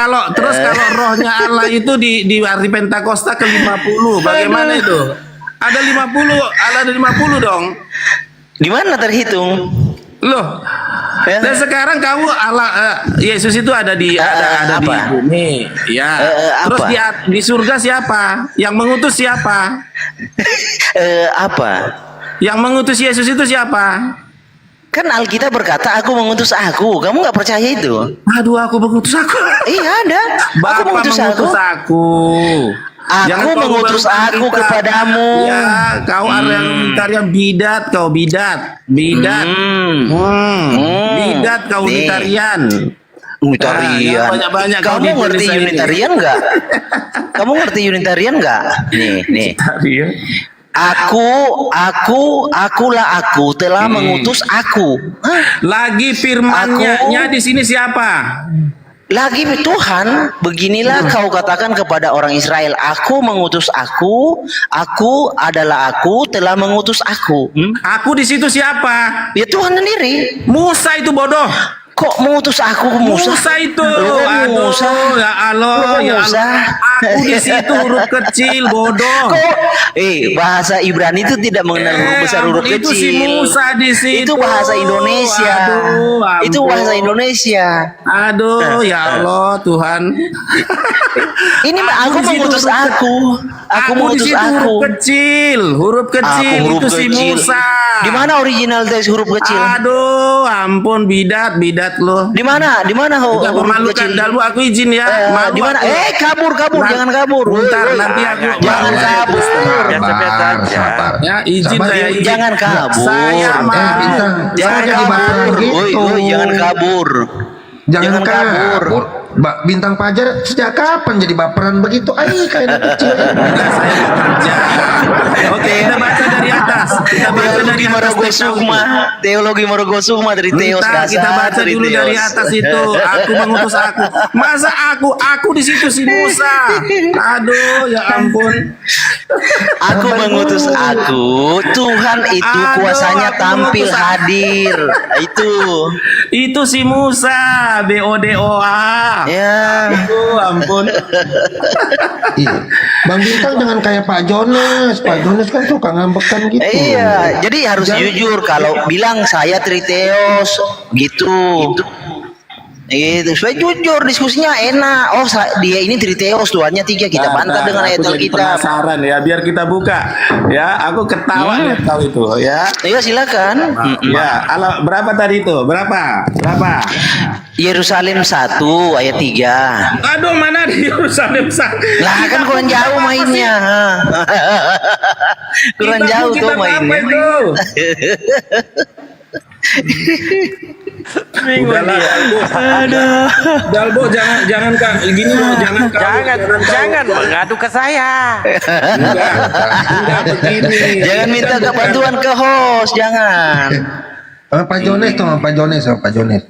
kalau rohnya Allah itu di hari Pentakosta ke-50, bagaimana itu? Ada 50, Allah ada 50 dong. Gimana terhitung? Loh. Ya. Dan sekarang kamu Allah Yesus itu ada di ada di apa? bumi, ya. Terus Apa? di surga siapa? Yang mengutus siapa? Apa? Yang mengutus Yesus itu siapa? Kan Alkitab berkata, aku mengutus aku. Kamu nggak percaya itu? Aduh, aku mengutus aku. Iya ada. Aku Bapak mengutus aku. aku. Jangan kau mengutus berubah aku kita. kepadamu. Ya, kau Aryan bidat, kau bidat. Bidat kau Nih. Unitarian. Unitarian. Banyak-banyak kau Kamu di ngerti Indonesia ini. Unitarian nggak? Kamu ngerti Unitarian nggak? Nih. Unitarian. Akulah aku telah mengutus aku. Hah? Lagi firman-Nya di sini siapa? Lagi Tuhan, beginilah kau katakan kepada orang Israel, aku mengutus aku adalah aku telah mengutus aku. Aku di situ siapa? Ya Tuhan sendiri. Musa itu bodoh. Kok mengutus aku Musa? Musa itu. Lu kan Aduh, Musa. ya Allah, ya Musa. Allah. Aku di situ huruf kecil, bodoh. Kok bahasa Ibrani itu tidak mengenal huruf besar huruf itu kecil. si Musa di situ. Itu bahasa Indonesia. Aduh, Itu ampun. bahasa Indonesia. Aduh, ya Allah, Tuhan. Ini aku di situ mengutus huruf aku. Aku di mengutus situ aku. huruf kecil Aku huruf itu si kecil. Musa. Di mana original teks huruf kecil? Aduh, ampun bidat lo. Di mana? Di mana Udah huruf memalukan. kecil? Dalu aku izin ya. Di mana? Kabur, jangan kabur. Bentar, nanti aku Jangan kabur. Biasa-biasa aja. Ya, izin Sabar, saya izin. Jangan kabur. Saya mau. Jangan Saya kabur. baperan gitu. Woi, jangan kabur. Jangan Jangan kabur. Bintang Fajar sejak kapan jadi baperan begitu? Kayak anak kecil. Udah, saya mau kerja. Oke, kita baca dari atas. Kita baca dari Teologi atas. Morogo Sukma. Teologi Morogo Sukma dari Teos Bentar, dasar. kita baca dulu dari atas itu. Aku mengutus aku. Masa aku di situ si Musa. Aduh, ya ampun. Aku mengutus aku. Tuhan itu Aduh, kuasanya aku tampil mengutus hadir. Itu si Musa, BODOA. Ya. Aduh, ampun. Iya. Bang Bintang jangan kayak Pak Jonas. Pak Jonas kan suka ngambekan gitu. Iya, jadi harus jujur kalau bilang saya Triteos gitu. Itu supaya jujur diskusinya enak. Oh, dia ini Triteos, Tuhannya 3, kita bantah dengan ayat Aku jadi Alkitab. penasaran ya, biar kita buka. Ya, aku ketawa lihat kau itu ya. Iya, silakan. Ya, berapa tadi itu? Berapa? Yerusalem 1 ayat 3. Aduh, mana di Yerusalem Lah kan kurang jauh mainnya. Kurang jauh tuh mainnya. Udahlah, Aduh. Dalbo jangan Kak, gini loh, jangan Jangan mengadu ke saya. enggak begini. Jangan minta bantuan ke host, jangan. Pak Jonas tuh, Pak Jonas.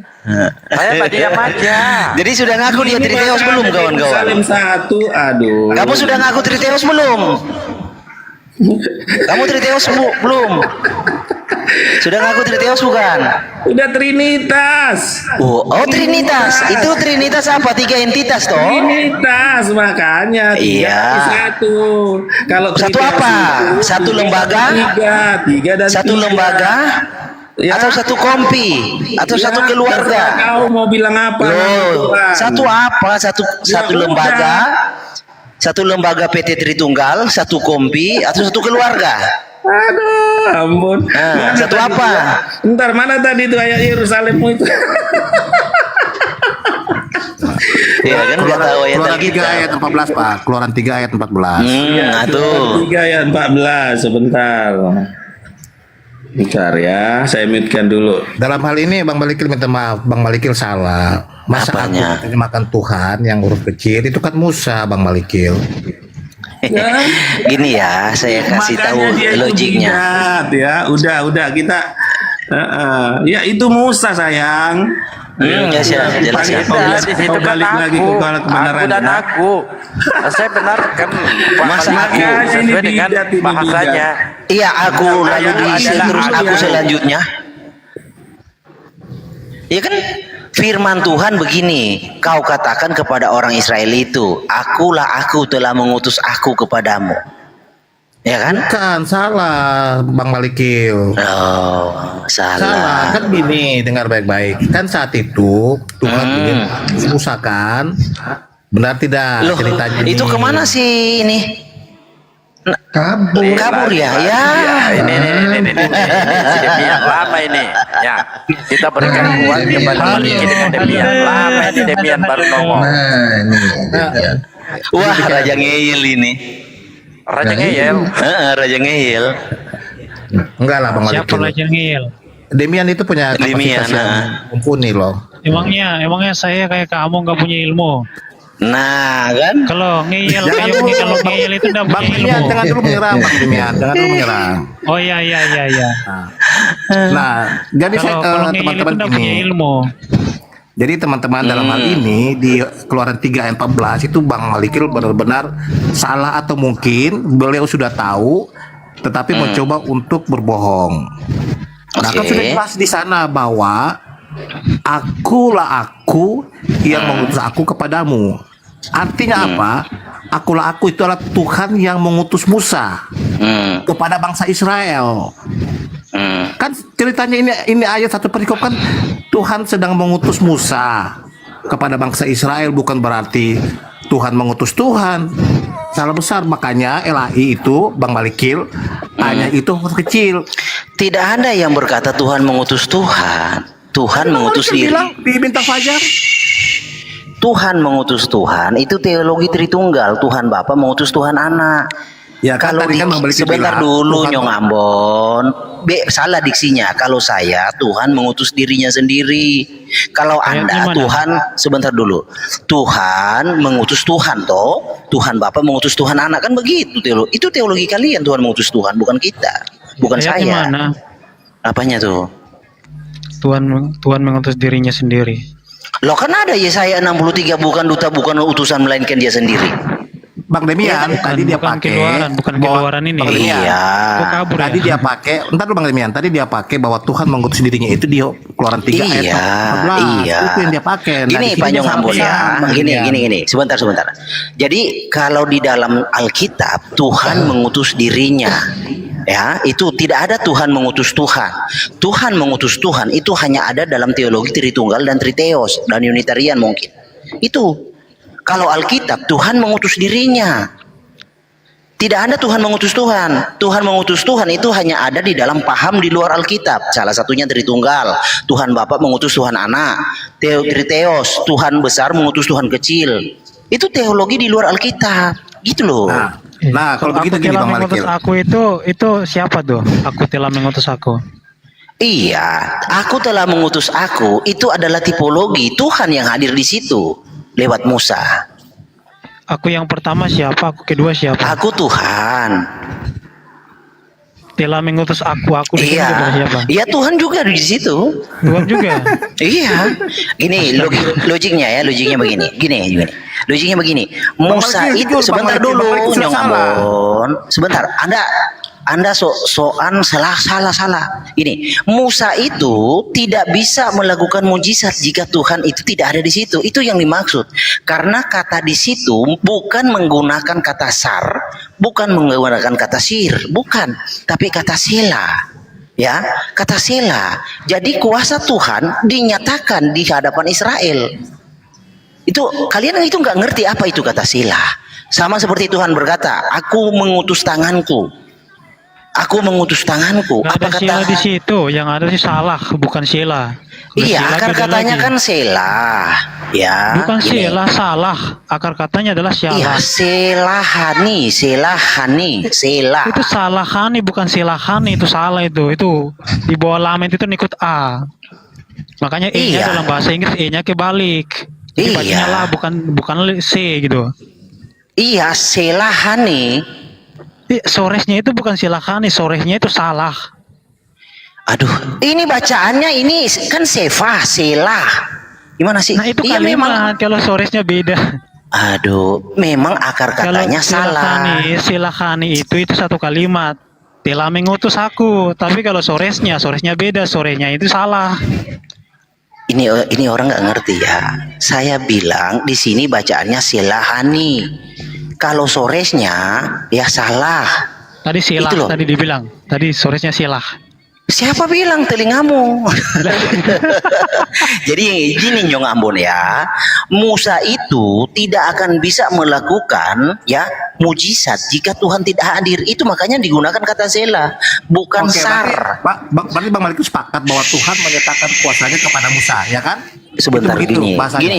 Saya Pak diam aja. Jadi sudah ngaku dia Triteos belum, kawan-kawan? Yerusalem 1, aduh. Kamu sudah ngaku Triteos belum? Kamu Triteos belum? Sudah ngaku Triteos bukan? Udah Trinitas. Oh, Trinitas. Itu Trinitas apa? 3 entitas toh? Trinitas makanya Iya. satu. Kalau Satu Trinitas apa? itu Satu lembaga? Tiga dan Satu tiga. lembaga? Ya. Atau satu kompi? Atau Ya, satu terserah keluarga? Kau mau bilang apa? Loh, Tuhan. satu apa? Satu udah. lembaga? Satu lembaga PT Tritunggal, satu kompi, atau satu keluarga? Aduh, ampun. Nah, satu tadi apa? itu? Ntar mana tadi itu ayat Yerusalemmu itu? Ya kan nggak tahu ayat Keluaran 3 Alkitab. ayat 14 Pak. Keluaran 3 ayat 14. Aduh. 3 ayat 14 sebentar. Bentar ya, saya mute-kan dulu. Dalam hal ini Bang Malikil minta maaf, Bang Malikil salah. Masa Apanya? aku terjemahkan Tuhan yang huruf kecil itu kan Musa, Bang Malikil. Gini ya, saya kasih Makanya tahu dia itu logiknya. bidat, ya. Udah kita ya itu Musa sayang. Ya siap, jelaskan. Tidak, di situ Kau kan balik lagi ke aku. kebenaran, Aku dan ya. aku. Saya benarkan Masa aku aku? sesuai dengan Ini bidat. bahasanya. Iya, aku lalu diisi adalah terus aku aku ya. selanjutnya. Iya kan? Firman Tuhan begini, kau katakan kepada orang Israel itu, akulah aku telah mengutus aku kepadamu. Ya kan? Bukan, salah Bang Malikil. Oh, Salah, salah. kan gini, dengar baik-baik. Kan saat itu Tuhan ingin Musa kan, benar tidak Loh, ceritanya ini? itu kemana sih ini? Kabur. Kabur ya, ya. Ya, ini si Demian lama ini. Ya, kita berikan uang kepada Maliki dengan Demian. Lama ini Demian baru ngomong. Nah, ini. Wah, Raja Ngeyel ini. Raja Ngeyel. Raja Ngeyel. Enggak lah Bang Siapa Malikil. Raja Ngeyel? Demian itu punya Demian, kapasitas yang mumpuni loh. Emangnya saya kayak kamu nggak punya ilmu. Nah, kan? Kalau ngeyel, Jangan kayak dulu, kalau Bang- ngeyel itu nggak Bang punya Demian, ilmu. jangan dulu menyerang Bang Demian, jangan dulu menyerang. Oh iya. Nah, jadi Kalau ngeyel itu teman-teman nggak punya gini. ilmu. Jadi teman-teman dalam hal ini di Keluaran 3 ayat 14 itu Bang Malikil benar-benar salah atau mungkin beliau sudah tahu tetapi mencoba untuk berbohong. Nah, kan Oke. sudah jelas di sana bahwa akulah aku yang mengutus aku kepadamu. Artinya apa? Akulah aku itu adalah Tuhan yang mengutus Musa Hmm, kepada bangsa Israel. hmm. Kan ceritanya ini ayat satu perikop kan Tuhan sedang mengutus Musa kepada bangsa Israel, bukan berarti Tuhan mengutus Tuhan. Salah besar, makanya LAI itu Bang Malikil hanya itu huruf kecil. Tidak ada yang berkata Tuhan mengutus Tuhan. Tuhan mengutus Malikil diri. bilang di Bintang Fajar. Tuhan mengutus Tuhan itu teologi Tritunggal. Tuhan Bapa mengutus Tuhan Anak. Ya kan Kalau tadi kan Bang Malikil sebentar bilang, dulu Tuhan- Nyong Ambon, salah diksinya. Kalau saya Tuhan mengutus dirinya sendiri. Kalau Ayatnya Anda mana? Tuhan, sebentar dulu. Tuhan mengutus Tuhan toh. Tuhan Bapa mengutus Tuhan Anak, kan begitu teologi. Itu teologi kalian, Tuhan mengutus Tuhan, bukan kita. Bukan Ayatnya saya. mana? Apanya tuh? Tuhan mengutus dirinya sendiri. Loh, kan ada Yesaya 63, bukan duta, bukan utusan, melainkan dia sendiri. Bang Demian tadi dia bukan pakai bukan bahwa- keluaran ini. Bang Demian, Iya. Kok kabur Tadi ya? dia pakai, entar dulu Bang Demian, tadi dia pakai bahwa Tuhan mengutus dirinya itu di Keluaran 3 ayat Iya, 14. iya. Itu yang dia pakai. Nah, Gini di sini Pak dia Nyong Ambon ya, sampaikan, Bang gini, Demian. sebentar. Jadi kalau di dalam Alkitab Tuhan mengutus dirinya, ya itu tidak ada Tuhan mengutus Tuhan. Tuhan mengutus Tuhan itu hanya ada dalam teologi Tritunggal dan Triteos dan Unitarian mungkin. Itu kalau Alkitab Tuhan mengutus dirinya. Tidak ada Tuhan mengutus Tuhan. Tuhan mengutus Tuhan itu hanya ada di dalam paham di luar Alkitab. Salah satunya Tritunggal. Tuhan Bapa mengutus Tuhan Anak. Triteos, Tuhan besar mengutus Tuhan kecil. Itu teologi di luar Alkitab. Gitu loh. Nah, kalau begitu gini telah Bang mengutus Malikil. aku itu siapa tuh? Aku telah mengutus aku. Iya, aku telah mengutus aku. Itu adalah tipologi Tuhan yang hadir di situ lewat Musa. Aku yang pertama siapa? Aku kedua siapa? Aku Tuhan. Telah mengutus aku di sini Iya, juga siapa? iya Tuhan juga di situ. Tuhan juga. Iya, gini logiknya begini. Logiknya begini. Musa Malikil, itu jujur, Bang sebentar Malikil, dulu, Bang Malikil sudah Nyong salah. Ambon. Sebentar, Anda soan salah. Ini Musa itu tidak bisa melakukan mujizat jika Tuhan itu tidak ada di situ. Itu yang dimaksud. Karena kata di situ bukan menggunakan kata sar, bukan menggunakan kata sir, bukan, tapi kata sela. Ya, kata sela. Jadi kuasa Tuhan dinyatakan di hadapan Israel. Itu kalian itu nggak ngerti apa itu kata sela. Sama seperti Tuhan berkata, aku mengutus tanganku. Aku mengutus tanganku. Nggak Apa ada kata? sila di situ. Yang ada sih salah, bukan sila. Iya, Sila akar beda katanya lagi. kan sela. Ya. Bukan gini. sila, salah. Akar katanya adalah Iya, salah. selahani, selah. Itu salahani, bukan silahani. Itu salah itu. Itu di bawah lamen itu ikut A. Makanya E-nya Iya. dalam bahasa Inggris E-nya kebalik. Jadi Iya. bacanya lah, bukan C gitu. Iya, selahani. Soresnya itu bukan silahani, soresnya itu salah. Aduh, ini bacaannya ini kan selah. Gimana sih? Nah itu Iya, kalimat kalau soresnya beda. Aduh, memang akar Kalau katanya salah. silahani itu satu kalimat. Telah mengutus aku, tapi kalau soresnya beda, sorenya itu salah. ini orang nggak ngerti ya. Saya bilang di sini bacaannya silahani. Kalau soresnya ya salah. Tadi silah, Itu loh. tadi dibilang. Tadi soresnya silah. Siapa bilang telingamu? Jadi gini Nyong Ambon ya, Musa itu tidak akan bisa melakukan ya mujizat jika Tuhan tidak hadir. Itu makanya digunakan kata sela, bukan Oke, sar. berarti Bang Malik itu sepakat bahwa Tuhan menyatakan kuasanya kepada Musa, ya kan? Sebentar Itu begitu gini, bahasanya. gini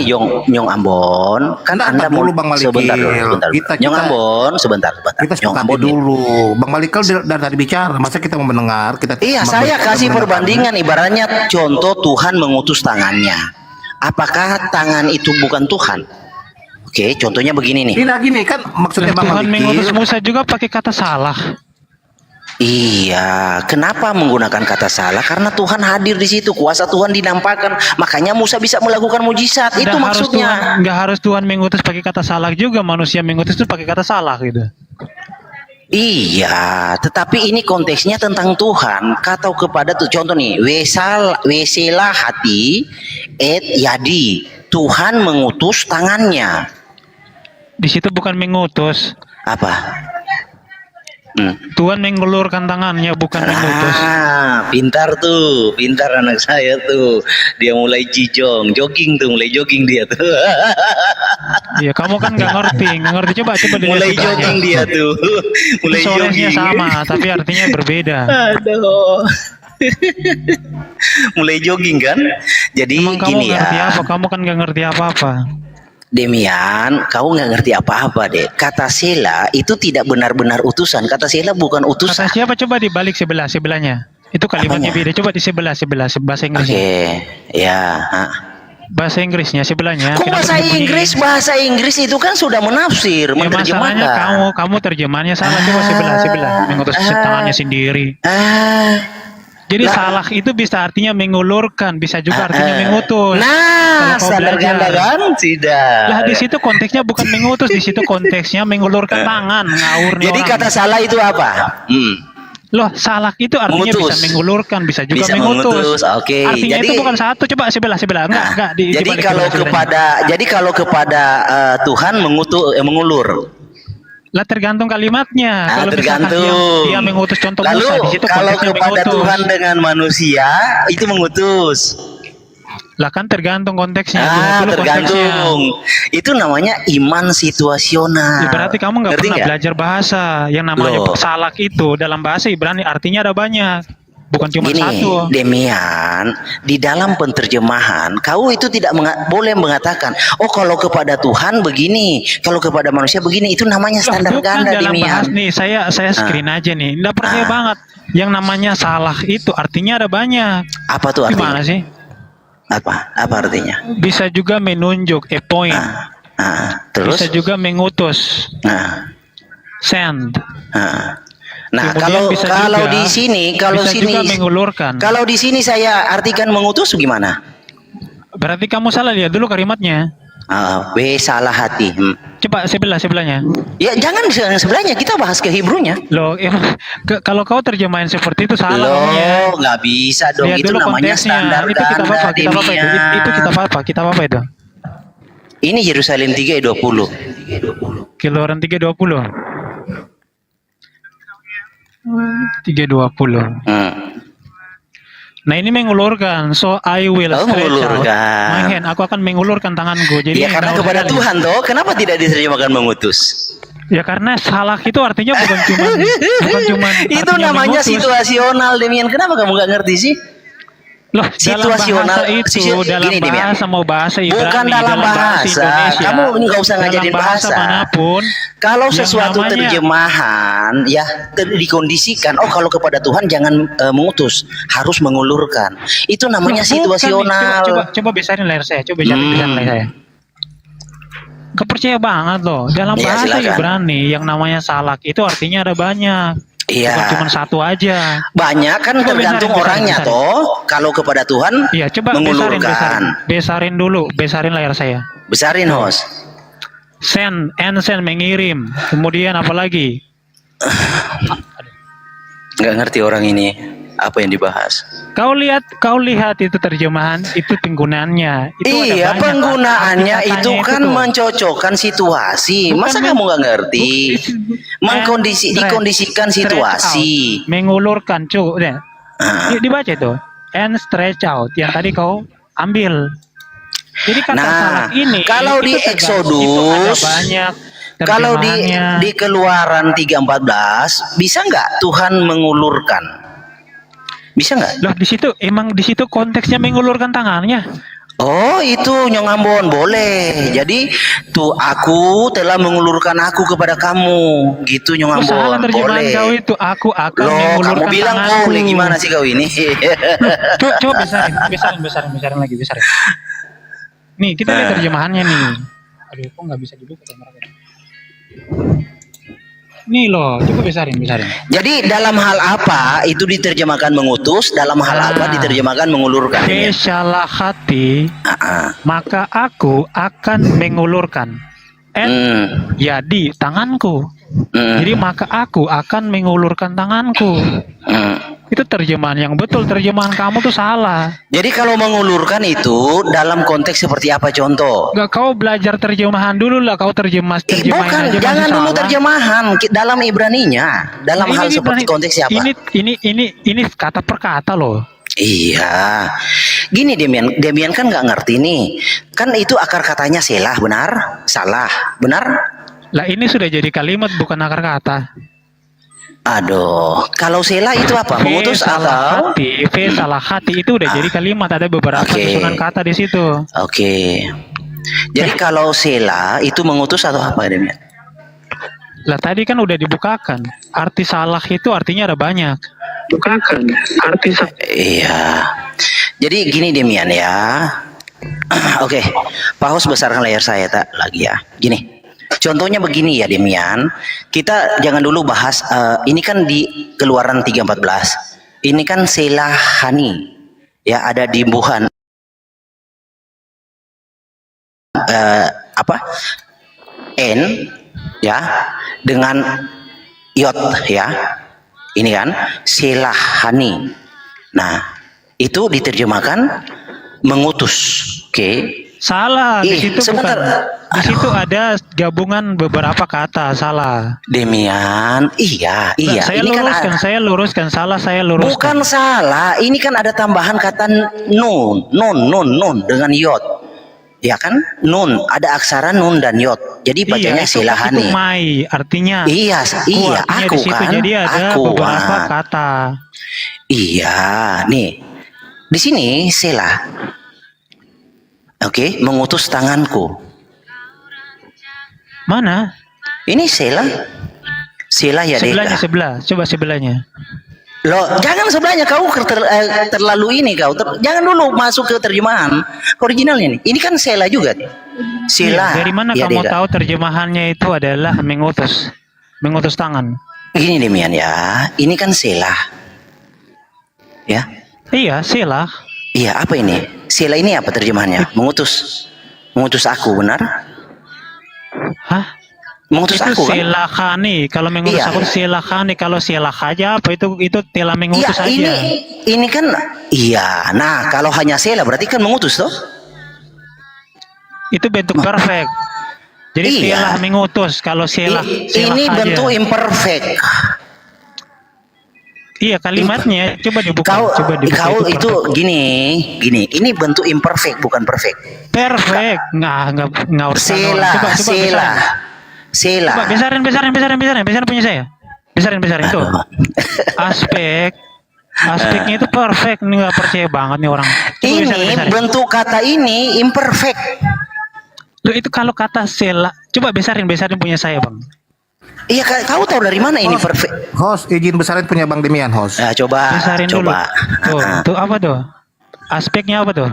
Nyong Ambon, kan Ntar Anda dulu, Bang Malikil. sebentar dulu. Nyong Ambon, sebentar. Kita Nyong sepakati Ambon nih. dulu. Bang Malikal dari tadi bicara, masa kita mau mendengar? Iya, saya kasih perbandingan ibaratnya contoh Tuhan mengutus tangannya. Apakah tangan itu bukan Tuhan? Oke, contohnya begini nih. Tidak gini kan maksudnya Bang Tuhan mengutus Malikil. Musa juga pakai kata salah. Iya, kenapa menggunakan kata salah? Karena Tuhan hadir di situ, kuasa Tuhan dinampakkan, makanya Musa bisa melakukan mujizat. Itu maksudnya. Nggak harus Tuhan mengutus pakai kata salah juga, manusia mengutus itu pakai kata salah gitu. Iya, tetapi ini konteksnya tentang Tuhan. Kata kepada tuh contoh nih, wesela hati et yadi. Tuhan mengutus tangannya. Di situ bukan mengutus. Apa? Tuhan mengulurkan tangannya, bukan mengutus. Pintar tuh, pintar anak saya tuh. Dia mulai jogging dia tuh. Iya, kamu kan nggak ngerti. Coba dilihat Mulai sebelahnya. jogging dia tuh. Mulai Soresnya jogging. sama, tapi artinya berbeda. Aduh. Mulai jogging kan? Jadi Emang kamu gini ngerti ya. apa? Kamu kan nggak ngerti apa-apa. Demian, kamu nggak ngerti apa-apa deh. Kata sela itu tidak benar-benar utusan. Kata sela bukan Kata utusan. siapa? Coba dibalik sebelahnya. Itu kalimatnya Apanya? beda. Coba di sebelah bahasa Oke, Inggrisnya. ya. Bahasa Inggrisnya sebelahnya. Kok Kenapa bahasa dibunyi? Inggris? Bahasa Inggris itu kan sudah menafsir, Ya masalahnya menerjemahkan. kamu terjemahannya salah. Coba sebelah mengutus tangannya sendiri. Jadi Lah. salah itu bisa artinya mengulurkan, bisa juga artinya mengutus. Nah, Kalau kau standar belajar. ganda kan? Tidak. Lah di situ konteksnya bukan mengutus, di situ konteksnya mengulurkan tangan, ngawur nih Jadi orang. kata salah itu apa? Loh, salah itu artinya Mengutus. bisa mengulurkan, bisa juga Bisa mengutus. mengutus, oke. Artinya Jadi- itu bukan satu, coba sebelah. Enggak, Jadi dibalik kalau sebelah. kalau kepada Tuhan mengulur. Lah tergantung kalimatnya. Kalau misalkan Tergantung. dia mengutus contoh Lalu Musa, di situ kalau konteksnya kepada mengutus. Tuhan dengan manusia itu mengutus. Lah kan tergantung konteksnya. Lihat dulu Tergantung. Itu namanya iman konteksnya. situasional. Ya, berarti kamu nggak Ngerti pernah nggak? belajar bahasa. Yang namanya Loh. salak itu dalam bahasa Ibrani artinya ada banyak, bukan cuma Gini, satu. Demian, di dalam penerjemahan, kau itu tidak boleh mengatakan, oh kalau kepada Tuhan begini, kalau kepada manusia begini, itu namanya Loh, standar bukan ganda dalam bahas Demian. nih, saya screen aja nih. Nggak percaya Ah. banget. Yang namanya salah itu artinya ada banyak. Apa tuh Gimana artinya? sih? Apa artinya? Bisa juga menunjuk, a point. Terus? Bisa juga mengutus, Nah, send. nah Kemudian kalau bisa kalau juga- di sini, bisa juga mengulurkan. kalau di sini saya artikan mengutus gimana? Berarti kamu salah, lihat dulu kalimatnya. Salah hati. Coba sebelahnya. Ya jangan sebelahnya, kita bahas ke Hebrunya. Loh, kalau kau terjemahin seperti itu salah ngomongnya. Loh, nggak bisa dong. Lihat itu dulu namanya konteksnya. standar Itu kita ganda apa? Kita apa itu? Demian. Itu kita apa itu? Ini Yerusalem 3:20. Keluaran 3:20. 3:20. Nah ini mengulurkan, so I will Oh, stretch out mengulurkan. my hand. Aku akan mengulurkan tanganku. Jadi Ya karena jauh kepada sekali. Tuhan toh, kenapa tidak diterjemahkan mengutus? Ya karena salah itu artinya bukan cuma Itu namanya situasional Demian. Kenapa kamu nggak ngerti sih? Loh, dalam situasional. bahasa itu, dalam Gini, Demian. bahasa mau bahasa Ibrani, Bukan dalam bahasa. Indonesia, Kamu nggak usah ngajarin dalam bahasa bahasa. manapun. Kalau yang sesuatu namanya- terjemahan ya dikondisikan, oh kalau kepada Tuhan jangan mengutus, harus mengulurkan. Itu namanya Loh, bukan nih. situasional. Coba besarin layar saya. Coba besarin layar saya. Kepercaya banget loh. Dalam Ya, bahasa silakan. Ibrani yang namanya salak itu artinya ada banyak. Iya. Bukan cuma satu aja. Banyak kan Coba tergantung besarin, orangnya besarin. toh. Kalau kepada Tuhan Iya, coba mengulurkan. besarin dulu, besarin layar saya. Besarin host. Send, mengirim. Kemudian apa lagi? Nggak ngerti orang ini. Apa yang dibahas? Kau lihat itu terjemahan, itu penggunaannya. Itu ada Iya, banyak penggunaannya arti itu katanya kan tuh. mencocokkan situasi. Bukan Masa kamu nggak ngerti? Dikondisikan stretch situasi. out, mengulurkan, cu. Udah. Ah. Dibaca itu. And stretch out yang tadi kau ambil. Jadi kata Nah, salak ini kalau di itu tergantung, Exodus, itu ada banyak kalau terjemahannya. di Keluaran 3:14 bisa nggak Tuhan mengulurkan? Bisa nggak? Loh, di situ konteksnya mengulurkan tangannya. Oh, itu Nyong Ambon, boleh. Jadi tuh aku telah mengulurkan aku kepada kamu, gitu Nyong Oh, salah Ambon, terjemahan boleh. kau itu. Aku akan Loh, mengulurkan kamu bilang tanganku. boleh, gimana sih kau ini? Coba besarin lagi, besarin. Nih, kita lihat terjemahannya nih. Aduh, kok nggak bisa dibuka kamera? Nih loh, coba besarin. Jadi dalam hal apa itu diterjemahkan mengutus, dalam hal apa diterjemahkan mengulurkan? Ini? Salah hati, maka aku akan mengulurkan. Jadi tanganku. Jadi maka aku akan mengulurkan tanganku. Itu terjemahan yang betul. Terjemahan kamu tuh salah. Jadi kalau mengulurkan itu dalam konteks seperti apa contoh? Nggak, kau belajar terjemahan dulu lah. Kau terjemahin Bukan, aja jangan masih dulu salah. terjemahan dalam Ibraninya, dalam Nah, hal ini seperti konteks siapa? Ini kata per kata loh. Iya, gini Demian kan nggak ngerti nih, kan itu akar katanya selah, benar? Salah, benar? Lah ini sudah jadi kalimat bukan akar kata. Aduh, kalau selah itu apa? Mengutus atau? Salah hati itu udah jadi kalimat, ada beberapa Oke. susunan kata di situ. Oke. Jadi kalau selah itu mengutus atau apa Demian? Lah tadi kan udah dibukakan. Arti salah itu artinya ada banyak. Bukakan. Arti Iya. Jadi gini Demian ya. Oke, Pak Hos besarkan layar saya tak lagi ya. Gini. Contohnya begini ya Demian. Kita jangan dulu bahas ini kan di Keluaran 3:14. Ini kan selah hani. Ya, ada di Wuhan. Apa? N ya dengan yot ya. Ini kan silahani. Nah, itu diterjemahkan mengutus. Oke. salah di situ sebentar. bukan. Di situ ada gabungan beberapa kata salah. Demian, iya. Saya Ini luruskan, kan saya luruskan salah, saya luruskan. bukan salah. Ini kan ada tambahan kata nun dengan yot. Ya kan? Nun, ada aksara nun dan yot. Jadi bacanya itu silahani. mai, artinya. Iya, Artinya aku di situ. kan. Jadi ada beberapa kata. Iya, nih. Di sini selah. Oke, mengutus tanganku. Mana? Ini selah. Selah ya Sebelahnya, Deka. coba sebelahnya. Loh, jangan sebelahnya kau terlalu ini kau. Jangan dulu masuk ke terjemahan originalnya nih. Ini kan selah juga. Selah. Dari mana ya, kamu Deka. tahu terjemahannya itu adalah mengutus tangan? Gini Demian ya. Ini kan selah. Ya. Iya, silah. Iya, apa ini? Selah ini apa terjemahannya? Mengutus. Mengutus aku, benar? Hah? Mengutus Itu aku kan? silahani. Kalau mengutus Iya. aku silahani. Kalau silah aja apa itu telah Iya, mengutus aja. ini kan iya. Nah, kalau hanya selah berarti kan mengutus toh? Itu bentuk perfect. Jadi Iya. silah mengutus. Kalau silah Ini aja. bentuk imperfect. Iya, kalimatnya coba dibuka. Kau itu itu gini. Ini bentuk imperfect bukan perfect. perfect. Nggak usah. Coba Selah. Coba besarin punya saya. Besarin tuh. Aspeknya itu perfect. Ini nggak percaya banget nih orang. Coba Ini bentuk kata ini imperfect. Loh, itu kalau kata sela, coba besarin punya saya, Bang. Iya, kau tahu dari mana ini perfect? Host, izin besarin punya Bang Demian, host. Nah, coba. Besarin dulu. Coba. Tuh apa tuh? Aspeknya apa tuh?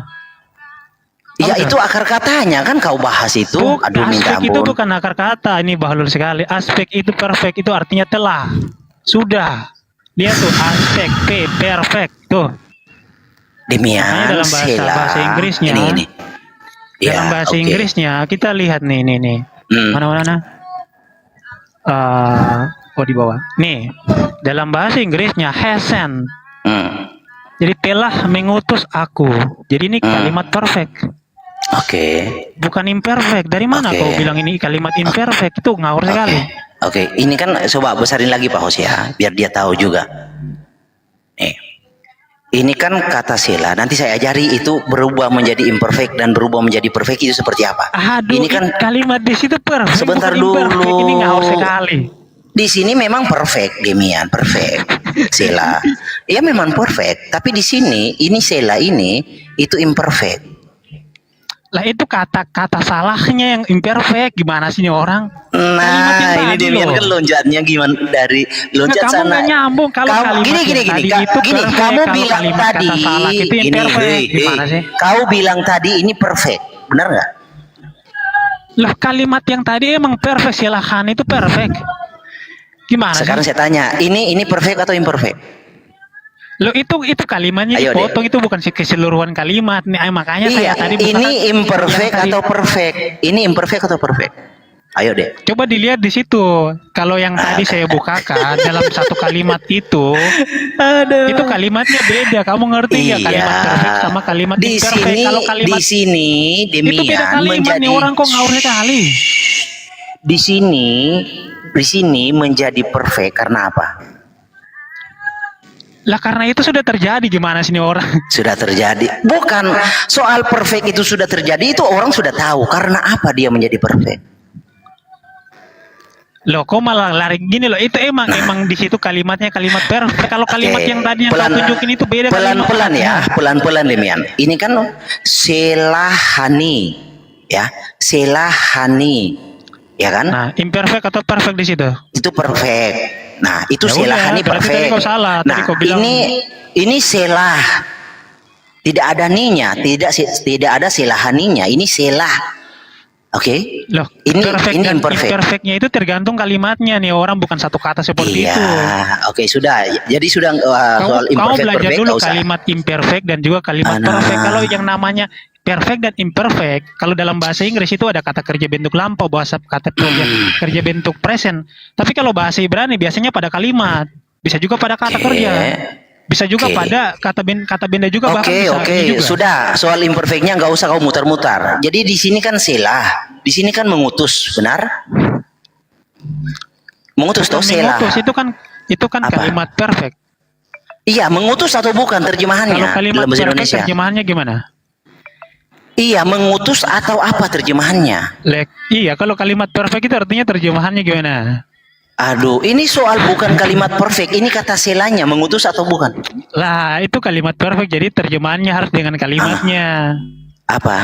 Iya, itu akar katanya kan kau bahas itu. Aduh, minta aspek itu ampun. bukan akar kata, ini bahlul sekali. Aspek itu perfect itu artinya telah. Sudah. Lihat tuh aspek perfect tuh. Demian Makanya dalam selah. bahasa Inggrisnya. Ini. Dalam Ya, bahasa oke. Inggrisnya kita lihat nih. Mana? Oh, di bawah. Nih, dalam bahasa Inggrisnya hasten Jadi telah mengutus aku. Jadi ini kalimat perfect. Oke. Bukan imperfect. Dari mana Oke. kau bilang ini kalimat imperfect? Itu ngawur sekali. Oke, ini kan coba besarin lagi Pak Hos ya, biar dia tahu juga. Nih, ini kan kata sela. Nanti saya ajari itu berubah menjadi imperfect dan berubah menjadi perfect itu seperti apa. Aduh, ini kan kalimat di situ perfect. Sebentar bukan imperfect. dulu. Ini ngawur sekali. di sini memang perfect, Demian, perfect. Sela, ya memang perfect. Tapi di sini ini sela ini itu imperfect. Lah itu kata salahnya yang imperfect. Gimana sih ini orang? Kalimat yang Nah, ini tadi Demian loh. kan loncatnya gimana dari loncat Kamu sana. nggak nyambung kalau kalimat gini, yang tadi Kak, itu gini, perfect, kamu kalau bilang kalimat tadi, kata salah itu gini, imperfect. Gimana sih? Kau bilang tadi ini perfect, benar nggak? Lah kalimat yang tadi emang perfect, silahkan itu perfect. Gimana Sekarang sih? saya tanya, ini perfect atau imperfect? Lo itu kalimatnya Ayo, dipotong, itu bukan keseluruhan kalimat. Nih, makanya Iya, saya tadi ini bukan imperfect yang tadi. atau perfect? Ini imperfect atau perfect? Ayo deh. Coba dilihat di situ. Kalau yang tadi saya bukakan dalam satu kalimat itu kalimatnya beda. Kamu ngerti nggak kalimat perfect sama kalimat di imperfect? sini, Kalau kalimat di sini, itu beda Demian kalimat menjadi nih, orang kok ngawur sekali. di sini menjadi perfect karena apa? Lah karena itu sudah terjadi, gimana sih ini orang? Sudah terjadi. Bukan soal perfect itu sudah terjadi, itu orang sudah tahu karena apa dia menjadi perfect. Loh, kok malah lari gini loh? Itu emang di situ kalimatnya kalimat perfect. Kalau kalimat Oke, yang tadi yang kau tunjukin itu beda pelan-pelan kalimatnya. ya, pelan-pelan Demian. Ini kan selahani, ya, selahani, ya kan? Nah, imperfect atau perfect di situ? Itu perfect. Nah, itu Ya selahani udah, berarti perfect. tadi kau salah. Tadi Nah, kau bilang ini selah. Tidak ada ninya, tidak ada selahaninya. Ini selah. Oke? loh, Ini perfect dan imperfect. imperfectnya itu tergantung kalimatnya nih, orang bukan satu kata seperti Iya, itu. oke sudah. Jadi sudah soal Kamu imperfect belajar perfect dulu nggak usah. kalimat imperfect dan juga kalimat Nah. perfect. Kalau yang namanya perfect dan imperfect, kalau dalam bahasa Inggris itu ada kata kerja bentuk lampau, bahasa kata kerja bentuk present. Tapi kalau bahasa Ibrani biasanya pada kalimat, bisa juga pada kata Oke. kerja, bisa juga Oke. pada kata benda juga, bahkan Oke, bisa oke, ini juga. sudah. Soal imperfectnya nggak usah kau mutar-mutar. Jadi di sini kan selah, di sini kan mengutus, benar? Mengutus toh selah. Mengutus itu kan Apa? kalimat perfect. Iya, mengutus atau bukan terjemahannya Kalau kalimat dalam bahasa perfect Indonesia? terjemahannya gimana? Iya, mengutus atau apa terjemahannya? Iya, kalau kalimat perfect itu artinya terjemahannya gimana? Aduh, ini soal bukan kalimat perfect, ini kata selanya mengutus atau bukan? Lah, itu kalimat perfect, jadi terjemahannya harus dengan kalimatnya. Apa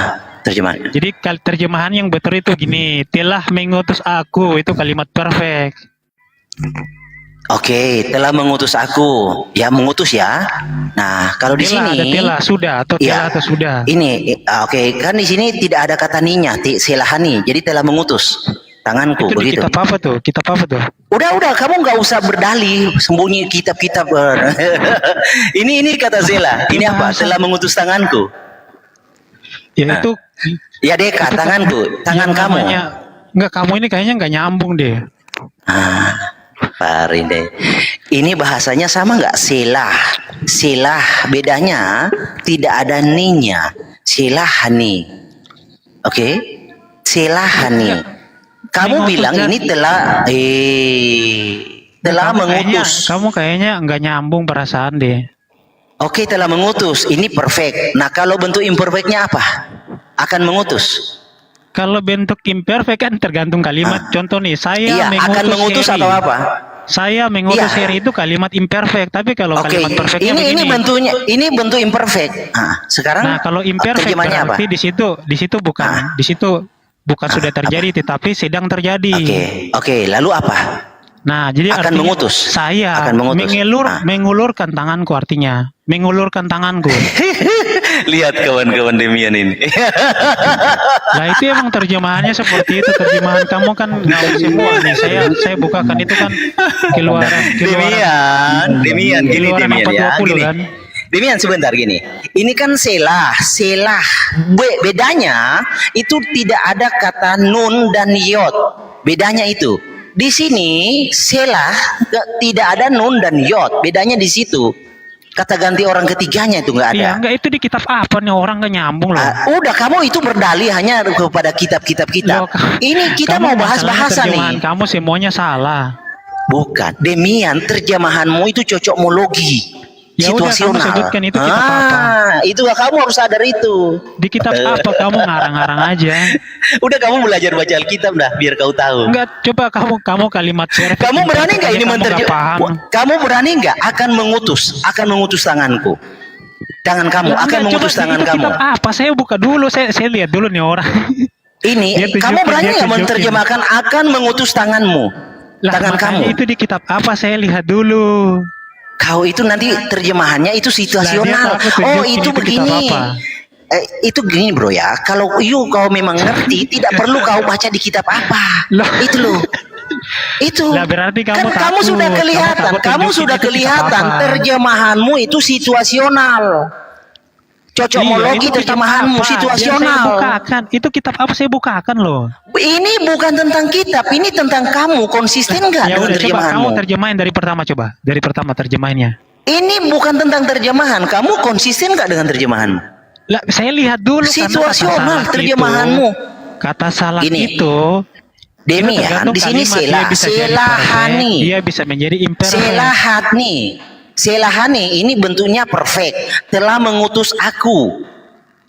terjemahannya? Jadi terjemahan yang betul itu gini, telah mengutus aku, itu kalimat perfect. Oke, telah mengutus aku. Ya, mengutus ya. Nah, kalau di Telah, sini ada telah, sudah, atau ya, telah atau sudah. Ini oke, kan di sini tidak ada kata ninya, selahani. Jadi telah mengutus tanganku Itu di begitu. kitab apa tuh? Kitab apa tuh? Udah, kamu nggak usah berdalih, sembunyi kitab-kitab. ini kata Zela. Ini apa? Telah mengutus tanganku. Ya Nah. itu Ya Deka, tanganku, tangan yang kamu. enggak, kamu ini kayaknya nggak nyambung deh. Parin deh. Ini bahasanya sama nggak? Selah bedanya tidak ada ninya. Selahani. Oke? Selahani. Kamu Mengutus bilang jadi. ini telah mengutus. Kamu kayaknya nggak nyambung perasaan deh. Oke, telah mengutus. Ini perfect. Nah, kalau bentuk imperfectnya apa? Akan mengutus. Kalau bentuk imperfect kan tergantung kalimat. Contoh nih, saya Iya, akan mengutus Heri. atau apa? Saya mengutus Iya. Heri itu kalimat imperfect. Tapi kalau Oke, kalimat perfectnya ini begini. bentuknya, ini bentuk imperfect. Sekarang Nah, kalau imperfect terjemahannya apa? berarti di situ bukan sudah terjadi, tetapi sedang terjadi. Oke, lalu apa? Nah, jadi Akan artinya mengutus. saya Akan mengutus. mengulurkan tanganku, artinya mengulurkan tanganku. Lihat kawan-kawan Demian ini. Nah, itu emang terjemahannya seperti itu. Terjemahan kamu kan ngawur semua nih. Saya bukakan itu kan keluaran Demian, gini keluaran Demian ya, 420 gini. kan. Demian sebentar gini. Ini kan selah. Bedanya itu tidak ada kata nun dan yod. Bedanya itu. Di sini selah tidak ada nun dan yod. Bedanya di situ. Kata ganti orang ketiganya itu nggak ada. Iya, enggak, itu di kitab apa nih, orang nggak nyambung loh. Udah, kamu itu berdalih hanya kepada kitab-kitab kita. Loh, Ini kita kamu mau bahas masalahnya bahasa terjemahan nih. kamu semuanya salah. Bukan, Demian, terjemahanmu itu cocokmologi. Ya udah, kamu Situasional. sebutkan itu kitab apa. Itu kamu harus sadar itu. Di kitab apa kamu ngarang-ngarang aja? Udah, kamu belajar baca Alkitab dah, biar kau tahu. Enggak, coba kamu kalimat perfect. Kamu berani nggak ini kamu nggak paham? Kamu berani nggak akan mengutus tanganku? Tangan kamu Lah, akan enggak, mengutus coba tangan itu kamu. kitab apa? Saya buka dulu, saya lihat dulu nih orang. Ini Dia tunjukin, kamu berani dia nggak tunjukin. menerjemahkan akan mengutus tanganmu? Lah, Tangan makanya kamu. itu di kitab apa? Saya lihat dulu. Kau itu nanti terjemahannya itu situasional. Lah, dia aku Oh, tunjukin itu itu begini. kitab apa. Itu gini bro ya. Kalau kau memang ngerti, tidak perlu kau baca di kitab apa. Loh. Itu loh. Itu. Lah, berarti kamu kan kamu takut. sudah kelihatan. Kamu Kamu tunjukin sudah itu kitab kelihatan apa. terjemahanmu itu situasional. Cocokmologi Iya, itu kitab terjemahanmu apa? Biar saya situasional. bukakan. Itu kitab apa, saya bukakan loh. Ini bukan tentang kitab, ini tentang kamu. Konsisten nggak Ya dengan udah, coba kamu terjemahanmu? terjemahin dari pertama, coba. Dari pertama terjemahinnya. Ini bukan tentang terjemahan. Kamu konsisten nggak dengan terjemahanmu? Lah, saya lihat dulu karena Situasional kata salah terjemahanmu. Kata salah Gini. itu Demian, tergantung di sini kalimat. Dia bisa jadi selahani. perfect, dia bisa menjadi imperfect. Selahani. Selahani ini bentuknya perfect. Telah mengutus aku.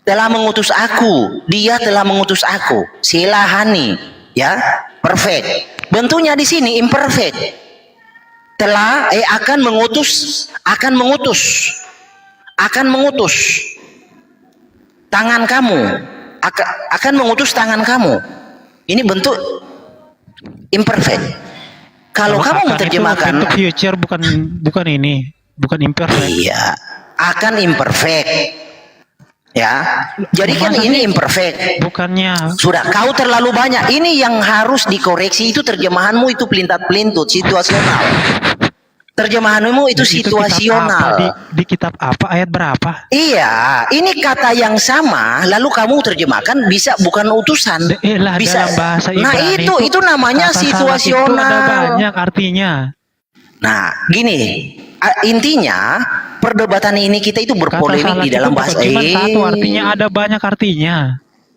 Telah mengutus aku. Dia telah mengutus aku. Selahani, ya, perfect. Bentuknya di sini imperfect. Telah akan mengutus tangan kamu. Akan mengutus tangan kamu. Ini bentuk imperfect. Kalau kamu akan menerjemahkan itu bentuk future, bukan ini, bukan imperfect. iya, akan imperfect. Ya. Jadi kan Masa ini sih? imperfect. Bukannya Sudah, kau terlalu banyak. Ini yang harus dikoreksi, itu terjemahanmu itu pelintat-pelintut, situasional. Terjemahanmu itu kitab situasional. apa, di kitab apa, ayat berapa? Iya, ini kata yang sama, lalu kamu terjemahkan bisa bukan utusan. Lah, Bisa. dalam bahasa Nah, Ibrani itu namanya kata salah itu situasional. ada banyak artinya. Nah, gini, intinya perdebatan ini kita itu Kata berpolemik salah di itu dalam bukan bahasa cuma satu artinya, ada banyak artinya.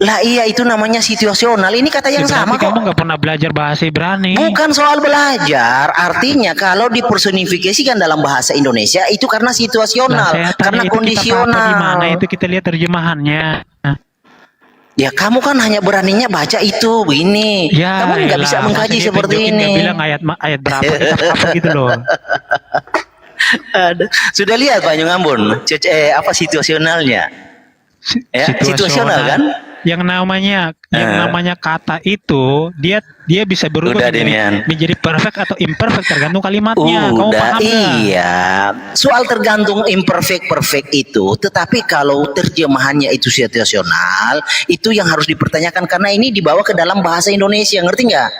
Lah iya, itu namanya situasional. Ini kata yang Berarti sama kamu kok. nggak pernah belajar bahasa Ibrani. Bukan soal belajar, artinya kalau dipersonifikasikan dalam bahasa Indonesia itu karena Lah, situasional, saya tanya karena itu kitab apa, di kondisional. mana itu kita lihat terjemahannya. Ya kamu kan hanya beraninya baca itu begini. Ya, Kamu nggak elah, bisa mengkaji masa dia seperti tunjukin, ini. nggak bilang ayat berapa, kitab apa gitu loh. Aduh. Sudah lihat Pak Nyongambon, apa situasionalnya? Ya, situasional kan? Yang namanya kata itu dia bisa berubah Udah, Demian. menjadi perfect atau imperfect tergantung kalimatnya. Kamu Udah, paham nggak? iya. Soal tergantung imperfect perfect itu, tetapi kalau terjemahannya itu situasional, itu yang harus dipertanyakan karena ini dibawa ke dalam bahasa Indonesia, ngerti nggak?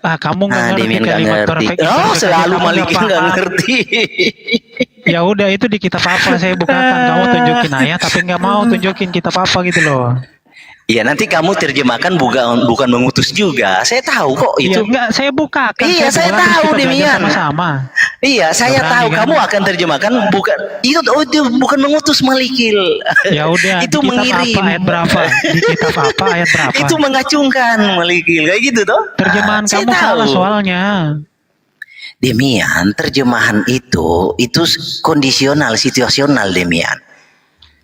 Ah, kamu nggak ngerti Demian nggak kalimat ngerti. perfect. Oh, imperfect, selalu kamu Malikin nggak paham. ngerti. Ya udah, itu di kitab apa saya bukakan, kamu tunjukin ayat tapi nggak mau tunjukin kitab apa gitu loh. Iya, nanti kamu terjemahkan bukan mengutus juga. Saya tahu kok Iya, itu. enggak, saya bukakan. Iya, saya bukakan, tahu, kita belajar Demian. sama-sama. Iya, saya Berani tahu kan? kamu akan terjemahkan bukan itu bukan mengutus Malikil. Ya udah, itu di kitab mengirim. apa, ayat berapa? Di kitab apa, ayat berapa? Itu mengacungkan Malikil kayak gitu toh. Terjemahan Saya kamu salah tahu. soalnya. Demian, terjemahan itu kondisional, situasional Demian.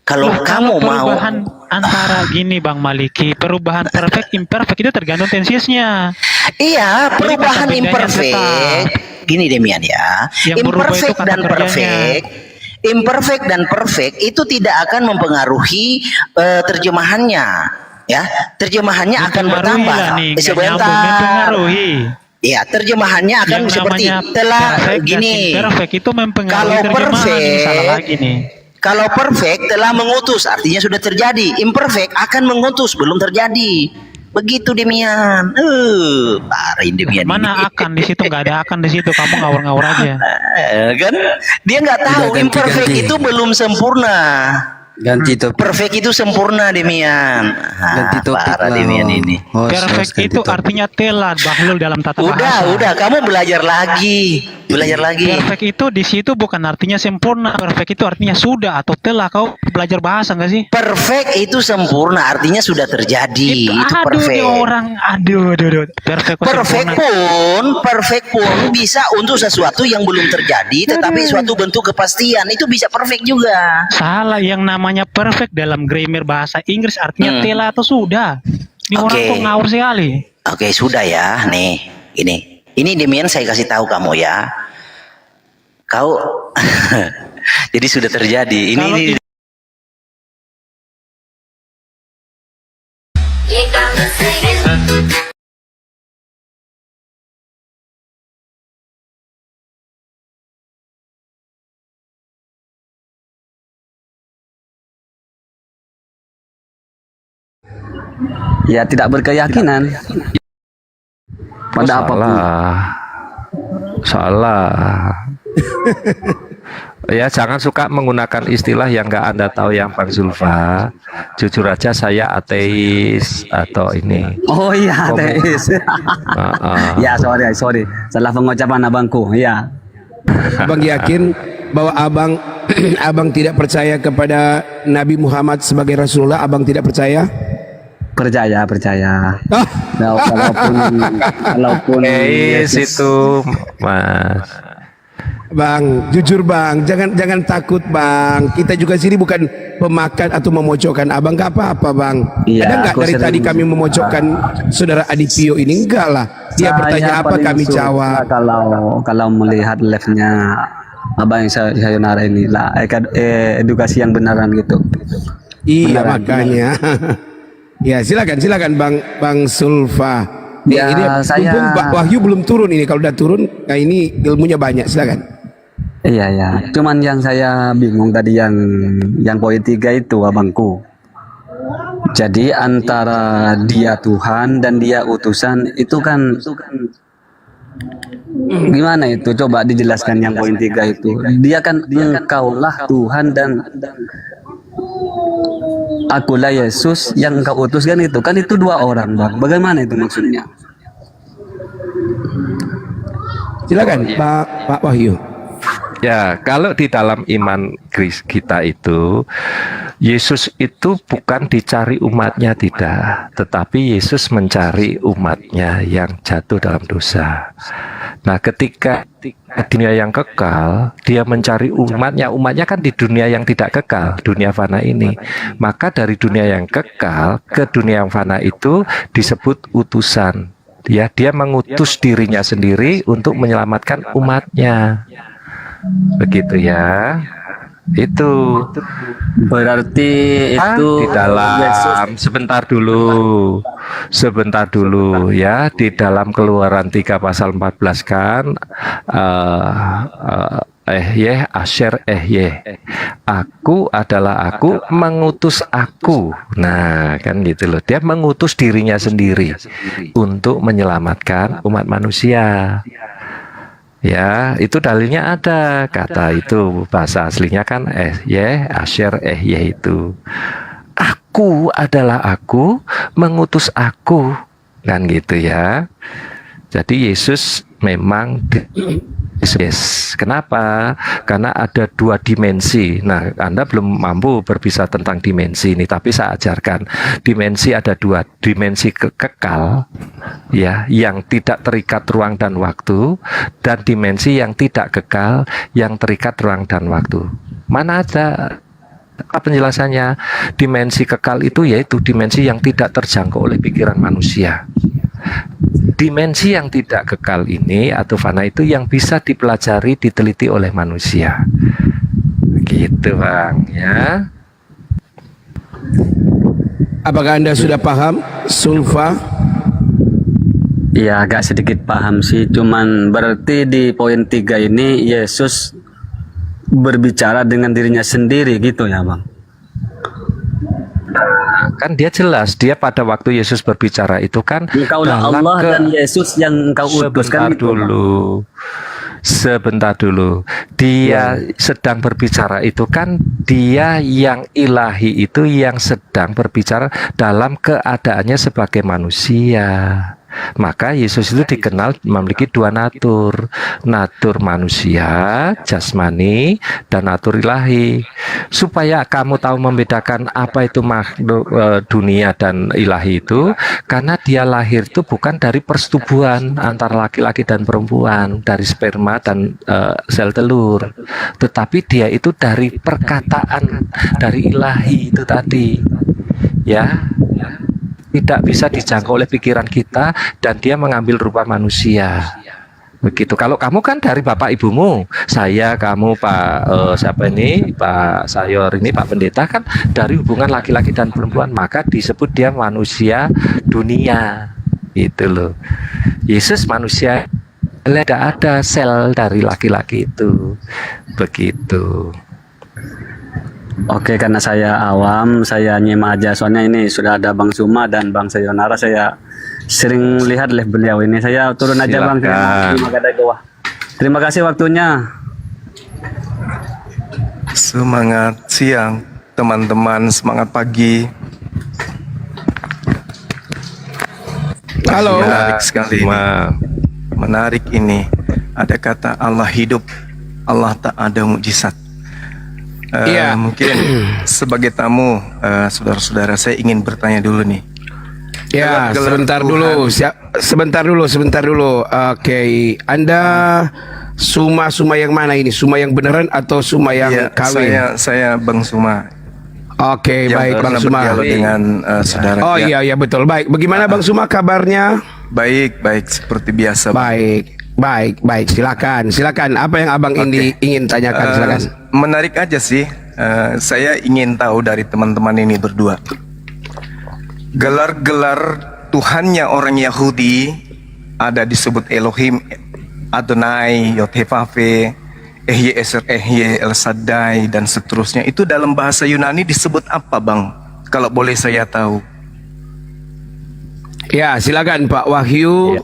Kalau Loh, kamu mau perubahan antara gini Bang Maliki, perubahan perfect imperfect itu tergantung tensiusnya. iya, Jadi perubahan kata bedanya imperfect. Gini Demian ya. Yang berubah itu Imperfect kata dan kerjanya. perfect. Imperfect dan perfect itu tidak akan mempengaruhi terjemahannya, ya. Terjemahannya akan Mempengaruhi bertambah. lah nih, nggak Sebentar. nyambung, mempengaruhi. Ya, terjemahannya akan Yang seperti namanya telah perfect dan gini. imperfect itu mempengaruhi Kalau terjemahan. Ini perfect, salah lagi nih. Kalau perfect telah mengutus, artinya sudah terjadi. Imperfect akan mengutus, belum terjadi. Begitu Demian. Parahin Demian Mana ini. akan di situ, nggak ada akan di situ, kamu ngawur-ngawur aja. Kan dia nggak tahu Udah ganti-ganti. imperfect itu belum sempurna. Ganti topik. Perfect itu sempurna Demian. Ganti topik Parah lah. Demian ini. Perfect ganti itu topik. artinya telah Bahlul dalam tata bahasa. Udah, kamu belajar lagi. Perfect itu di situ bukan artinya sempurna. Perfect itu artinya sudah atau telah. Kau belajar bahasa nggak sih? Perfect itu sempurna, artinya sudah terjadi. Itu aduh perfect. nih orang, aduh. Perfect, kok Perfect sempurna. pun bisa untuk sesuatu yang belum terjadi, tetapi suatu bentuk kepastian itu bisa perfect juga. Salah, yang namanya perfect dalam grammar bahasa Inggris artinya telah atau sudah. Ini orang Oke. kok ngawur sekali. Oke, sudah ya. Nih, ini Demian saya kasih tahu kamu ya. Kau jadi sudah terjadi. Kalau Ini Ya tidak berkeyakinan pada apapun. Salah. Ya, jangan suka menggunakan istilah yang nggak Anda tahu yang Bang Zulfa. Jujur aja saya ateis atau ini. Oh iya, ateis. Ya, sorry. Salah pengucapan abangku. Ya. Abang yakin bahwa abang tidak percaya kepada Nabi Muhammad sebagai Rasulullah? Abang tidak percaya? Percaya. Nah, walaupun Ateis itu, Mas. Bang, jujur bang, jangan takut bang. Kita juga sini bukan pemakan atau memojokkan abang, nggak apa-apa bang. Iya, Ada nggak aku dari sering- tadi kami memojokkan saudara Adipio ini? Enggak lah. Dia Saya bertanya apa paling kami suka jawab. Kalau melihat live-nya abang yang sayonara ini lah, edukasi yang beneran gitu. Iya Beneran. makanya. Ya silakan bang Sulfa. Ya, saya- mumpung Pak Wahyu belum turun ini. Kalau udah turun, nah ini ilmunya banyak. Silakan. Iya. Cuman yang saya bingung tadi yang poin 3 itu abangku. Jadi antara dia Tuhan dan dia utusan itu kan gimana itu? Coba dijelaskan yang poin 3 itu. Dia kan engkaulah Tuhan dan akulah Yesus yang engkau utus kan itu. Kan itu dua orang, Bang. Bagaimana itu maksudnya? Silakan Pak Wahyu. Ya, kalau di dalam iman kita itu, Yesus itu bukan dicari umatnya, tidak, tetapi Yesus mencari umatnya yang jatuh dalam dosa. Nah, ketika dunia yang kekal, dia mencari umatnya kan di dunia yang tidak kekal, dunia fana ini. Maka dari dunia yang kekal ke dunia yang fana itu disebut utusan. Ya, dia mengutus dirinya sendiri untuk menyelamatkan umatnya. Begitu ya. Itu Berarti itu di dalam sebentar dulu ya, di dalam Keluaran 3 pasal 14 kan Asher aku adalah aku mengutus aku. Nah kan gitu loh, dia mengutus dirinya sendiri untuk menyelamatkan umat manusia. Ya, itu dalilnya ada. Kata itu bahasa aslinya kan Asher itu. Aku adalah aku, mengutus aku. Kan gitu ya. Jadi Yesus memang Yes. Kenapa? Karena ada dua dimensi. Nah, Anda belum mampu berbicara tentang dimensi ini, tapi saya ajarkan. Dimensi ada dua, dimensi kekal, ya, yang tidak terikat ruang dan waktu, dan dimensi yang tidak kekal, yang terikat ruang dan waktu. Mana ada? Apa penjelasannya? Dimensi kekal itu yaitu dimensi yang tidak terjangkau oleh pikiran manusia. Dimensi yang tidak kekal ini atau fana itu yang bisa dipelajari, diteliti oleh manusia. Gitu Bang ya. Apakah Anda sudah paham, Sulfa? ya agak sedikit paham sih. Cuman berarti di poin 3 ini Yesus berbicara dengan dirinya sendiri gitu ya Bang. Kan dia jelas, dia pada waktu Yesus berbicara itu kan Engkaulah dalam Allah dan Yesus yang engkau utus sebentar kan itu, Bang. dulu. Sebentar dulu. Dia sedang berbicara itu kan dia yang ilahi itu yang sedang berbicara dalam keadaannya sebagai manusia. Maka Yesus itu dikenal memiliki dua natur. Natur manusia, jasmani, dan natur ilahi. Supaya kamu tahu membedakan apa itu makhluk dunia dan ilahi itu, karena dia lahir itu bukan dari persetubuhan antara laki-laki dan perempuan, dari sperma dan sel telur, tetapi dia itu dari perkataan dari ilahi itu tadi, ya. Tidak bisa dijangkau oleh pikiran kita dan dia mengambil rupa manusia. Begitu. Kalau kamu kan dari bapak ibumu, saya, kamu, Pak siapa ini, Pak Sayor ini, Pak Pendeta kan dari hubungan laki-laki dan perempuan, maka disebut dia manusia dunia. Itu loh. Yesus manusia, tidak ada sel dari laki-laki itu. Begitu. Oke, karena saya awam, saya nyimak aja. Soalnya ini sudah ada Bang Suma dan Bang Sayonara. Saya sering lihat beliau ini. Saya turun aja Bang. Terima kasih waktunya. Semangat siang, teman-teman. Semangat pagi. Halo. Menarik sekali. Menarik ini. Ada kata Allah hidup. Allah tak ada mukjizat. Iya. Mungkin sebagai tamu, saudara-saudara, saya ingin bertanya dulu nih. Ya, sebentar dulu. Oke, Anda Suma yang mana ini? Suma yang beneran atau Suma yang kawin? Saya Bang Suma. Oke, baik Bang Suma. Dengan saudara. Oh iya betul. Baik. Bagaimana Bang Suma kabarnya? Baik seperti biasa. Baik. Silakan. Apa yang Abang ingin tanyakan? Silakan. Menarik aja sih. Saya ingin tahu dari teman-teman ini berdua. Gelar-gelar Tuhannya orang Yahudi ada disebut Elohim, Adonai, Yod-Heh-Vaveh, Ehye Eser Ehye, El Shaddai, dan seterusnya. Itu dalam bahasa Yunani disebut apa, Bang? Kalau boleh saya tahu. Ya, silakan Pak Wahyu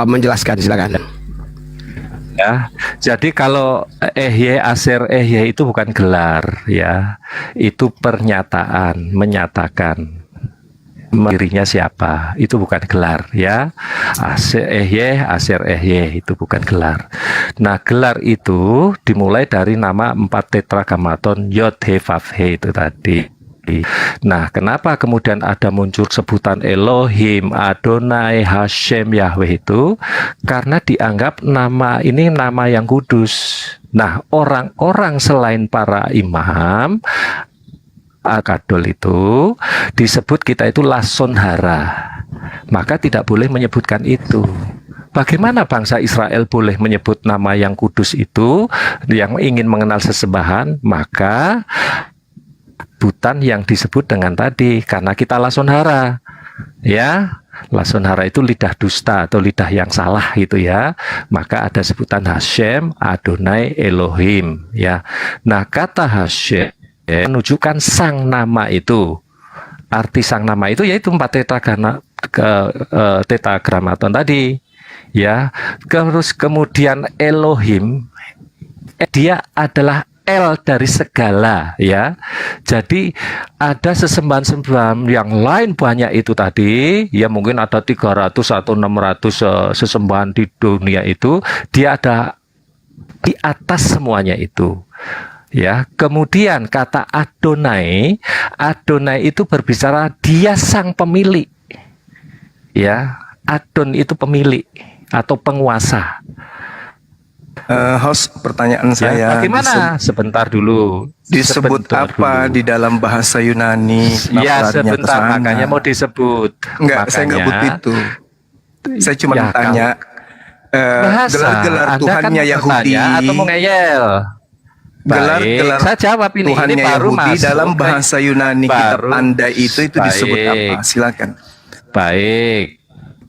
menjelaskan, silakan. Ya, jadi kalau Ehye, Aser, Ehye itu bukan gelar, ya, itu pernyataan, menyatakan dirinya siapa, itu bukan gelar, ya. Aser Ehye itu bukan gelar. Nah, gelar itu dimulai dari nama 4 tetragrammaton Yod-Heh-Vaveh itu tadi. Nah, kenapa kemudian ada muncul sebutan Elohim, Adonai, Hashem, Yahweh itu? Karena dianggap nama ini nama yang kudus. Nah, orang-orang selain para imam Akadol itu disebut kita itu lasonhara. Maka tidak boleh menyebutkan itu. Bagaimana bangsa Israel boleh menyebut nama yang kudus itu, yang ingin mengenal sesembahan? Maka sebutan yang disebut dengan tadi, karena kita lasonhara, ya, lasonhara itu lidah dusta atau lidah yang salah gitu ya, maka ada sebutan Hashem, Adonai, Elohim, ya. Nah, kata Hashem menunjukkan sang nama itu. Arti sang nama itu yaitu 4 tetragrammaton tadi, ya. Terus kemudian Elohim, dia adalah El dari segala, ya. Jadi ada sesembahan-sesembahan yang lain banyak itu tadi, ya, mungkin ada 300 atau 600 sesembahan di dunia itu, dia ada di atas semuanya itu, ya. Kemudian kata Adonai itu berbicara dia sang pemilik, ya. Adon itu pemilik atau penguasa. Host, pertanyaan saya. Bagaimana? Sebentar dulu. Disebut apa di dalam bahasa Yunani? Ya, sebentar, makanya mau disebut. Saya nggak butuh itu. Saya cuma tanya. Gelar-gelar Tuhannya Yahudi atau mau ngeyel? Gelar-gelar saya jawab ini. Tuhannya ini baru Yahudi masuk dalam bahasa Yunani kitab Anda itu disebut apa? Silakan. Baik.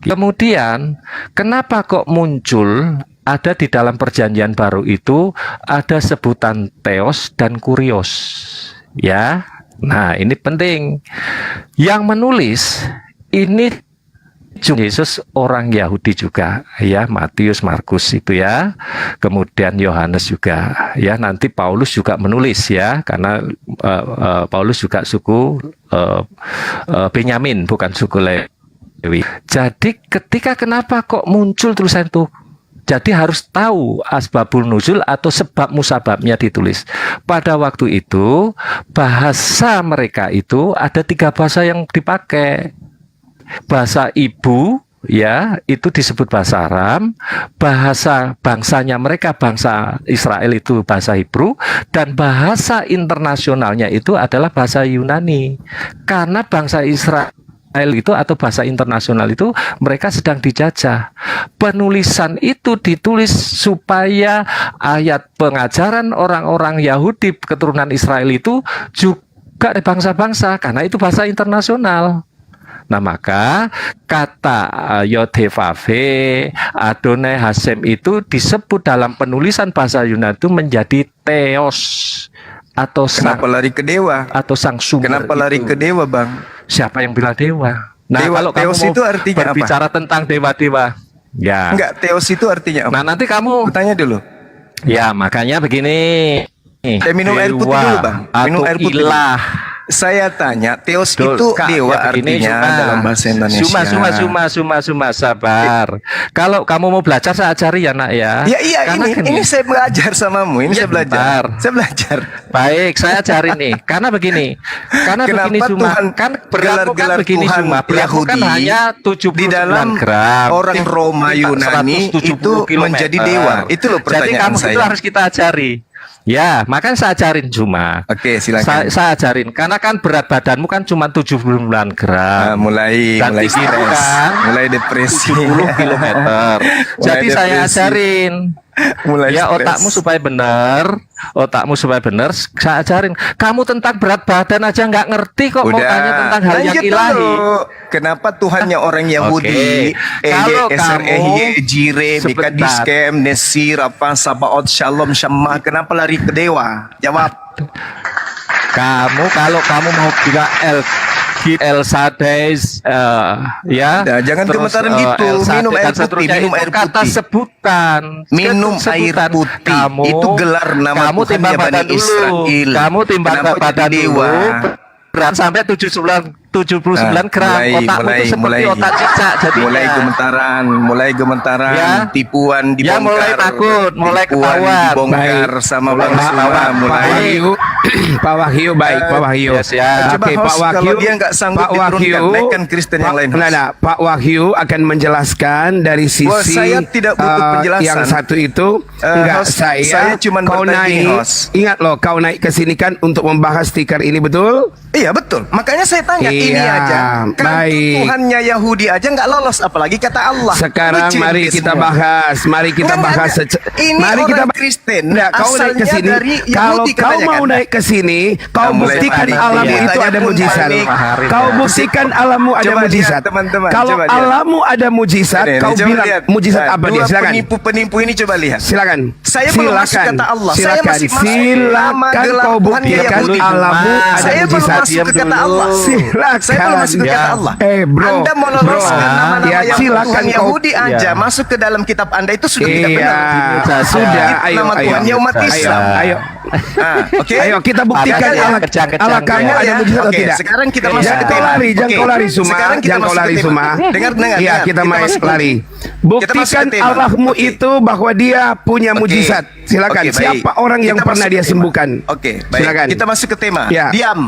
Kemudian, kenapa kok muncul ada di dalam perjanjian baru itu ada sebutan Theos dan Kurios, ya. Nah, ini penting. Yang menulis ini Yesus orang Yahudi juga, ya, Matius, Markus itu ya, kemudian Yohanes juga, ya, nanti Paulus juga menulis ya, karena Paulus juga suku Benyamin, bukan suku Lewi. Jadi ketika kenapa kok muncul tulisan itu? Jadi harus tahu asbabul nuzul atau sebab musababnya ditulis. Pada waktu itu bahasa mereka itu ada 3 bahasa yang dipakai. Bahasa ibu ya itu disebut bahasa Aram, bahasa bangsanya mereka bangsa Israel itu bahasa Hebrew, dan bahasa internasionalnya itu adalah bahasa Yunani. Karena bangsa Israel itu atau bahasa internasional itu mereka sedang dijajah. Penulisan itu ditulis supaya ayat pengajaran orang-orang Yahudi keturunan Israel itu juga bangsa-bangsa, karena itu bahasa internasional. Nah, maka kata Yod-Heh-Vav-He, Adonai Hashem itu disebut dalam penulisan bahasa Yunani itu menjadi Theos atau Kenapa lari ke dewa? Atau sang sumber. Kenapa lari ke dewa, Bang? Siapa yang bilang dewa? Nah, Dewa, kalau kamu Theos mau itu artinya berbicara tentang dewa-dewa, ya. Enggak, Theos itu artinya apa? Nah, nanti kamu tanya dulu. Ya, makanya begini. Minum air putih dulu, Bang. Minum atau air putih. ilah. Saya tanya, Theos Betul, itu Kak, dewa ya begini, artinya dalam bahasa Indonesia. Suma, sabar. Kalau kamu mau belajar saya ajari ya, Nak ya. Ya iya, Karena ini saya belajar samamu. Ini Ya, saya belajar. bentar. Saya belajar. Baik, saya ajarin nih. Karena begini. Karena Kenapa begini Suma, Tuhan kan berlaku kan gelar-gelar begini Tuhan Suma, berlaku kan Yahudi hanya 79 di dalam gram. orang Roma Yunani 170 itu menjadi kilometer. dewa. Itu loh Jadi pertanyaan kamu saya. itu harus kita ajari. Ya, makanya saya ajarin Cuma. Oke, silakan. Saya ajarin karena kan berat badanmu kan cuma 79 gram. mulai Dan tinggi stres, kan mulai depresi. 70 kilometer. Jadi saya depresi. ajarin. Mulai Ya, stres. otakmu supaya benar, saya ajarin. Kamu tentang berat badan aja nggak ngerti kok, mau Udah, tanya tentang hal yang lanjut ilahi. dulu. Kenapa Tuhannya orang Yahudi? Kalau kamu Jire, sebentar. Mikadiskem, Nesir, apa, Sabaoth, Shalom, Shammah. Kenapa lari ke dewa? Jawab. Kalau kamu mau bilang El Shaddai, ya. Nah, jangan terus, gemetaran El gitu. Shaddai Minum dan air putih, seterusnya, minum itu air kata putih. sebutan. Minum Itu air sebutan. putih. Itu gelar nama kamu Tuhan timbang Bani badan dulu. Israel. Kamu timbang Kenapa badan jadi dulu. dewa? Berat sampai 79 gram. Otakmu itu seperti otak cicak. mulai gemetaran, Ya. tipuan dibongkar. Ya, mulai takut, mulai tipuan ketahuan. dibongkar sama Bang Suma, mulai. Pak Wahyu, Pak Wahyu, baik, Pak Wahyu. Yes, ya. Coba Oke, host, Pak Wahyu. kalau dia nggak sanggup Pak Wahyu, diturunkan, naikkan Kristen yang lain, host. Nah, Pak Wahyu akan menjelaskan dari sisi Wah, saya tidak butuh penjelasan. yang satu itu enggak host, saya cuman kau bertanding, naik. host. Ingat loh, kau naik ke sini kan untuk membahas stiker ini, betul? Iya betul. Makanya saya tanya ini Iya, aja. Kan baik. Tuhannya Yahudi aja nggak lolos, apalagi kata Allah. Sekarang Lucu mari ini kita semua. bahas. Mari kita Enggak, bahas. ini Mari orang kita Kristen. Enggak, kau naik ke Asalnya sini. dari Yahudi Kalau kau katanya mau kan? naik ke sini, kau Nah, mulai buktikan panik. alammu Iya. itu ada Tanya pun mujizat. panik. Kau buktikan alammu ada Coba lihat, mujizat. teman-teman, Kalau coba lihat. alammu ada mujizat, Ini, kau coba bilang lihat. mujizat Nah, apa dia? dua Silakan. penipu-penipu ini coba lihat. Silakan. Saya belum masuk kata Allah. Saya Silakan. masih masuk nama Silakan gelar kau Tuhan buktikan Yahudi. alammu ada Saya belum mujizat. masuk ke kata Allah. Silakan. Saya belum masuk ke kata Allah. Bro. Anda mau loloskan nama-nama Ya, yang silakan Tuhan kau- Yahudi aja masuk ke dalam kitab Anda itu sudah tidak benar. Sudah. Ayo, Nama ayo. Tuhannya umat Islam. Ayo. Oke. Ayo kita buktikan Ada ya? ala kamu ada Ya, mujizat atau oke, tidak. sekarang kita masuk Jangan ke kau tema. lari, jangan Oke. kau lari Suma, Sekarang kita jangan kau masuk ke lari tema. Suma. Dengar, Iya, kita masuk main ke- lari. Kita masuk Buktikan ke tema. Allahmu Oke. itu bahwa dia punya Oke. mujizat. Silakan. Oke, baik. Siapa orang yang Kita pernah masuk dia ke tema. sembuhkan? Oke, baik. Silakan. Kita masuk ke tema. Ya. Diam.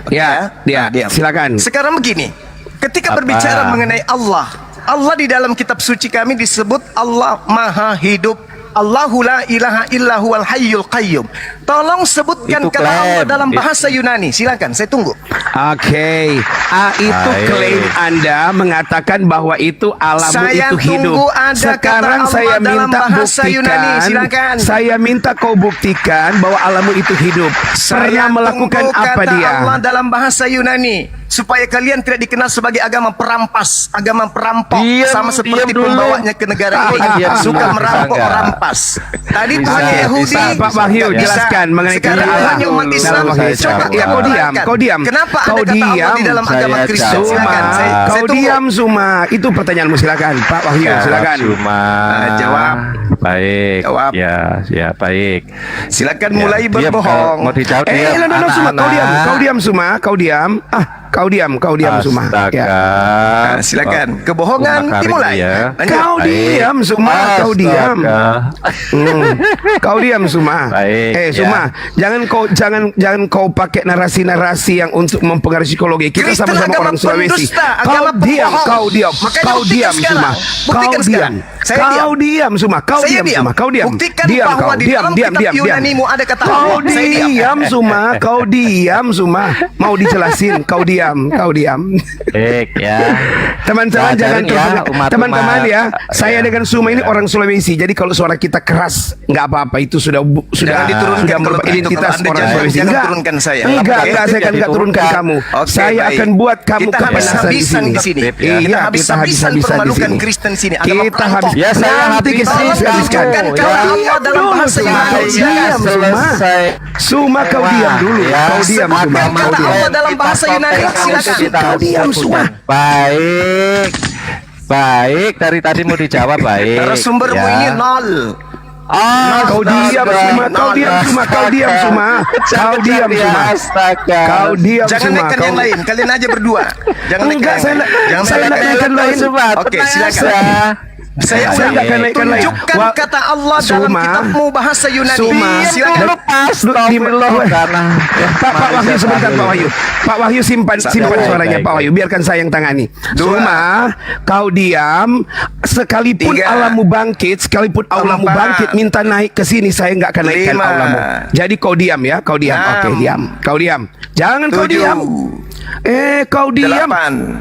Oke, Ya, Nah, diam. silakan. Sekarang begini. Ketika berbicara mengenai Allah, Allah di dalam kitab suci kami disebut Allah Maha Hidup. Allahu la ilaha illa huwal hayyul qayyum. Tolong sebutkan Itu kata Allah klaim. dalam bahasa Yunani. Silakan, saya tunggu. Oke. Itu Baik. klaim Anda mengatakan bahwa itu alammu Saya itu hidup. tunggu ada Sekarang kata Allah saya dalam minta bahasa buktikan. Yunani. Silakan. Saya minta kau buktikan bahwa alammu itu hidup. Saya Pernah melakukan tunggu apa kata dia? Allah dalam bahasa Yunani. supaya kalian tidak dikenal sebagai agama perampas, agama perampok, Diam, sama seperti diam dulu. pembawanya ke negara ini Diam suka dulu. merampok Bisa merampas. Tadi Bisa, Tuhan Yahudi, bisa, Pak Wahyu bisa. jelaskan mengenai Sekarang kata Tuhan umat Islam, Pak Wahyu. coba Ya, kau diam, kau diam. Kenapa Kau ada kata Allah diam. di dalam Saya agama Kristen? jawab. Suma, Silakan, saya kau tunggu. diam Suma. Itu pertanyaanmu, silakan Pak Wahyu, silakan. Cuma Jawab. baik. Jawab. Ya baik. Silakan Ya, mulai diam, berbohong. Mau dijawab diam. No, Suma, kau diam, Anak-anak. kau diam Suma, kau diam. Kau diam Suma. Astaga. Ya. Nah, silakan. Kebohongan Umak dimulai. ya. Lanjut. Kau diam Suma, kau diam. Kau diam Suma. Baik, Suma, jangan kau pakai narasi-narasi yang untuk mempengaruhi psikologi. Kita Kristen sama-sama agama orang Sulawesi. pendusta, Kau agama diam, pembohong. kau diam. Makanya Kau buktikan diam sekarang. Suma. Buktikan Kau diam. sekarang. Saya Kau diam Suma. Kau Saya diam diam. Suma. Kau diam. Buktikan Diam bahwa kau. di Diam, dalam diam, kitab diam, diam. Yunanimu ada kata Kau Allah. Saya diam. diam Suma. Kau diam Suma. Mau dijelasin. Kau diam. Kau diam. Baik ya. Teman-teman jangan Pelajarin ya, umat-umat. teman-teman ya. Saya Ya. dengan Suma ini orang Sulawesi. Jadi kalau suara kita keras nggak apa-apa, itu sudah Jangan diturunkan sudah kalau merubah begitu. identitas Kalau Anda orang jangan- Sulawesi. jangan Enggak. turunkan saya. Enggak, Oke, saya tidak akan nggak turunkan diturunkan. kamu. Oke, Saya baik. akan buat kamu Kita kepanasan di habis-habisan sini. di sini. Ya. Kita Iya, habis-habisan mempermalukan Kristen sini. Agama Kita perampok. habis. Ya, saya Nanti kita habis-habisan habiskan. Tunjukkan kamu. kata Ya. Allah dalam bahasa Suma. Yunani. Diam, Suma. Selesai. Suma kau diam dulu. Ya. Kau diam Suma. Sebutkan Kau kata diam. Allah dalam bahasa Yunani. Silakan. Kau diam, Suma. Baik. Baik, dari tadi mau dijawab baik. Narasumbermu Ya. ini nol. Kau diam Suma. Kau diam Suma. Kau diam Suma. Kau diam Suma. Astaga. Kau diam Jangan Suma. naikkan Kau yang lain. Kalian aja berdua. Jangan naikkan Enggak, yang saya lain. Jangan saya naikkan naikkan yang lain. Oke, silakan. Saya Saya nggak akan naikkan lain. tunjukkan Wah, kata Allah dalam Suma. kitabmu bahasa Yunani. Suma. Silakan. Pak Wahyu sebentar Pak Wahyu. Pak Wahyu simpan suaranya Pak Wahyu. Biarkan saya yang tangani. Suma, kau diam. Sekalipun Tiga. Allahmu bangkit, sekalipun Allahmu Empat. bangkit minta naik ke sini, saya nggak akan naikkan Lima. Allahmu. Jadi kau diam ya, kau diam. Enam. Oke, diam. Kau diam. Jangan kau Tujuh. diam. Kau diam. 8.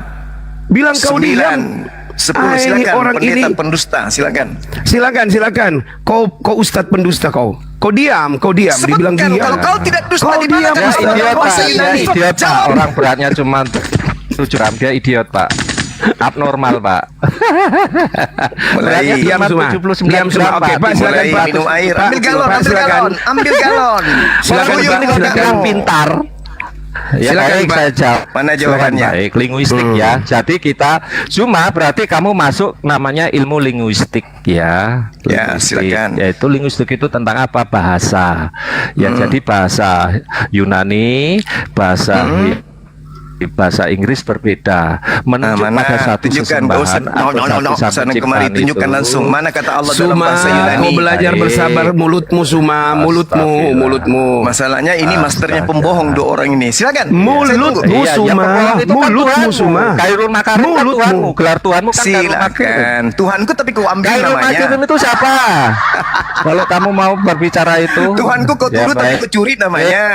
Bilang kau diam. 10. Ini Silakan. orang Pendeta ini. pendusta. Silakan. Silakan. Kau ustadz pendusta kau. Kau diam. Dibilang Sebutkan diam. kalau kau tidak dusta Kau di mana diam, kata Ustaz. Allah dalam bahasa Dia Yunani. idiot Pak. Jawab. Orang beratnya cuma 7 gram. Dia idiot Pak. Abnormal Pak. Beratnya Diam cuma semua. 79 Diam semua. gram, Oke, Pak, silakan Mulai Pak. minum air. Pak, Ambil galon. Pak, Ambil silakan. galon. Ambil galon. Silakan, Buyur Pak, dengan silakan. galon. Pintar. Ya, Silakan, baik, Pak. saya jawab. Mana jawabannya? Baik, linguistik ya. Jadi kita cuma berarti kamu masuk namanya ilmu linguistik ya. Ya, silakan. Yaitu linguistik itu tentang apa? Bahasa. Ya, jadi bahasa Yunani, bahasa Inggris berbeda. Menunjuk Mana? pada satu Tunjukkan. Gak usah. sesembahan atau satu Sana kemari. penciptaan Tunjukkan itu. langsung. Mana kata Allah dalam Suma, bahasa Yunani. kau belajar Baik. bersabar mulutmu Suma, Astagfirullah. mulutmu. Masalahnya ini masternya pembohong dua orang ini. Silakan. Saya Mulutmu tunggu. Iya, Suma, pembohong itu kan mulutmu Tuhanmu. Suma. Kairul Makarim kan Mulutmu. Tuhanmu. Gelar Tuhanmu kan Kairul Makarim. Silakan. Tuhanku tapi kau ambil Kairul Makarim namanya. itu siapa? Kalau kamu mau berbicara itu, Tuhanku kau ya tuduh tapi baik. kau curi namanya.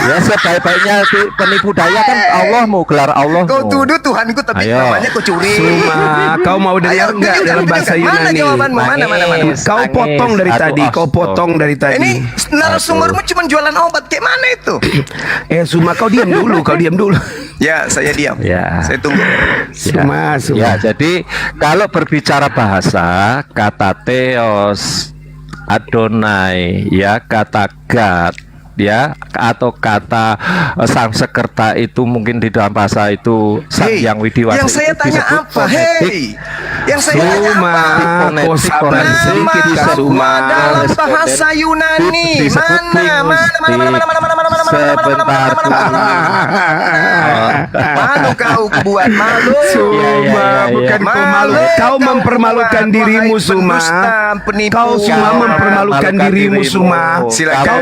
Ya sebaik-baiknya penipu daya kan Allahmu, gelar Allahmu. Kau tuduh Tuhanku tapi Ayo. namanya kau curi. Suma, kau mau dengar Ayo, enggak tunjukkan, dalam bahasa tunjukkan. Mana Yunani? jawabanmu? Mana? Nangis, Kau nangis. potong dari Aduh, tadi, kau astaga. potong dari tadi. Ini narasumbermu cuma jualan obat. Kayak mana itu? Suma, kau diam dulu, kau diam dulu. Ya, saya diam. Ya. Saya tunggu. Suma. Ya, jadi kalau berbicara bahasa, kata Theos, Adonai, ya kata God, ya atau kata Sangsekerta itu mungkin di dalam bahasa itu Sang Yang Widiwasa. yang saya itu tanya disebut apa? fonetik. Hei, yang saya tanya Suma, apa? kau sabar Nama sedikit ya Suma. dalam bahasa Yunani. Disebut sebentar. Malu kau buat malu. Suma, bukan kau malu. Kau mempermalukan dirimu Suma. Kau Suma mempermalukan dirimu Suma. Silakan. Kau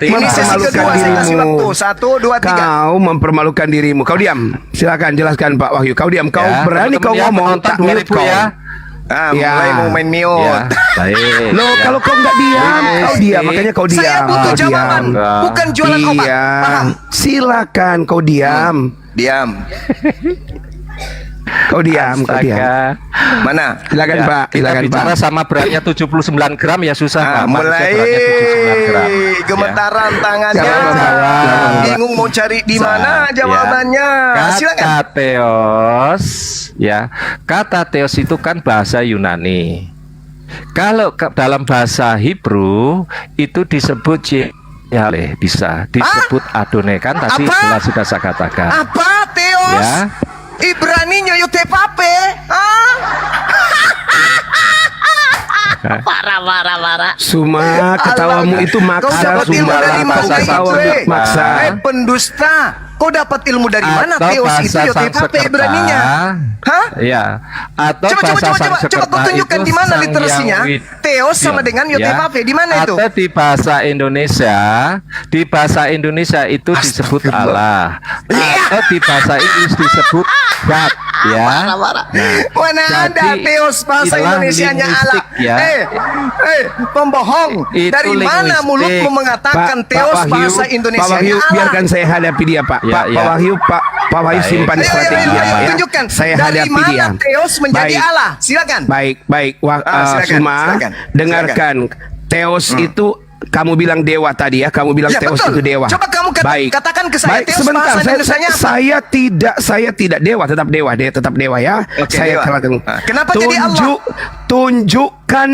Ini sesi kedua, saya kasih waktu. 1, 2, 3. Kau mempermalukan dirimu. Kau diam. Silakan jelaskan Pak Wahyu. Kau diam. Kau Ya, berani kau teman-teman ya, ngomong penonton tak mute 2000 kau. ya. Ya. Mulai mau main mute. Ya, baik. Loh, Ya. kalau kau nggak diam, kau diam. Makanya kau diam. Saya butuh Kau jawaban, diam. bukan jualan obat. Iya. Paham? Silakan kau diam. Diam. Kau diam. Astaga. Mana? Silakan Ya, Pak, kita silakan Pak. bicara sama beratnya 79 gram ya susah Pak. Manusia Mulai beratnya 79 gram. gemetaran tangannya. Silakan. Bingung mau cari di mana jawabannya. Silakan. Kata Theos, ya, kata Theos itu kan bahasa Yunani. Kalau dalam bahasa Hebrew itu disebut Yahweh, bisa disebut Adonai kan tadi Apa? jelas sudah saya katakan. Apa Theos? Ya. Ibraninya Yotepape. Suma, ketawamu itu maksa. Kau dapat ilmu Suma, dari mana bahasa itu? kau maksa. Pendusta. Kau dapat ilmu dari mana Atau Theos itu bahasa Yotepape Sanskerta. Ibraninya? Hah? Ya. Atau Coba bahasa coba Sanskerta kau tunjukkan itu di mana Sang literasinya. Yang Wid- Theos sama Ya. dengan Yotepape di mana itu? Atau di bahasa Indonesia itu disebut Allah. Atau di bahasa Inggris disebut God, ya. Mana ada Jadi, Theos bahasa istilah Indonesianya Allah? linguistik, ya. Pembohong. Itu Dari mana linguistik. mulutmu mengatakan Theos bahasa Pak Indonesianya Wahyu, Allah? biarkan saya hadapi dia Pak. Ya, Pak ya. Wahyu, Pak Wahyu Baik. simpan Ayo, strategi ayo, ya, Pak, ya. tunjukkan. Saya Dari hadapi mana dia. Theos menjadi Baik. Allah? Silakan. Baik. Silakan, Suma, silakan. dengarkan. Theos itu kamu bilang dewa tadi ya, kamu bilang Ya, Theos betul. itu dewa. Coba kamu katakan ke saya, Baik, Theos sebentar. bahasa Indonesianya apa? Saya tidak dewa, tetap dewa ya. Oke, saya dewa. katakan. Kenapa jadi Allah? Tunjukkan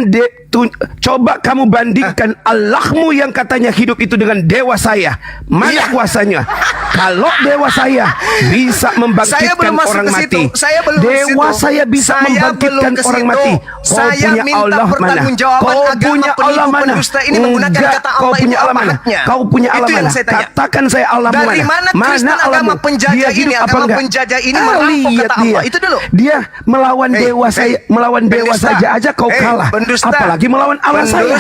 coba kamu bandingkan Allahmu yang katanya hidup itu dengan dewa saya. Mana kuasanya? Kalau dewa saya bisa Saya belum membangkitkan masuk orang ke mati. situ. Saya belum ke Dewa situ. saya bisa Saya membangkitkan belum ke orang situ. mati. Kau Saya punya minta Allah mana? pertanggungjawaban Kau agama punya penipu Allah mana? pendusta ini menggunakan Enggak, kata kau Allah punya itu Allah apa mana? haknya? Kau punya Allah Itu yang mana? saya tanya. Katakan saya Allah Dari mana? mana Kristen agama Allahmu? penjajah Dia ini? hidup apa Agama enggak? penjajah ini merampok Lihat kata Allah. dia. Itu dulu. Dia melawan dewa saya, melawan dewa pendusta. saja aja kau kalah. Pendusta. Apalagi melawan Allah saya.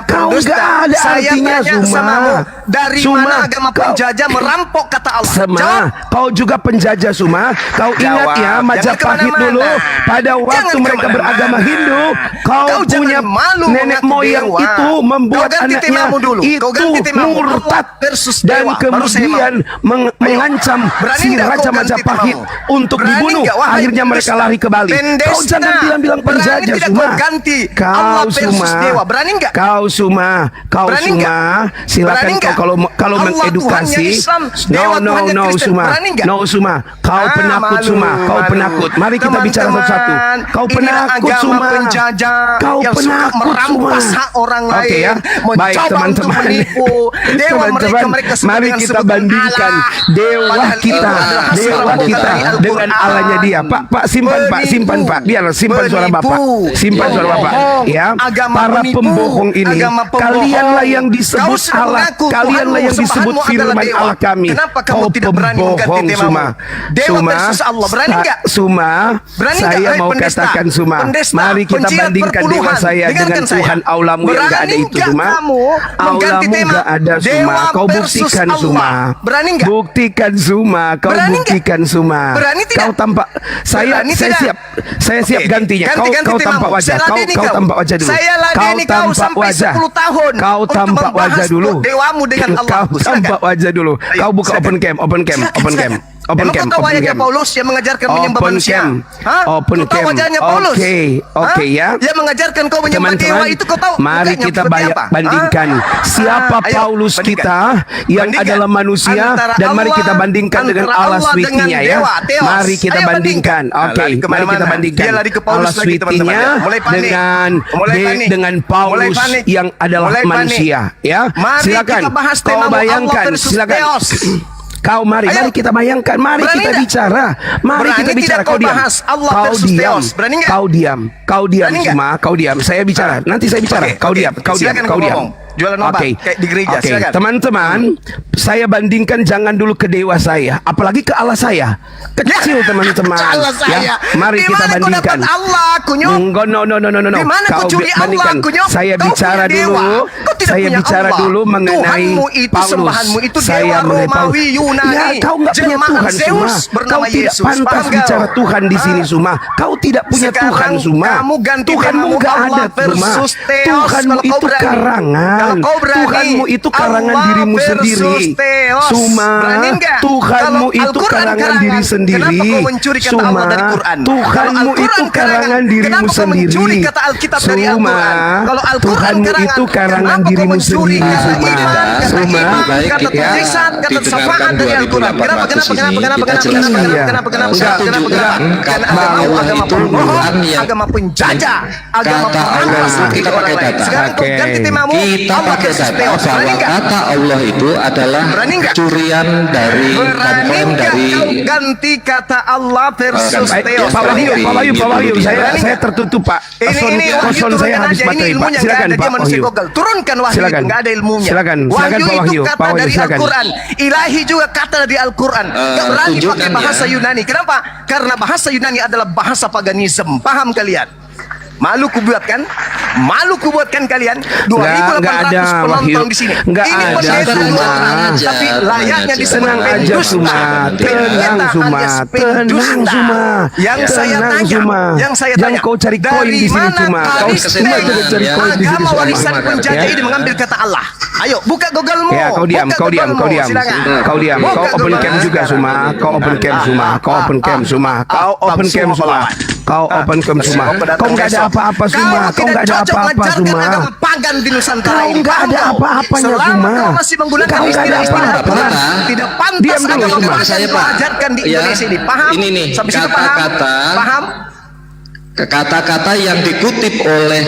Kau Pendusta. enggak ada Saya artinya, tanya Suma. samamu, dari Suma, mana agama penjajah merampok kata Allah? Sama, Jawab. kau juga penjajah Suma. Kau ingat Jawab. ya Majapahit Jangan dulu kemana-mana. pada waktu Jangan mereka kemana-mana. beragama Hindu, kau Kau punya jangan malu nenek mengaku moyang dewa. itu membuat Kau ganti anaknya temamu dulu. Kau itu ganti temamu. murtad Allah versus dan dewa. Baru saya kemudian mengancam Berani si nggak kau Raja ganti Majapahit temamu? untuk Berani dibunuh. nggak, wahai Akhirnya mereka pendusta? lari ke Bali. Kau Pendesta. jangan bilang-bilang Berani penjajah tidak Suma. kau ganti Kau Allah versus Suma. dewa? Berani nggak? Kau Suma. Kau Berani Suma. nggak? Silakan Berani kau nggak? kalau Allah mengedukasi. Tuhannya Islam, dewa Tuhannya No Kristen. Suma. Berani nggak? No Suma. Kau penakut malu, Suma. Kau malu. penakut. Mari kita bicara satu-satu. Kau Inilah penakut agama Suma. penjajah Kau yang suka penakut Suma. merampas hak orang Oke lain, ya. Baik mencoba untuk teman-teman. menipu dewa mereka sebut Mari dengan kita sebutan bandingkan Allah. dewa Padahal itu kita, adalah hasil dewa rampokan kita dari Al-Quran. dengan Allahnya dia. Pak simpan Pak, simpan Pak. Biar simpan suara Bapak. Simpan suara Bapak. Ya. Agama Para penipu, pembohong ini, agama pembohong. kalianlah yang Kau disebut sudah Allah. mengaku Kalianlah yang Tuhanmu, disebut sembahanmu firman adalah dewa. Allah kami. Kenapa kamu Kau tidak berani mengganti pembohong temamu? Suma. Dewa versus Allah, berani nggak? Suma, Berani nggak, saya hai mau pendesta? katakan Suma. Pendesta, Mari kita penjilat bandingkan dewa perpuluhan. saya Dengarkan dengan saya. Tuhan Aulamu yang enggak ada Berani itu nggak Suma. kamu mengganti Aulamu tema enggak ada Suma. dewa Kau versus buktikan Allah? Suma. Berani nggak? Buktikan Suma. Kau Berani nggak? buktikan Suma. Berani tidak? Kau tampak Berani saya tidak? siap. Saya siap Oke, gantinya. ganti Kau temamu. tampak wajah. Saya ladeni Kau tampak wajah dulu. Saya ladeni kau tampak sampai wajah. 10 tahun Kau untuk tampak membahas wajah dulu. dewamu dengan Allah. Kau tampak wajah dulu. Ayo, Kau buka silakan. open cam, open cam, open cam. Open Emang cam, kau tahu open wajahnya cam. Paulus yang mengajarkan menyembah Open manusia? cam. Hah? Open Kau tahu cam. wajahnya Paulus? Oke, Hah? oke ya. Yang mengajarkan kau menyembah dewa itu kau tahu? Mari mukanya kita seperti apa? bandingkan Hah? siapa Ayo, Paulus bandingkan. kita yang Bandingkan. adalah manusia Antara dan mari Allah- kita bandingkan dengan antara Allah Allah dengan suitinya ya. dewa, Theos. Mari kita Ayo bandingkan. bandingkan. Oke, Lari mari kemana-mana. kita bandingkan Dia lari ke Paulus Allah lagi, suitinya teman-teman. Mulai panik. Mulai panik. dengan Mulai Paulus panik. yang adalah Mulai panik. manusia ya. Mari Silakan. kita bahas Kau temamu bayangkan, Allah versus silakan. Theos. Kau mari Ayo. kita bayangkan, mari Berani kita nggak? bicara, mari Berani kita bicara. tidak Kau kau diam, bahas Allah kau versus diam, Theos? Berani nggak? kau diam, Berani nggak? Suma, kau diam. Saya bicara, nanti saya bicara. Oke, Kau oke. diam, kau diam, Silakan kau kau diam. ngomong. Jualan obat, kayak di gereja, Oke. silakan. Teman-teman, saya bandingkan jangan dulu ke dewa saya, apalagi ke Allah saya. Kecil teman-teman. Allah saya. Ya, mari Di kita mana kau bandingkan. dapat Allah, kunyuk? Enggak, no. Di mana kau Kau curi Allah, bandingkan. kunyuk? Saya Kau bicara punya dewa. dulu. Kau tidak saya punya bicara Allah. dulu mengenai Tuhanmu itu, Paulus. sembahanmu itu Saya dewa mengenai Paulus. Romawi Yunani. Ya, kau nggak punya Jelmaan Tuhan Suma. Zeus bernama Kau tidak Yesus. pantas Paham bicara kau? Tuhan di sini Suma. Kau tidak punya Sekarang Tuhan Suma. kamu ganti Tuhanmu temamu nggak Allah ada Suma. versus Theos. Tuhanmu Kalau kau itu berani. karangan. Kalau kau berani, Tuhanmu itu karangan Allah dirimu versus sendiri. Theos. Suma. Berani nggak? Tuhanmu Kalau itu Al-Quran karangan diri sendiri. Kenapa kau mencuri kata Suma. Allah dari Quran? Tuhanmu Kalau itu Al-Quran karangan dirimu kenapa kau sendiri. mencuri kata Alkitab dari Suma. Al-Quran? Kalau Al-Quran Tuhanmu itu karangan kenapa kau dirimu mencuri sendiri, kata Suma. iman, kata Suma. iman, Baik, kata kita tulisan, kata didengarkan syafaat dari Al-Quran? Kenapa? 2800 ini, kita Kenapa? jelaskan. Enggak, Kata Agama Allah agama itu pembohong, Quran yang agama penjajah, agama kata Allah pemangkas itu kita pakai orang lain. data. Sekarang kau Oke. ganti temamu, Kita Allah pakai versus data Theos. Berani bahwa nggak? kata Allah itu adalah Berani nggak? curian dari dan Berani klaim nggak dari kau ganti kata Allah versus Baik, Theos? Pak Berani Wahyu, nggak? Pak Wahyu, Pak Wahyu, Berani saya nggak? tertutup Pak. Ini Wahyu Koson saya turunkan habis aja, ini baterai Pak. ilmunya nggak Silakan ada, dia Pak manusia Wahyu. Google. Turunkan Wahyu Silakan. itu nggak ada ilmunya. Silakan Wahyu Pak itu Wahyu. kata Pak Wahyu, dari silakan. Al-Quran. Ilahi juga kata dari Al-Quran. Nggak berani pakai tunjukkan bahasa ya. Yunani. Kenapa? Karena bahasa Yunani adalah bahasa paganisme. Paham kalian? Malu kubuatkan? Malu kubuatkan kalian? 2.800 penonton di sini. Nggak Ini ada, pendeta Suma. Al-Quran, tapi layaknya disebut Tenang aja pendusta. Suma. Tenang Pendeta Suma. alias Tenang pendusta. Suma. Yang saya Tenang, tanya, Suma. yang saya Jangan tanya, kau cari koin dari di sini mana Suma. Kau Kristen, cuma cari koin di sini agama Suma. warisan penjajah Ya. ini mengambil kata Allah? Ayo, buka Google-mu. Ya, kau diam, Buka kau diam, Google-mu. kau diam. Silakan. Kau diam. Buka Kau open Google-mu cam juga sekarang. Suma. Kau open cam Suma. Kau open cam Suma. Kau open cam Suma. Kau open cam Suma. Kau nggak ada apa-apa Suma. Kau nggak ada apa-apa Suma. Agama pagan di Nusantara Kau ini. nggak Paham ada kau? apa-apanya, Selama Suma. kau masih menggunakan Kau nggak ada istilah-istilah apa-apa. Al-Quran, tidak pantas Diam dulu, agama Suma. pagan Saya, Pak. diajarkan di Ya. Indonesia ini. Paham? Ini nih, Sampai situ paham? kata-kata- Paham? kata-kata yang dikutip oleh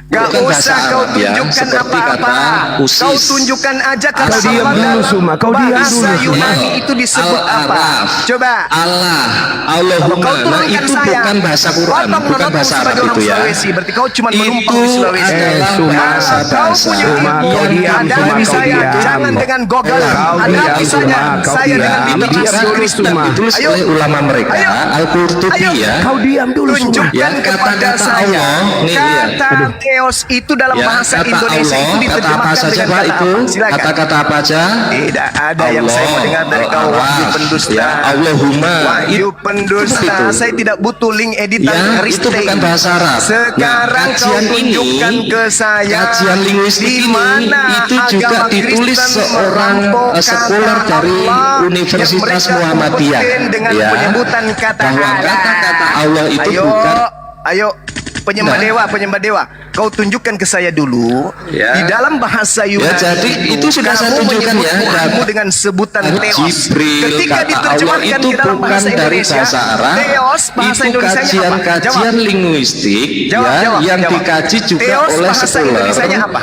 Gak Bukan bahasa usah kau Arab ya, tunjukkan seperti apa-apa. kata usis. Kau tunjukkan aja kata Kau diam Allah dulu, dalam Suma. Kau diam bahasa dulu, Suma. Yunani itu disebut apa? Al-Araf. Coba. Allah, Kalau Allahumma. kau Nah, turunkan itu saya, bukan bahasa Quran, potong bukan menonton bahasa Arab sebagai orang itu ya. Sulawesi, berarti kau cuma menumpang Itu di Sulawesi. adalah Suma. bahasa-bahasa Kau punya Suma, ilmu, kau diam, ada Suma, di kau saya, diam. jangan dengan Google. Kau Ada diam, di saya, Suma, kau saya diam. dengan Ini bibir kisah Asyuri. Kristen Suma. ditulis Ayo. oleh ulama mereka, Ayo. Al-Qurtubi Ayo. ya. Kau diam dulu Suma. Tunjukkan Ya, kepada kata-kata saya Allah, nih, lihat. kata Theos itu dalam Ya, bahasa kata Indonesia Allah, itu kata apa diterjemahkan saja dengan Pak kata itu? apa? Silakan. Kata-kata apa aja? Tidak ada yang saya mau dengar dari kau, Allah, Wahyu pendusta. ya, Allahumma. Wahyu pendusta. Itu. Saya tidak butuh link editan Ya, Kristen. itu bukan bahasa Arab. Sekarang Nah, kau kajian tunjukkan ini, ke saya kajian linguistik di ini, mana itu juga agama ditulis Kristen seorang merampok sekolah kata dari Allah Universitas yang mereka Muhammadiyah, kompeten dengan ya, penyebutan kata bahwa Allah. kata-kata Allah itu ayo, bukan. ayo penyembah Nah. dewa, kau tunjukkan ke saya dulu Ya. di dalam bahasa Ya, Yunani. jadi itu sudah saya kamu tunjukkan menyebut ya. Tuhanmu dengan sebutan Theos. Jibril, Ketika kata diterjemahkan Allah itu ke dalam bukan bahasa dari Indonesia, bahasa Arab. Theos bahasa Itu Indonesianya apa? kajian-kajian linguistik Jawab, ya, jawab, yang jawab. dikaji juga Theos oleh bahasa sekolah. Indonesianya apa?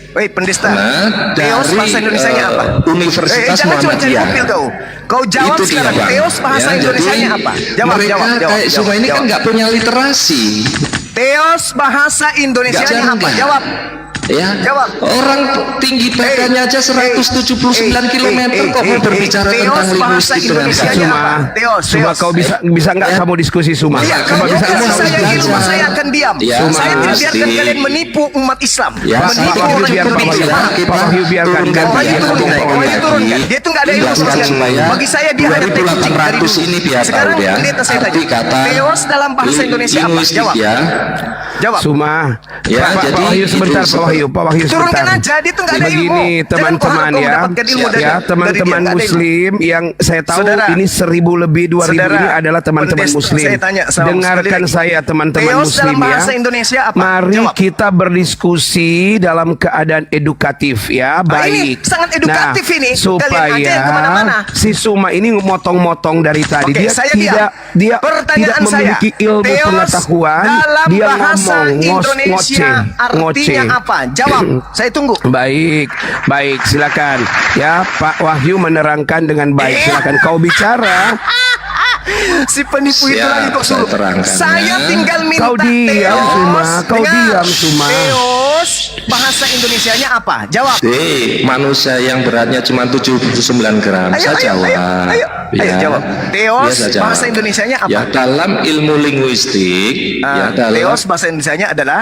Hei, pendesta. Nah, Theos dari, bahasa Indonesianya apa? Universitas Jangan cuma cari Muhammadiyah. mobil kau. Kau jawab Itu dia, sekarang. Bang. Theos bahasa Ya, Indonesianya jadi apa? Jawab, mereka jawab. kayak semua ini kan nggak punya literasi. Theos bahasa Indonesianya Nggak apa? jangan. Jawab. Ya, Jawab. orang tinggi badannya aja 179 km kok mau berbicara tentang linguistik dengan saya. Suma, Suma kau bisa nggak kamu diskusi Suma? Iya, Suma kalau bisa kasih nggak saya diskusi ilmu, Suma? saya akan diam. Ya, Saya tidak biarkan pasti. kalian menipu umat Islam. Ya, Menipu Pak Wahyu orang biar Pak Wahyu, Indonesia. Pak Wahyu biarkan Turunkan ganti Wahyu dia turun, ngomong Pak Wahyu Wahyu. turunkan. Dia itu nggak ada ilmu sama Jelaskan sekali. supaya Bagi saya dia hanya teknik dari 2800 dulu. ini biar Sekarang tahu ya. pendeta saya Arti tanya. kata Theos dalam bahasa Indonesia apa? linguistik Jawab. ya. Jawab. Suma, Ya, Pak jadi Wahyu itu sebentar, Pak Wahyu, Pak Wahyu Turunkan sebentar. aja, dia tuh nggak ada ilmu. Begini Jangan kau teman-teman harap kau ya, mendapatkan ilmu dari ya dia, teman-teman nggak ada ilmu. Muslim yang saya tahu Saudara, ini 1000 lebih 2000 Saudara, ini adalah teman-teman pendeta, Muslim. saya tanya sama Dengarkan sekali lagi. saya teman-teman Theos Muslim dalam bahasa ya. Indonesia apa? Mari Jawab. kita berdiskusi dalam keadaan edukatif ya, Nah, ini baik. sangat edukatif ini. Kalian supaya aja yang kemana-mana. si Suma ini motong-motong dari tadi. Oke, Dia saya tidak diam. dia Pertanyaan tidak memiliki saya, ilmu Theos pengetahuan. dalam Dia bahasa ngomong Indonesia artinya apa? Jawab. Saya tunggu. Baik, baik, silakan. Ya, Pak Wahyu menerangkan dengan baik. Silakan kau bicara. Si penipu itu Siap, lagi kok saya suruh. terangkan Saya ya. tinggal minta Kau diam, Theos. Suma. Kau Dengar. diam, Suma. Theos bahasa Indonesianya apa? Jawab. Manusia yang beratnya cuma 79 gram. Ayo, Saya ayo, jawab. ayo, ayo, jawab. Theos saya jawab. bahasa Indonesianya apa? Ya, dalam ilmu linguistik, ya dalam Theos bahasa Indonesianya adalah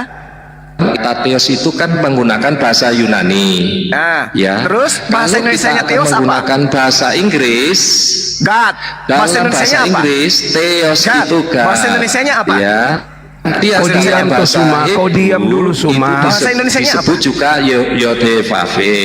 kata Theos itu kan menggunakan bahasa Yunani. Nah, Ya. terus bahasa Kalau Indonesianya kita Theos apa? menggunakan bahasa Inggris. God. Bahasa Dalam Indonesianya bahasa apa? Inggris, Theos God. itu God. Bahasa Indonesianya apa? Ya. Dia Kau diam tuh, Suma. Kau diam dulu, Suma. Bahasa Indonesianya disebut juga Yodhevave.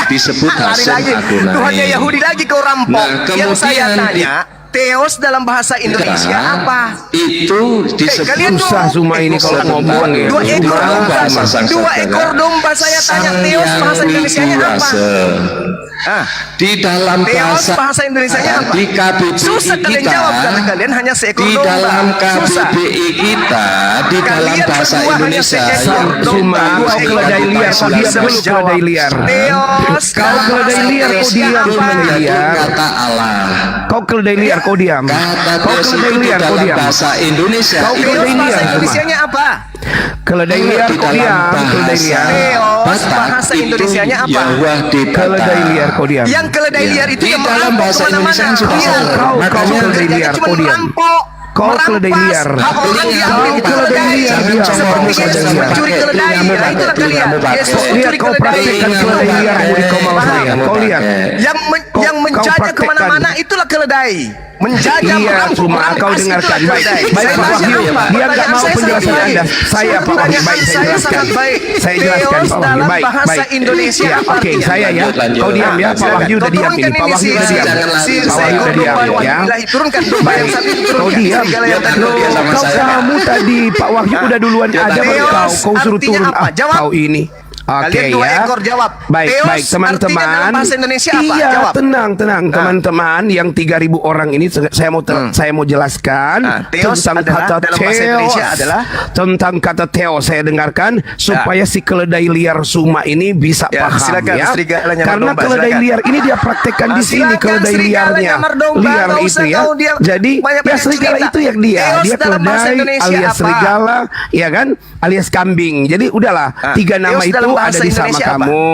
Disebut lari Hashem lagi. Adonai. Tuhannya Yahudi lagi kau rampok. Nah, Yang saya kemudian tanya, Theos dalam bahasa Indonesia apa? Itu disebut kalian tuh- Susah Suma ini kalau ngomong ya. Dua ekor Dalam domba, bahasa Sang dua Sabda. ekor domba saya tanya Sang Theos bahasa Yang Indonesianya apa? Wituwase. Ah, Di dalam Theos bahasa Indonesianya apa? Di KBBI Susah kalian kita, jawab karena kalian hanya seekor di domba. dalam Susah. KBBI kita, di dalam Kalian bahasa berdua hanya Indonesia seekor yang domba, Suma, dua kau ekor keledai domba liar, yang kau diam bisa dulu, menjawab. keledai liar. Theos Kau dalam keledai bahasa liar, kau Indonesia diam, apa? keledai liar. kata Allah. Kau keledai liar, kau diam. Kata Kau Theos keledai itu di liar, kau dalam diam. bahasa Indonesia. Kau itu keledai Theos liar, bahasa Suma. Indonesianya apa? Keledai liar, di kau dalam diam. Keledai liar. Theos Batak bahasa itu Indonesianya apa? Yahweh di Batak. Keledai liar, kau diam. Yang keledai liar itu Di yang dalam merampok bahasa kemana-mana. Indonesia sudah Iya. ada. Kau Makanya keledai liar, cuma kau diam. merampok. Kau keledai Merampas liar. hak orang Telinga diambil kamu itu keledai keledai. liar, Jangan diam. coba Seperti keledai Yesus liar. mencuri keledai. Telingamu Nah, itulah pakai, kalian. telingamu pakai. Yesus Lihat mencuri kau keledai. praktekkan keledai liarmu di Komal saya. Kau lihat. Yang menjajah praktekkan. kemana-mana itulah keledai. Menjajah, Iya, merampok, Suma, kau merampas dengarkan. itulah Baik, keledai. baik, Saya Pak masih Wahyu. lupa. Dia nggak Pertanyaan mau saya penjelasan sangat Anda. baik. Saya, Pak Wahyu. Pertanyaan Baik, saya saya jelaskan. sangat baik. Saya jelaskan, Theos Pak Wahyu. dalam Baik, bahasa baik. Indonesia Ya, apa oke, artinya? saya ya. Lanjut, Kau diam ya, Pak Wahyu udah diam ini. Pak Wahyu udah diam. Si Pak Wahyu seekor udah diam domba ya. Ilahi turunkan domba yang satu itu Kau turunkan. diam. Serigala yang tadi Loh, turunkan. sama Kau saya. kamu tadi Pak Wahyu udah duluan aja baru Theos kau suruh artinya turun. apa? Jawab. Kau ini. Oke Kalian dua ya. ekor jawab. Baik, Theos baik teman-teman. artinya dalam bahasa Indonesia apa? Iya, Jawab. tenang teman-teman. Yang 3.000 orang ini saya mau jelaskan Theos tentang adalah kata dalam bahasa Theos. Indonesia adalah Tentang kata Theos saya dengarkan supaya si keledai liar Suma ini bisa Ya, paham silakan, ya. serigala nyamar Karena domba, keledai silakan. liar ini dia praktekkan di sini Silakan, keledai serigala liarnya. nyamar domba, Liar nggak itu usah ya. kau dia Jadi ya banyak-banyak serigala cerita. itu yang dia Theos dalam bahasa keledai Indonesia alias apa? serigala ya kan alias kambing. Jadi udahlah tiga nama Theos itu dalam ada bahasa di sama Indonesia apa? kamu.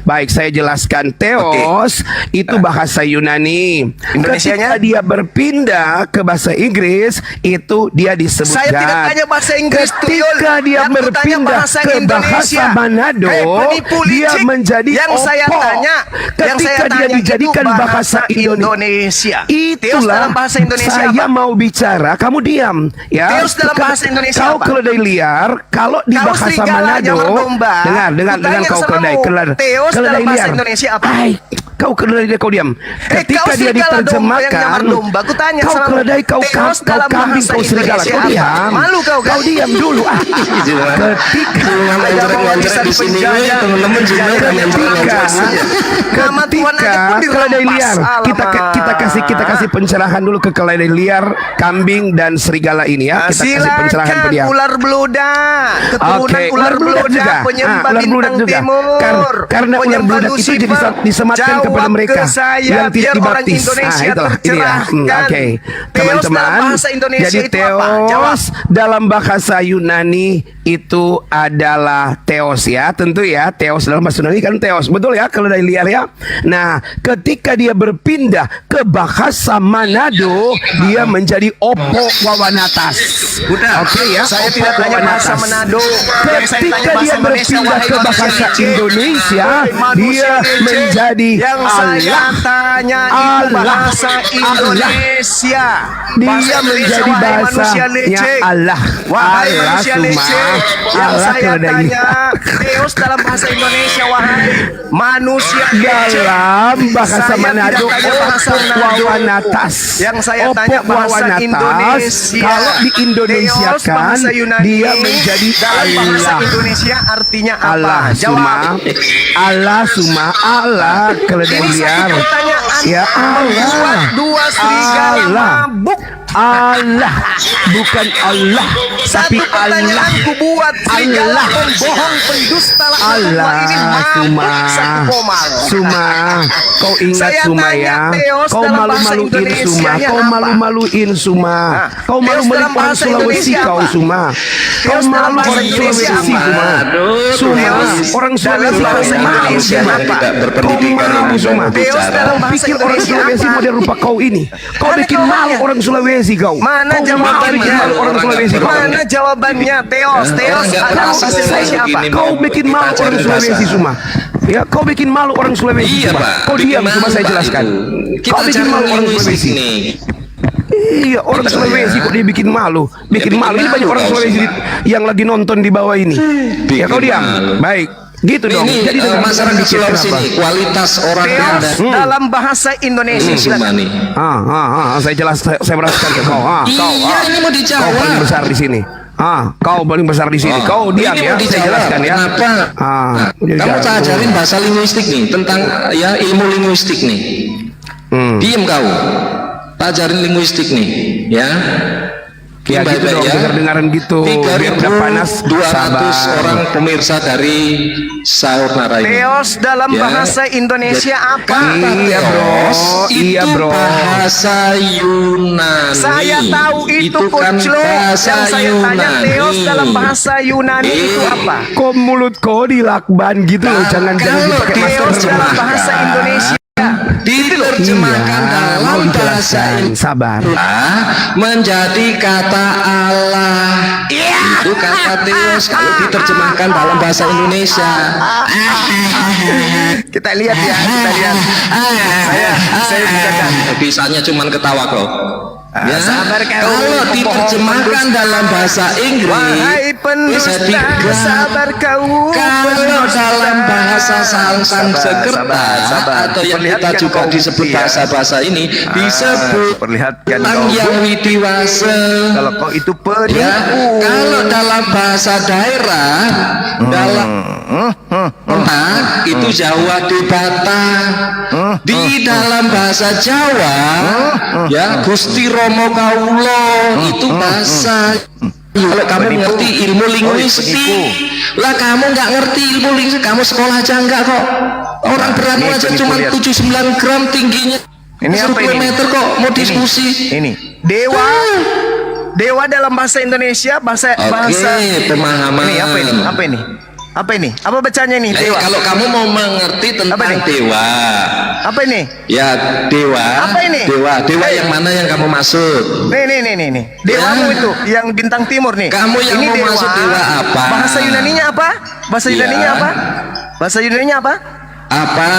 Baik, saya jelaskan. Theos itu bahasa Yunani. Indonesianya? Ketika dia berpindah ke bahasa Inggris, itu dia disebut Saya tidak God. tanya bahasa Inggris, tuyul. Ketika dia Yang kutanya berpindah bahasa ke bahasa Indonesia. Manado, Hei, penipu dia licik. menjadi Yang saya Oppo. tanya, yang saya Ketika dia tanya dijadikan itu bahasa Indonesia. Theos Itulah dalam bahasa Indonesia saya apa? mau bicara, kamu diam ya. Theos dalam bahasa Indonesia kau apa? keledai liar, kalau di Kau bahasa serigala, Manado, nyamar domba. dengar Kutanya kau sama keledai kamu, Theos dalam bahasa Indonesia apa? Hai, kau keledai dia kau diam. Ketika kau dia serigala domba yang diterjemahkan, nyamar domba. Kutanya kau sama keledai, kau Theos dalam kambing, bahasa kau serigala, Indonesia kau apa? diam. Malu kau kan? Kau diam dulu. Ketika Loncat-loncat di sini, teman-teman juga Nama Tuhan aja pun dirampas. keledai liar, kita kasih pencerahan dulu ke keledai liar, kambing dan serigala ini ya. Kita kasih pencerahan ke dia. Silakan ular beluda, keturunan ular beluda, penyembah ular beludak bintang juga. timur, Karena ular penyembah beludak itu Lucifer. disematkan kepada Jawab mereka ke saya, yang tidak biar orang dibaptis. Indonesia Itulah ini ya. tercerahkan. Oke, Theos teman-teman. dalam bahasa Indonesia Jadi itu apa? Jawab. Theos dalam bahasa Yunani itu adalah Theos ya, tentu ya. Theos dalam bahasa Yunani kan Theos, betul ya, keledai liar ya. Nah, ketika dia berpindah ke bahasa Manado, dia menjadi Oppo Wawanatas. Oke ya. Saya Oppo tidak tanya bahasa Wawanatas. Manado. Yang saya tanya Ketika dia bahasa Indonesia, berpindah wahai ke manusia bahasa licik. Indonesia, Wahai manusia dia licik. menjadi Yang saya tanya itu Allah. bahasa Indonesia. Dia Bahasa Indonesia, menjadi wahai manusia bahasanya licik. Allah. Wahai Allah manusia Suma. licik. Yang Allah saya keledai tanya Theos dalam bahasa Indonesia, wahai manusia licik. dalam bahasa Saya Manado, tidak tanya bahasa Oppo Manado. Wawanatas. Yang saya Oppo tanya bahasa Wawanatas, Indonesia. kalau di Indonesia Theos kan bahasa Yunani. dia menjadi dalam bahasa Allah. Indonesia artinya apa? Allah Suma, Allah Suma, Allah keledai Ini liar. satu pertanyaan. Ya Allah. Membuat dua serigala Allah. mabuk. Allah, bukan Allah, Satu tapi Allah. pertanyaan ku buat serigala Allah. pembohong pendusta laknat Allah ini mabuk Suma, satu komal. Suma, kau ingat Saya Suma tanya ya, Theos kau dalam bahasa malu-maluin Suma, Indonesianya kau apa? malu-maluin Suma, kau Theos malu-maluin dalam orang bahasa Sulawesi Indonesia kau apa? Suma, kau Theos dalam malu bahasa orang Indonesia Sulawesi apa? Suma, Suma, Theos orang dalam Sulawesi kau bahasa malu Indonesia Suma, apa? kau malu Suma, Theos dalam kau bahasa pikir orang Indonesia Sulawesi apa? model rupa kau ini, kau Mana bikin kau malu orangnya? orang Sulawesi. Sulawesi kau. Mana Kau mau jawabannya? bikin malu orang Sulawesi kau. Mana jawabannya? Teos dalam bahasa Indonesia apa? Kau bikin malu orang Sulawesi semua. Ya, kau bikin malu orang Sulawesi Iya, semua. Pak. Kau diam, cuma saya jelaskan. Kita Kau bikin cari malu orang linguistik Sulawesi. nih. Iya, orang Sulawesi kok dia bikin malu. Bikin bikin malu. Ini malu banyak orang kau Sulawesi yang lagi nonton di bawah ini. Ya, kau Bikin diam. malu. Baik. Gitu dong. Ini Jadi dengan masyarakat dikit, Sulawesi kenapa? ini kualitas orang Teos Anda. dalam bahasa Indonesia. Silakan. Sumani. Saya jelas, saya jelaskan ke kau. Iya, ini mau Kau dijawab. paling besar di sini. Kau paling besar di sini. Kau diam Ini ya, mau saya dijawab. jelaskan ya. Kenapa? Jadi Kamu jangan- tak ajarin bahasa linguistik nih tentang ya ilmu linguistik nih. Diem kau. Tak ajarin linguistik nih, ya. Ya gitu dong, dengar-dengaran gitu. Biar udah panas. 3.200 Sabar. orang pemirsa dari Sahur Narai. Teos dalam Ya. bahasa Indonesia apa? Iya bro, iya Itu bro. bahasa Yunani. Saya tahu itu kan Kuclo. bahasa Yang saya tanya Yunani. Teos dalam bahasa Yunani itu apa? Kok mulut kau dilakban gitu loh, jangan kalau dipakai masker. Teos dalam bahasa Indonesia. Diterjemahkan Iya, mau dalam bahasa dijelaskan. Sabar. menjadi kata Allah. Itu kata Theos kalau diterjemahkan dalam bahasa Indonesia. Kita lihat ya, kita lihat. Saya bukakan. Bisanya cuman ketawa kok. Ya, sabar kau, kalau diterjemahkan dalam bahasa Inggris Wahai bisa pendusta, dibilang sabar kau. kalau dalam bahasa Sanskerta sabar. atau yang kita Perlihatkan juga kau disebut bukti ya. bahasa-bahasa ini disebut Perlihatkan tentang kau. yang widiwase. Kalau kau itu Ya, penipu. kalau dalam bahasa daerah dalam itu Jawa Debata. Di dalam bahasa Jawa ya Gusti Romo Kaulo itu bahasa. Kalau kamu ngerti ilmu linguistik, lah kamu nggak ngerti ilmu linguistik, kamu sekolah aja enggak kok. Orang beratmu ini aja penipu, cuma lihat. 79 gram tingginya. Ini apa 10 ini? meter kok mau diskusi. Ini dewa. Dewa dalam bahasa Indonesia, bahasa pemahaman. Ini apa ini? Apa ini? Apa ini? Apa bacanya ini? Dewa. Kalau kamu mau mengerti tentang Apa ini? dewa, Apa ini? ya dewa. Apa ini? Dewa yang mana yang kamu maksud? Nih. Dewamu itu yang bintang timur nih. Kamu yang ini mau masuk dewa apa? Bahasa Yunaninya apa? Bahasa Iya. Yunaninya apa? Bahasa Yunaninya apa? Apa?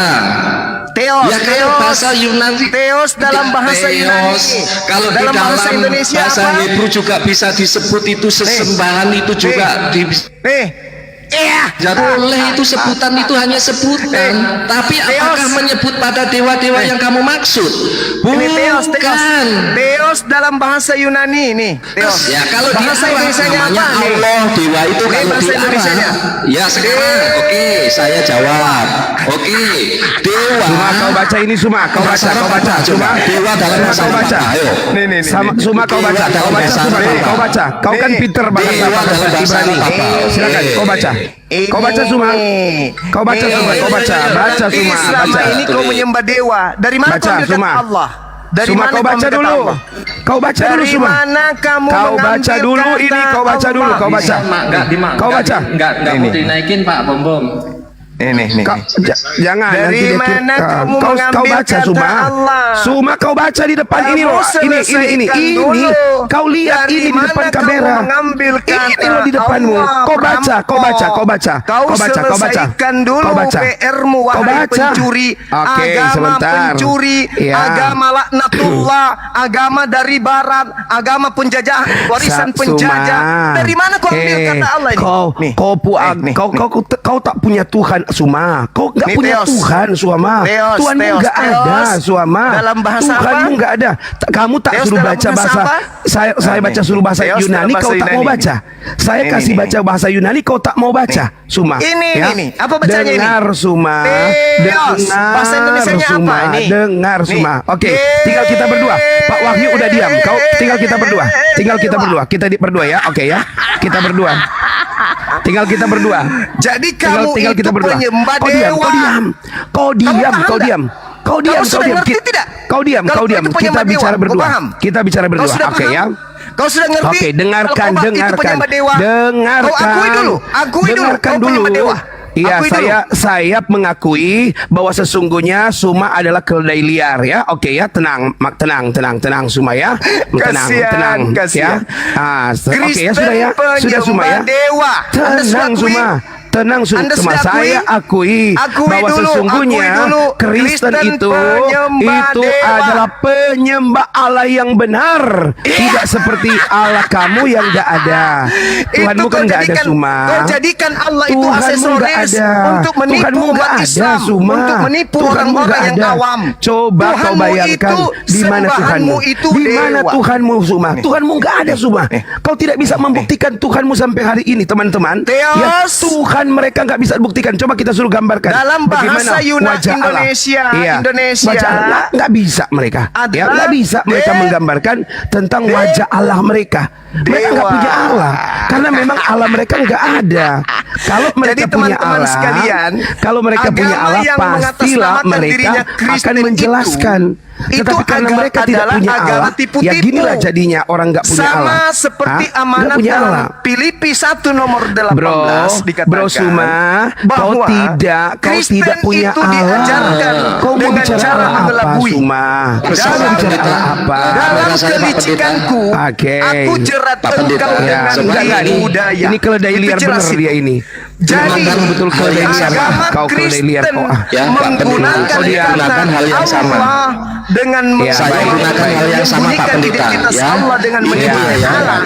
Theos. Ya kalau bahasa Yunani. Theos dalam bahasa Yunani. Kalau dalam di dalam bahasa Indonesia bahasa apa? Hebrew juga bisa disebut itu sesembahan itu juga Nih. Ya boleh, itu sebutan itu hanya sebutan. Tapi apakah menyebut pada dewa-dewa yang kamu maksud? Ini Theos. Bukan. Theos dalam bahasa Yunani nih. Theos. Ya kalau di bahasa Arab Indonesianya namanya apa? Nih. Allah, dewa itu Ini kalau bahasa di Indonesianya. Arab. Ya sekarang, oke, saya jawab. Oke, dewa. Suma kau baca ini Suma, kau baca. Coba dewa dalam Suma bahasa kau baca. apa? Ayo. Nih. Suma kau baca. Dewa dalam bahasa Suma, apa? kau baca. Kau kan Nih. pinter bahasa Dewa dalam bahasa Ibrani. apa? Silakan, kau baca. Kau baca Suma. Kau baca Suma, kau baca. Baca Suma, Selama baca. ini kau menyembah dewa. Dari mana Baca, kau ambil Suma. kata Allah? Dari Suma mana kau baca ambil kata dulu. Allah? Kau baca dulu Dari Suma. mana kamu Kau mengambil baca dulu kata ini, kau baca dulu, Allah? kau baca. Kau baca. Enggak mau dinaikin Pak Bom. Nih. Jangan Dari nanti dia mana kamu kau mengambil baca kata Suma. Allah? Suma kau baca di depan Kamu ini loh. Ini. selesaikan dulu. Kau lihat Dari ini di depan mana kamu kamera. mengambil Ini kata loh di depanmu. Allah, Kau baca. Kau selesaikan dulu Kau baca. PR-mu Kau wahai baca. pencuri. Oke, Agama sebentar. pencuri, Ya. agama laknatullah, agama dari barat, agama penjajah, warisan penjajah. Suma. Dari mana kau ambil kata Allah ini? Kau tak punya Tuhan Suma. Kau nggak Nih, punya Theos. Tuhan Suma. Theos, Tuhanmu Theos, nggak ada Theos. Suma. Dalam bahasa Tuhanmu apa? nggak ada. Kamu tak Theos suruh dalam baca bahasa bahasa. apa? Saya baca nih. suruh bahasa Theos dalam Yunani. bahasa Kau tak mau Yunani. baca. Saya Nih, kasih nih, baca bahasa Yunani. Kau tak mau baca Suma. Ini. Apa bacanya ini? Dengar Suma. Theos. Bahasa Indonesianya apa Suma. ini? Dengar Nih. Suma. Oke, tinggal kita berdua. Pak Wahyu udah diam. Kau tinggal kita berdua. Kita berdua ya. Oke ya. Kita berdua. Tinggal kita berdua. Jadi kamu tinggal itu kita berdua. penyembah Kau dewa. diam. Kau diam. Kamu sudah ngerti tidak? Kau diam. Kalau itu Kita penyembah bicara dewa, kau berdua. paham? Kita bicara Kau berdua. sudah Oke paham? ya. Kau sudah ngerti? Oke, dengarkan. Kalau kau bakti itu penyembah dewa. Dengarkan. Kau akui dulu. Kau Dengarkan penyembah dulu. dewa. Iya, Akui dulu. saya mengakui bahwa sesungguhnya Suma adalah keledai liar ya. Oke ya, tenang Suma ya. Tenang Kasihan. ya. Oke ya, Kristen sudah ya. Sudah Suma ya. penyembah dewa. Anda sudah Tenang akui? Suma. Tenang Anda Suma, sudah saya akui bahwa dulu, sesungguhnya akui dulu. Kristen itu penyembah dewa. adalah penyembah Allah yang benar, tidak seperti Allah kamu yang gak ada. Tuhanmu kan gak ada Suma. Kau jadikan Allah itu Tuhanmu nggak aksesoris ada. untuk menipu Tuhanmu umat nggak ada, Islam, Suma. untuk menipu Tuhanmu orang-orang nggak yang ada. awam. Coba kau Tuhanmu bayangkan itu, di mana Tuhanmu? sembahanmu itu Di mana dewa. Tuhanmu, Suma? Tuhanmu nggak ada, Suma. Kau tidak bisa membuktikan Tuhanmu sampai hari ini, teman-teman. Theos. Ya, Tuhan mereka nggak bisa buktikan. Coba kita suruh gambarkan. Dalam bahasa bagaimana wajah Allah. Indonesia, Iya. Wajah Allah nggak bisa mereka. Ya, nggak bisa mereka menggambarkan tentang wajah Allah mereka. Mereka nggak punya Allah karena memang Allah mereka nggak ada. Kalau mereka Jadi punya teman-teman Allah, sekalian, kalau mereka punya agama Allah yang pastilah mengatasnamakan mereka dirinya Kristen akan menjelaskan. itu Tetapi karena agama mereka tidak adalah punya agama Allah, ya tipu-tipu. ginilah jadinya orang nggak punya Sama Allah. seperti Hah? amanat Nggak punya dalam Allah. Filipi 1 nomor 18 dikatakan Bro Suma, kau bahwa tidak punya itu Allah. diajarkan Kau mau dengan bicara cara apa, mengelabui. Suma? Kau mau bicara apa? Dalam kelicikanku, Oke. aku jerat engkau Ya, dengan enggak, tipu daya. ini keledai Itu liar jelas bener itu. dia ini. Jadi betul keledai liar. agama Kau keledai liar Kristen kok. Ya, Pak Pendeta, menggunakan dia gunakan hal yang sama. Allah dengan Ya, saya gunakan hal yang sama, Pak menyembunyikan Pendeta, identitas ya. Allah dengan menyembunyikan Ya, ya. Allah.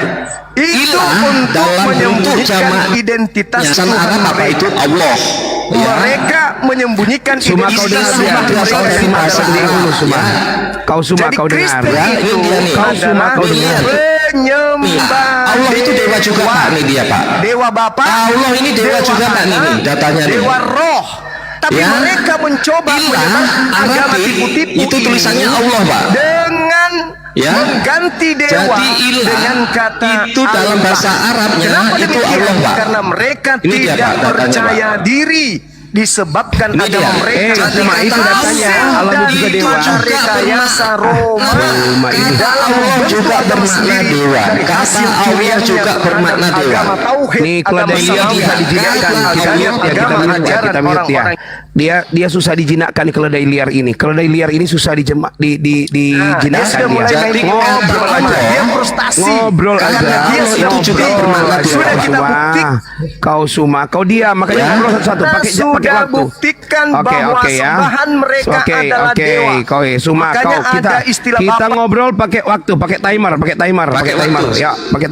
Itu untuk dalam bentuk menyembunyikan jamak identitas Yayasan Tuhan Arab apa mereka. itu Allah. Mereka menyembunyikan Suma kau dengar identitas dia Tuhan berasal mereka dari yang bahasa adalah dulu dewa. Suma. Kau Suma Jadi kau dengar Kristen ya. itu Ini dia nih. Kau Suma adalah kau dengar. penyembah Allah itu dewa juga, Pak. Ini dia, Pak. Dewa Bapa. Allah ini dewa juga, Pak. Ini Anak, datanya nih. Dewa Roh. Tapi Ya. mereka mencoba menyebabkan agama Arabi tipu-tipu itu tulisannya ini Allah, Pak. dengan Ya. mengganti dewa Jadi ilah dengan kata itu dalam Allah. bahasa Arabnya Kenapa itu demikian? Allah, Pak. Karena mereka Ini dia, tidak Pak, datanya, percaya diri disebabkan Ini agama dia. mereka Suma itu datanya Allah juga dewa. rekayasa Roma. Suma ini. Dalam Allah membentuk juga agama bermakna sendiri dewa. dari Kata hasil Allah curiannya juga terhadap bermakna dewa. agama tauhid, Nih agama keledai liar samawi, bisa dijinakkan. agama Kita mute ya, kita agama mute ya, ajaran kita mute ya. orang-orang. Dia susah dijinakkan keledai liar ini. Keledai liar ini susah dijinakkan Dia sudah mulai dia. main Ngobrol agama, aja. dia frustasi. Ngobrol Karena aja. dia sudah itu juga bukti. bermakna dewa. Sudah kita Suma. buktikan. Kau Suma, kau diam. Makanya Ya. ngobrol satu-satu. Pakai Sudah waktu. buktikan Oke, bahwa oke ya. sembahan mereka adalah dewa. Kau Suma, Makanya kau ada istilah kita Bapak. ngobrol pakai waktu, pakai timer. Pakai waktu. Ya, pakai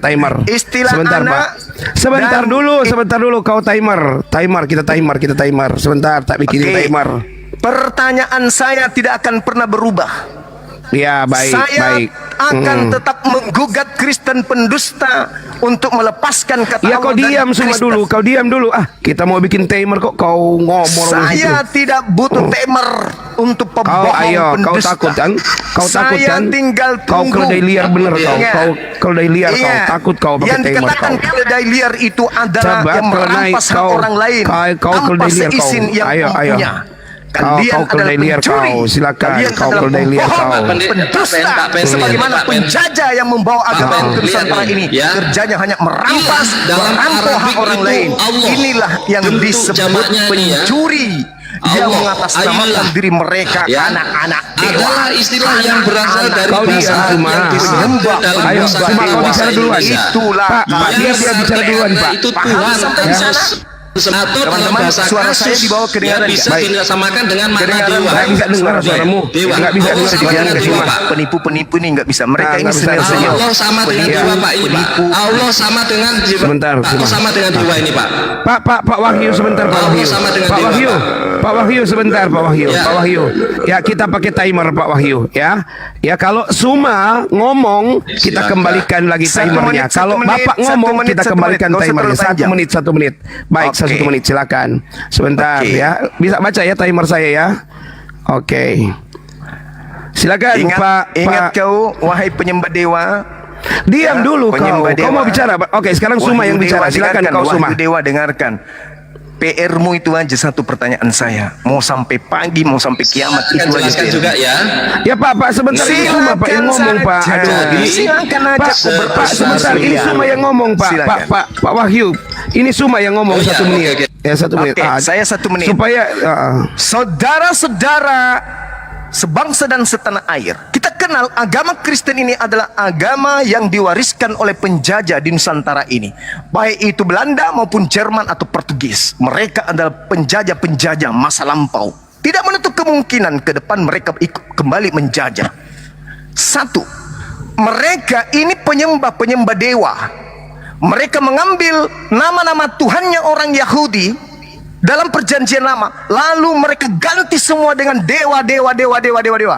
timer. Istilah Sebentar, anak Pak. Sebentar dan- dulu. Kau timer. Kita timer. Sebentar, tak bikinin Oke. timer. Pertanyaan saya tidak akan pernah berubah. Ya, baik, Saya baik. akan tetap menggugat Kristen pendusta untuk melepaskan kata Ya, Allah kau dari diam semua Kristen. dulu. Kau diam dulu. Kita mau bikin timer kok kau ngomong Saya begitu. tidak butuh temer untuk Kau pembohong ayo, kau pendusta. takut kan? Kau takut Saya kan? tinggal Kau tunggu. keledai liar bener kau. Ingat. Kau keledai liar kau. Ingat. Takut kau pakai Yang timer dikatakan kau. keledai liar itu adalah Coba yang merampas hak kau- orang lain kau tanpa keledai liar kau. seizin yang Ayo. punya. Kau Kalian keledai adalah liar pencuri. kau. Silakan. Kalian Kau adalah keledai liar pembohong, kau. pendusta, Pak Pen, sebagaimana Pak Pen. penjajah yang membawa agama Pak Pen, ke Nusantara lihat ini ya. kerjanya hanya merampas, Dalam merampok hak Arabik orang itu lain. Allah. Inilah yang Bentuk disebut jamaknya ini ya. pencuri yang Allah. mengatasnamakan Ayolah. diri mereka Ya. anak-anak dewa. Adalah istilah yang berasal dari Kau bahasa diam, Suma. yang disebut dalam Ayo, bahasa Suma, kau dewa bicara duluan. Indonesia. Itulah Pak, dia bicara duluan, Pak. Itu Paham Tuhan sampai di sana? atau dalam Teman-teman, bahasa suara saya kasus di bawah kedengaran ya, bisa nggak? Baik. disamakan dengan makna Kedengaran, dewa. Nggak bisa dengar suaramu. Dewa. Nggak bisa Allah dengar sama suaramu. dengan Nggak dewa, bisa. Pak. Penipu-penipu ini nggak bisa. Mereka Nah, ini nggak bisa. senyum-senyum. Allah sama dengan Penipu, dewa, Pak, ini, Pak. penipu. Allah sama dengan dewa. Sebentar, Allah Suma. sama dengan dewa ini, Pak. Pak Wahyu sebentar, Pak Allah Wahyu. sama dengan Pak dewa, Wahyu. Pak. Pak Wahyu sebentar, Pak Wahyu. Ya. Pak Wahyu. Ya, kita pakai timer, Pak Wahyu, ya. Ya, kalau Suma ngomong, kita Silakan. kembalikan lagi Satu timernya. menit, kalau satu menit, Bapak satu ngomong, menit, kita satu kembalikan menit. Nggak usah timernya. terlalu 1 menit. Baik, Oke. 1 menit, silakan. Sebentar Oke. ya. Bisa baca ya timer saya ya. Oke. Silakan, Pak. Ingat kau, wahai penyembah dewa. Diam Ya, dulu kau. penyembah Kau dewa. mau bicara? Oke, sekarang Suma Wahyu yang bicara. dewa, Silakan dengarkan. kau Suma. Wahyu dewa dengarkan. PR-mu itu aja satu pertanyaan saya. Mau sampai pagi, mau sampai kiamat Akan itu aja. jelaskan PR. juga ya. Ya Pak sebentar, ini Suma Pak yang ngomong Pak. Aduh, ini silakan aja. Pak sebentar, ini Suma yang ngomong Pak. Silakan. Pak Wahyu, ini Suma yang ngomong Oh, iya, 1 menit. oke. Ya 1 menit. Oke, saya 1 menit. Supaya Saudara-saudara sebangsa dan setanah air, kita kenal agama Kristen ini adalah agama yang diwariskan oleh penjajah di Nusantara ini, baik itu Belanda maupun Jerman atau Portugis. Mereka adalah penjajah-penjajah masa lampau. Tidak menutup kemungkinan ke depan mereka kembali menjajah. Satu, mereka ini penyembah dewa. Mereka mengambil nama-nama Tuhannya orang Yahudi dalam perjanjian lama, lalu mereka ganti semua dengan dewa,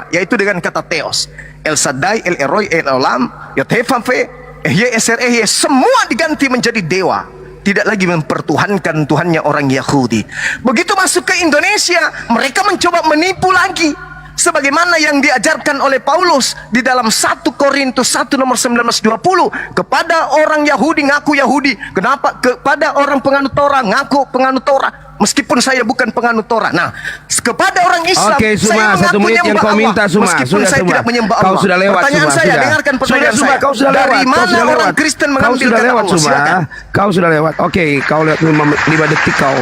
yaitu dengan kata Theos. El Shaddai, El Elroy, El Olam, Yod-Heh-Vav-Heh, Ehye-Eser-Ehye, semua diganti menjadi dewa. Tidak lagi mempertuhankan Tuhannya orang Yahudi. Begitu masuk ke Indonesia, mereka mencoba menipu lagi, sebagaimana yang diajarkan oleh Paulus di dalam 1 Korintus 1 nomor 19-20, kepada orang Yahudi ngaku Yahudi, kenapa kepada orang penganut Torah ngaku penganut Torah, meskipun saya bukan penganut Torah. Nah, kepada orang Islam Oke, Suma, saya 1 mengaku menit yang menyembah kau minta, Allah, Suma. meskipun Sudah, saya Suma. tidak menyembah Kau Allah. sudah lewat, Pertanyaan Suma. saya, Sudah. dengarkan pertanyaan Suma, saya. kau sudah lewat. Dari Kau mana sudah orang lewat. Kristen Kau mengambil sudah kata lewat, Allah? Suma. Silakan. Kau sudah lewat. Oke, kau lihat 5 detik kau.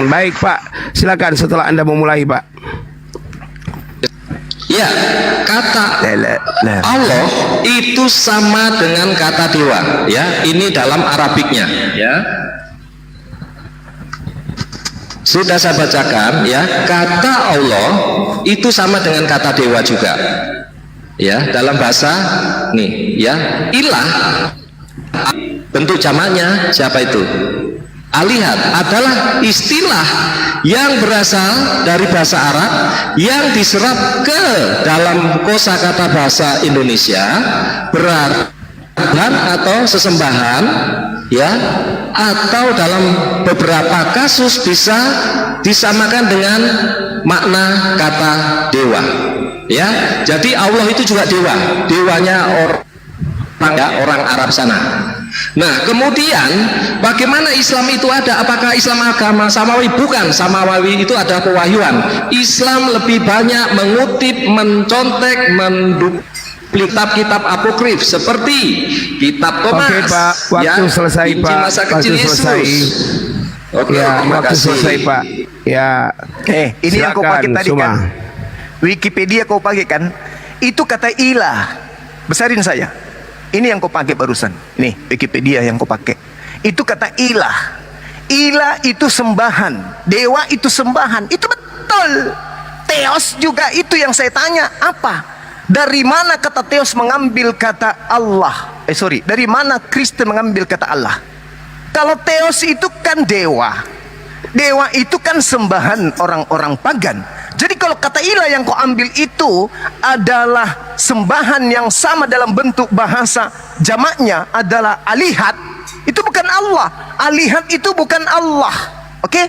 Baik Pak, silakan setelah Anda memulai Pak. Ya, kata Allah itu sama dengan kata dewa, ya. Ini dalam Arabiknya, ya. Sudah saya bacakan, ya. Kata Allah itu sama dengan kata dewa juga, ya. Dalam bahasa nih, ya. Ilah bentuk jamaknya siapa itu? Alihat adalah istilah yang berasal dari bahasa Arab yang diserap ke dalam kosakata bahasa Indonesia, berarti atau sesembahan, ya, atau dalam beberapa kasus bisa disamakan dengan makna kata dewa, ya. Jadi Allah itu juga dewa, dewanya orang Arab sana. Nah, kemudian bagaimana Islam itu ada? Apakah Islam agama Samawi? Bukan, Samawi itu ada pewahyuan. Islam lebih banyak mengutip, mencontek, kitab-kitab apokrif seperti kitab Thomas. Oke Pak, waktu selesai Injil Pak. masa Waktu kecil selesai. Yesus. Oke, Ya, terima waktu kasih. selesai Pak. Ya. Ini yang kau pakai Silakan, tadi Suma. kan, Wikipedia kau pakai kan, itu kata ilah. Besarin saya. Ini yang kau pakai barusan. Ini Wikipedia yang kau pakai. Itu kata ilah. Ilah itu sembahan. Dewa itu sembahan. Itu betul. Theos juga itu yang saya tanya. Apa? Dari mana kata Theos mengambil kata Allah? Dari mana Kristen mengambil kata Allah? Kalau Theos itu kan dewa. Dewa itu kan sembahan orang-orang pagan. Jadi kalau kata ilah yang kau ambil itu adalah sembahan yang sama dalam bentuk bahasa jamaknya adalah alihat, itu bukan Allah. Alihat itu bukan Allah. Oke?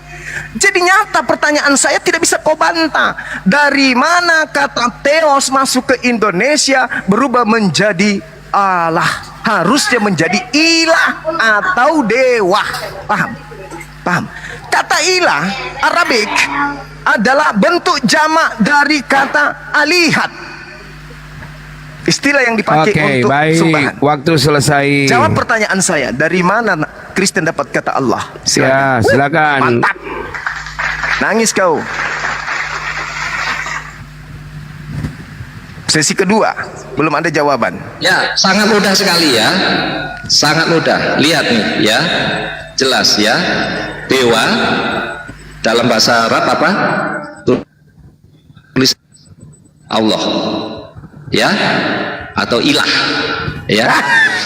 Jadi nyata pertanyaan saya tidak bisa kau bantah. Dari mana kata Theos masuk ke Indonesia berubah menjadi Allah? Harusnya menjadi ilah atau dewa. Paham? Paham? Kata ilah Arabik adalah bentuk jamak dari kata alihat. Istilah yang dipakai untuk baik. sembahan. Waktu selesai. Jawab pertanyaan saya, dari mana Kristen dapat kata Allah? Ya, silakan. Mantap. Nangis kau. Sesi kedua, belum ada jawaban. Ya, sangat mudah sekali ya. Sangat mudah. Lihat nih ya. Jelas ya. Dewa dalam bahasa Arab apa? Tulis Allah. Ya. Atau ilah. Ya.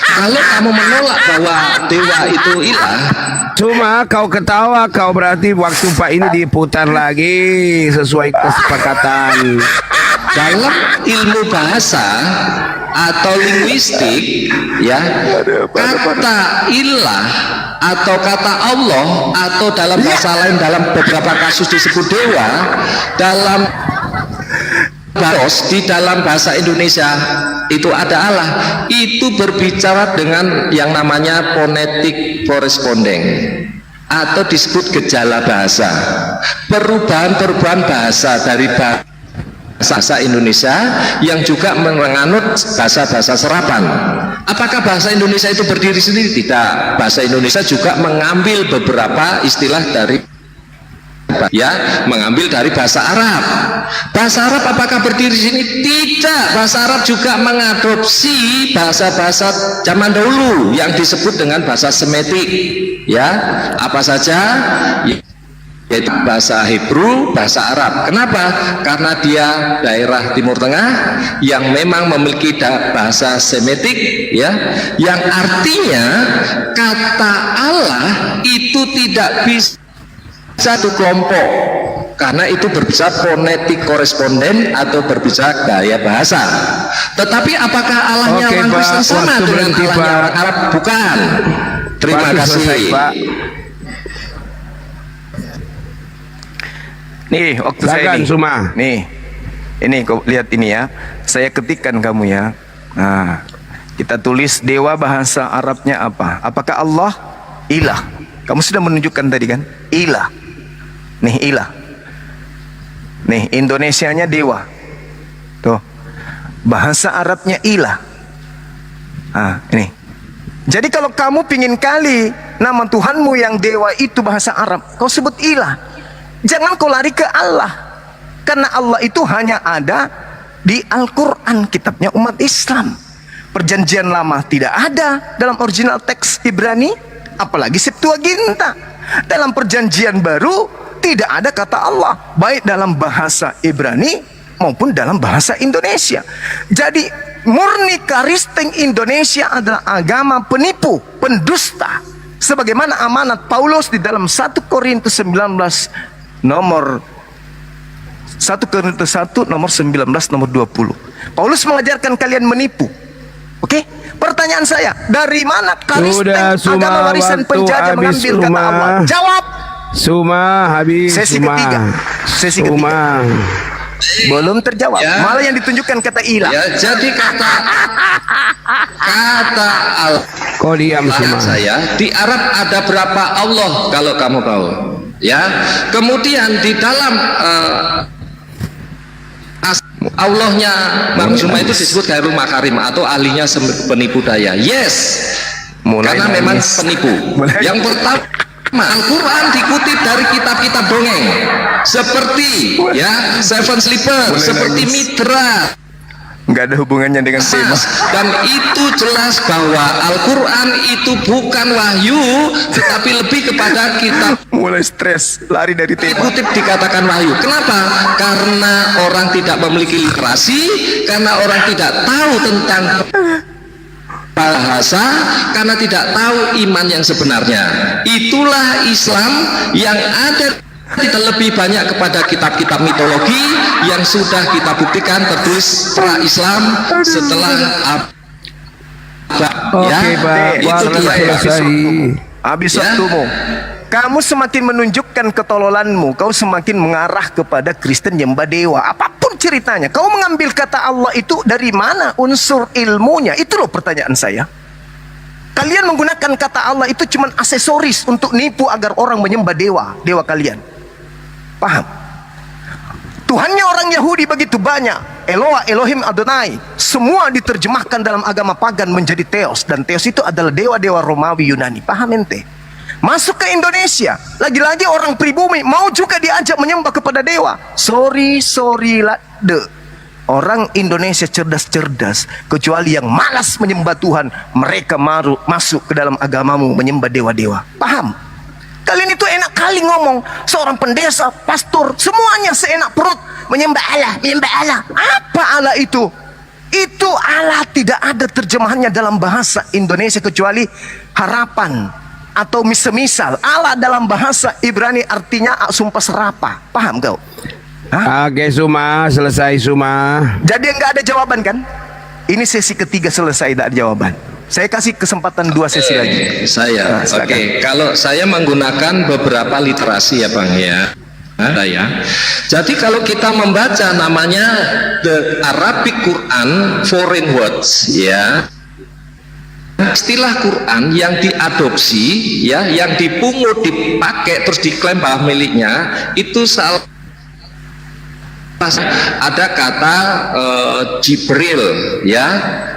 Kalau kamu menolak bahwa dewa itu ilah, Cuma kau ketawa, kau berarti waktu Pak ini diputar lagi sesuai kesepakatan. dalam ilmu bahasa atau linguistik, ya, kata ilah atau kata Allah atau dalam bahasa lain dalam beberapa kasus disebut dewa, dalam di dalam bahasa Indonesia itu ada Allah, itu berbicara dengan yang namanya phonetic corresponding. atau disebut gejala bahasa. Perubahan-perubahan bahasa dari bahasa Indonesia yang juga menganut bahasa-bahasa serapan. Apakah bahasa Indonesia itu berdiri sendiri? Tidak. Bahasa Indonesia juga mengambil beberapa istilah dari mengambil dari bahasa Arab. Bahasa Arab apakah berdiri di sini? Tidak. Bahasa Arab juga mengadopsi bahasa-bahasa zaman dahulu yang disebut dengan bahasa Semitik. Ya, apa saja? Yaitu bahasa Hebrew, bahasa Arab. Kenapa? Karena dia daerah Timur Tengah yang memang memiliki bahasa Semitik, ya, yang artinya kata Allah itu tidak bisa satu kelompok, karena itu berbicara fonetik koresponden atau berbicara gaya bahasa. Tetapi apakah Allahnya orang Kristen sama dengan Allahnya orang Arab? Bukan. Terima kasih. Selesai, Pak. Nih, waktu saya ini. Nih, ini kau lihat ini ya. Saya ketikkan kamu ya. Nah, kita tulis dewa bahasa Arabnya apa? Apakah Allah? Ilah. Kamu sudah menunjukkan tadi kan? Ilah. Nih ilah. Nih Indonesianya dewa. Tuh. Bahasa Arabnya ilah. Ah, ini. Jadi kalau kamu pingin kali nama Tuhanmu yang dewa itu bahasa Arab, kau sebut ilah. Jangan kau lari ke Allah. Karena Allah itu hanya ada di Al-Quran, kitabnya umat Islam. Perjanjian lama tidak ada dalam original teks Ibrani, apalagi Septuaginta. Dalam perjanjian baru tidak ada kata Allah, baik dalam bahasa Ibrani maupun dalam bahasa Indonesia. Jadi murni Kristen Indonesia adalah agama penipu, pendusta. Sebagaimana amanat Paulus di dalam 1 Korintus 19 nomor 1 Korintus 1 nomor 19 nomor 20. Paulus mengajarkan kalian menipu. Oke? Pertanyaan saya, dari mana Kristen agama warisan penjajah mengambil kata Allah? Jawab. Habis. Sesi ketiga. Belum terjawab. Ya. Malah yang ditunjukkan kata ilah. Ya, jadi kata Allah. Kau diam Suma. Saya di Arab ada berapa Allah kalau kamu tahu? Ya. Kemudian di dalam Allahnya Bang Suma itu disebut Khairul Makarim atau ahlinya penipu daya. Yes. Karena memang penipu. Yang pertama, Al-Quran dikutip dari kitab-kitab dongeng seperti ya Seven Sleeper, seperti Mitra. Nggak ada hubungannya dengan tema. Dan itu jelas bahwa Al-Quran itu bukan wahyu, tetapi lebih kepada kitab. Mulai stres, lari dari tema. Dikutip dikatakan wahyu. Kenapa? Karena orang tidak memiliki literasi, karena orang tidak tahu tentang bahasa, karena tidak tahu iman yang sebenarnya. Itulah Islam yang ada tidak lebih banyak kepada kitab-kitab mitologi yang sudah kita buktikan tertulis pra-Islam setelah Oke, Pak. Itu dia. Habis waktumu. Kamu semakin menunjukkan ketololanmu, kau semakin mengarah kepada Kristen nyembah dewa. Apapun ceritanya, kau mengambil kata Allah itu dari mana unsur ilmunya? Itu loh pertanyaan saya. Kalian menggunakan kata Allah itu cuma aksesoris untuk nipu agar orang menyembah dewa kalian. Paham? Tuhannya orang Yahudi begitu banyak. Eloah, Elohim, Adonai. Semua diterjemahkan dalam agama pagan menjadi Theos. Dan Theos itu adalah dewa-dewa Romawi Yunani. Paham ente? Masuk ke Indonesia, lagi-lagi orang pribumi mau juga diajak menyembah kepada dewa. Sorry lah, orang Indonesia cerdas-cerdas, kecuali yang malas menyembah Tuhan, mereka masuk ke dalam agamamu menyembah dewa-dewa. Paham? Kalian itu enak kali ngomong, seorang pendeta, pastor, semuanya seenak perut menyembah Allah, menyembah Allah. Apa Allah itu? Itu Allah tidak ada terjemahannya dalam bahasa Indonesia kecuali harapan atau semisal. Allah dalam bahasa Ibrani artinya sumpah serapah. Paham kau? Oke, Suma, selesai Suma. Jadi nggak ada jawaban kan? Ini sesi ketiga selesai, tidak ada jawaban. Saya kasih kesempatan 2 sesi lagi. Oke, kalau saya menggunakan beberapa literasi ya Bang ya. Jadi kalau kita membaca namanya The Arabic Quran Foreign Words ya, istilah Quran yang diadopsi, ya, yang dipungut, dipakai, terus diklaim bahwa miliknya, itu salah. Ada kata Jibril, ya,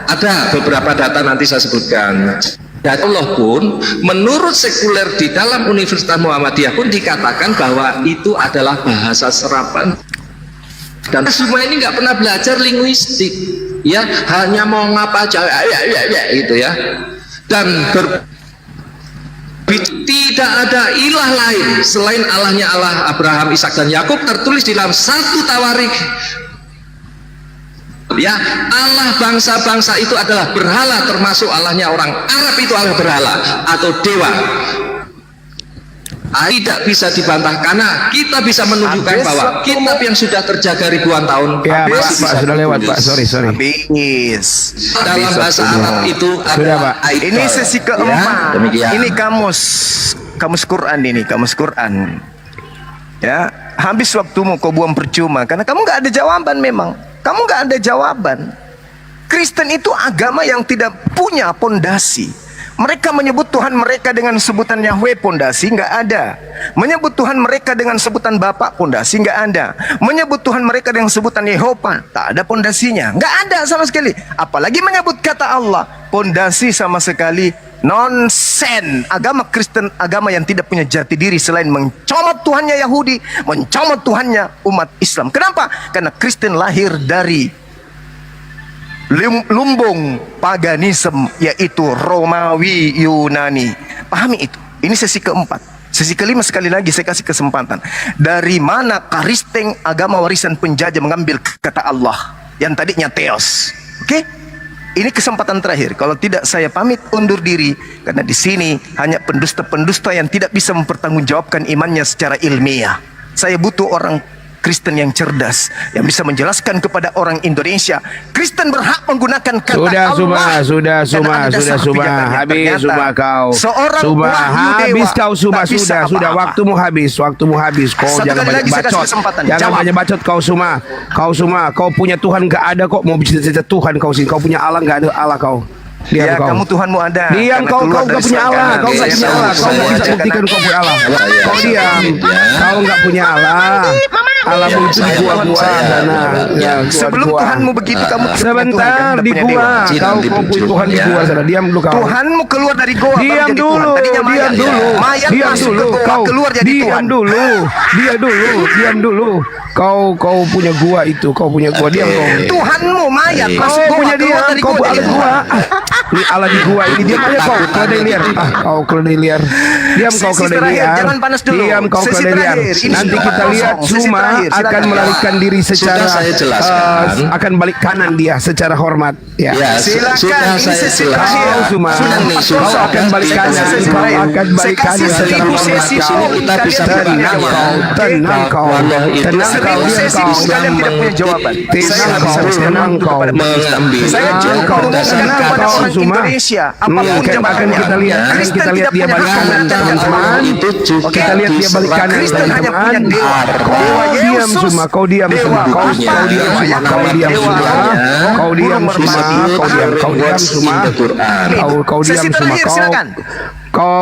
ada beberapa data nanti saya sebutkan. Dan Allah pun menurut sekuler di dalam Universitas Muhammadiyah pun dikatakan bahwa itu adalah bahasa serapan. Dan semua ini nggak pernah belajar linguistik, ya, hanya mau ngapa aja, ya, gitu ya. Dan tidak ada ilah lain selain Allahnya Allah Abraham, Ishak dan Yakub, tertulis di dalam satu Tawarikh. Ya, Allah bangsa-bangsa itu adalah berhala, termasuk Allahnya orang Arab itu adalah berhala atau dewa. Tidak bisa dibantah karena kita bisa menunjukkan bahwa kitab yang sudah terjaga ribuan tahun Pak, sudah lewat Pak, sorry. dalam bahasa Arab itu adalah Ini sesi keempat. demikian. Ini kamus Quran ini, kamus Quran. Ya, habis waktumu kau buang percuma karena kamu nggak ada jawaban memang. Kamu nggak ada jawaban. Kristen itu agama yang tidak punya pondasi. Mereka menyebut Tuhan mereka dengan sebutan Yahweh, pondasi nggak ada. Menyebut Tuhan mereka dengan sebutan Bapa, pondasi nggak ada. Menyebut Tuhan mereka dengan sebutan Yehova, tak ada pondasinya, nggak ada sama sekali. Apalagi menyebut kata Allah, pondasi sama sekali nonsen. Agama Kristen, agama yang tidak punya jati diri selain mencomot Tuhannya Yahudi, mencomot Tuhannya umat Islam. Kenapa? Karena Kristen lahir dari lumbung paganisme, yaitu Romawi Yunani. Pahami itu. Ini sesi keempat. Sesi kelima sekali lagi saya kasih kesempatan. Dari mana Karisteng, agama warisan penjajah, mengambil kata Allah yang tadinya Theos? Oke? Ini kesempatan terakhir. Kalau tidak saya pamit undur diri karena di sini hanya pendusta-pendusta yang tidak bisa mempertanggungjawabkan imannya secara ilmiah. Saya butuh orang Kristen yang cerdas, yang bisa menjelaskan kepada orang Indonesia, Kristen berhak menggunakan kata Allah. Sudah, habis Suma kau. Suma habis kau, sudah, waktumu habis. Kau Satu jangan kali banyak lagi saya kasih bacot. kesempatan. Jangan Jawab. banyak bacot kau Suma. Kau punya Tuhan nggak ada kok, mau bicara Tuhan kau sih. Kau punya Allah nggak ada Allah kau. Ya, kamu Tuhanmu ada. Diam, Karena kau keluar nggak dari punya surga. Allah, kau nggak Saya punya tahu, Allah, kau saya nggak bisa ajarkan buktikan kau punya Allah. Ya, Kau diam, kau nggak punya Allah. Allahmu itu di gua sana. Ya, Sebelum gua. Tuhanmu begitu, kamu tidak punya Tuhan, Sebentar kamu di tidak punya gua, dewa. kau punya Tuhan di gua sana. Diam dulu kau. Tuhanmu keluar dari goa, baru Diam jadi dulu, Tuhan. Tadinya mayat. diam dulu, Mayat diam masuk dulu, ke goa, kau keluar jadi Tuhan. diam dulu. Kau punya gua itu, kau punya gua. Diam kau. Tuhanmu mayat Kau masuk goa, punya dia, keluar dari kau goa ada jadi gua. Tuhan. Ini Allah di gua ini. Diam aja kau, keledai liar. Kau keledai liar. Diam kau Sesi keledai terakhir, liar. jangan panas dulu. Diam kau Sesi keledai liar. terakhir, ini Nanti sudah kita lihat kosong. Sesi Suma terakhir, akan silakan. melarikan diri secara saya jelaskan. akan balik kanan dia secara hormat. Ya. Ya, Silakan, sudah ini saya sesi jelaskan. terakhir. Kau Suma, Sudah nih, empat sudah kau kosong. akan balik Saya kanan. kasih sesi Kau terakhir. akan Saya balik kasih kanan secara 1000 hormat. sesi Sini pun kita bisa kalian tidak punya Tenang jawaban. kau, tenang kau, Allah itu tenang kau, 1000 sesi kau. pun kalian tidak punya jawaban. Saya Tenang nggak kau, bisa tenang kau. mengambil Saya cuma kau mengumumkan tenang kepada kau, orang Suma. Indonesia, apapun akan jawabannya. kita lihat, Kristen kita lihat tidak dia punya balik hak kanan, mengatakan teman-teman. itu juga Kita lihat dia balik kanan, Kristen hanya punya teman-teman. dewa. Kau Dewa diam Yesus, Suma, kau diam dewa Suma, kau Bapa, diam dewa Suma, yang kau namanya diam dewa Suma, Roh, kau diam Guru Suma, merpati. kau diam Suma, kau diam Sesi Suma, terakhir, silakan.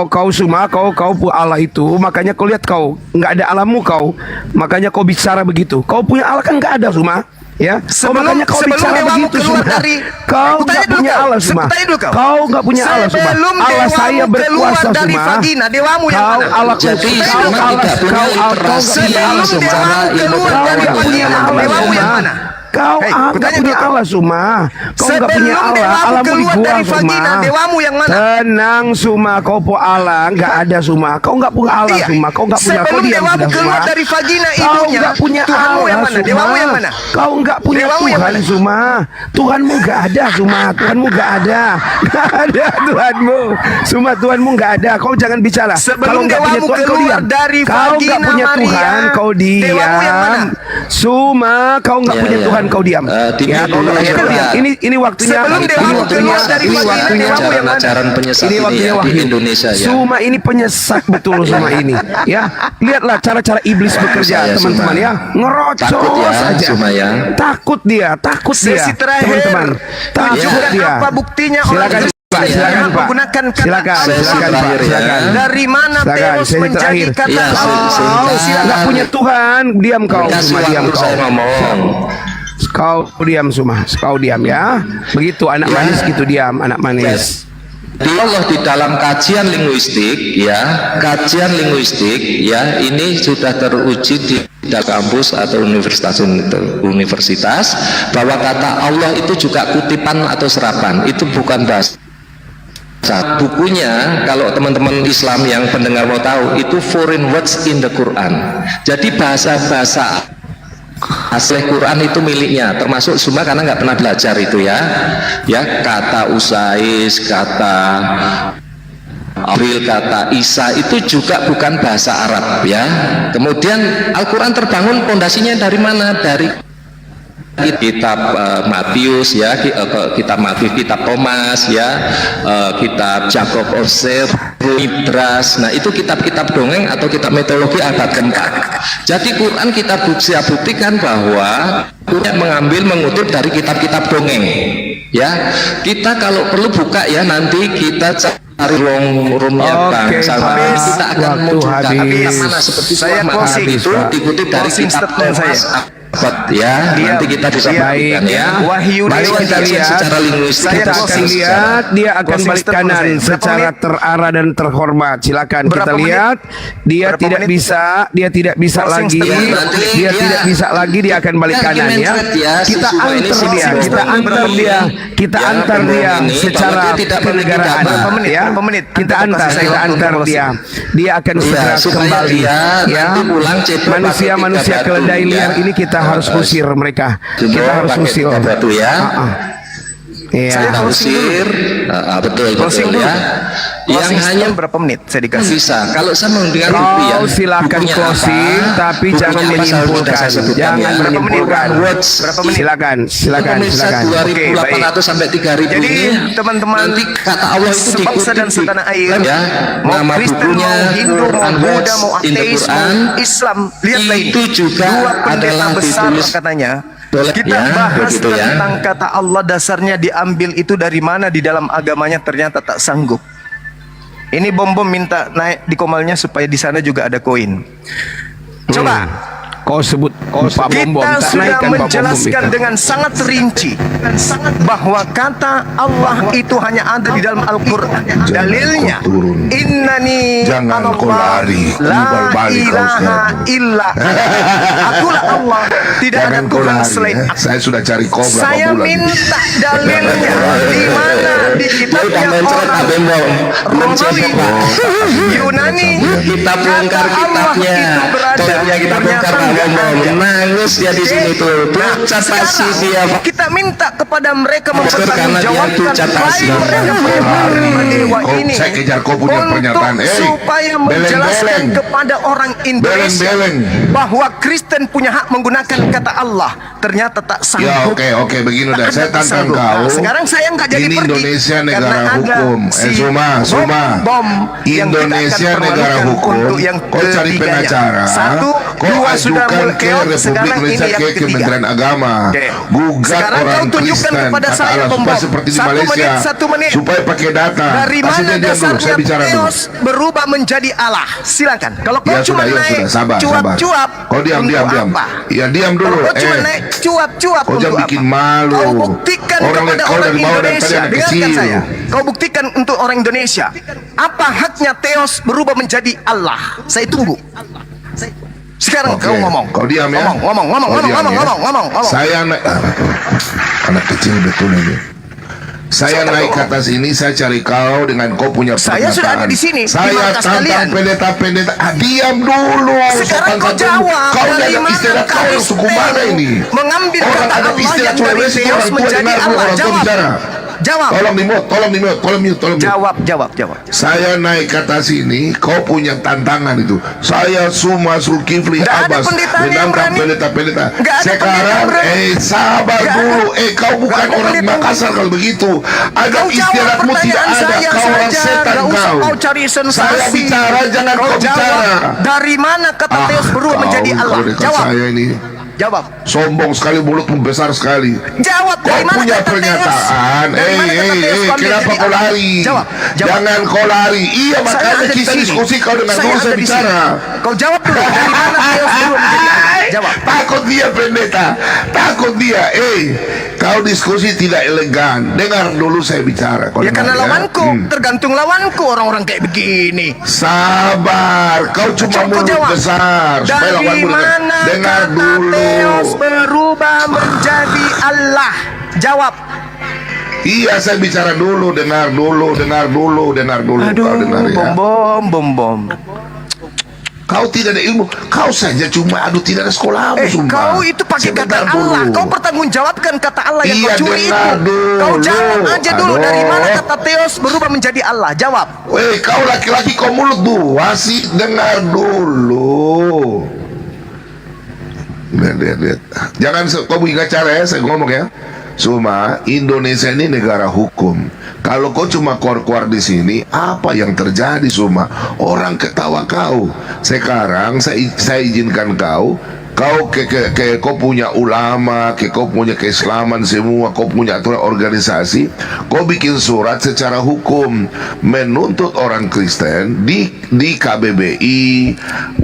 kau Suma, kau Allah itu, makanya kau lihat kau nggak ada Allahmu kau, makanya kau bicara begitu. Kau punya Allah kan nggak ada Suma. Ya, makanya kau bicara dewamu begitu keluar Suma. dari Kau Tanya nggak dulu punya kau. Allah Suma. Tanya dulu kau. Kau nggak punya Allah Suma. Sebelum Allah dewamu saya berkuasa keluar dari Suma. vagina, dewamu yang Kau mana? Allah Jadi kau Suma Allah tidak punya kau literasi Allah Sebelum secara dewamu ilmu keluar Kau dari nggak punya vagina, Allah dewamu yang Suma. mana? Kau Hei, nggak kutanya punya dia. Allah Suma. Kau nggak punya Sebelum Allah. dewamu Allahmu di keluar gua dari vagina, Suma. dewamu yang mana? Tenang Suma, kau po Allah nggak ada Suma. Kau nggak punya Allah Iya. Suma. Kau nggak punya. Kau Sebelum diam dewamu sudah keluar Suma. dari vagina Kau ibunya, nggak punya Tuhanmu Allah yang mana? Suma. Dewamu yang mana? Kau nggak punya Dewamu yang Tuhan mana? Suma. Tuhanmu nggak ada Suma. Tuhanmu nggak ada. Nggak ada Tuhanmu. Suma Tuhanmu nggak ada. Kau jangan bicara. Sebelum Kalau nggak punya dewamu Tuhan kau keluar diam. dari Kau nggak vagina punya Maria, Tuhan kau dewamu yang mana? diam. Suma kau nggak Ya, punya ya. Tuhan kau diam. Dimulai kau nggak punya dulu, Tuhan. ya. Ini waktunya. Sebelum ini dewamu waktunya. keluar dari Ini vagina, waktunya. dewamu yang mana? ajaran penyesat Ini ini waktunya ya, di wahyu. Indonesia ya. Suma ini penyesat betul Suma ini. Ya, lihatlah cara-cara iblis bekerja saya, teman-teman Suma. ya. Ngerocos Takut ya, aja. Suma ya. Takut dia Sesi terakhir. teman-teman. Takut Tunjukkan dia. apa buktinya orang Silakan. Kristen Pak, silakan Pak. Menggunakan kata Silakan, Allah. silakan Pak, silakan. Dari mana Silakan, Theos sesi menjadi terakhir. kata Iya, Allah? silakan. Nggak punya Tuhan, diam kau, Kasih Suma, diam waktu kau. saya ngomong. Kau diam Suma, kau diam ya. Begitu anak Ya. manis gitu diam, anak manis. Yes. Di Allah di dalam kajian linguistik ya, kajian linguistik ya, ini sudah teruji di dalam kampus atau universitas bahwa kata Allah itu juga kutipan atau serapan, itu bukan bahasa. Bukunya kalau teman-teman Islam yang pendengar mau tahu itu foreign words in the Quran. Jadi bahasa-bahasa asli Quran itu miliknya, termasuk semua karena nggak pernah belajar itu ya. Ya, kata Usais, kata Abril, kata Isa itu juga bukan bahasa Arab ya. Kemudian Al-Quran terbangun pondasinya dari mana? Dari kitab Matius ya, kitab Matius, kitab Thomas ya, kitab Jacob Orser, Midras. Nah itu kitab-kitab dongeng atau kitab mitologi abad keempat. Jadi Quran kita bisa buktikan bahwa Quran mengutip dari kitab-kitab dongeng ya. Kita kalau perlu buka ya, nanti kita cari room-roomnya bangsa kita akan munculkan kitab mana seperti Saya Surah closing itu dikutip dari Closing kitab statement Thomas saya. ya, nanti kita bisa buktikan ya. Wahyu Mari Dewa kita Kajian lihat, secara linguistik kita akan lihat dia akan Closing balik statement kanan saya. secara Berapa menit? terarah dan terhormat. Silakan Berapa kita menit? lihat dia Berapa tidak menit? bisa, dia tidak bisa Closing lagi, statement. Nanti dia dia- tidak bisa lagi, dia akan balik dia kanan ya. argumentatif ya, Kita si Suma ini antar si dia, Suma kita ini antar dia, kita Ya, antar pembohong dia ini secara bahwa dia tidak memiliki kenegaraan data. Berapa menit? ya. Berapa menit? Kita Nanti antar, saya kita waktu antar untuk dia. Dia akan Ya, segera supaya kembali dia ya. nanti pulang cebok Manusia-manusia pakai tiga batu, keledai liar ya. ini kita harus usir mereka. Jebol Kita harus pakai usir. tiga batu ya. Iya. Kita usir, betul Closing betul dulu. ya. Yang Closing hanya statement berapa menit saya dikasih? bisa. Kalau saya mendengar rupiah, Kau silakan bukunya closing, apa, tapi bukunya jangan apa, menyimpulkan. saya sebutkan Jangan ya. menyimpulkan. Words. Berapa menit? Silakan, silakan, Pemirsa silakan. 2.800 sampai 3.000 Jadi ini teman-teman nanti kata Allah itu sebangsa dikutip dan setanah air, ya, mau nama Kristen, bukunya mau Hindu, mau Quran Buddha, Words mau in the ateis, mau Quran, Islam, lihatlah ini. itu juga Dua pendeta adalah besar ditulis katanya. oleh- Kita ya, bahas begitu ya. tentang kata Allah dasarnya diambil itu dari mana di dalam agamanya, ternyata tak sanggup. Ini bom-bom minta naik di komalnya supaya di sana juga ada koin. Coba Kau sebut Pak Bom Bom, kita tak sudah naikkan Pak Bom Bom menjelaskan itu. dengan sangat rinci bahwa kata Allah itu hanya ada di dalam Al-Quran. Dalilnya, innani Jangan kau Allah lari, la balik kau ilaha sekarang. illa akulah Allah, tidak ada Jangan kau Tuhan lari selain ya. aku. Saya sudah cari kau berapa Saya bulan. minta dalilnya di mana di kitabnya orang Romawi, Yunani, kita bongkar kata Allah kitabnya, itu berada. tolnya kita bongkar Ternyata ngomong, nggak ada. nangis dia di sini tuh, Nah, pucat pasti dia sekarang kita minta kepada mereka karena dia mempertanggungjawabkan pucat pasti. klaim mereka penyembah dewa Oh, ini saya kejar kau punya pernyataan. untuk supaya menjelaskan kepada orang Indonesia Beleng-beleng. bahwa Kristen punya hak menggunakan kata Allah, ternyata tak Ya sanggup. oke begini udah. Tak Saya ada tantang sanggup. kau. Nah, sekarang saya nggak jadi Ini pergi Indonesia karena negara ada hukum. si Suma. bom yang kita akan Indonesia negara permalukan hukum. untuk yang Kau cari ketiganya. pengacara. Satu, Kau dua sudah ajukan mulai ke keot, Republik sekarang ini Indonesia yang ke ketiga. Kementerian Agama. Oke. Gugat Sekarang orang kau tunjukkan Kristen. kepada Kata saya, Allah, Bom supaya Bom. seperti di 1 Malaysia. menit, 1 menit. Supaya pakai data. Dari Kasih mana dia diam dulu. Saya dasarnya bicara dulu. Theos berubah menjadi Allah? Silakan. Kalau kau Ya cuma sudah, naik sabar. cuap-cuap, Kau diam. untuk apa? Ya diam Kalau dulu. kau cuma naik cuap-cuap Kau untuk jangan apa? bikin malu. Kau buktikan Orang kepada lihat kau orang dari bawah dan tadi Indonesia. anak Dengarkan kecil. saya. Kau buktikan untuk orang Indonesia. Apa haknya Theos berubah menjadi Allah? Saya tunggu. Sekarang Oke. kau ngomong. Kau diam ya. Ngomong. Kau diam ya. Ngomong. Saya naik anak kecil betul ini. Saya naik ke atas ini, saya cari kau dengan kau punya Saya pernyataan. sudah ada di sini, di Saya markas tantang kalian. pendeta-pendeta. Diam dulu. Sekarang kau Sopan jawab, Kau dari ada mana istilah kau yang suku Kristen mana ini? mengambil Orang kata ada Allah istilah yang dari Sulawesi, Theos orang tua menjadi dengar dulu, Allah? orang tua Jawab. bicara. Jawab. Tolong di mute. Jawab. Saya naik ke atas ini, kau punya tantangan itu. Saya Suma Zulkifli Nggak ada Abbas pendeta yang menantang berani. pendeta-pendeta. Nggak ada pendeta Sekarang, yang berani. sabar Nggak dulu. ada. Kau bukan Nggak ada orang pendeta. Makassar kalau begitu. Adab Kau jawab istirahatmu tidak pertanyaan ada. saya Kau orang saja. setan Nggak usah kau. kau cari sensasi. Saya bicara, jangan kau jawab. bicara. Dari mana kata Theos berubah kau menjadi Allah? dekat Jawab. Saya ini Jawab. sombong sekali, mulutmu besar sekali. Jawab. Kau Dari mana punya kata pernyataan, Theos? Dari mana kata Theos kau ambil kenapa jadi kau Allah? lari? Jawab. Jangan kau lari. Iya, Saya makanya ada di kita sini. diskusi, kau dengar dulu ada saya di bicara. sini. Kau jawab dulu. Dari mana Theos berubah menjadi Allah? Jawab. Takut dia pendeta, takut dia. Kau diskusi tidak elegan. Dengar dulu saya bicara. Kau Ya dengar, karena lawanku, tergantung lawanku orang-orang kayak begini. Sabar, kau cuma Coba mulut jawab. besar. Supaya Dari lawanmu dengar. mana Dengar kata dulu. Theos berubah menjadi Allah? Jawab. Iya, saya bicara dulu. Dengar dulu. Kau dengar ya. Bom. Kau tidak ada ilmu. Kau saja cuma tidak ada sekolah. Kau itu pakai kata Allah. Kau pertanggungjawabkan kata Allah yang kau curi itu. Kau jawab aja dulu. Dari mana kata Theos berubah menjadi Allah? Jawab. Kau laki-laki, kau mulut dua sih. Dengar dulu. Lihat. Jangan kau begini cara ya, saya ngomong ya. Cuma Indonesia ini negara hukum. Kalau kau cuma keluar di sini, apa yang terjadi? Cuma orang ketawa kau. Sekarang saya izinkan kau kau punya ulama, kau punya keislaman semua, kau punya aturan organisasi, kau bikin surat secara hukum menuntut orang Kristen di KBBI,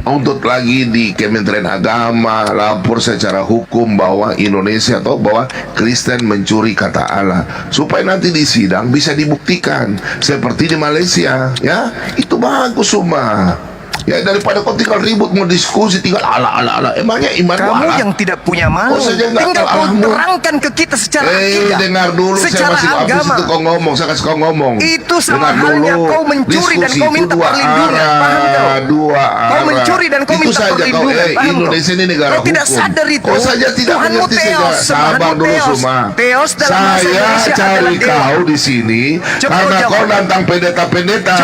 untuk lagi di Kementerian Agama, lapor secara hukum bahwa Indonesia atau bahwa Kristen mencuri kata Allah, supaya nanti di sidang bisa dibuktikan seperti di Malaysia, ya. Itu bagus semua. Ya, daripada kau tinggal ribut mau diskusi tinggal ala. Emangnya iman Kamu yang tidak punya malu, tinggal kau terangkan ke kita secara akidah, dengar dulu, secara saya masih agama. itu kau ngomong, saya kasih kau ngomong. Itu sama halnya kau mencuri dan kau minta perlindungan. Paham kau? Kau mencuri dan kau minta perlindungan. Paham Indonesia ini negara kau hukum. tidak sadar itu. Kau saja tidak Tuhanmu mengerti Theos. sabar dulu semua. Theos dalam bahasa Saya Indonesia cari adalah dewa. kau di sini karena kau nantang pendeta-pendeta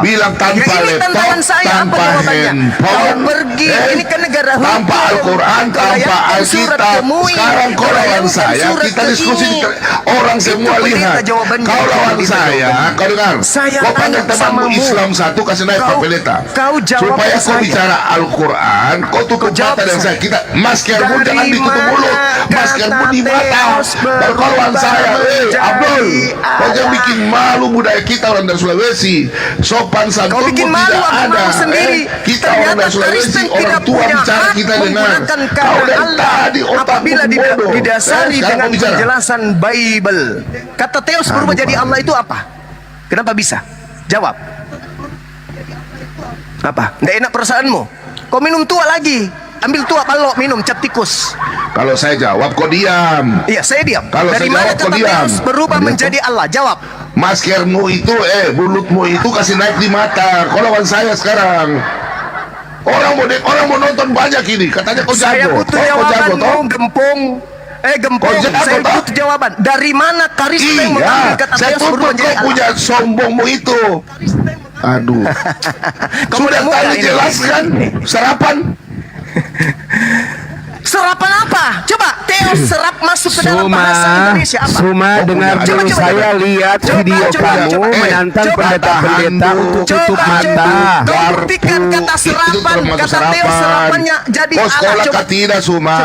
bilang tanpa laptop, tanpa handphone. Kau pergi, ini kan negara hukum. Tanpa Al-Quran, tanpa Alkitab. Sekarang kau lawan saya, kita diskusi. Orang semua lihat. Kau lawan saya, kau dengar. Kau panggil temanmu Islam satu, kasih naik Pak Pendeta. Supaya kau bicara Al-Quran, kau tutup mata dan saya. Kita maskermu jangan ditutup mulut, maskermu di mata. Baru kau lawan saya. Abdul, kau jangan bikin malu budaya kita orang dari Sulawesi. Sopan santunmu tidak ada. Kita orang dari Sulawesi, orang tua bicara kita dengar. Kau dari tadi apabila didasari dengan penjelasan Bible. Kata Theos berubah jadi Allah itu apa? Kenapa bisa? Jawab. Apa? Nggak enak perasaanmu? Kau minum tua lagi. Ambil tua balok minum cap tikus. Kalau saya jawab kau diam. Iya, saya diam. Kalau dari saya mana jawab kau kata diam. Theos berubah menjadi Allah? Jawab. Maskermu itu, mulutmu itu kasih naik di mata. Kau lawan saya sekarang. Orang mau nonton banyak ini. Katanya kau jago. Saya butuh jawabanmu, Gempung. Gempung, saya butuh jawaban. Dari mana karisma yang mengambil kata saya Theos berubah menjadi Allah? punya sombongmu itu. Aduh. Sudah tadi jelaskan. Sarapan. Serapan apa? Coba Theos serap masuk ke dalam bahasa Indonesia apa? Dengar dulu, saya lihat video kamu menantang pendeta-pendeta untuk tutup mata. Kau buktikan kata serapan, kata Theos serapannya jadi kau Allah. sekolah Coba. tidak Suma?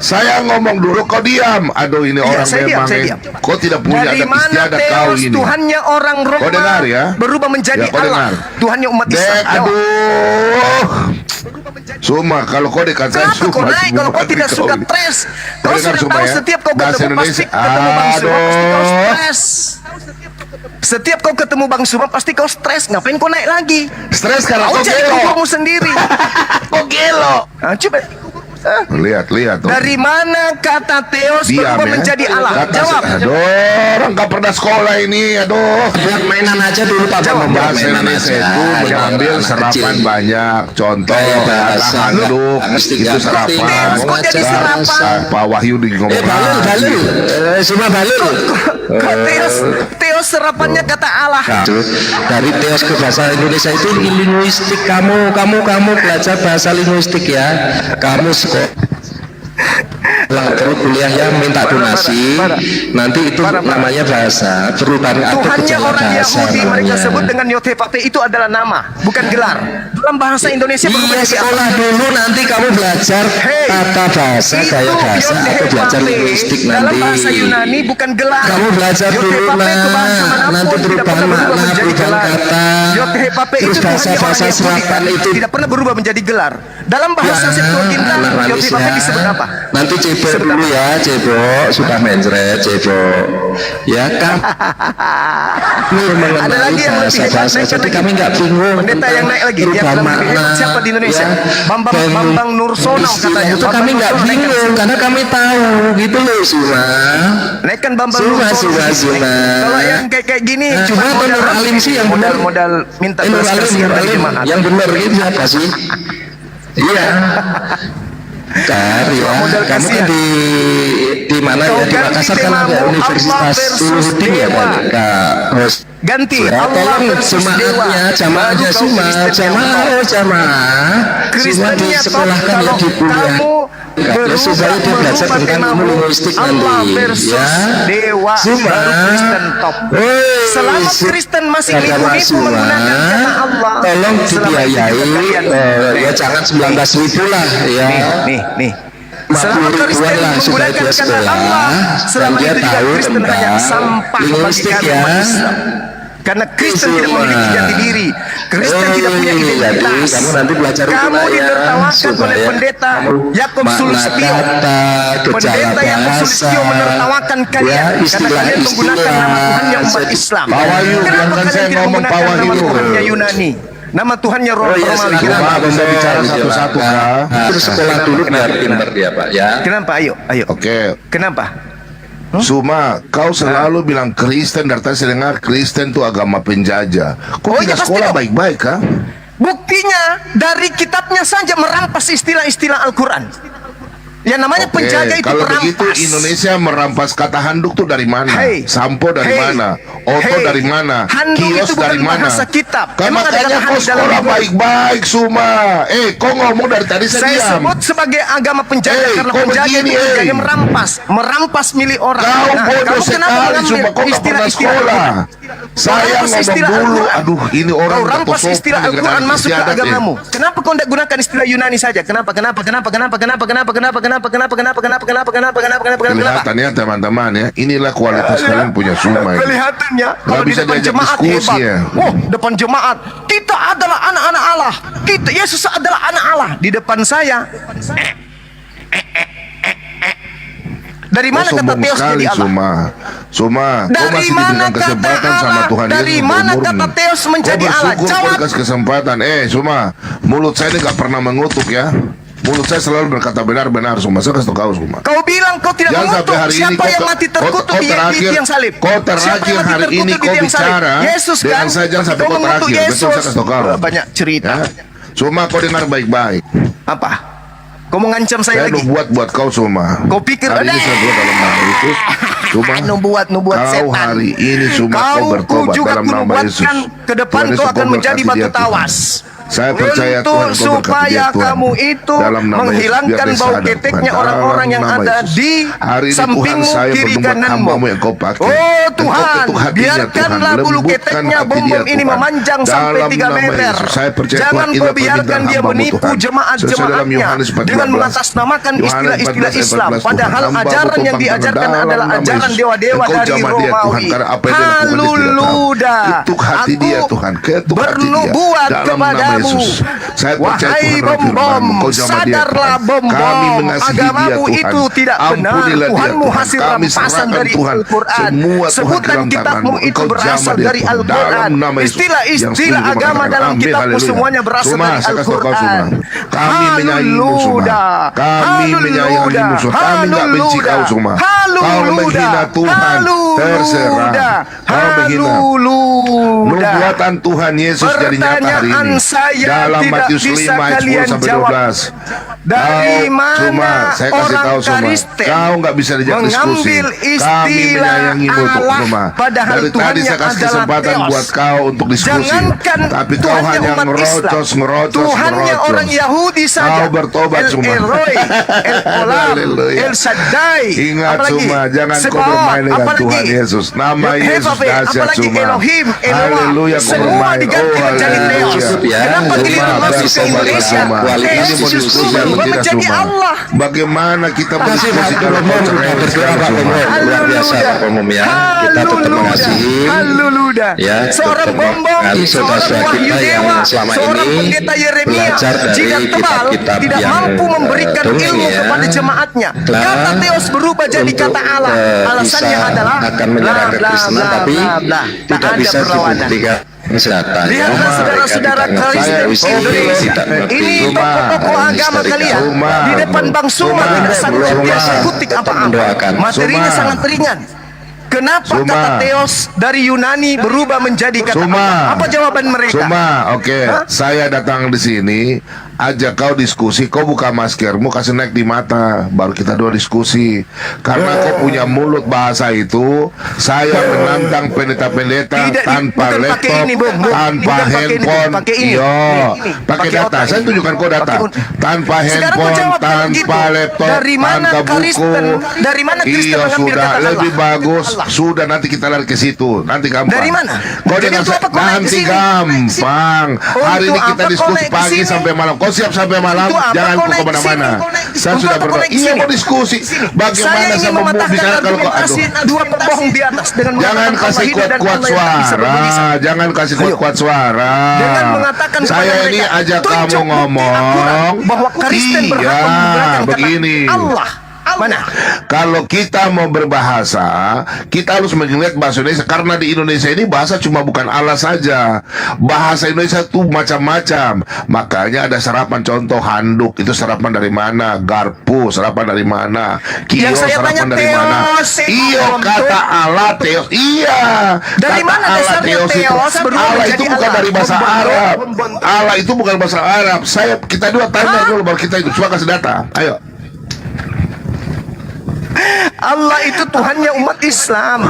Saya ngomong dulu kau diam. Aduh, ini orang saya memang diam. kau tidak punya Dari adat mana istiadat kau Theos ini. Tuhannya orang Roma Kau dengar ya? berubah menjadi Ya, kau Allah. dengar. Tuhannya umat Islam. Jawab. Aduh. Suma, kalau kau dekat saya Kenapa kau naik kalau kau tidak suka stres? Kau sudah tahu setiap kau ketemu pasti ketemu Bang Suma pasti kau stres. Setiap kau ketemu Bang Suma pasti kau stres. Ngapain kau naik lagi? Stres karena kau kau jadi gelo. kuburmu sendiri. Kau gelo. Coba. Lihat. Dari mana kata Theos berubah menjadi Allah? Jawab. Aduh, orang gak pernah sekolah ini. Aduh. Mainan aja dulu Pak. Bahasa Indonesia itu mengambil serapan banyak. Contoh bahasa handuk itu serapan. Kok jadi serapan? Pak Wahyu di ngomong. Balur. Semua balur. Theos serapannya kata Allah. Dari Theos ke bahasa Indonesia itu linguistik. Kamu belajar bahasa linguistik ya. Kamu perlu kuliah yang minta donasi, nanti itu namanya bahasa perubahan atau Tuhannya gejala orang bahasa Yahudi mereka namanya. sebut dengan Yotepape itu adalah nama, bukan gelar. Dalam bahasa Indonesia berubah Iya, jadi apa? sekolah dulu nanti kamu belajar Hei, tata bahasa, itu gaya bahasa, atau belajar Yotepape linguistik dalam nanti. bahasa Yunani bukan gelar. Kamu belajar dulu Yotepape ke bahasa nah, manapun nanti tidak perubahan pernah berubah makna, menjadi perubahan gelar. kata, Yotepape terus itu Tuhannya orang bahasa-bahasa Yahudi selatan itu. tidak pernah berubah menjadi gelar. Dalam bahasa Septuaginta anak manis Yotepape ya. disebut apa? Nanti cebok dulu ya, cebok suka mencret, cebok ya kan. Ada lagi yang lebih hebat, bahasa, naikkan jadi lagi. kami nggak bingung. Pendeta yang naik lagi, dia perubahan lebih hebat makna, siapa di Indonesia? ya. Bambang Nursono katanya. Itu Bambang kami nggak Nursono naikkan. bingung karena kami tahu gitu loh Suma. Naikkan Bambang Suma, Nursono. Suma. Kalau yang kayak gini Cuma Nur Alim sih yang benar. modal minta Nur belas Alim, kasihan Nur dari Alim. jemaat. Yang benar gitu siapa sih? Iya. Kar ya, Modal kamu kan kasihan. di mana Kau ya, di ganti Makassar kan ada temamu, Universitas Allah versus Uluddin ya kan, Dewa. Kak Ros. Ganti Ya, Allah tolong versus Dewa. jemaatnya, jamaahnya Baru kau Suma, Kristen yang jamaah, top. jamaah. Suma Kristennya top disekolahkan ya kalau di kuliah. kamu Ya, supaya dia belajar merubah tentang temamu, ilmu linguistik Allah nanti. versus Ya. Dewa, Suma. baru Kristen top. Selama Kristen masih nipu-nipu menggunakan kata Allah, tolong selama itu dibiayai, juga kalian. ya jangan 19.000 lah ya. Nih. Selama 50 Kristen ribuan lah supaya menggunakan dia kata sekolah Allah, selama dan dia itu juga tahu Kristen hanya tentang sampah bagi linguistik kami ya. umat Islam. Karena Kristen tidak memiliki jati diri, Kristen tidak punya identitas. Kamu nanti belajar itu Kamu lah ya, ditertawakan oleh supaya pendeta Yakob makna Sulistyo. kata, gejala Pendeta Yakob Sulistyo bahasa, menertawakan kalian ya, karena kalian menggunakan nama Tuhannya umat Islam. Pak Wahyu, Kenapa biarkan kalian saya tidak ngomong, menggunakan Pak nama Wahyu. Tuhannya Yunani? Nama Tuhannya Romawi. silakan. Cuma Pak, bisa bicara Pak, satu-satu, silakan. Kak. Terus sekolah dulu biar pinter dia Pak ya. Kenapa? Ayo. Oke. Kenapa? Suma, kau selalu bilang Kristen, dari tadi saya dengar Kristen itu agama penjajah. Kau Oh, iya, tidak pasti sekolah dong. baik-baik, kan? Buktinya dari kitabnya saja merampas istilah-istilah Al-Quran. Yang namanya Oke, penjaga itu kalau perampas. begitu Indonesia merampas kata handuk tuh dari mana? Hei. Sampo dari Hei. mana? Oto Hei. dari mana? Handuk Kios itu bukan dari mana? bahasa kitab. Kan Emang ada makanya kata kau handuk dalam sekolah Bible? baik-baik, Suma. Kau ngomong dari tadi saya Saya diam. sebut sebagai agama penjaga Hei, karena kau penjaga begini, itu kerjanya hei. merampas milik orang. Kau bodoh kamu kenapa sekali, mengambil Suma. Kau tak pernah istilah-istilah sekolah. Al-Quran? Saya Rampas ngomong istilah dulu. Al-Quran. Aduh, ini orang Kau tak rampas sopan istilah dengan Al-Quran anak masuk ke istiadat, agamamu. Kenapa kau tidak gunakan istilah Yunani saja? Kenapa? Kelihatannya teman-teman ya, inilah kualitas kalian punya Suma ini. Kelihatannya kalau di bisa depan diajak jemaat diskusi hebat. ya. Oh, depan jemaat kita adalah anak-anak Allah. Kita Yesus adalah anak Allah. Di depan saya. Dari mana Kau kata sombong Theos sekali, jadi Allah? Suma, kau Dari masih mana diberikan kata kesempatan sama Allah? Tuhan Dari Yesus mana untuk kata murni. Theos menjadi Kau Allah? bersyukur kau Jawab. dikasih kesempatan. Suma, mulut saya ini gak pernah mengutuk ya. Mulut saya selalu berkata benar-benar, Suma. Saya kasih tau kau, Suma. Kau bilang kau tidak Jangan mengutuk. sampai hari ini Siapa yang mati terkutuk di tiang salib? Kau Siapa terakhir yang mati hari terkutuk ini di kau tiang salib? bicara Yesus kan? dengan saya, jangan sampai kau mengutuk terakhir. Betul, saya Yesus. kasih tau kau. Banyak cerita. Ya. Suma, kau dengar baik-baik. Apa? Kau mau ngancam Saya saya lagi? buat kau, Suma. Kau pikir hari ini ada? saya buat dalam nama Yesus. Suma, nubuat kau setan. hari ini Suma kau bertobat juga dalam nama Yesus. kunubuatkan ke depan Tuhan kau Yesus, akan kau menjadi berkati batu dia, Tuhan. tawas. Saya percaya Untuk Tuhan, kau berkati supaya dia, Tuhan. kamu itu Dalam nama Yesus, menghilangkan biar dia bau sadar, keteknya Tuhan. orang-orang Dalam yang nama ada Yesus. di Hari ini sampingmu, Tuhan, saya kiri berbuat kananmu. hambamu yang kau pakai. Oh Engkau Tuhan, ketuk hatinya, biarkanlah Tuhan. bulu Lembutkan keteknya hati bom-bom dia, ini Tuhan. memanjang sampai Dalam 3 nama meter. Yesus, saya percaya, Jangan Tuhan, kau inilah biarkan permintaan dia hambamu, menipu Tuhan. Sesuai dalam jemaat-jemaatnya Yohanes 14. dengan mengatasnamakan Yohanes istilah-istilah 14, Islam. Tuhan. Padahal Hambamu ajaran yang tumpang diajarkan tangan adalah dalam nama ajaran Yesus. dewa-dewa Engkau dari jamah dia, Tuhan, Romawi. karena apa yang dia lakukan dia tidak tahu. Haluluda. Ketuk hati dia, Tuhan. Ketuk hati dia. Bernubuat Dalam nama kepadamu. Yesus. Saya percaya Wahai Tuhan bom-bom, Engkau jamah dia, sadarlah Tuhan. bom-bom. Kami mengasihi dia, Agamamu Tuhan. itu tidak benar. Ampunilah dia, Tuhanmu Tuhan. hasil Kami rampasan serahkan, dari Tuhan, Al-Quran. semua, Tuhan, Sebutan dalam kitabmu tangan-Mu. itu Engkau berasal jamah dia, dari Tuhan. Al-Quran. Dalam nama Yesus. Istilah-istilah Yang agama setuju dalam mengatakan, kitabmu amin, semuanya berasal Suma, dari saya kasih tahu kau, Al-Quran. Suma. Kami menyayangimu, Suma. Kami menyayangimu, Suma. Kami tak benci kau, Suma. Kau menghina Tuhan. Terserah. Kau menghina. Nubuatan Tuhan Yesus jadi nyata hari ini. Pertanyaan saya Dalam tidak Matius bisa 5 ayat 10 kalian sampai jawab? 12. Dari Kau mana Suma, saya kasih orang tahu Suma, Kristen kau nggak bisa dijak diskusi. mengambil Kami istilah menyayangimu Allah Suma. padahal Dari tadi Tuhannya saya kasih adalah kesempatan Theos. buat kau untuk diskusi. Jangankan Tapi kau Tuhannya hanya umat ngerocos, Islam, ngerocos, Tuhannya ngerocos. orang Yahudi saja. Kau bertobat El Suma. Elroy, El Olam, Haleluya. El Shaddai. Ingat apalagi Suma, jangan kau Sebaot, bermain dengan apalagi Tuhan Yesus. Nama Yesus Hefafe, dahsyat apalagi Suma. Elohim, Eloah. Haleluya, kau Semua bermain. diganti menjadi Theos. Cukup ya. Kenapa Suma, giliran masuk ke bertobat Indonesia? Suma. Theos Ini mau justru diskusi berubah atau tidak menjadi Suma? Allah. Bagaimana kita Terima kasih berdiskusi Pak kalau kau Umum, cerai berdoa sekarang Pak Suma? Umum, luar biasa Pak Umum ya. Kita tetap mengasihi, Haleluya. ya, Seorang tetap bombong, mengasihi seorang saudara Wahyu kita yang Dewa, selama seorang ini pendeta Yeremia, belajar dari jidat tebal, kitab-kitab tidak yang, mampu memberikan dongeng ilmu ya. kepada jemaatnya. Telah Kata Theos berubah jadi untuk, kata Allah. Alasannya bisa adalah akan menyerang kekristenan, tapi tak tidak ada bisa perlawanan. dibuktikan kesehatan. Lihatlah saudara-saudara Kristen Indonesia. Ini tokoh-tokoh agama kalian di depan Bang Suma tidak sanggup biasa kutik apa-apa. Materinya sangat ringan. Kenapa Suma. kata Theos dari Yunani berubah menjadi kata Suma. Allah? Apa jawaban mereka? Suma, oke. Saya datang di sini, ajak kau diskusi. Kau buka maskermu, kasih naik di mata, baru kita dua diskusi. Karena kau punya mulut bahasa itu, saya menantang pendeta-pendeta Tidak, tanpa bukan pakai laptop, ini, Bung. tanpa Bukan pakai ini, handphone. pakai ini. Iya, Ini. pakai Pakai data. otak Saya ini. tunjukkan kau data. Pakai- Tanpa Sekarang kau handphone, jawab kalau tanpa gitu. laptop, Dari mana tanpa buku. Kristen- dari mana Kristen Iya mengambil sudah, kata Allah? lebih bagus. Allah. Sudah, nanti kita lari ke situ. Nanti gampang. Dari mana? Kau Jadi jangan untuk apa kau naik ke nanti sini? gampang. Hari ini Untuk kita apa kau diskusi naik ke pagi sini? sampai malam. Kau siap sampai malam? Untuk apa Jangan kau kau naik ke kemana-mana. sini? Kau naik ke sini. Saya Untuk sudah apa kau berdoa. naik ke Iya sini? mau diskusi. Saya Bagaimana ingin saya mau mematahkan bicara kalau kau argumentasi aduh. dua pembohong di atas dengan Jangan mengatakan kasih Allah hidup dan kuat-kuat Allah yang tak bisa suara. bergelisah. Jangan kasih kuat-kuat suara. Dengan mengatakan Saya kepada ini mereka, ajak tunjuk kamu bukti ngomong. akurat bahwa Kristen berhak Iya, menggunakan kata begini. Allah. Mana? Kalau kita mau berbahasa, kita harus mengingat bahasa Indonesia. Karena di Indonesia ini bahasa cuma bukan Allah saja. Bahasa Indonesia itu macam-macam. Makanya ada serapan, contoh handuk. Itu serapan dari mana? Garpu, serapan dari mana? Kio, Yang saya serapan tanya dari mana? Theos, Iya, Om, kata Allah Theos. Iya. Dari Kata mana Allah dasarnya Theos itu. Theos berubah Allah menjadi itu bukan Allah? dari bahasa Arab. Allah itu bukan bahasa Arab. Kita dua tanya dulu baru kita itu. Coba kasih data. Ayo. Allah itu Tuhannya umat Islam.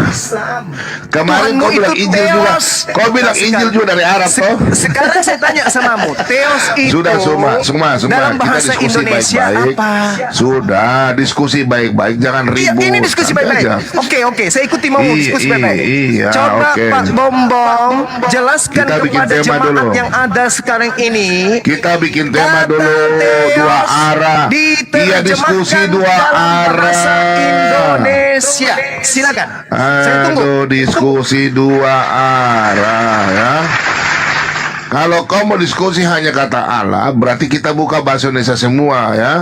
Kemarin Tuhanmu kau bilang itu Injil juga. Theos. Kau bilang Injil juga dari Arab toh? Sekarang saya tanya samamu, Theos itu Sudah semua dalam bahasa kita diskusi Indonesia baik-baik. apa? Sudah diskusi baik-baik, jangan Iya, ribut. ini diskusi Santai baik-baik. aja. Oke, saya ikuti mau diskusi baik-baik. Iya, Coba oke. Pak Bombong jelaskan Kita bikin kepada tema jemaat dulu. yang ada sekarang ini. Kita bikin tema Kata dulu Theos dua arah. Iya diskusi diterjemahkan dua dalam bahasa arah. Indonesia. Silakan. Saya tunggu. Aduh, diskusi dua arah ya. Kalau kau mau diskusi hanya kata Allah, berarti kita buka bahasa Indonesia semua ya.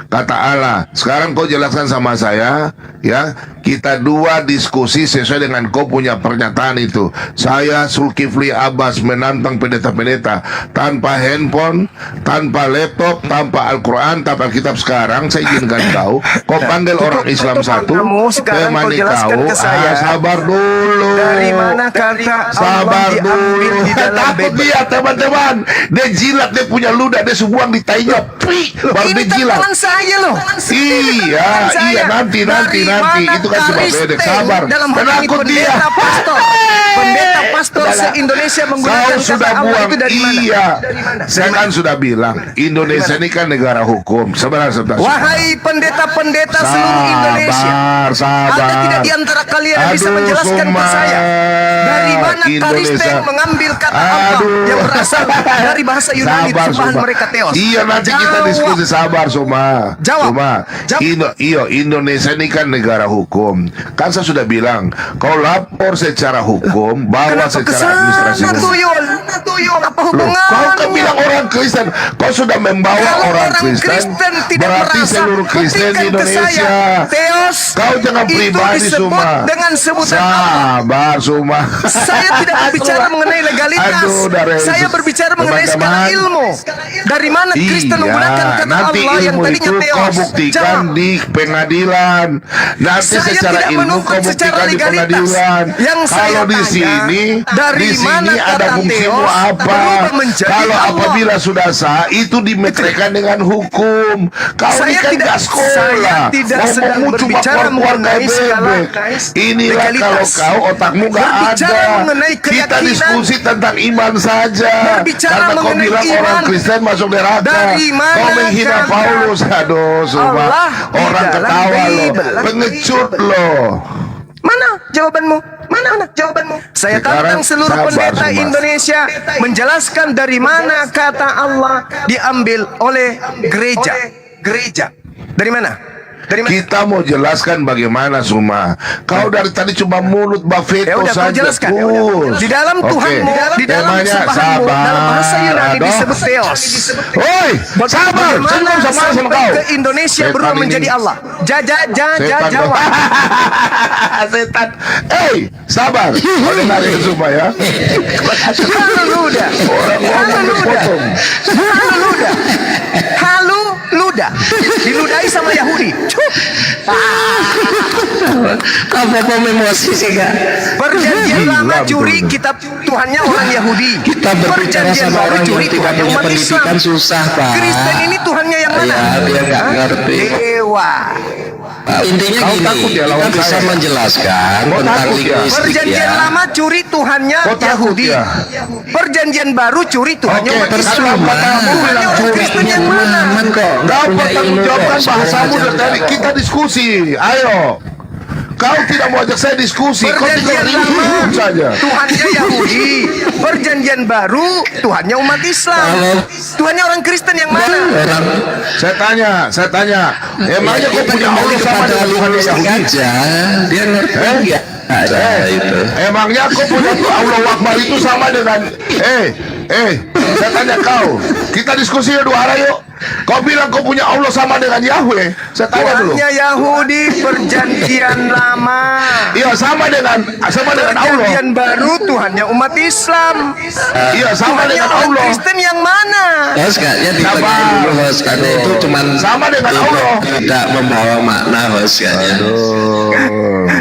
Kata Allah. Sekarang kau jelaskan sama saya ya. Kita dua diskusi sesuai dengan kau punya pernyataan itu. Saya Zulkifli Abbas menantang pendeta-pendeta tanpa handphone, tanpa laptop, tanpa Al-Quran, tanpa Alkitab. Sekarang saya izinkan kau panggil orang Islam satu, kamu sekarang kau temani jelaskan kau. ke saya. Sabar dulu. Dari mana kata Sabar Allah diambil dulu. di dalam Takut Bible? dia teman-teman. Dia jilat, dia punya ludah, dia sebuang di tainya. Baru Ini dia jilat. tangan saya loh. Iya, iya nanti itu kan cuma bedek. Sabar. Dalam hal ini Penakut dia. pendeta pastor se-Indonesia menggunakan Kau sudah kata Allah buang. itu dari mana? Iya. Saya kan sudah bilang Indonesia ini kan negara hukum. Sebenarnya Wahai pendeta-pendeta seluruh Indonesia, sabar. ada tidak di antara kalian yang bisa Aduh, menjelaskan ke Suma. saya dari mana Indonesia. Kristen mengambil kata Allah Aduh. yang berasal dari bahasa Yunani Sabar, sembahan Suma. mereka Theos? Iya nanti kita Jawab. diskusi. Sabar Suma. Jawab. Suma. Indonesia ini kan negara hukum. Kan saya sudah bilang, kau lapor secara hukum, bawa Kenapa secara kesana administrasi hukum. tuyul? Apa Loh, hubungan? kau kan bilang orang Kristen, kau sudah membawa Kalau orang orang Kristen, tidak berarti merasa, seluruh Kristen di buktikan ke Indonesia. saya, Theos, Kau jangan itu pribadi disebut Suma. dengan sebutan apa? Sabar Suma. Saya tidak berbicara mengenai legalitas. Aduh, darah Saya Yesus. berbicara mengenai Teman-teman. skala ilmu. Dari mana Kristen menggunakan kata nanti Allah yang ilmu tadinya itu kau Theos? buktikan Jawab. di pengadilan. Nanti Saya secara tidak ilmu menuntut kau secara buktikan di legalitas. pengadilan. Yang saya Kalau di tanya, sini, dari di sini mana ada kata fungsimu Theos apa? berubah menjadi Kalau Allah? apabila sudah sah, itu dimeteraikan dengan hukum. Kau Saya ini kan tidak- gak sekolah. saya tidak sedang Ngomongmu cuma berbicara keluar mengenai kayak skala bebek. Inilah legalitas. kalau kau otakmu gak Berbicara ada. mengenai Kita keyakinan. diskusi tentang iman saja. Berbicara Karena kau mengenai bilang iman. orang Kristen masuk neraka. Dari mana Kau menghina kata Paulus. Aduh, sumpah. Allah di Orang dalam ketawa loh. Bible? Pengecut loh. Mana jawabanmu? Mana jawabanmu? Saya Sekarang tantang seluruh sabar, pendeta Mas. Indonesia menjelaskan dari mana kata Allah diambil oleh gereja. Gereja. Dari mana? Dari mana? Kita mau jelaskan bagaimana Suma. Kau dari tadi cuma mulut Ya bafeto udah kau saja jelaskan. terus. Di dalam Oke. Tuhanmu, di dalam Temanya sembahanmu, sabar. dalam bahasa Yunani Aduh. disebut Theos. Oi, sabar. Saya Bagaimana belum sama sampai kau. ke Indonesia Setan berubah ini. menjadi Allah? Setan Jawab. Setan. Sabar. Kau dengarin Suma ya. Haluda. Orang ngomong dipotong. Haluda. Diludahi sama Yahudi. Apa emosi sih kak? Perjanjian Gila, lama betul, curi betul. kitab Tuhannya orang Yahudi. Kita berbicara Perjanjian sama baru orang curi yang tidak Tuhannya punya umat Islam. pendidikan susah pak. Kristen ini Tuhannya yang mana? Ya, dia nggak Hah? ngerti. Dewa. Intinya Kau gini, takut ya kita lawan bisa saya? menjelaskan Kau tentang takut ya? linguistik Perjanjian ya. lama curi Tuhannya Kau takut Yahudi. ya? Perjanjian baru curi Tuhannya Oke, umat Islam. terserah kamu Tuhannya bilang orang curi. Kristen yang mana? Aman kok. nggak Kau punya bertanggung ilmu jawabkan kok. bahasamu Semua dari tadi. aja Kita diskusi. Ayo. Kau tidak mau ajak saya diskusi. Kau Perjanjian tinggal lama ribut saja. Tuhannya Yahudi. Perjanjian baru Tuhannya umat Islam. Tuhannya orang Kristen yang mana? orang Saya tanya. Emangnya kau kita punya kembali Allah sama kepada dengan Tuhan linguistik Yahudi? aja. Dia ngerti nggak? Ada itu. Emangnya kau punya Allah Akbar itu sama dengan saya tanya kau. Kita diskusi dua arah yuk. Kau bilang kau punya Allah sama dengan Yahweh. Saya tanya dulu. Tuhannya Yahudi perjanjian lama. Iya sama dengan Allah. Perjanjian baru Tuhannya umat Islam. Iya sama Tuhannya dengan orang Allah. Kristen yang mana? Host kayaknya Sabar. ditanyain dulu host karena itu cuman Sama dengan Allah. tidak membawa makna host kayaknya.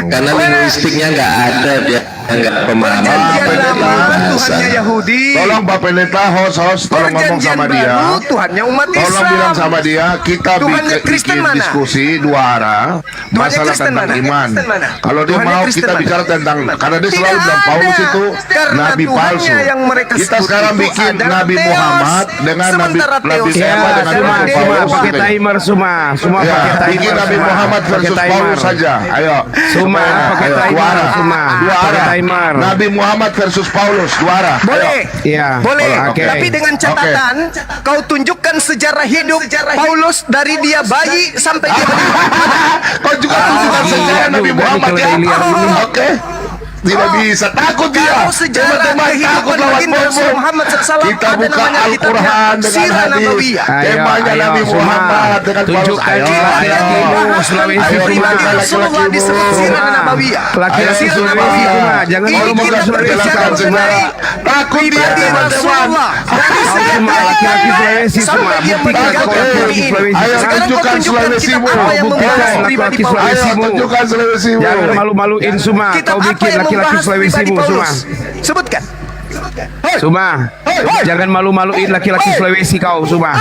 Karena linguistiknya nggak ada dia nggak pemahaman Perjanjian apa dari lama bahasa. Tuhannya Yahudi. Tolong Pak Pendeta host tolong ngomong Perjanjian sama dia. baru Tuhannya umat Islam. Tolong bilang sama dia kita Tuhannya Kristen bikin mana? diskusi dua arah masalah Kristen tentang mana? iman. Kristen mana? Kalau dia Tuhannya mau Kristen kita mana? bicara tentang karena dia selalu Tidak bilang Paulus ada. itu Karena nabi Tuhannya palsu. yang mereka Kita sebut sekarang itu bikin adalah Nabi Theos. Muhammad dengan Nabi Sementara Theos siapa Ya, dengan semua Nabi Dewa. Paulus. pakai timer semua Ya, pakai bikin timer Nabi semua. Muhammad Pakai versus timer. Paulus saja. Ayo. Semua pakai Ayo, timer dua arah. semua. Dua Pakai arah. timer. Nabi Muhammad versus Paulus dua arah. Boleh. Iya. Boleh, Oke. tapi dengan catatan kau tunjukkan sejarah hidup Paulus dari dia bayi sampai dia meninggal. Kau juga tunjukkan sejarah Nabi juga Muhammad nih ya. kalau dilihat dulu. Oke. Tidak bisa, takut dia. Kalau sejarah Teman-teman takut kehidupan lawan baginda Rasul Muhammad. Muhammad SAW Kita ada buka namanya kitabnya Al-Quran dengan Sirah hadis. Nabawiyah. Temanya Nabi semua. Muhammad dengan Paulus. Tunjukkan Ayo, laki-lakimu, Sulawesi Ayo, pribadi tunjukkan Rasulullah laki-lakimu. disebut Sirah Nabawiyah. Laki-laki Sirah Sulawesi Nabawiyah. semua. Jangan Ini ngomong kita Sulawesi berbicara semua. mengenai Takut dia pribadi teman-teman. Rasulullah. Dari Kau sejak semua dia laki-laki Sulawesi semua. sampai dia Buktikan meninggal kau di laki-laki bumi ini. Sulawesi. Ayo, Sekarang kau tunjukkan tunjukkan Sulawesimu. kitab apa yang Buktikan membahas laki-laki pribadi Sulawesi. Paulus. Ayo, tunjukkan Sulawesimu. Jangan malu-maluin semua. Kitab Kau apa bikin yang laki-laki membahas pribadi Sulawesi semua. Paulus? Sebutkan. Suma, jangan malu-maluin laki-laki Sulawesi kau, Suma.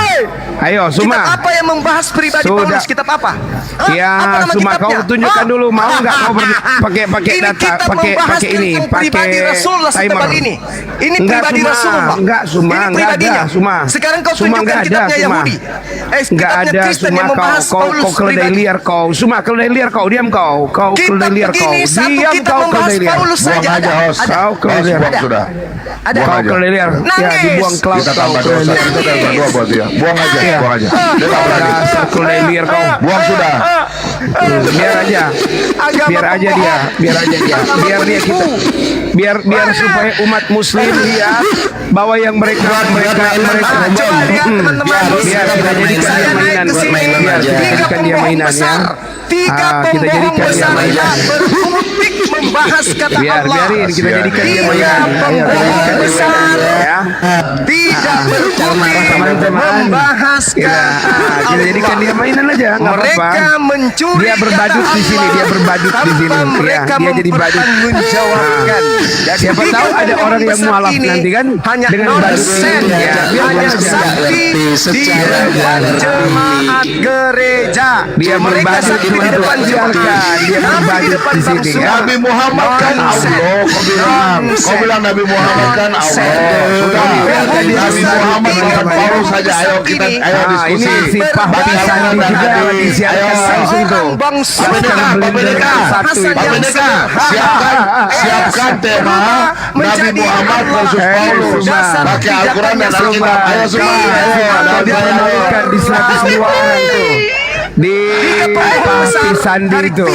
Ayo, Kitab Suma. apa yang membahas pribadi Sudah. Paulus? Kitab apa? Hah? Ya, Apa nama Suma, kitabnya? kau tunjukkan Hah? dulu. Mau nggak kau pakai Ini data, kitab pakai membahas ini, tentang pribadi pakai Rasulullah timer. setebal ini. Ini Enggak, pribadi Suma. Rasulullah. Enggak, Suma, Ini enggak pribadinya. ada, Suma. Sekarang kau Suma, tunjukkan enggak ada, kitabnya Suma. Yahudi. Enggak Kitabnya ada, Kristen Suma, yang membahas kau Paulus keledai pribadi. liar kau. Suma, keledai liar kau, diam kau. Kau Kitab keledai liar kau. begini, satu Diam kitab kau membahas keledai liar. Paulus Buang saja aja, ada. host. Ada. Kau keledai liar. Buang sudah. Ada. Buang Kau aja. keledai liar. Ya, Nangis. dibuang ke laut Kita kau. tambah keledai dosa. liar. Kita tambah dua buat dia. Buang aja, Iya. buang aja. Dia tak berani. Dasar keledai liar kau. Buang sudah. Biar aja. Biar aja dia. Biar aja dia. Biar dia kita. Biar supaya umat muslim lihat bahwa yang mereka Coba lihat teman-teman. biar kita jadikan Saya dia naik mainan ke buat sini. mainan aja. Tiga Jadikan dia pembohong mainan ya. besar. Tiga Kita pembohong jadikan dia besar mainan. berkutik membahas kata Allah. Biarin kita jadikan dia mainan. Pembohong besar tidak berkutik membahas kata Kita jadikan dia mainan aja, nggak apa-apa. mereka mencuri Dia berbadut kata di sini, Allah dia berbadut di sini. tanpa mereka Dia jadi badut. mempertanggungjawabkan. Siapa Tiga tahu ada pembohong orang yang besar mualaf ini nanti kan hanya dengan badut nonsen, ini, ya. hanya sakti di depan jemaat gereja. Dia Mereka berbadut sakti di depan jemaat, dia tapi di berbadut depan di sini, bangsa. ya. Nabi Muhammad kan Allah. Kau bilang Nabi Muhammad kan Allah. Sudah. Nabi Muhammad bukan Paulus saja. Ayo kita diskusi. Ini si Pak Sandi juga disiarkan langsung tuh. Pak Pendeka, siapkan tema Nabi Muhammad versus Paulus. Pakai Al-Quran dan Alkitab. Ayo semua. Dia menaikkan di 102 orang tuh. Di Pak Sandi itu.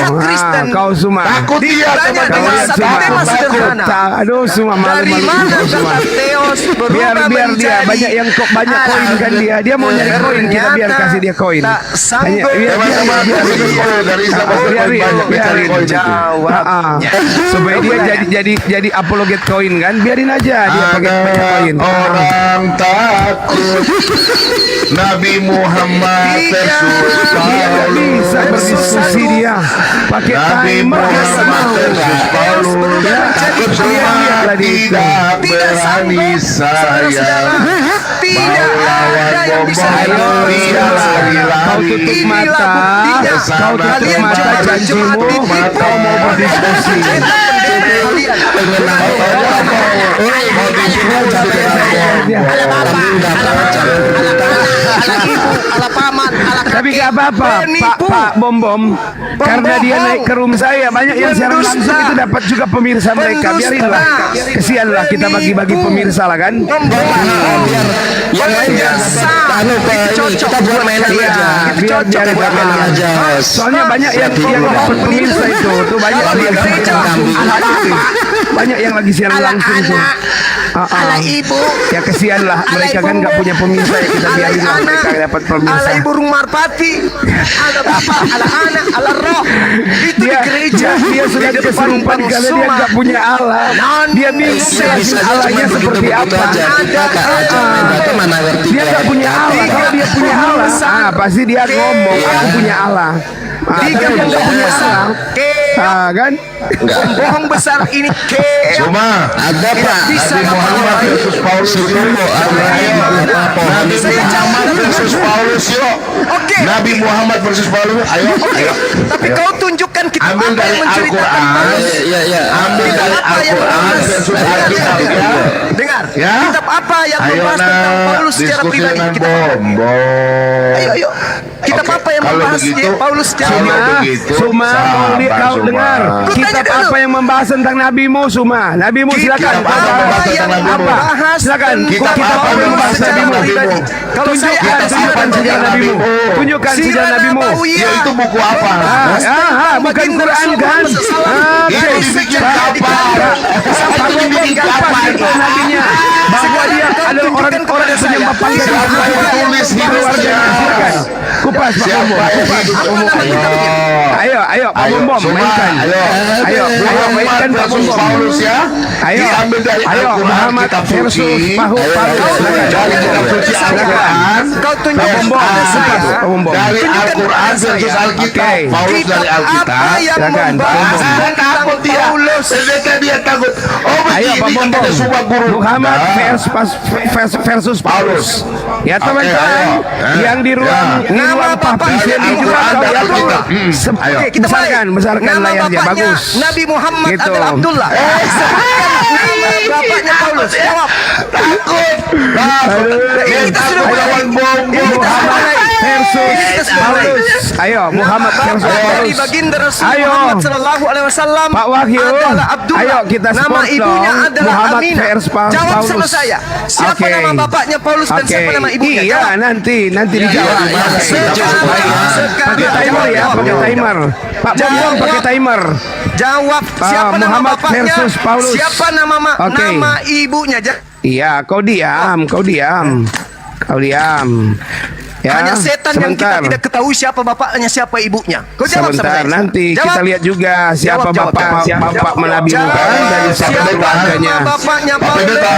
Kau semua. Takut dia teman-teman. Tema sederhana. Aduh semua Dari malu-malu mana kau semua. kata Theos Biar berubah dia banyak yang banyak koin kan dia mau nyari koin, kita biar kasih dia koin. Tak sanggup Teman-teman dari biarin supaya dia jadi apologet koin kan, biarin aja dia pakai koin. Orang takut Nabi Muhammad versus Dia nggak bisa berdiskusi dia pakai Nabi timer. Muhammad versus Paulus. Takut semua tidak berani saya. tidak ada yang bisa Kau tutup mata, kau tutup mata janjimu, kau mau berdiskusi. Tapi gak apa-apa, Pak Bom, karena dia naik ke room saya, banyak yang siaran langsung itu dapat juga pemirsa mereka. Biarinlah, kesianlah kita bagi-bagi pemirsa lah kan. Biar yang lain kita buat mainan aja. Biar buat mainan aja. Soalnya banyak yang dapat pemirsa itu, tuh banyak yang banyak yang lagi siaran langsung tuh. Ala ibu, ya kesian lah mereka kan nggak punya pemirsa, ya kita biarin lah mereka dapat pemirsa. ala ibu rumah marpati, ala bapak, ala anak, ala roh. Itu di gereja. Dia sudah kesurupan karena dia nggak punya Allah. Dia bingung Allahnya seperti apa. Dia nggak punya Allah. Kalau dia punya Allah, pasti dia ngomong aku punya Allah. Tiga nggak punya Allah, kan? Pembohong besar ini Cuma ada Pak Nabi Muhammad versus Paulus. Nabi Muhammad versus Paulus yuk. Nabi Muhammad versus Paulus. Ayo. Tapi kau tunjukkan kita ambil dari Al-Quran. Ambil dari Al-Quran versus Alkitab ya. Dengar. Ya. Kitab apa yang membahas tentang Paulus secara pribadi? Ayo. Kitab apa yang membahas Paulus secara pribadi? Suma mau kau dengar. Kitab apa yang membahas tentang nabimu, Suma? Nabimu silakan. Apa? Silakan. Kitab apa yang membahas nabimu? Tunjukkan sejarah nabimu. Tunjukkan sejarah nabimu. Ya itu buku apa? Bukan Quran kan? Itu dibikin kapan? Itu dibikin kapan itu nabinya? Bahwa dia adalah orang-orang yang penyembah panggilan. Siapa yang tulis hidupnya? Kupas Pak Bom. Ayo Pak Bom mainkan. Ayo mainkan Pak Bom. Paulus ya. Ayo Muhammad versus Paulus. Dari kitab suci Al-Quran. Kau tunjukkan kepada saya Dari Al-Quran versus Alkitab. Paulus dari Alkitab. Silakan Takut dia. Dia takut. Ayo Pak Bom. Muhammad versus Paulus. Ya teman-teman yang di ruang Pak ini juga kau ya besarkan layarnya bagus. Nabi Muhammad Gitu. adalah Abdullah. Nama bapaknya Paulus. Jawab. Takut. Kita sudah lawan bom. Muhammad versus Paulus. Ayo Muhammad versus Dari Paulus. baginda Rasul Ayo. Muhammad sallallahu alaihi wasallam. Pak Wahyu, adalah Abdullah. ayo kita Nama support ibunya dong. adalah Muhammad Aminah. versus Jawab sama Paulus. saya. Siapa Oke. nama bapaknya Paulus dan siapa nama ibunya? Iya, nanti dijawab. Pakai timer ya, pakai timer. Pak Bom pakai timer. Jawab. Siapa nama Muhammad bapaknya? versus Paulus. Siapa nama Oke. nama ibunya? Iya, kau diam. Ya, Hanya setan yang kita sebentar. tidak ketahui siapa bapaknya, siapa ibunya. Kau jawab Sebentar, sama saya. nanti Jawab. kita lihat juga siapa Jawab, jawab, bapak jawab. bapak Nabi Nuh Jawab. dan siapa Siapa keluarganya. nama bapaknya Pak Paulus? Pendeta.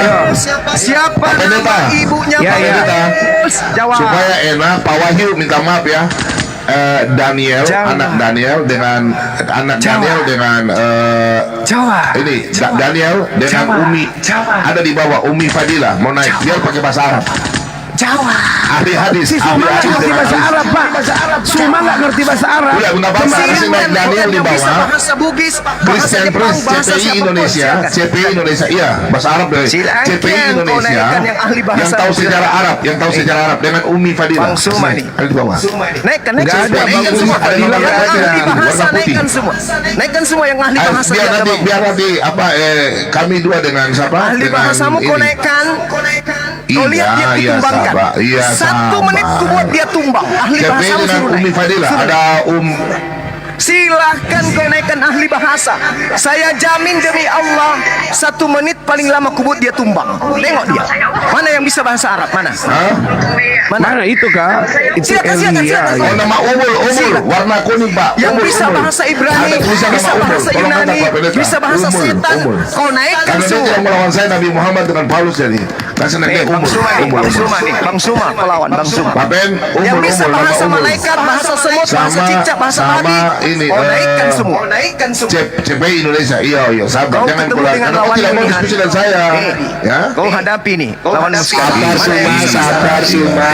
Siapa Pak nama Pendeta. ibunya Ya, ya. Paulus? Jawab. Supaya enak, Pak Wahyu minta maaf ya. Daniel, Jawab. anak Daniel dengan Daniel dengan Jawab. ini Daniel dengan Jawab. Umi ada di bawah Umi Fadila mau naik biar pakai bahasa Arab. Jawab. Ahli hadis, Si ahli Suma nggak hadis ngerti dengan bahasa hadis. Arab, Pak. Suma nggak ngerti bahasa Arab. Udah, nggak apa-apa. Harusnya naik Daniel di Orang yang bisa bawah. bahasa Bugis, bahasa Christian Jepang, Prince, bahasa CPI siapapun, Indonesia, silakan. CPI Indonesia, iya bahasa Arab dari Silakan, CPI kau Indonesia naikkan yang ahli bahasa yang tahu Arab, sejarah silakan. Arab, yang tahu sejarah Arab dengan Umi Fadila. Bang Suma nih. Ada di bawah. Naikkan, Nggak ada, semua. Bang Naikkan Suma. semua. Fadila Yang nggak ada. ahli bahasa Warna putih. naikkan semua. Naikkan semua yang ahli bahasa biar di nanti agamamu. biar nanti apa kami dua dengan siapa? Ahli Dengan bahasamu kau ini. naikkan. Kau lihat dia Iya, ditumbangkan. sabar. Iya, 1 menit sabar. ku buat dia tumbang. Ahli CPI bahasamu dengan suruh Umi naik. Fadila Suruh ada Silahkan kau naikkan ahli bahasa. Saya jamin demi Allah 1 menit paling lama ku buat dia tumbang. Tengok dia. Mana yang bisa bahasa Arab? Mana? Mana itu, Kak? Itu Silakan, silakan, Elia. silakan. Oh, nama Umul warna kuning Pak. Yang Umul, bisa Umul. bahasa Ibrani, Ada tulisan bisa nama Umul. bahasa Tolong Yunani, angkat, Pak Pendeta. bisa bahasa Umul, setan. Umul. Kau naikkan Karena dia semua. yang melawan saya Nabi Muhammad dengan Paulus jadi. Kasih naiknya Bang Umul. Suma nih, Umul, Bang Umul. Suma nih, Bang Suma pelawan Bang Suma. Pak Ben, Yang Umul, bisa Umul, nama bahasa Umul. malaikat, bahasa semut, bahasa Sama- cicak, bahasa sama babi. ini, Kau naikkan semua. Naikkan semua. CPI Indonesia, iya, sabar. Kau Jangan ketemu keluar. dengan Karena kau lawan tidak mau Yunani. diskusi dengan saya. Ya. Kau hadapi nih, lawan sekali. Sabar Suma, sabar Suma.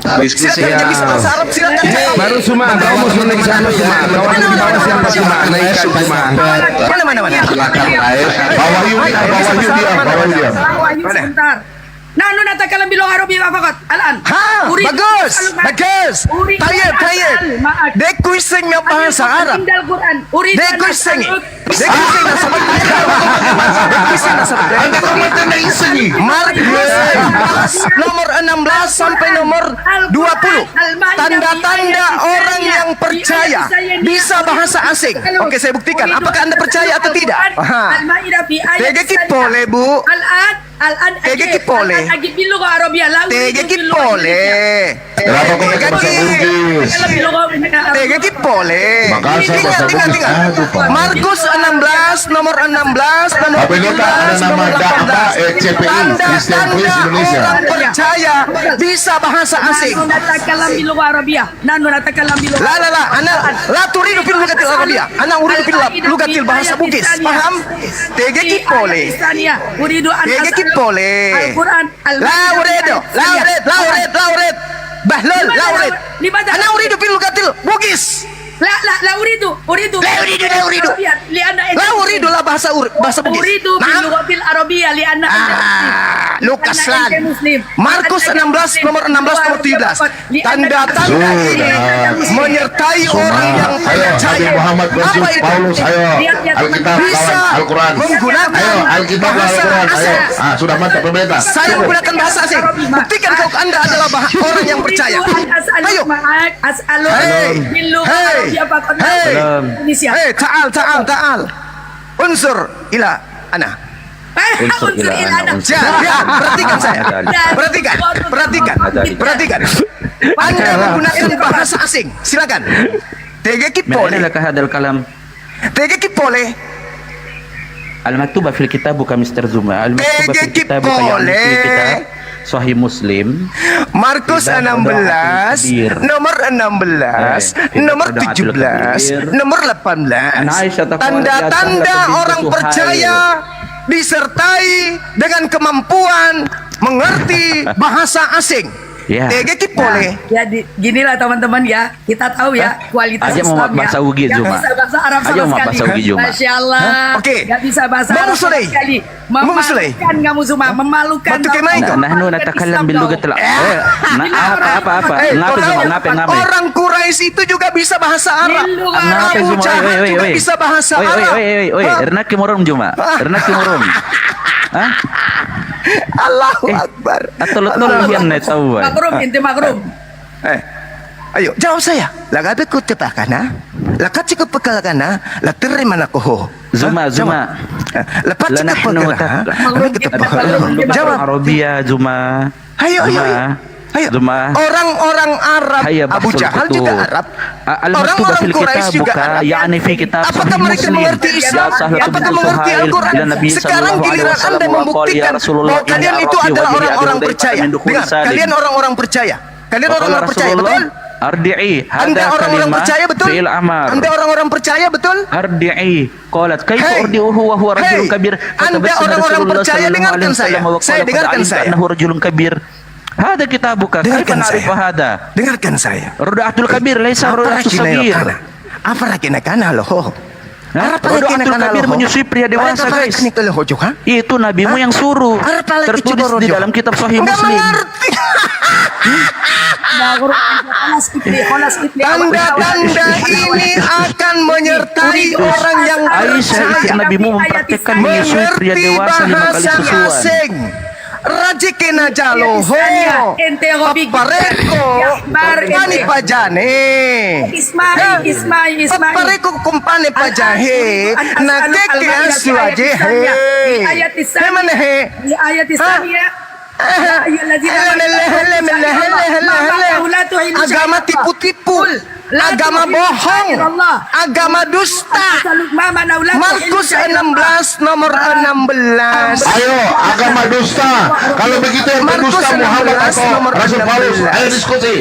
Diskusi Silakan yang bisa bahasa Arab, silakan. Baru Suma, kau mau suruh ke sana Suma. Kawan di bawah siapa Suma? Naikkan Suma. Mana? Silakan air. Pak Wahyu, Pak Wahyu diam, Pak Wahyu diam. Wahyu sebentar. Nanu natakalam bil Arabi faqat. Al-an. Ha, bagus. Bagus. Tayyib. Dek kuising yang bahasa Arab. Tinggal Quran. Uridu Dek an kuising. as'aluk. Dek kuising na sabat. Dek kuising na sabat. Anda kok macam nak iseng ni? Markus nomor 16 sampai nomor 20. Tanda-tanda orang yang percaya bisa bahasa asing. Oke, saya buktikan. Apakah Anda percaya atau tidak? Aha. Al-Maidah fi ayat. Tege kipole, Bu. Al-an Tege kipole. Agib bil lugha arabiyah. La Tege kipole. Kenapa kau pakai bahasa Bugis? Tege kipole. Makasih, bahasa Tinggal. Bugis. Aduh, Pak. Markus 16 nomor 16 nomor Pak Pendeta, ada 17 nama nomor Dakta, 18. CPI, Christian Prince Indonesia. Orang percaya bisa bahasa asing. Nanu natakalam bil lugha arabiyah. Nanu natakalam bil lugha. La, ana la turidu fil lugatil arabiyah. Ana uridu fil lugatil bahasa Bugis. Paham? Tege kipole. Uridu an Tege kipole. Al-Quran. La uridu. Bahlul, la urid. Ana uridu fil lugatil Bugis. La uridu. La uridu. La uridu lah bahasa Bugis. Uridu bil Naam. lughatil arabiyah li'anna Lukas Anda lagi. Muslim. Markus 16 nomor 16 nomor 17. Tanda-tanda ini menyertai orang yang Ayo, Nabi percaya. Muhammad versus Apa itu? Paulus, ayo. Alkitab Bisa lawan Al-Quran. menggunakan Ayo, Alkitab lawan bahasa Al-Quran, ayo. asing. Sudah mantap Pendeta. Saya menggunakan bahasa asing. Buktikan kalau Anda adalah orang yang percaya. Ayo. Hey, ta'al. Unsur ila ana. Unsur ilana. Perhatikan saya. Perhatikan. Anda menggunakan bahasa asing. Silakan. Tege kipole. hadal kalam Tege kipole. al-maktuba fil kitab bukan Mr. Zuma al-maktuba Tege fil kitab bukan yang kipole. fil kitab Sahih Muslim Markus 16 nomor 16 nomor 17 nomor 18 tanda-tanda orang percaya disertai dengan kemampuan mengerti bahasa asing. Ya. Tege kipole. Ya ginilah teman-teman ya, kita tahu ya kualitas Aja mau Islam bahasa ya. Ugi Nggak Juma. bisa bahasa Arab Aja sama mau sekali. bahasa Ugi Juma. Masya Allah. Oke. Nggak bisa bahasa Bang Arab sama Musulai. sekali. Bang Musulai. Memalukan kamu semua, memalukan. Batu kemai kau. nahnu natakalam bil lugatil apa Eh, ngape kau Zuma tahu, ngape orang Quraisy itu juga bisa bahasa Arab. ngape Abu Zuma Jahal juga bisa bahasa Arab. Hah? erna kimurum Juma erna kimurum Allahu Akbar. atau yang na tahu Makrum, inti makrum. Ayo, jawab saya. Lagat ko tetakana. Lakat ko pagkalakana. Latirri man ako. Zuma Lapat ko pagkalakana. Jawab Arabia Zuma Ayo. Zuma. Orang-orang Arab, Hayya Abu bahsul Jahal kutub. juga Arab. Al-maktuba Orang-orang fil Quraisy kitab juga buka Arab. ya'ni fi kitab Apakah sahih mereka Muslim. mengerti Islam? Ya Sahal Apakah bin mengerti Suhail Al-Quran? ila Nabi Sekarang sallallahu alaihi giliran wasallam Anda wa qala ya membuktikan Rasulullah bahwa kalian inna itu rabbi adalah wa bihi orang-orang adun percaya. daifa min dukhul Dengar, salim. kalian orang-orang percaya. Kalian orang-orang percaya, betul? Ardi'i Anda hada orang-orang kalimah percaya, betul? fi'il amar. Anda orang-orang percaya, betul? Ardi'i qalat kaifa urdi'uhu wa huwa rajulun kabir. Anda orang-orang percaya, dengarkan saya. Saya dengarkan saya. Annahu rajulun kabir. Hada kitabuka. Kaifa Dengarkan na'rifu saya. hada? Dengarkan saya. Ruda'atul kabir laisa ruda'atul sagir. Apa rakinakana loh? Ruda'atul kabir menyusui pria dewasa, guys. Itu nabimu yang suruh. Tertulis di dalam kitab Sahih Muslim. Tanda-tanda ini akan menyertai orang yang percaya nabimu mempraktekkan menyusui pria dewasa 5 kali susuan. Rajikena jaloho papareko kumpani pajane papareko kumpani pajahe nakeke aswaje hemane he agama tipu-tipu, agama bohong, agama dusta. Markus 16 nomor 16. Ayo, agama dusta. Kalau begitu yang berdusta Muhammad atau Rasul Paulus. Ayo diskusi.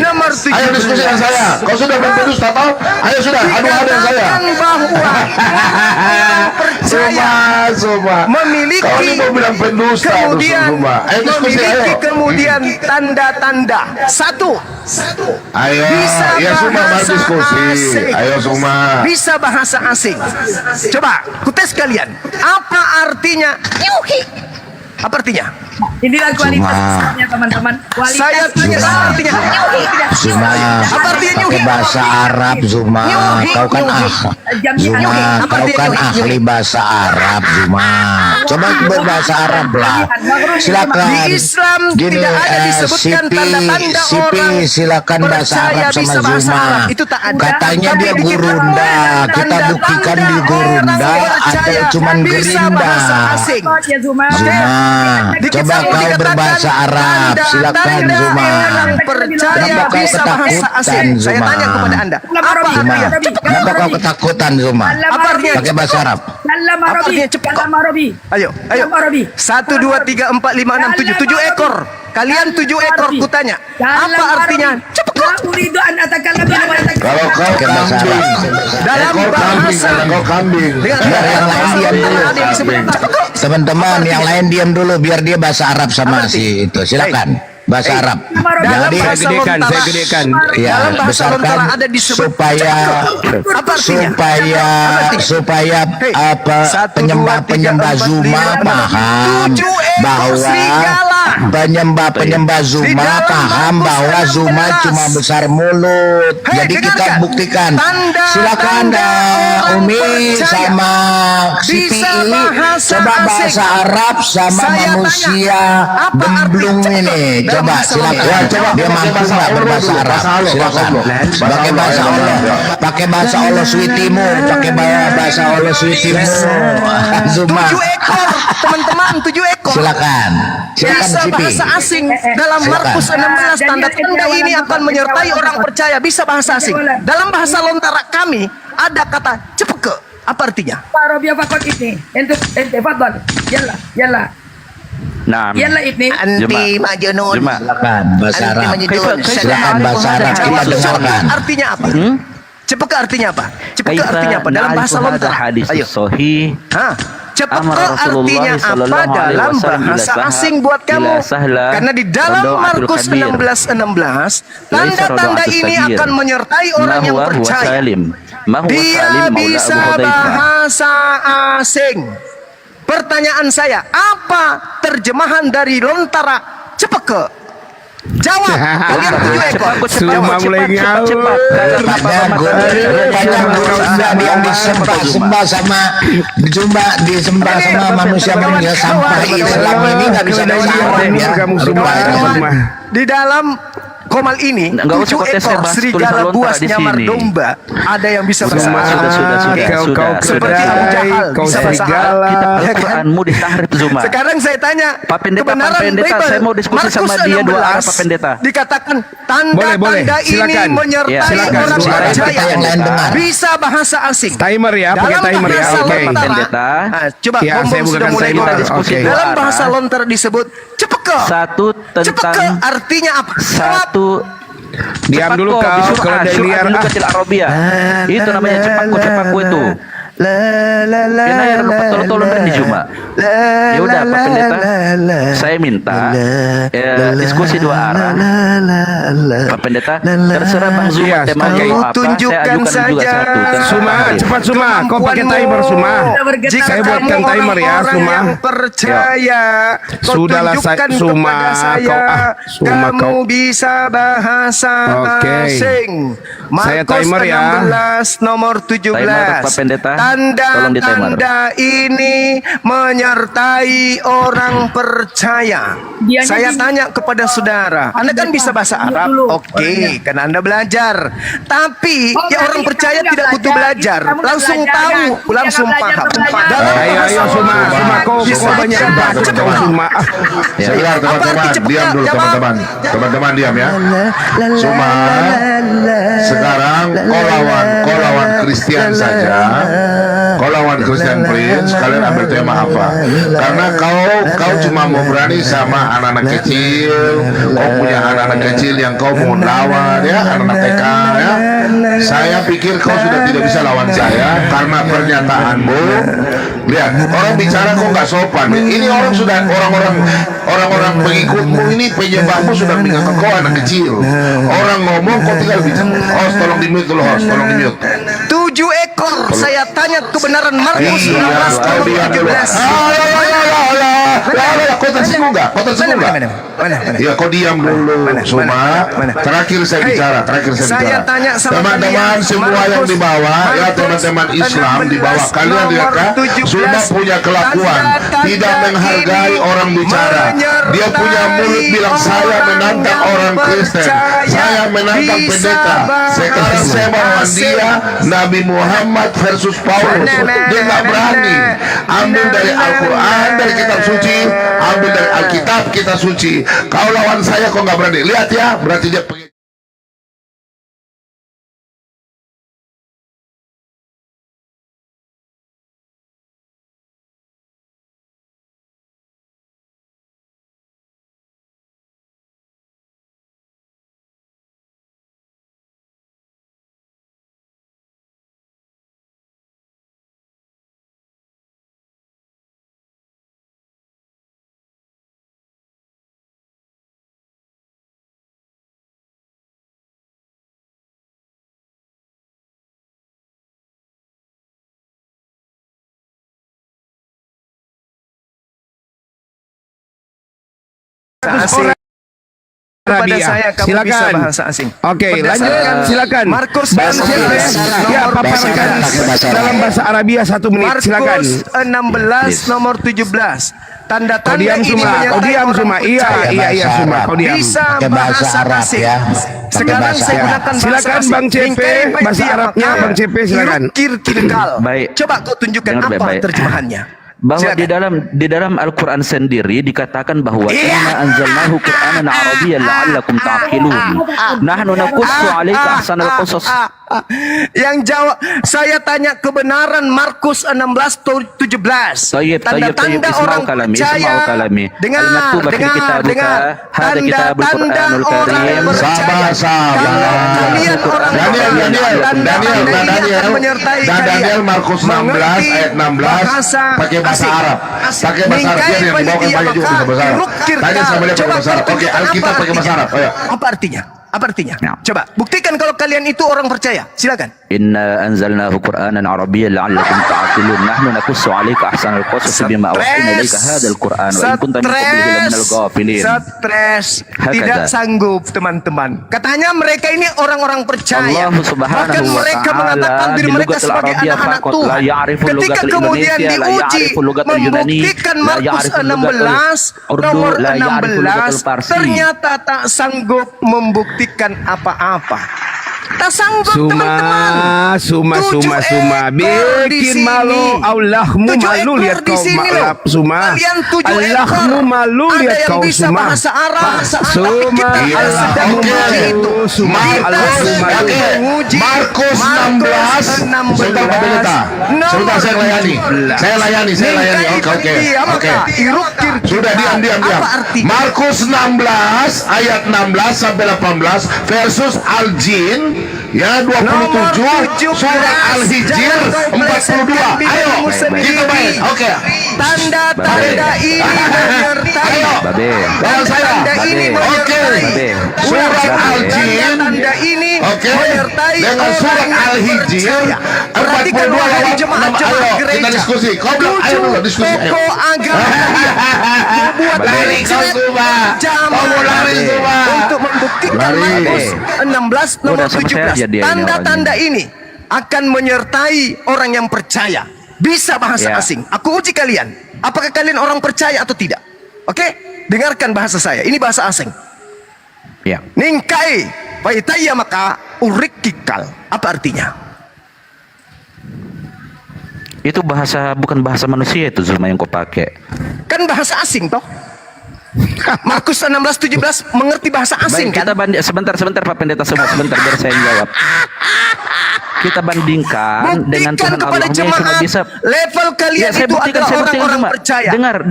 Ayo diskusi dengan saya. Kau sudah berdusta atau? Ayo sudah, adu-adu dengan saya. Suma. Memiliki Kau ini mau bilang pendusta. kemudian Ayo diskusi, ayo. memiliki kemudian tanda-tanda. Satu. Ayo, Bisa ya Suma mau bahasa diskusi. asing. Ayo Suma. Bisa bahasa asing. Coba, kutes kalian. Apa artinya nyuhi? Apa artinya? Inilah kualitas Islamnya, teman-teman. Kualitas Saya tanya apa artinya nyuhi. Zuma, Apa artinya nyuhi? pakai bahasa Arab Zuma. Kau kan Zuma, kau kan ahli bahasa Arab Zuma. Coba berbahasa Arab lah. Silakan. Di Islam Gini, tidak ada disebutkan tanda-tanda Sipi, orang silakan bahasa percaya Arab sama bisa bahasa Zuma. Arab. Itu tak ada. Katanya Tapi dia di kitab gurunda. Kita tanda-tanda buktikan di gurunda orang atau percaya cuman bisa gerinda. bahasa asing. Zuma, coba kau berbahasa Arab. Silakan Zuma. Orang percaya Kenapa kau bisa bahasa ketakutan asing. Saya Zuma? tanya kepada Anda. Apa Zuma, artinya? kenapa kau ketakutan Zuma? Apa artinya? Pakai bahasa Arab. Apa artinya cepat kok? Ayo. 1, 2, 3, 4, 5, 6, 7. 7 ekor. Kalian 7 ekor kutanya. Apa artinya? Cepat kok. Kalau kau kambing, Dalam ekor kambing, bahasa kalau kau kambing. Biar yang lain diam dulu. Teman-teman yang lain diam dulu biar dia bahasa Arab sama si itu. Silakan. Bahasa Arab. Dalam Jadi bahasa lontara, saya gedekan. ya dalam bahasa lontara besarkan ada disebut supaya Apa artinya? supaya apa penyembah Zuma paham bahwa penyembah Zuma paham bahwa Zuma cuma besar mulut. Jadi kita buktikan. Silakan Umi sama Sipi coba bahasa Arab sama manusia gemblung ini. Coba silakan. Dia mampu nggak berbahasa Arab? Silakan. Pakai bahasa Allah. Pakai bahasa Allah suitimu. Pakai bahasa Allah suitimu. Zuma. 7 ekor, teman-teman, 7 ekor. Silakan. Silakan Bisa Sipi. bahasa asing. Dalam Silakan. Markus 16 tanda-tanda ini akan menyertai orang percaya bisa bahasa asing. Dalam bahasa lontara kami ada kata cepeke. Apa artinya? Arabia fakot ini. Ente fadal. Yalla. Nah, Yalla ibni. Anti majnun. Silakan bahasa Arab. Silakan bahasa Arab kita dengarkan. Artinya apa? Cepeke artinya apa? Cepeke Kaifa artinya apa? Dalam bahasa na'rifu lontara. hadha hadis Ayo. sahih. Cepeke Amara Rasulullah artinya apa sallallahu alaihi dalam wasallam bahasa ila asing buat kamu? ila sahla Karena di dalam wada'atul Markus kabir. 16:16 tanda-tanda Laisa ini wada'atul akan sagir. menyertai orang yang Ma huwa percaya. Salim. Ma huwa Dia Salim maula bisa Abu Hudzaifah. bahasa asing. Pertanyaan saya, apa terjemahan dari lontara cepeke? Jawab. Kalian 7 ekor. Cuma mulai ngawur. Banyak gurunda yang disembah sama disembah sama manusia sampai Islam ini nggak bisa bahasa Arab ya. Di dalam Komal ini Nggak usah 7 pakai ekor sebas, serigala tulisan lontar buas di nyamar sini. domba. Ada yang bisa Sudah, bersama. Kau Seperti Abu kedai, Jahal kau bisa bahasa serigala. Arab. Kitab Ya kan? Al-Quranmu ditahrif Zuma. Sekarang saya tanya, Pak Pendeta, kebenaran Pak Pendeta, Bible, saya mau diskusi Markus sama dia 16, dua arah, Pak Pendeta. Dikatakan Boleh, tanda-tanda ini silakan. menyertai Ya, silakan. orang Dua arah, percaya. yang lain dengar. Bisa bahasa asing. Timer ya, pakai Dalam timer ya. bahasa Oke. lontara, Pendeta. coba Ya, Bom saya Bom sudah bukakan mulai timer. ngomong. Diskusi Oke. dua Dalam arah. bahasa lontar disebut cepeke. Satu Cepeke tentang artinya apa? satu Diam dulu cepakku, kau, bisur'ah, kalau dari syur'ah liar, di lugatil Arabiyah. Itu namanya cepakku itu. Kena yang tolong dan di Juma. Ya udah Pak Pendeta, saya minta diskusi dua arah. Pak Pendeta, terserah Bang Zuma Iya, temanya oke. mau apa, saya Tunjukkan ajukan juga saja. satu. tentang Suma, tahrif. cepat Suma. Kau pakai timer Suma. Jika Saya buatkan kamu timer ya orang-orang Suma. yang percaya, kau Sudahlah, tunjukkan Suma, kepada saya, Suma, kamu kau. bisa bahasa Oke. asing. Saya Markus timer ya. 16 nomor 17. Timer, Pak Pendeta. Tolong di timer. Tanda-tanda ini menyertai orang percaya. Dianya Saya di- tanya kepada saudara, Anda kan bisa bahasa Arab? Oke, kan Anda belajar. Tapi Oh, ya orang berarti percaya kamu nggak tidak butuh belajar. belajar, Kamu nggak langsung belajar, tahu, kan? Dia langsung nggak belajar paham. berbelajar. Dalam Ayo, bahasa Suma, Suma, kau bisa banyak baca. bacot kau Suma. Sebentar teman-teman, diam dulu teman-teman. Teman-teman diam ya. Cuma sekarang kau lawan Kristen saja. Kau lawan Christian Prince, kalian ambil tema apa? Karena kau cuma mau berani sama anak-anak kecil. Kau punya anak-anak kecil yang kau mau lawan ya, anak-anak TK ya. Saya pikir kau sudah tidak bisa lawan saya karena pernyataanmu. Lihat, orang bicara kok nggak sopan. Ini orang sudah orang-orang pengikutmu ini penyembahmu sudah menganggap kau anak kecil. Orang ngomong kau tinggal bicara. Host, tolong di mute dulu, host, tolong di mute. 7 ekor. Saya tanya kebenaran Markus 16 Iya, kau nomor diam dulu. 17. Kau tersinggung nggak? Kau tersinggung nggak? Mana? Ya, kau diam dulu. Cuma terakhir saya bicara. Saya tanya sama teman-teman kalian, semua yang di bawah, ya teman-teman Islam di bawah, kalian lihat kan? Semua punya kelakuan, tidak menghargai orang bicara. Dia punya mulut bilang saya menantang orang Kristen, saya menantang pendeta. Sekarang saya melawan dia, Nabi Muhammad versus Paulus. Dia nggak berani. Ambil dari Al-Quran, dari kitab suci, ambil dari Alkitab kitab suci. Kau lawan saya kok nggak berani. Lihat ya, berarti dia Asing. Kepada saya kamu bisa Silakan. bahasa asing. Oke, lanjut. Berdasarkan Silakan. Markus Bang Jeffrey, ya paparkan dalam bahasa Arabia 1 menit. Silakan. Markus 16 nomor 17. Tanda-tanda Kau diam ini Suma, kau menyertai diam orang Suma. Iya, percaya. Suma, kau diam. Bisa Pakai bahasa bahasa Arab asing. ya. Sekarang bahasa saya Arab. gunakan bahasa Silakan asing. Bang CP, Bingkai baik bahasa dia Arabnya maka Bang CP silakan. Kirkirkal. Baik. Coba kau tunjukkan Dengar apa baik-baik. terjemahannya. Bahwa Silakan. di dalam Al-Quran sendiri dikatakan bahwa inna anzalnahu Qur'anan Arabiyyan la'allakum ta'qilun. Nahnu naqussu 'alaika ahsanal qasas. Yang jawab, saya tanya kebenaran Markus 16:17. Tayyib, Tanda-tanda orang kalami, percaya. isma'u kalami. Dengar, Al-maktuba fil kitabuka, dengar. hada kitabul Tanda-tanda Qur'anul orang Karim. percaya. Kalau kalian orang Daniel Markus 16 ayat 16 pakai bahasa Arab. Pakai bahasa Arab dia yang dibawakan banyak juga bahasa Arab. Tanya sama dia pakai bahasa Arab. Oke, Alkitab pakai bahasa Arab. Ayo. Apa artinya? Apa artinya? Coba buktikan kalau kalian itu orang percaya. Silakan. Inna anzalnahu Qur'anan Arabiyyan la'allakum ta'qilun. Nahnu naqussu 'alaika ahsanal qasas bima awhayna ilaika hadzal Qur'an wa in kunta min qablihi laminal ghafilin. Stres. Tidak sanggup teman-teman. Katanya mereka ini orang-orang percaya. Allah Subhanahu Bahkan wa mereka ta'ala mengatakan diri di mereka lugatil sebagai Arabiyah anak-anak faqat, Tuhan. la ya'rifu Ketika lugatil kemudian Indonesia, la diuji ya'rifu lugatil Yunani, membuktikan la Markus ya'rifu lugatil 16 Urdu, nomor la ya'rifu lugatil 16 Parsi. ternyata tak sanggup membuktikan membuktikan apa-apa. Tak sanggup teman-teman. Suma bikin malu Allahmu malu lihat kau malap Suma. Allahmu malu lihat kau Suma. Suma Allahmu malu Suma. Allahmu malu. Markus 16. Sebentar Pak Pendeta. Sebentar saya layani. Oke. Sudah diam. Markus 16 ayat 16 sampai 18 versus Al-Jin ya 27, surat Al-Hijr 42. Ayo kita main. Oke. Tanda-tanda ini menyertai. Tanda ini menyertai. Surat Al-Jin. Tanda ini menyertai dengan surat Al-Hijr 42 lawan 6. Ayo kita diskusi. Kau bilang ayo dulu diskusi. Pokok agama membuat lari kau Suma. Kau mau lari Suma. Untuk membuktikan Markus 16 nomor 17. Tanda-tanda ini akan menyertai orang yang percaya. Bisa bahasa asing. Aku uji kalian. Apakah kalian orang percaya atau tidak? Oke? Dengarkan bahasa saya. Ini bahasa asing. Ya. Ningkai paitaya maka urikikal. Apa artinya? Itu bahasa, bukan bahasa manusia itu Zuma yang kau pakai. Kan bahasa asing toh? Markus 16:17 mengerti bahasa asing. Baik, kita banding sebentar Pak Pendeta semua, sebentar biar saya jawab. Kita bandingkan dengan Tuhan Allah yang cuma bisa level kalian itu adalah orang-orang percaya. Dengar,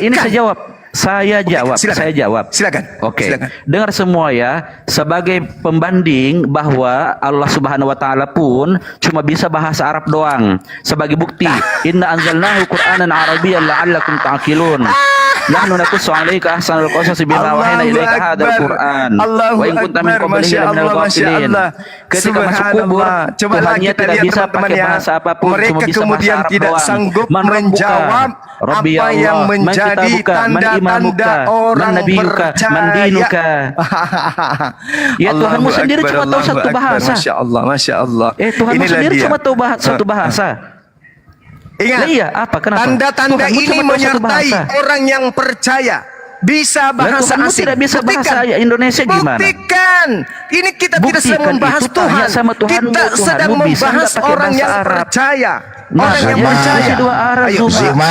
ini saya jawab. Silakan. Oke. Dengar semua ya, sebagai pembanding bahwa Allah Subhanahu wa taala pun cuma bisa bahasa Arab doang. Sebagai bukti, inna anzalnahu Qur'anan Arabiyyan la'allakum ta'qilun. Nahnu naqussu 'alaika ahsanal qasasi bima wahayna ilaika hadzal Qur'an. Wa in kunta min qablihi laminal ghafilin. Ketika masuk kubur, Tuhannya tidak bisa pakai bahasa apapun, cuma bisa bahasa Arab tidak doang. sanggup Man menjawab Rabbi apa yang Allah, menjadi tanda-tanda orang percaya. Ya Tuhanmu sendiri cuma tahu satu bahasa. Masya Allah. Tuhanmu sendiri cuma tahu satu bahasa. Ingat, iya, apa? Kenapa? Tanda-tanda ini menyertai orang yang percaya. Bisa bahasa asing. Tidak bisa bahasa Indonesia gimana? Buktikan. Ini kita tidak sedang membahas Tuhan. Kita sedang membahas orang yang percaya. Orang yang percaya. Ayo Zuma,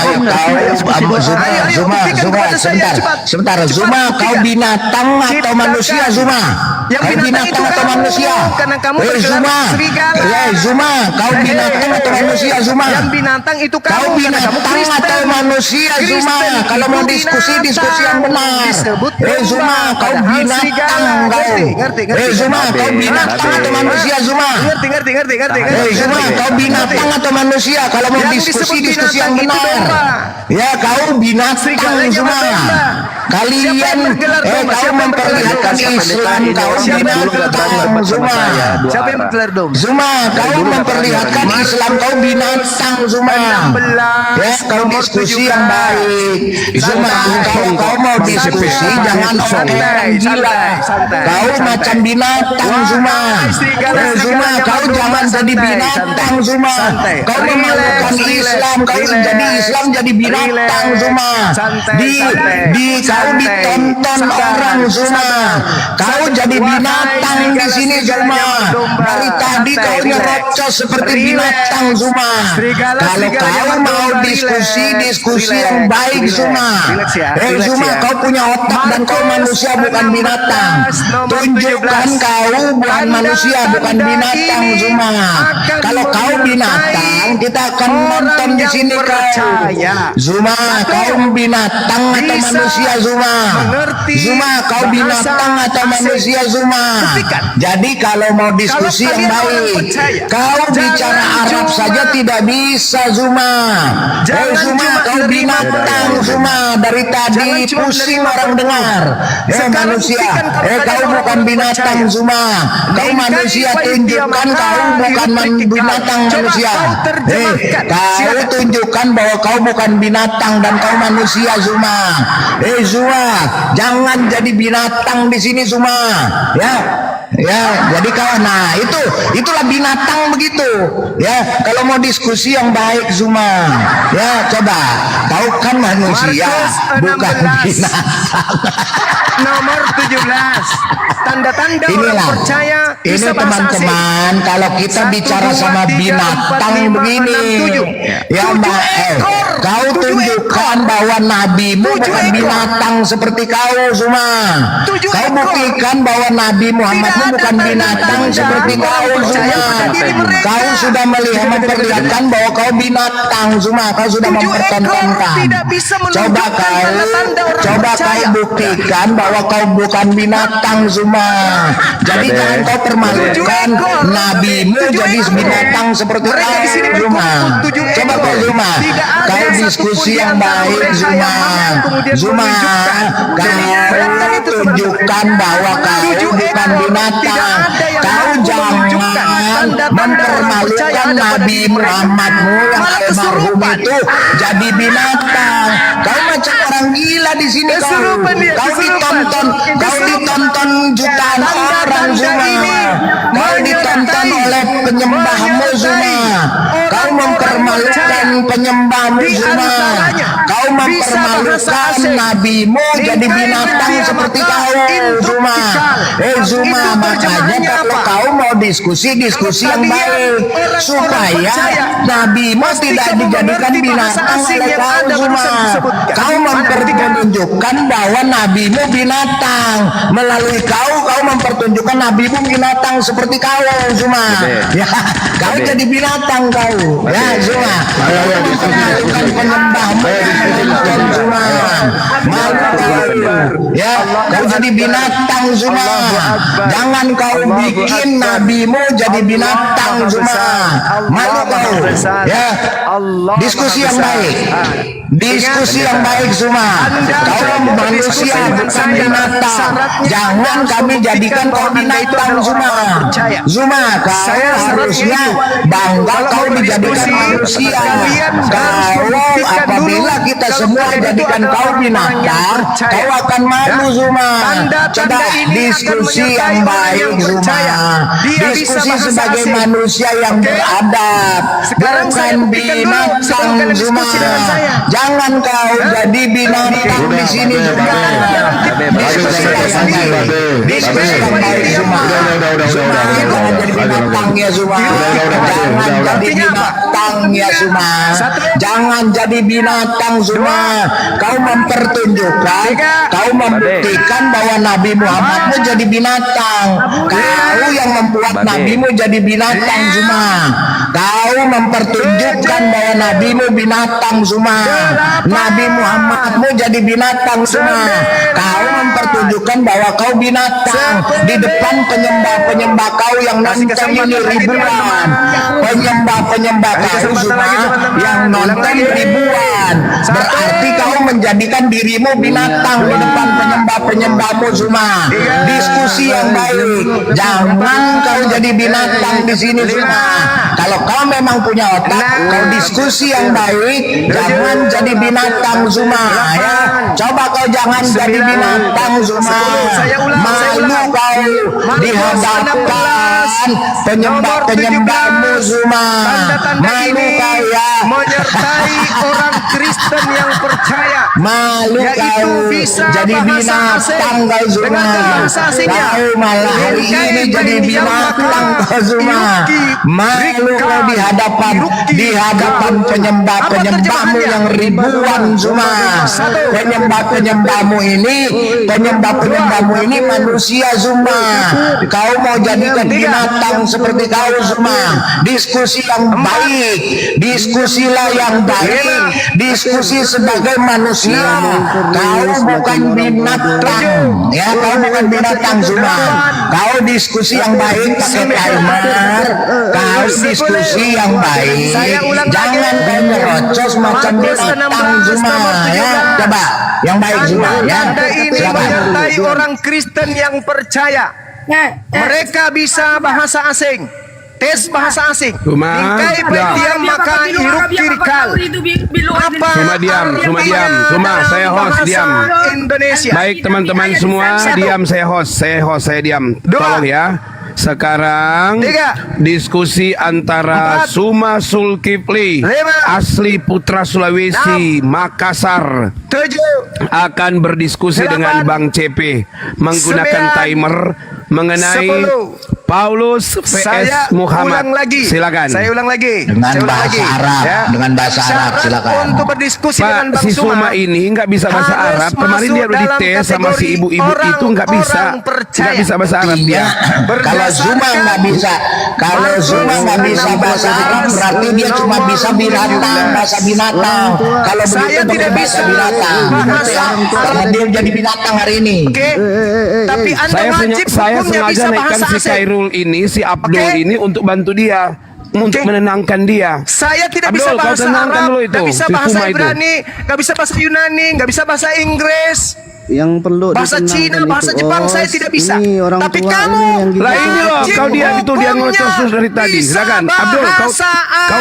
sebentar. Zuma, kau binatang atau manusia Zuma? Kau binatang atau manusia? Karena kamu Zuma, Zuma, kau binatang atau manusia Zuma? Yang binatang itu kamu. Kau binatang atau manusia Zuma? Kalau mau diskusi yang benar. Zuma, kau binatang kau. Zuma, kau binatang atau manusia Zuma? Ngerti. Zuma, kau binatang atau manusia? Kalau mau diskusi yang benar. Ya, kau binatang Zuma. Kalian kau memperlihatkan Islam, kau binatang Zuma. Siapa yang bergelar dong? Zuma, kau memperlihatkan Islam, kau binatang Zuma. Ya, kau diskusi yang baik. Zuma, kalau kau mau diskusi jangan orang gila. Kau macam binatang Zuma. Zuma, kau jangan jadi binatang Zuma. Kau memalukan Islam, kau jadi Islam jadi binatang Zuma. Kau ditonton orang Zuma. Kau jadi binatang di sini Zuma. Dari tadi kau nyerocos seperti binatang Zuma. Kalau kau mau diskusi yang baik Zuma. Zuma, kau punya otak dan kau manusia bukan binatang. Tunjukkan kau bukan manusia bukan binatang Zuma. Kalau kau binatang, kita akan nonton di sini kau. Zuma, kau binatang atau manusia Zuma? Zuma, kau binatang atau manusia Zuma? Jadi kalau mau diskusi yang baik, kau bicara Arab saja tidak bisa Zuma. Zuma, kau binatang Zuma. Dari tadi pusing orang dengar. Manusia, kau bukan binatang Zuma. Kau manusia, tunjukkan kau bukan binatang manusia. Kau tunjukkan bahwa kau bukan binatang dan kau manusia Zuma. Zuma, jangan jadi binatang di sini Zuma. Ya, jadi kau, nah itulah binatang begitu. Ya, kalau mau diskusi yang baik Zuma. Ya, coba, kau kan manusia bukan binatang. Nomor 17. Tanda-tanda orang inilah. percaya Ini bisa bahasa asing. teman-teman, kalau kita 1, bicara 2, sama 3, 4, binatang 5, begini, 6, 7. ya 7 Mbak, ekor. kau 7 tunjukkan bahwa nabimu 7 bukan ekor. binatang seperti kau semua. 7 Kau ekor. buktikan bahwa Nabi Muhammadmu Tidak ada bukan binatang tanda-tanda seperti orang kau percaya semua. pada diri mereka. Kau sudah melihat memperlihatkan bahwa kau binatang semua. Kau sudah 7 ekor mempertontonkan. tidak bisa Coba menunjukkan kau, tanda-tanda orang coba kau percaya. buktikan bahwa kau bukan binatang semua. Jadi jangan kau permalukan nabimu jadi binatang seperti Mereka di sini kau Zuma. berkumpul 7 ekor. Coba kau Zuma, Tidak ada kau satupun diskusi di yang antara baik mereka Zuma. yang mampu kemudian Zuma, menunjukkan. Jadi, bayangkan kau itu, tunjukkan bahwa kau 7 bukan ekor. Tidak binatang. ada yang Kau mampu menunjukkan jangan tanda-tanda orang percaya mempermalukan ada pada Nabi diri mereka. Muhammadmu yang Malah almarhum kesurupan. itu jadi binatang. Kau macam orang gila di sini kau. Kesurupan dia, Kau kesurupan. ditonton, kau Kesurupan. ditonton jutaan Tanda-tanda orang semua. ini Kau ditonton menyertai oleh penyembahmu semua. Kau mempermalukan penyembahmu Di semua. antaranya Kau bisa bahasa mempermalukan asing. nabimu jadi binatang Dia seperti maka kau intruktikal. Zuma, Itu makanya terjemahannya kalau apa? kau mau diskusi Kalau yang kalian baik orang-orang supaya percaya, nabimu pasti tidak kamu dijadikan mengerti bahasa binatang asing oleh yang kau ada Zuma. barusan disebutkan. Kau mempertunjukkan bahwa nabimu binatang. Melalui kau mempertunjukkan nabimu binatang seperti kau Zuma. Ya, kau jadi binatang kau. Ya Zuma. Kau mempermalukan penyembahmu Zuma. Malu kau. Ya, kau jadi binatang Zuma. Jangan kau bikin nabimu jadi binatang Zuma. Malu kau. Ya, diskusi yang baik. Diskusi yang baik Zuma. Kau manusia bukan binatang. Jangan kami jadikan kau binatang Zuma. Zuma, kau harusnya bangga kau dijadikan manusia. Kalau apabila kita semua jadikan kau binatang, kau akan malu Zuma. Coba diskusi yang baik Zuma. Diskusi sebagai manusia yang beradab, bukan binatang Zuma. Jangan kau jadi binatang di sini Zuma. Diskusi yang baik. Diskusi yang baik Zuma. Zuma, jangan jadi binatang ya Zuma. Jangan jadi binatang ya Zuma. Jangan jadi binatang Zuma. Kau mempertunjukkan, kau membuktikan bahwa Nabi Muhammadmu jadi binatang. Kau yang membuat nabimu jadi binatang Zuma. Kau mempertunjukkan bahwa nabimu binatang Zuma. Nabi Muhammadmu jadi binatang Zuma. Kau mempertunjukkan bahwa kau binatang di depan penyembah-penyembah kau yang nonton ini ribuan. Penyembah-penyembah kau Zuma yang nonton ribuan. Berarti kau menjadikan dirimu binatang di depan penyembah-penyembahmu Zuma. Diskusi yang baik. Jangan kau jadi binatang di sini Zuma. Kalau kau memang punya otak, kau diskusi yang baik. Jangan jadi binatang Zuma ya. Coba kau jangan jadi binatang Zuma. Malu kau di hadapan penyembah-penyembahmu Zuma. Malu kau ya. Menyertai orang Kristen yang percaya. Malu Yaitu kau bisa jadi bahasa binatang asing kau Zuma. dengan bahasa asingnya. Kau malah hari ini jadi binatang kau Zuma. Malu kau di hadapan penyembah-penyembahmu yang ribuan Zuma. Penyembah-penyembahmu ini manusia Zuma. Kau mau jadikan binatang seperti kau Zuma. Diskusi yang baik. Diskusilah yang baik. Diskusi sebagai manusia. Kau bukan binatang. Ya, kau bukan binatang Zuma. Kau diskusi yang baik pakai timer. Kau diskusi yang baik. Jangan kau nyerocos macam binatang Zuma. Ya, coba yang baik Zuma. Ya, Tanda ini menyertai orang Kristen yang percaya. Mereka bisa bahasa asing. Tes bahasa asing. Bingkai diam maka iruk kirikal. Apa Zuma diam, Zuma saya host diam. Indonesia. Baik teman-teman semua diam, saya diam. Tolong ya. Sekarang diskusi antara Zuma Zulkifli asli Putra Sulawesi Makassar akan berdiskusi dengan Bang CP menggunakan timer mengenai Paulus vs Muhammad. Silakan. Saya ulang lagi. Dengan bahasa Arab, dengan bahasa Arab, silakan. Untuk berdiskusi dengan Pak, Bang si Suma ini nggak bisa bahasa harus Arab. Kemarin dia udah masuk dites dalam sama si ibu-ibu kategori itu nggak bisa, orang-orang nggak bisa bahasa Arab dia. Kalau Zuma nggak bisa, kalau Zuma nggak bisa bahasa Arab, berarti dia cuma bisa binatang, bahasa binatang. Kalau begitu pakai bahasa binatang, karena dia jadi binatang hari ini. Tapi Anda wajib Saya hukumnya sengaja bisa naikkan bahasa si asing. Khairul ini, si Abdul ini untuk bantu dia, untuk menenangkan dia. Saya tidak Abdul, bisa kau bahasa tenangkan Arab, dulu itu, nggak bisa si bahasa Suma itu. Ibrani, nggak bisa bahasa Yunani, nggak bisa bahasa Inggris. Yang perlu Bahasa Cina, bahasa Jepang saya tidak bisa. Tapi tua kamu Lah ini loh, kau diam itu dia ngocos dari tadi. Silakan, Abdul, kau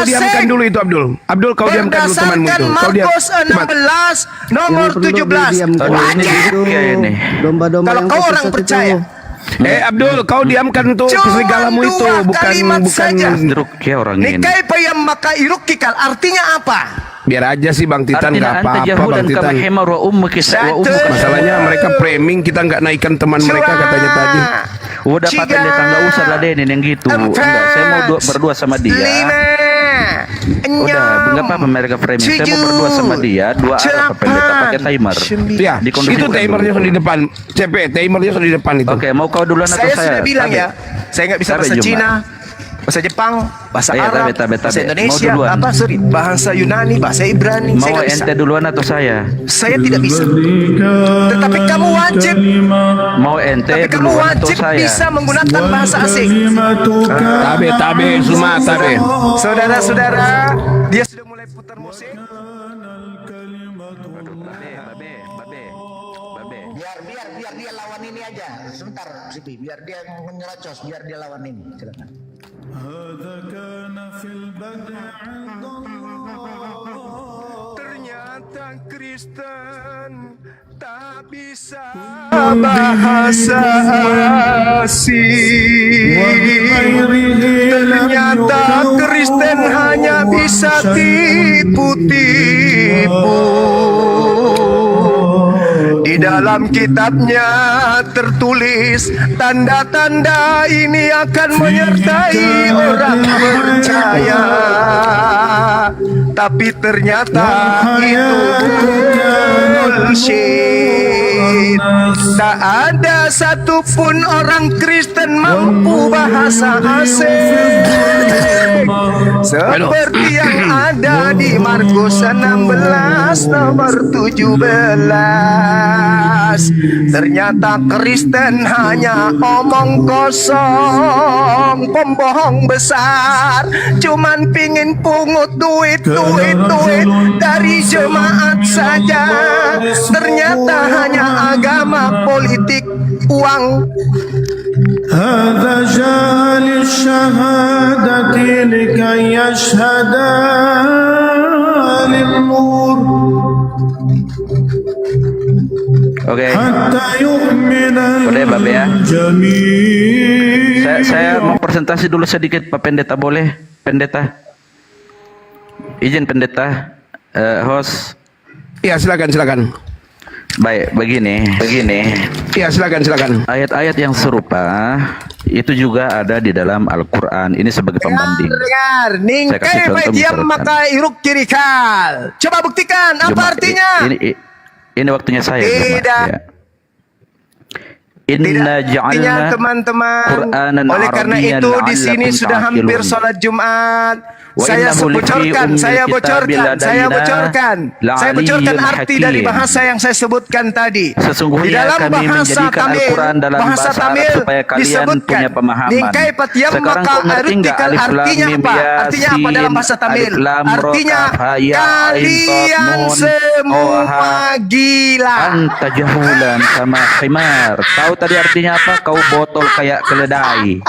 diamkan dulu itu Abdul. Abdul, kau diamkan dulu temanmu itu. Kau diam. Markus 16 nomor 17. Domba-domba Kalau yang kau tersesat orang itu. percaya, Abdul, kau diamkan tuh keserigalamu itu, bukan Nikai payam maka irukikal artinya apa? Biar aja sih Bang Titan, nggak apa-apa Bang Titan. Masalahnya mereka framing, kita nggak naikkan teman mereka katanya tadi. Udah Pak Pendeta, nggak usah ladenin yang gitu. Enggak, saya mau berdua sama dia. Udah, nggak apa-apa mereka framing. Saya mau berdua sama dia, dua arah Pak Pendeta pakai timer. Ya, itu timernya di depan. CP, timernya di depan itu. Oke, mau kau duluan atau Saya saya? sudah bilang ya, saya nggak bisa bahasa Cina, bahasa Jepang, bahasa Arab, bahasa Indonesia, bahasa Yunani, bahasa Ibrani. Mau Saya nggak bisa. ente duluan atau saya? Saya tidak bisa. Tetapi kamu wajib. Mau ente Tapi kamu duluan atau wajib saya? bisa menggunakan bahasa asing. Tabe, Suma, tabe. Saudara-saudara, dia sudah mulai putar musik. Biar dia lawan ini aja. Sebentar, Sipi, biar dia nyerocos, biar dia lawan ini. Silakan. Ternyata Kristen tak bisa bahasa asing. Ternyata Kristen hanya bisa tipu-tipu. Di dalam kitabnya tertulis tanda-tanda ini akan menyertai orang percaya. Tapi ternyata itu bullshit. Tak ada satupun orang Kristen mampu bahasa asing seperti yang ada di Markus 16 nomor 17. Ternyata Kristen hanya omong kosong, pembohong besar, cuman pingin pungut duit dari jemaat saja. Ternyata hanya agama, politik, uang. هذا جاء للشهادة لكي يشهدا للنور Oke. حتى يؤمن Boleh Babe ya. الجميع. Saya mau presentasi dulu sedikit Pak Pendeta, boleh? Pendeta. Izin Pendeta, host. Ya, silakan. Baik, begini. Ya, silakan. Ayat-ayat yang serupa itu juga ada di dalam Al-Quran. Ini sebagai pembanding. Dengar, Saya kasih ningkai contoh diam misalkan. maka iruk kirikal. Coba buktikan apa artinya? Ini waktunya saya. Tidak. Ya. Inna Artinya ja'alna teman-teman, Qur'anan oleh karena Arabiyyan itu di sini la'allakum sudah hampir ta'qilun. sholat Jumat. Wa Saya innahu lifi bocorkan ummil kitabi saya bocorkan la'aliyyun arti dari hakim. bahasa yang saya sebutkan tadi. Sesungguhnya Di dalam kami bahasa menjadikan Tamil, Al-Quran dalam bahasa Arab supaya kalian disebutkan, punya pemahaman. Ningkai patiam Sekarang maka kau ngerti nggak artikal alif lam artinya mim apa? ya Artinya apa sin, dalam bahasa Tamil? alif lam ro Artinya kaf ha ya ain kalian sad nun semua gila. anta jahulan sama khimar. Tahu tadi artinya apa? Kau botol kayak keledai.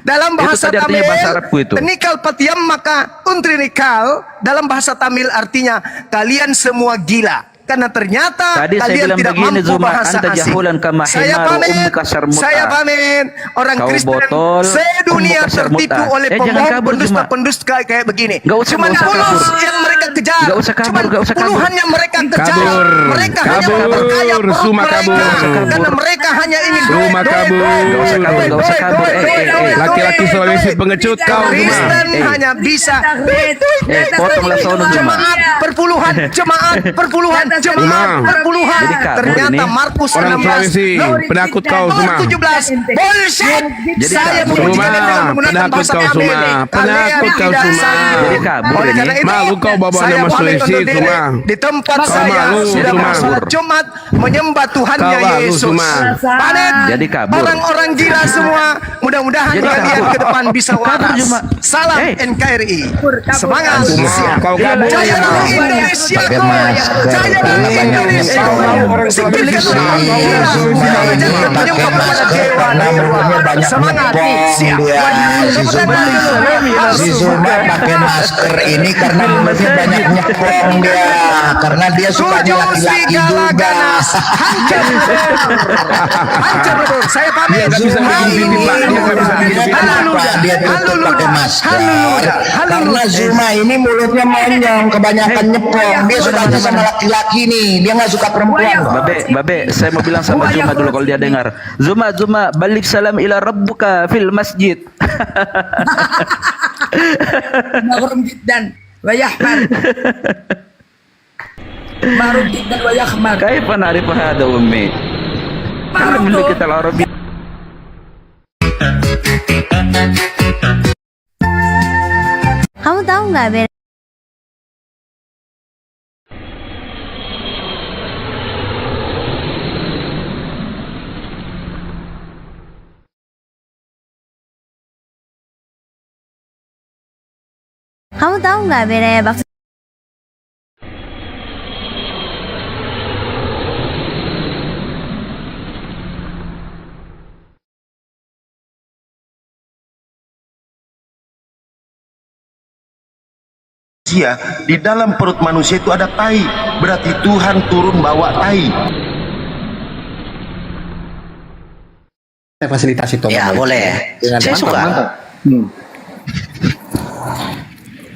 Dalam bahasa Itu tadi artinya Tamil, bahasa Arabku itu. tenikal patiam maka untrinikal dalam bahasa Tamil artinya kalian semua gila. Karena ternyata Tadi saya kalian bilang tidak begini, mampu Zuma, bahasa anta asing. jahulan kama himaru ummuka syarmuta. Saya pamen orang Kau Kristen botol, sedunia ummuka syarmuta. tertipu oleh Jangan kabur, Zuma. pendusta kayak begini. Nggak usah Cuma kabur. Paulus yang mereka kejar. Gak usah kabur, Cuman gak usah kabur. puluhannya mereka kejar. Kabur. Mereka hanya Kabur. memperkaya perut Suma mereka. kabur. Karena mereka hanya ingin Suma kabur. Gak usah kabur, gak usah kabur. Laki-laki Sulawesi pengecut kau Zuma. Kristen hanya bisa potonglah sono Zuma. jemaat perpuluhan, jemaat perpuluhan, jemaat Zuma. perpuluhan. Jadi kabur Ternyata ini. Markus Orang 16 Sulawesi penakut kau Zuma. 17 bullshit. Jadi Saya kabur. memuji Zuma, kalian dengan menggunakan penakut bahasa kau kami. Zuma. Penakut Kalian kau tidak Zuma. sanggup. Jadi kabur Oleh ini. karena itu, Malu kau bawa saya nama pamit Sulawesi, undur diri. Zuma. Di tempat Kau saya malu, sudah Zuma. bersolat Jumat menyembah Tuhannya Kau malu, Yesus. Zuma. Panen. Jadi kabur. Orang-orang gila semua. Mudah-mudahan Jadi kalian kabur. ke depan bisa waras. Zuma. Salam NKRI. Semangat. Zuma, kau kabur. Jaya Indonesia. Pakai masker. Jaya Indonesia. Singkirkan orang-orang gila. Jangan menyembah kepada dewa-dewa. Semangat. Siap. Si Zuma pakai masker ini karena mulutnya banyak nyepong dia, karena dia sukanya laki-laki juga. Hancur. Hancur betul. Saya pamit. Dia nggak bisa bikin bini, Pak. Dia nggak bisa bikin bini. Kenapa dia tutup pakai masker? Karena Zuma ini mulutnya monyong, kebanyakan nyepong. Dia sukanya sama laki-laki nih, dia nggak suka perempuan. Babe, saya mau bilang sama Zuma dulu kalau dia dengar. Zuma, balik salam ila rabbuka fil masjid. Marum jiddan wa yahmar. Marum jiddan wa yahmar. Kaifa na'rifu hada ummi? Ana min kita al-arabi. Kamu tahu nggak beda? Kamu tahu nggak bedanya bakso? Di dalam perut manusia itu ada tai, berarti Tuhan turun bawa tai. Saya fasilitasi Tom. Ya boleh. Saya suka.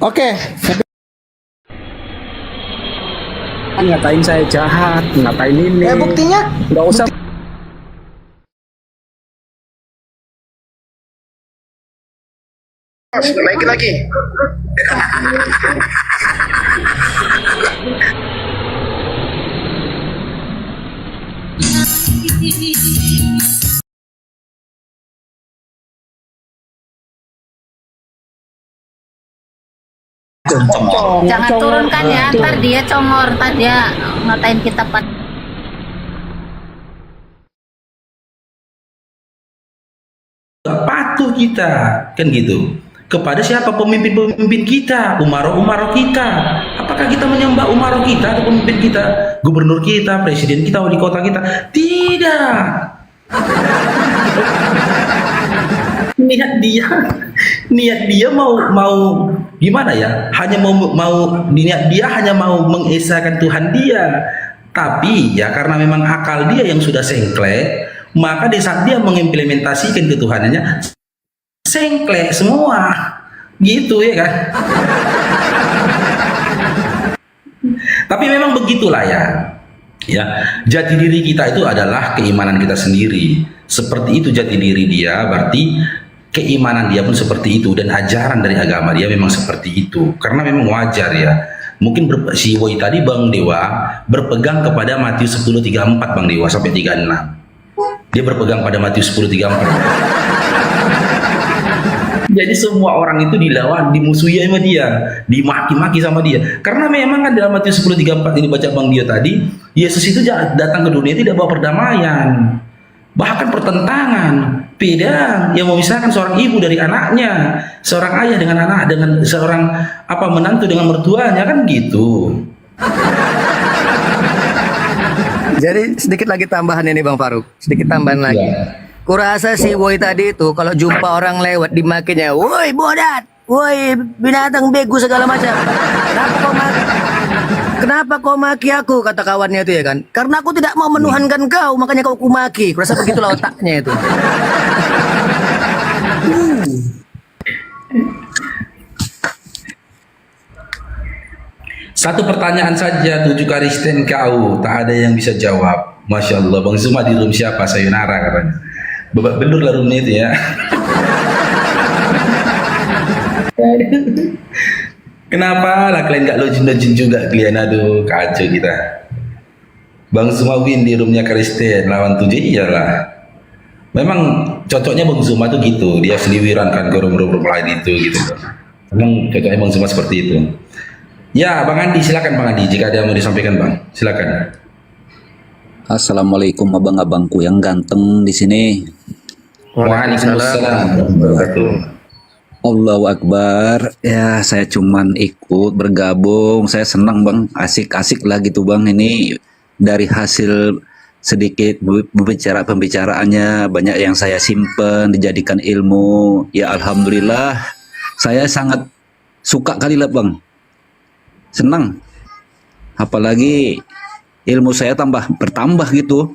Oke. Ngatain saya jahat, ngatain ini. Buktinya? Nggak usah. Naikin lagi. Jangan turunkan ya, ntar dia congor, ntar dia ngatain kita patuh kita kan gitu kepada siapa pemimpin-pemimpin kita, umaro kita. Apakah kita menyembah umaro kita atau pemimpin kita, gubernur kita, presiden kita, wali kota kita? Tidak. niat dia mau gimana ya? Hanya niat dia hanya mau mengesahkan Tuhan dia. Tapi ya karena memang akal dia yang sudah sengklek, maka di saat dia mengimplementasikan ketuhanannya sengklek semua gitu ya kan. Tapi memang begitulah ya jati diri kita itu adalah keimanan kita sendiri. Seperti itu jati diri dia, berarti keimanan dia pun seperti itu, dan ajaran dari agama dia memang seperti itu. Karena memang wajar ya, mungkin si Woi tadi Bang Dewa berpegang kepada Matius 10:34 Bang Dewa sampai 36. Dia berpegang pada Matius 10:34. Jadi semua orang itu dilawan, dimusuhi sama dia, dimaki-maki sama dia. Karena memang kan dalam Matius 10:34 ini baca Bang Dio tadi, Yesus itu datang ke dunia tidak bawa perdamaian, bahkan pertentangan, pedang yang memisahkan seorang ibu dari anaknya, seorang ayah dengan anak, dengan seorang menantu dengan mertuanya, kan gitu. Jadi sedikit lagi tambahan ini Bang Faruk, sedikit tambahan lagi. Kurasa si Woi tadi itu kalau jumpa orang lewat dimakinya, woi bodat, woi binatang bego segala macam. Kenapa kau maki aku, kata kawannya itu ya kan? Karena aku tidak mau menuhankan kau, makanya kau kumaki. Kurasa begitulah otaknya itu. Satu pertanyaan saja 7 Kristen kau, tak ada yang bisa jawab. Masya Allah, Bang Zuma di room siapa? Sayonara katanya. Babak belur lah roomnya itu ya. Kenapa lah kalian gak login juga kalian? Aduh, kacau kita. Bang Zuma win di roomnya Kristen lawan 7, iyalah. Memang cocoknya Bang Zuma tuh gitu, dia seliwiran kan ke room-room lain itu gitu. Memang cocoknya Bang Zuma seperti itu. Ya, Bang Andi, silakan Bang Andi, jika ada yang mau disampaikan Bang, silakan. Assalamualaikum abang-abangku yang ganteng di sini. Waalaikumsalam. Allahu Akbar. Ya, saya cuman ikut bergabung. Saya senang Bang, asik-asik lah gitu Bang. Ini dari hasil sedikit pembicaraannya banyak yang saya simpen dijadikan ilmu. Ya alhamdulillah, saya sangat suka kali lah Bang. Senang, apalagi ilmu saya bertambah gitu.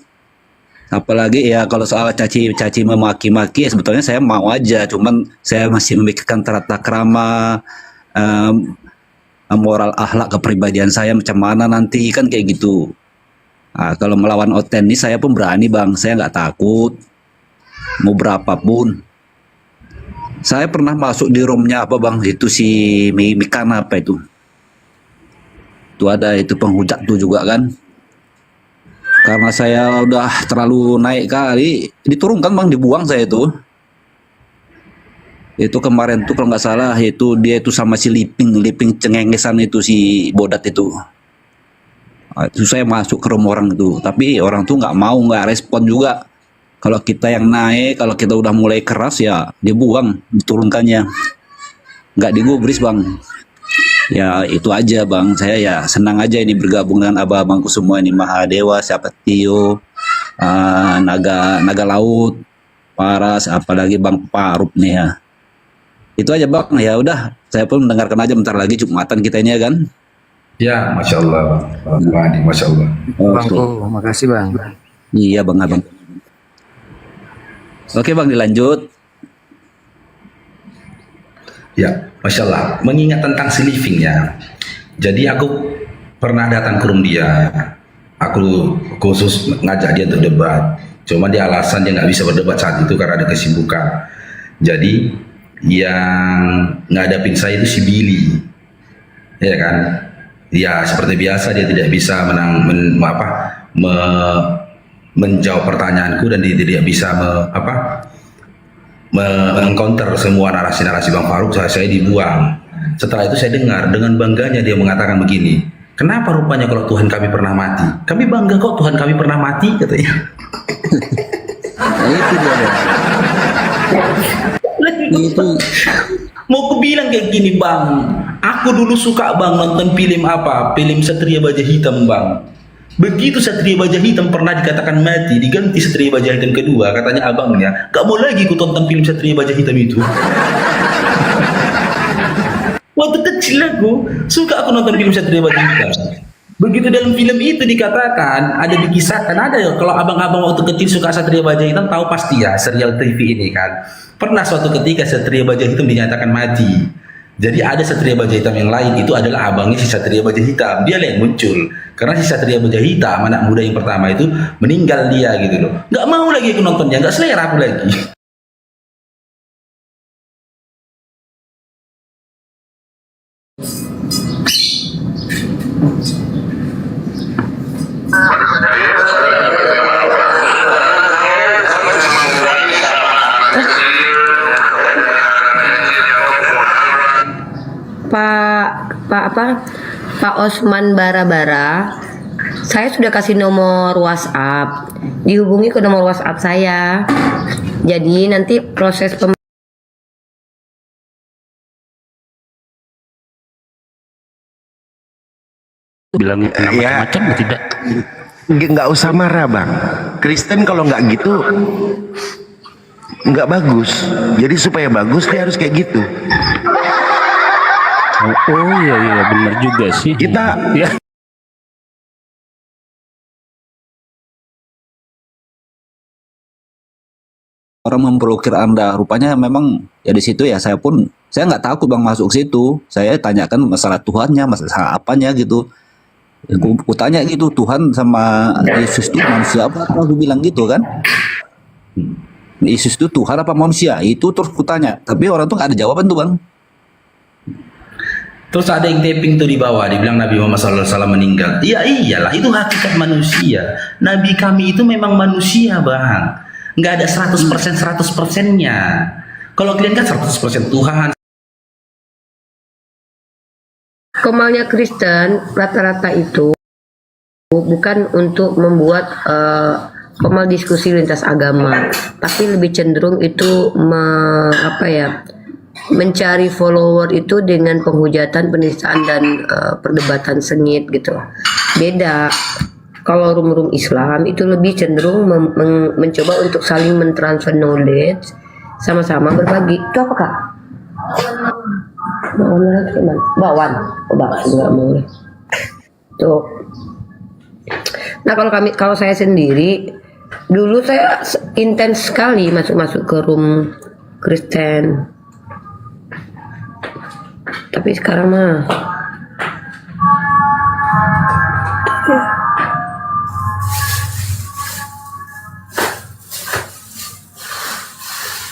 Apalagi ya kalau soal caci memaki-maki ya sebetulnya saya mau aja, cuman saya masih memikirkan tata krama, moral akhlak kepribadian saya macam mana nanti kan kayak gitu. Nah, kalau melawan Oten ini saya pun berani Bang, saya nggak takut mau berapapun. Saya pernah masuk di roomnya apa Bang, itu si Mikan apa itu ada itu penghujat tuh juga kan. Karena saya udah terlalu naik kali, diturunkan Bang, dibuang saya itu. Itu kemarin tuh kalau nggak salah itu dia itu sama si Liping cengengesan itu si Bodat itu. Nah, itu saya masuk ke rumah orang itu, tapi orang tuh nggak respon juga. Kalau kita yang naik, kalau kita udah mulai keras ya dibuang, diturunkannya. Nggak digubris Bang. Ya itu aja Bang, saya ya senang aja ini bergabung dengan abang-abangku semua ini, Mahadewa, siapa Tio, naga laut, Paras, apalagi Bang Parup nih ya. Itu aja Bang, ya udah saya pun mendengarkan aja, bentar lagi Jumatan kita ini ya kan. Ya Masya Allah Bang Adi, Masya Allah. Bangku, makasih Bang. Iya Bang Abang. Oke Bang, dilanjut. Ya, Masya Allah. Mengingat tentang si Living ya. Jadi aku pernah datang ke room dia. Aku khusus ngajak dia untuk debat. Cuma dia alasan dia nggak bisa berdebat saat itu karena ada kesibukan. Jadi yang ngadapin saya itu si Billy, ya kan? Ya seperti biasa dia tidak bisa menjawab pertanyaanku dan dia tidak bisa mengcounter semua narasi-narasi Bang Faruk. Saya dibuang. Setelah itu saya dengar dengan bangganya dia mengatakan begini, kenapa rupanya kalau Tuhan kami pernah mati? Kami bangga kok Tuhan kami pernah mati, katanya. Nah, itu dia. Itu mau aku bilang kayak gini Bang, aku dulu suka Bang nonton film film Satria Baja Hitam Bang. Begitu Satria Baja Hitam pernah dikatakan mati, diganti Satria Baja Hitam kedua, katanya abangnya, gak mau lagi ku tonton film Satria Baja Hitam itu. Waktu kecil aku suka aku nonton film Satria Baja Hitam. Begitu dalam film itu dikatakan, dikisahkan ya, kalau abang-abang waktu kecil suka Satria Baja Hitam tahu pasti ya serial TV ini kan. Pernah suatu ketika Satria Baja Hitam dinyatakan mati. Jadi ada Satria Baja Hitam yang lain, itu adalah abangnya si Satria Baja Hitam. Dia yang muncul. Karena si Satria Baja Hitam, anak muda yang pertama itu meninggal dia gitu loh. Gak mau lagi aku nontonnya, gak selera aku lagi. Pak Osman Bara-Bara, saya sudah kasih nomor WhatsApp, dihubungi ke nomor WhatsApp saya. Jadi nanti proses bilang macam-macam tidak. Nggak usah marah Bang. Kristen kalau nggak gitu nggak bagus. Jadi supaya bagus dia harus kayak gitu. Oh iya benar juga sih. Kita ya. orang memblokir Anda. Rupanya memang ya di situ ya saya nggak takut Bang masuk situ. Saya tanyakan masalah Tuhannya, masalah apanya gitu. Aku tanya gitu, Tuhan sama Yesus itu manusia apa? Aku bilang gitu kan. Yesus itu Tuhan apa manusia? Itu terus kutanya. Tapi orang tuh nggak ada jawaban tuh Bang. Terus ada yang taping tuh di bawah, dibilang Nabi Muhammad SAW meninggal. Iya iyalah, itu hakikat manusia. Nabi kami itu memang manusia Bang. Nggak ada 100%-100%-nya. Kalau kalian kan 100% Tuhan. Kemalnya Kristen rata-rata itu bukan untuk membuat kemal diskusi lintas agama, tapi lebih cenderung itu mencari follower itu dengan penghujatan, penistaan dan perdebatan sengit gitu. Beda kalau room-room Islam itu lebih cenderung mencoba untuk saling mentransfer knowledge, sama-sama berbagi. Itu apa Kak? Bakwan juga boleh. Tuh. Nah kalau saya sendiri dulu saya intens sekali masuk ke room Kristen. Tapi sekarang mah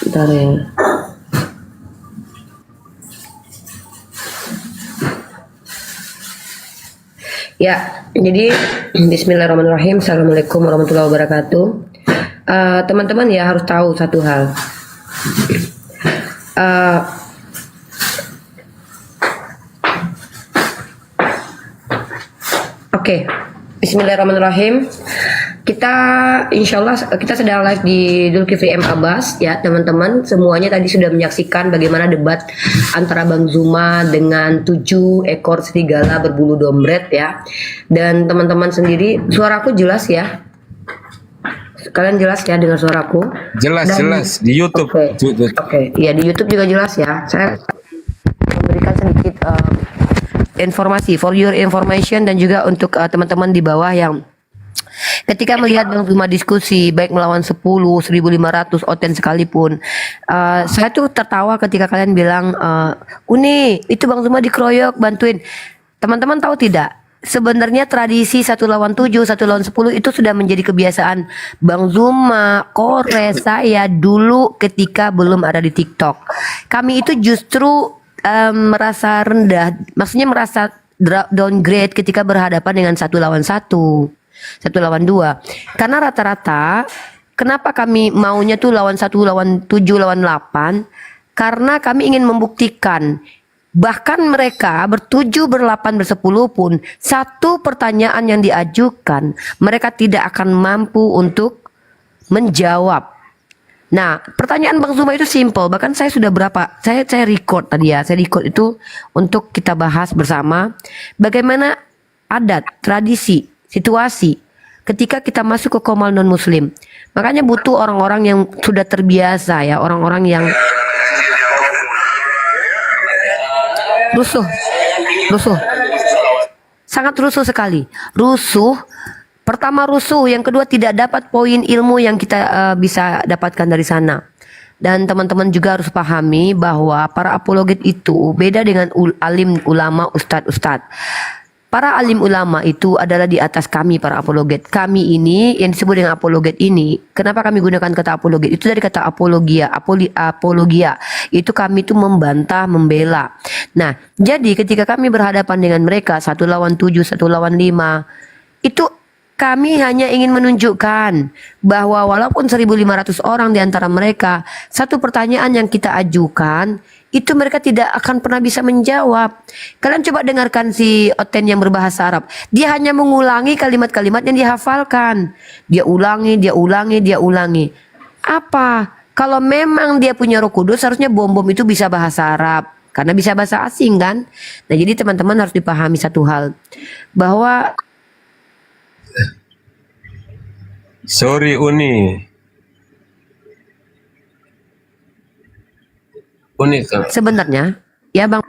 bentar ya. Ya, jadi Bismillahirrahmanirrahim. Assalamualaikum warahmatullahi wabarakatuh. Teman-teman ya harus tahu satu hal. Oke, Bismillahirrahmanirrahim. Insya Allah kita sedang live di Zulkifli M. Abbas ya teman-teman. Semuanya tadi sudah menyaksikan bagaimana debat antara Bang Zuma dengan 7 ekor serigala berbulu dompet ya. Dan teman-teman sendiri, suaraku jelas ya? Kalian jelas ya dengar suaraku? Jelas di YouTube. Oke. Ya di YouTube juga jelas ya. Saya memberikan sedikit informasi for your information dan juga untuk teman-teman di bawah yang ketika melihat Bang Zuma diskusi baik melawan 10, 1500 oten sekalipun, saya tuh tertawa ketika kalian bilang Uni itu Bang Zuma dikeroyok bantuin. Teman-teman tahu tidak? Sebenarnya tradisi 1 lawan 7, 1 lawan 10 itu sudah menjadi kebiasaan Bang Zuma, Kores, saya dulu ketika belum ada di TikTok. Kami itu justru merasa rendah, maksudnya merasa downgrade ketika berhadapan dengan 1 lawan 1, 1 lawan 2. Karena rata-rata kenapa kami maunya tuh lawan 1, lawan 7, lawan 8? Karena kami ingin membuktikan bahkan mereka ber-7, ber-8, ber-10 pun satu pertanyaan yang diajukan mereka tidak akan mampu untuk menjawab. Nah, pertanyaan Bang Zuma itu simple. Bahkan saya sudah saya record tadi ya. Saya record itu untuk kita bahas bersama bagaimana adat, tradisi, situasi ketika kita masuk ke komal non muslim. Makanya butuh orang-orang yang sudah terbiasa ya, orang-orang yang rusuh. Sangat rusuh sekali. Pertama rusuh, yang kedua tidak dapat poin ilmu yang kita bisa dapatkan dari sana. Dan teman-teman juga harus pahami bahwa para apologet itu beda dengan alim ulama, ustadz. Para alim ulama itu adalah di atas kami para apologet. Kami ini yang disebut dengan apologet ini, kenapa kami gunakan kata apologet? Itu dari kata apologia, apologia. Itu kami itu membantah, membela. Nah, jadi ketika kami berhadapan dengan mereka 1 lawan 7, 1 lawan 5, itu kami hanya ingin menunjukkan bahwa walaupun 1.500 orang di antara mereka, satu pertanyaan yang kita ajukan, itu mereka tidak akan pernah bisa menjawab. Kalian coba dengarkan si Oten yang berbahasa Arab. Dia hanya mengulangi kalimat-kalimat yang dihafalkan. Dia ulangi. Apa? Kalau memang dia punya Roh Kudus, harusnya bom-bom itu bisa bahasa Arab. Karena bisa bahasa asing kan? Nah jadi teman-teman harus dipahami satu hal. Bahwa sorry Uni sebenarnya ya Bang.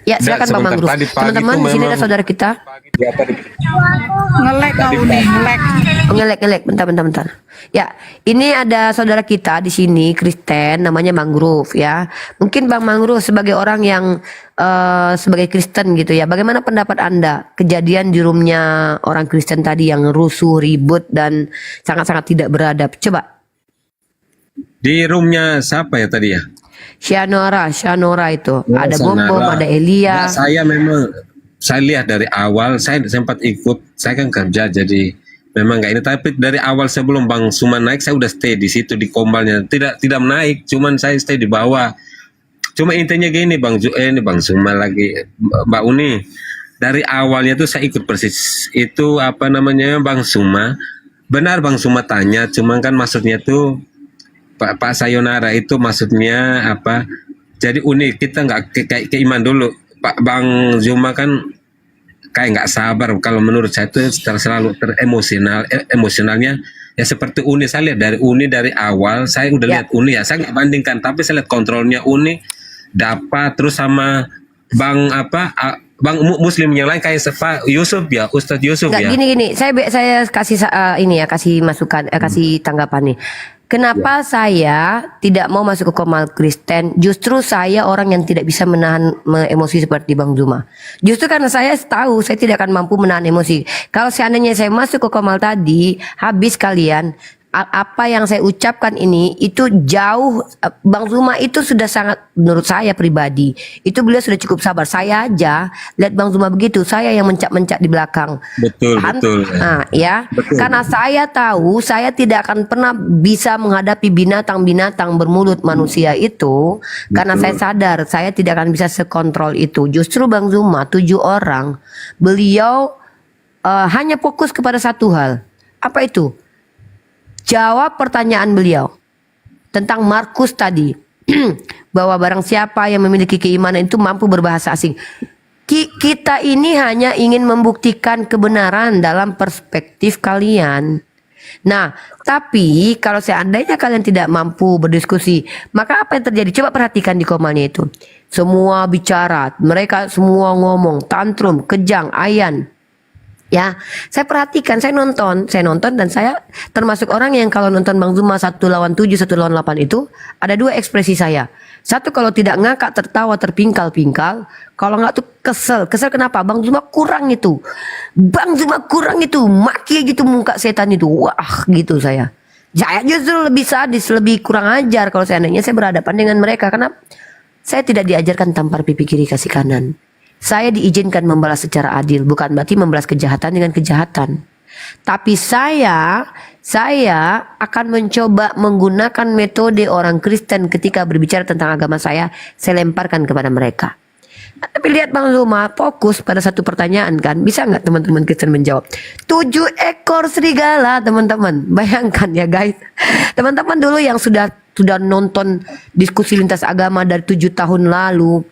Ya silakan Bang Mangrove. Teman-teman di sini ada saudara kita. Ngelek kau nih, ngelek. Oh, ngelek. Bentar. Ya, ini ada saudara kita di sini Kristen, namanya Mangrove ya. Mungkin Bang Mangrove sebagai orang yang sebagai Kristen gitu ya. Bagaimana pendapat Anda kejadian di roomnya orang Kristen tadi yang rusuh, ribut dan sangat-sangat tidak beradab? Coba. Di roomnya siapa ya tadi ya? Shanora itu. Ada Bom, ada Elia. Nah, saya lihat dari awal, saya sempat ikut, saya kan kerja jadi memang nggak ini, tapi dari awal sebelum Bang Suma naik saya udah stay di situ di kombalnya, tidak naik, cuman saya stay di bawah. Cuma intinya gini Bang Suma lagi, Mbak Uni, dari awalnya tuh saya ikut persis itu Bang Suma, benar Bang Suma tanya, cuman kan maksudnya tuh Pak Sayonara itu maksudnya apa? Jadi Uni kita nggak kayak Iman dulu. Pak Bang Zuma kan kayak nggak sabar, kalau menurut saya itu selalu emosionalnya ya seperti Uni. Saya lihat dari Uni dari awal, saya udah lihat Uni ya, saya nggak bandingkan, tapi saya lihat kontrolnya Uni dapat, terus sama Bang Muslim yang lain kayak Yusuf ya, Ustadz Yusuf ya. Gini, saya kasih kasih masukan, kasih tanggapan nih. Kenapa saya tidak mau masuk ke Komal Kristen? Justru saya orang yang tidak bisa menahan emosi seperti Bang Zuma. Justru karena saya tahu saya tidak akan mampu menahan emosi. Kalau seandainya saya masuk ke Komal tadi, habis kalian. Apa yang saya ucapkan ini itu jauh, Bang Zuma itu sudah sangat, menurut saya pribadi itu beliau sudah cukup sabar. Saya aja lihat Bang Zuma begitu, saya yang mencak di belakang. Betul. Nah, ya, betul. Karena saya tahu saya tidak akan pernah bisa menghadapi binatang-binatang bermulut manusia itu. Betul. Karena saya sadar saya tidak akan bisa sekontrol itu. Justru Bang Zuma 7 orang, beliau hanya fokus kepada satu hal. Apa itu? Jawab pertanyaan beliau tentang Markus tadi, bahwa barang siapa yang memiliki keimanan itu mampu berbahasa asing. Kita ini hanya ingin membuktikan kebenaran dalam perspektif kalian. Nah, tapi kalau seandainya kalian tidak mampu berdiskusi, maka apa yang terjadi? Coba perhatikan di komalnya itu. Semua bicara, mereka semua ngomong, tantrum, kejang, ayan. Ya, saya perhatikan, saya nonton dan saya termasuk orang yang kalau nonton Bang Zuma 1 lawan 7, 1 lawan 8 itu ada 2 ekspresi saya. Satu, kalau tidak ngakak, tertawa, terpingkal-pingkal. Kalau nggak tuh kesel kenapa? Bang Zuma kurang itu, maki gitu muka setan itu, wah gitu saya. Saya justru lebih sadis, lebih kurang ajar kalau seandainya saya berhadapan dengan mereka, karena saya tidak diajarkan tampar pipi kiri kasih kanan. Saya diizinkan membalas secara adil, bukan berarti membalas kejahatan dengan kejahatan. Tapi saya akan mencoba menggunakan metode orang Kristen ketika berbicara tentang agama saya lemparkan kepada mereka. Tapi lihat Bang Zuma fokus pada satu pertanyaan kan. Bisa nggak teman-teman Kristen menjawab? 7 ekor serigala teman-teman. Bayangkan ya guys. Teman-teman dulu yang sudah nonton diskusi lintas agama dari 7 tahun lalu,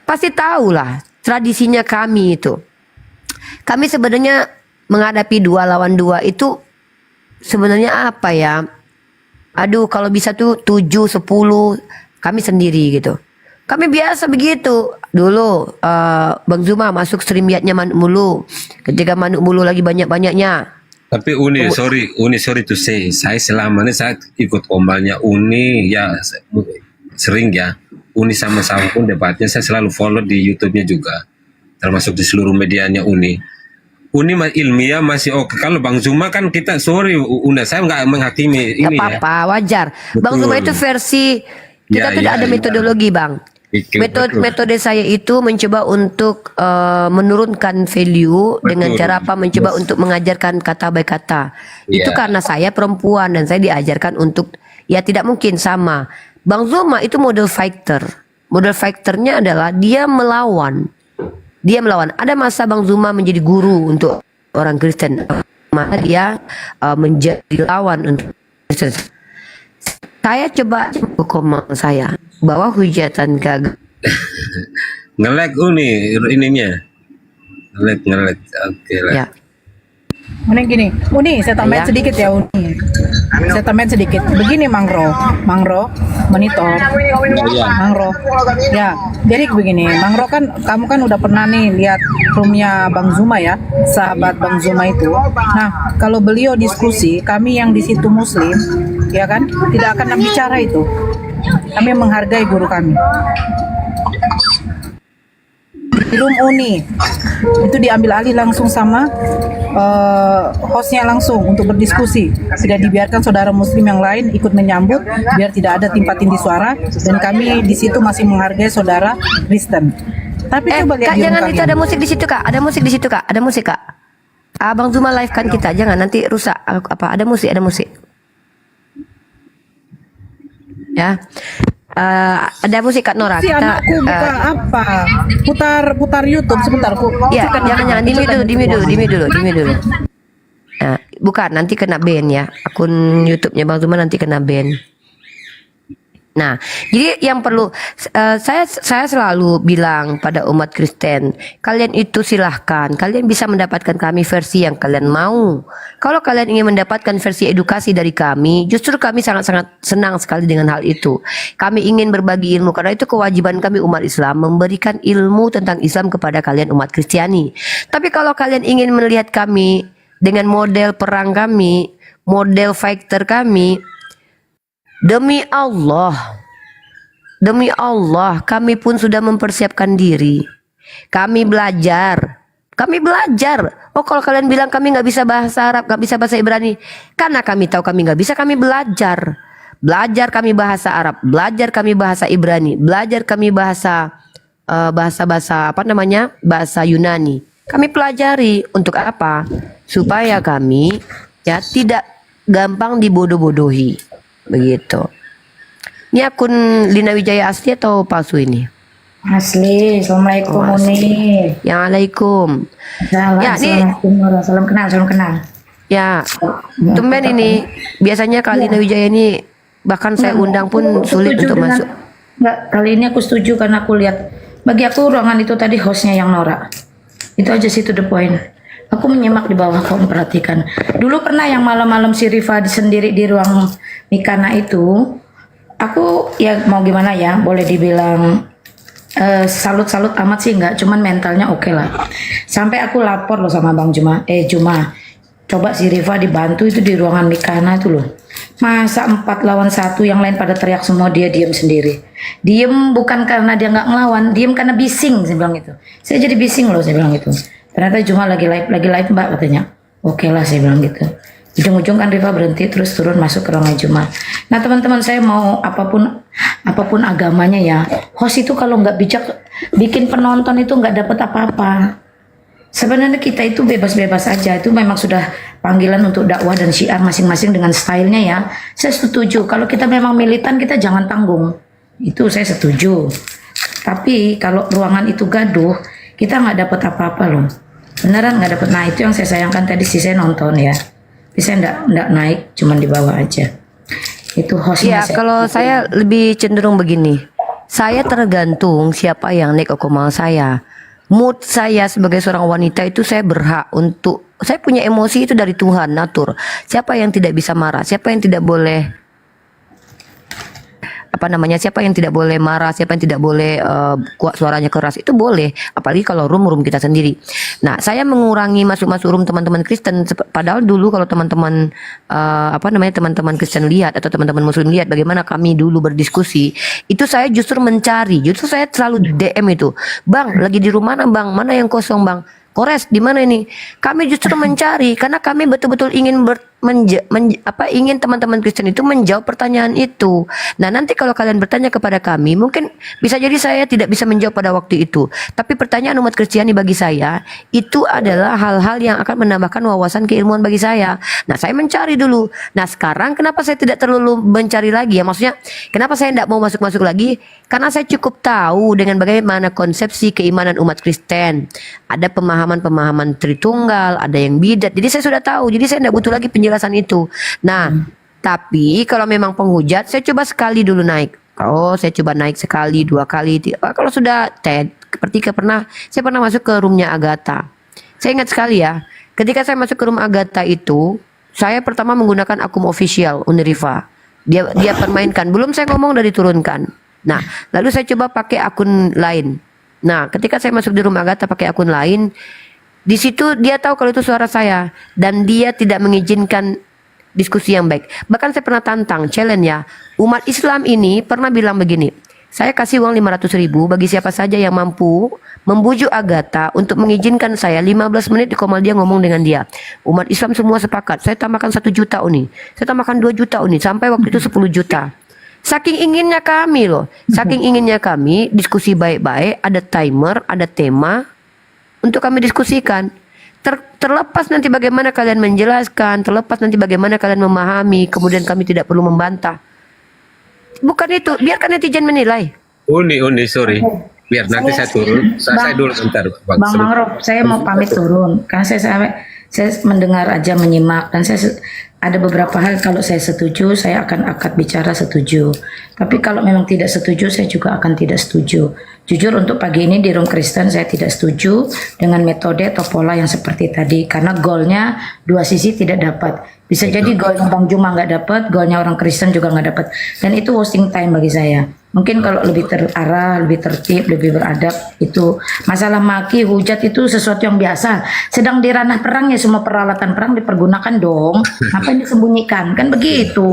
pasti tahulah tradisinya kami itu. Kami sebenarnya menghadapi 2 lawan 2 itu sebenarnya apa ya? Aduh, kalau bisa tuh 7, 10 kami sendiri gitu. Kami biasa begitu. Dulu Bang Zuma masuk streamyardnya Manuk Mulu. Ketika Manuk Mulu lagi banyak-banyaknya. Tapi Uni sorry to say, saya selama ini saya ikut kombalnya Uni ya sering ya. Uni sama pun debatnya saya selalu follow di YouTube-nya juga, termasuk di seluruh medianya Uni ilmiah masih oke. Kalau Bang Zuma kan kita saya nggak menghakimi ini ya. Apa-apa, wajar. Betul. Bang Zuma itu versi kita tidak ada metodologi Bang. Metode saya itu mencoba untuk menurunkan value dengan cara apa? Mencoba untuk mengajarkan kata by kata. Itu karena saya perempuan dan saya diajarkan untuk ya tidak mungkin sama. Bang Zuma itu model fighter. Model fighternya adalah dia melawan. Ada masa Bang Zuma menjadi guru untuk orang Kristen. Maka dia menjadi lawan untuk Kristen. Saya coba komal saya bahwa hujatan kagak. Nge-lag Uni ininya. Nge-lag. Oke lah. Ya. Uni, saya tambahin sedikit ya Uni. Saya tambahin sedikit. Begini Mangro, monitor, Mangro. Ya, jadi begini, Mangro kan, kamu kan udah pernah nih lihat roomnya Bang Zuma ya, sahabat Bang Zuma itu. Nah, kalau beliau diskusi, kami yang di situ Muslim, ya kan, tidak akan bicara itu. Kami menghargai guru kami. Di room Uni itu diambil alih langsung sama hostnya langsung untuk berdiskusi, tidak dibiarkan saudara muslim yang lain ikut menyambut biar tidak ada timpa tindih suara, dan kami di situ masih menghargai saudara Kristen. Tapi coba lihat Kak, jangan itu ada musik di situ Kak, ada musik di situ Kak, ada musik Kak. Abang Zuma live kan kita, jangan nanti rusak apa, ada musik ya. Ada musik Kak Nora. Si Kita anakku buka apa? Putar YouTube sebentar. ya, jangan dimi dulu. Bukan, nanti kena ban ya. Akun YouTube-nya Bang Zuma nanti kena ban. Nah, jadi yang perlu saya selalu bilang pada umat Kristen, kalian itu silahkan, kalian bisa mendapatkan kami versi yang kalian mau. Kalau kalian ingin mendapatkan versi edukasi dari kami, justru kami sangat-sangat senang sekali dengan hal itu. Kami ingin berbagi ilmu, karena itu kewajiban kami umat Islam, memberikan ilmu tentang Islam kepada kalian umat Kristiani. Tapi kalau kalian ingin melihat kami dengan model perang kami, model fighter kami, demi Allah, kami pun sudah mempersiapkan diri. Kami belajar. Oh, kalau kalian bilang kami nggak bisa bahasa Arab, nggak bisa bahasa Ibrani, karena kami tahu kami nggak bisa, kami belajar. Belajar kami bahasa Arab, belajar kami bahasa Ibrani, belajar kami bahasa bahasa Yunani. Kami pelajari untuk apa? Supaya kami ya tidak gampang dibodoh-bodohi. Begitu. Ini akun Lina Wijaya asli atau palsu ini? Asli. Assalamualaikum Uni. Ya, Waalaikum. Ya, ini salam kenal. Ya, tumben ini. Biasanya kali Lina Wijaya ini bahkan saya undang pun sulit untuk masuk. Enggak, kali ini aku setuju karena aku lihat, bagi aku ruangan itu tadi hostnya yang norak. Itu aja sih, to the point. Aku menyimak di bawah, kau memperhatikan. Dulu pernah yang malam-malam si Rifa sendiri di ruang Mikana itu, aku ya mau gimana ya, boleh dibilang salut-salut amat sih enggak, cuman mentalnya oke lah. Sampai aku lapor loh sama Bang Juma, coba si Rifa dibantu itu di ruangan Mikana itu loh. Masa 4 lawan 1 yang lain pada teriak semua, dia diam sendiri. Diem bukan karena dia nggak ngelawan, diem karena bising, saya bilang gitu. Saya jadi bising loh, saya bilang gitu. Ternyata Juma lagi live Mbak katanya. Oke lah, saya bilang gitu. Ujung-ujung kan Rifa berhenti terus turun masuk ke ruangan Juma. Nah teman-teman, saya mau apapun agamanya ya, host itu kalau nggak bijak bikin penonton itu nggak dapat apa-apa. Sebenarnya kita itu bebas-bebas aja, itu memang sudah panggilan untuk dakwah dan syiar masing-masing dengan stylenya ya. Saya setuju, kalau kita memang militan kita jangan tanggung, itu saya setuju. Tapi kalau ruangan itu gaduh, kita nggak dapat apa-apa loh, beneran nggak dapat. Nah itu yang saya sayangkan tadi sih, saya nonton ya, tapi saya nggak naik, cuman di bawah aja. Itu hostnya. Ya, kalau saya lebih cenderung begini, saya tergantung siapa yang naik ke komal saya. Mood saya sebagai seorang wanita itu saya berhak untuk, saya punya emosi itu dari Tuhan, natur. Siapa yang tidak bisa marah, siapa yang tidak boleh siapa yang tidak boleh marah, siapa yang tidak boleh kuat suaranya keras, itu boleh, apalagi kalau room kita sendiri. Nah, saya mengurangi masuk room teman-teman Kristen, padahal dulu kalau teman-teman teman-teman Kristen lihat atau teman-teman Muslim lihat bagaimana kami dulu berdiskusi, itu saya justru saya selalu DM itu, Bang, lagi di rumah mana Bang, mana yang kosong Bang, Kores di mana ini? Kami justru mencari karena kami betul-betul ingin ingin teman-teman Kristen itu menjawab pertanyaan itu. Nah, nanti kalau kalian bertanya kepada kami, mungkin bisa jadi saya tidak bisa menjawab pada waktu itu. Tapi pertanyaan umat Kristiani bagi saya itu adalah hal-hal yang akan menambahkan wawasan keilmuan bagi saya. Nah, saya mencari dulu. Nah, sekarang kenapa saya tidak terlalu mencari lagi ya? Maksudnya, kenapa saya tidak mau masuk-masuk lagi? Karena saya cukup tahu dengan bagaimana konsepsi keimanan umat Kristen. Ada pemahaman Tritunggal, ada yang bidat. Jadi saya sudah tahu. Jadi saya tidak butuh lagi penjelasan itu. Nah, tapi kalau memang penghujat, saya coba sekali dulu naik. Kalau saya coba naik sekali, 2 kali, 3. Kalau sudah seperti saya pernah masuk ke roomnya Agatha. Saya ingat sekali ya, ketika saya masuk ke room Agatha itu, Saya pertama menggunakan akun official Uniriva. Dia permainkan. Belum saya ngomong udah diturunkan. Nah, lalu saya coba pakai akun lain. Nah, ketika saya masuk di rumah Agatha pakai akun lain, di situ dia tahu kalau itu suara saya dan dia tidak mengizinkan diskusi yang baik. Bahkan saya pernah tantang, challenge ya. Umat Islam ini pernah bilang begini, saya kasih uang 500.000 bagi siapa saja yang mampu membujuk Agatha untuk mengizinkan saya 15 menit di komal dia ngomong dengan dia. Umat Islam semua sepakat. Saya tambahkan 1 juta Uni. Saya tambahkan 2 juta Uni. Sampai waktu itu 10 juta. Saking inginnya kami loh. Saking inginnya kami diskusi baik-baik. Ada timer, ada tema untuk kami diskusikan. Terlepas nanti bagaimana kalian menjelaskan. Terlepas nanti bagaimana kalian memahami. Kemudian kami tidak perlu membantah. Bukan itu. Biarkan netizen menilai. Uni, sorry. Biar nanti saya turun. Saya dulu sebentar. Bang Mangrove, saya mau pamit turun karena saya mendengar aja, menyimak, dan saya ada beberapa hal kalau saya setuju saya akan akad bicara setuju, tapi kalau memang tidak setuju saya juga akan tidak setuju. Jujur untuk pagi ini di Room Kristen saya tidak setuju dengan metode atau pola yang seperti tadi karena goalnya dua sisi tidak dapat. Bisa jadi goalnya Bang Juma nggak dapat, goalnya orang Kristen juga nggak dapat, dan itu wasting time bagi saya. Mungkin kalau lebih terarah, lebih tertib, lebih beradab, itu masalah maki, hujat itu sesuatu yang biasa. Sedang di ranah perang ya semua peralatan perang dipergunakan dong. Apa yang disembunyikan? Kan begitu.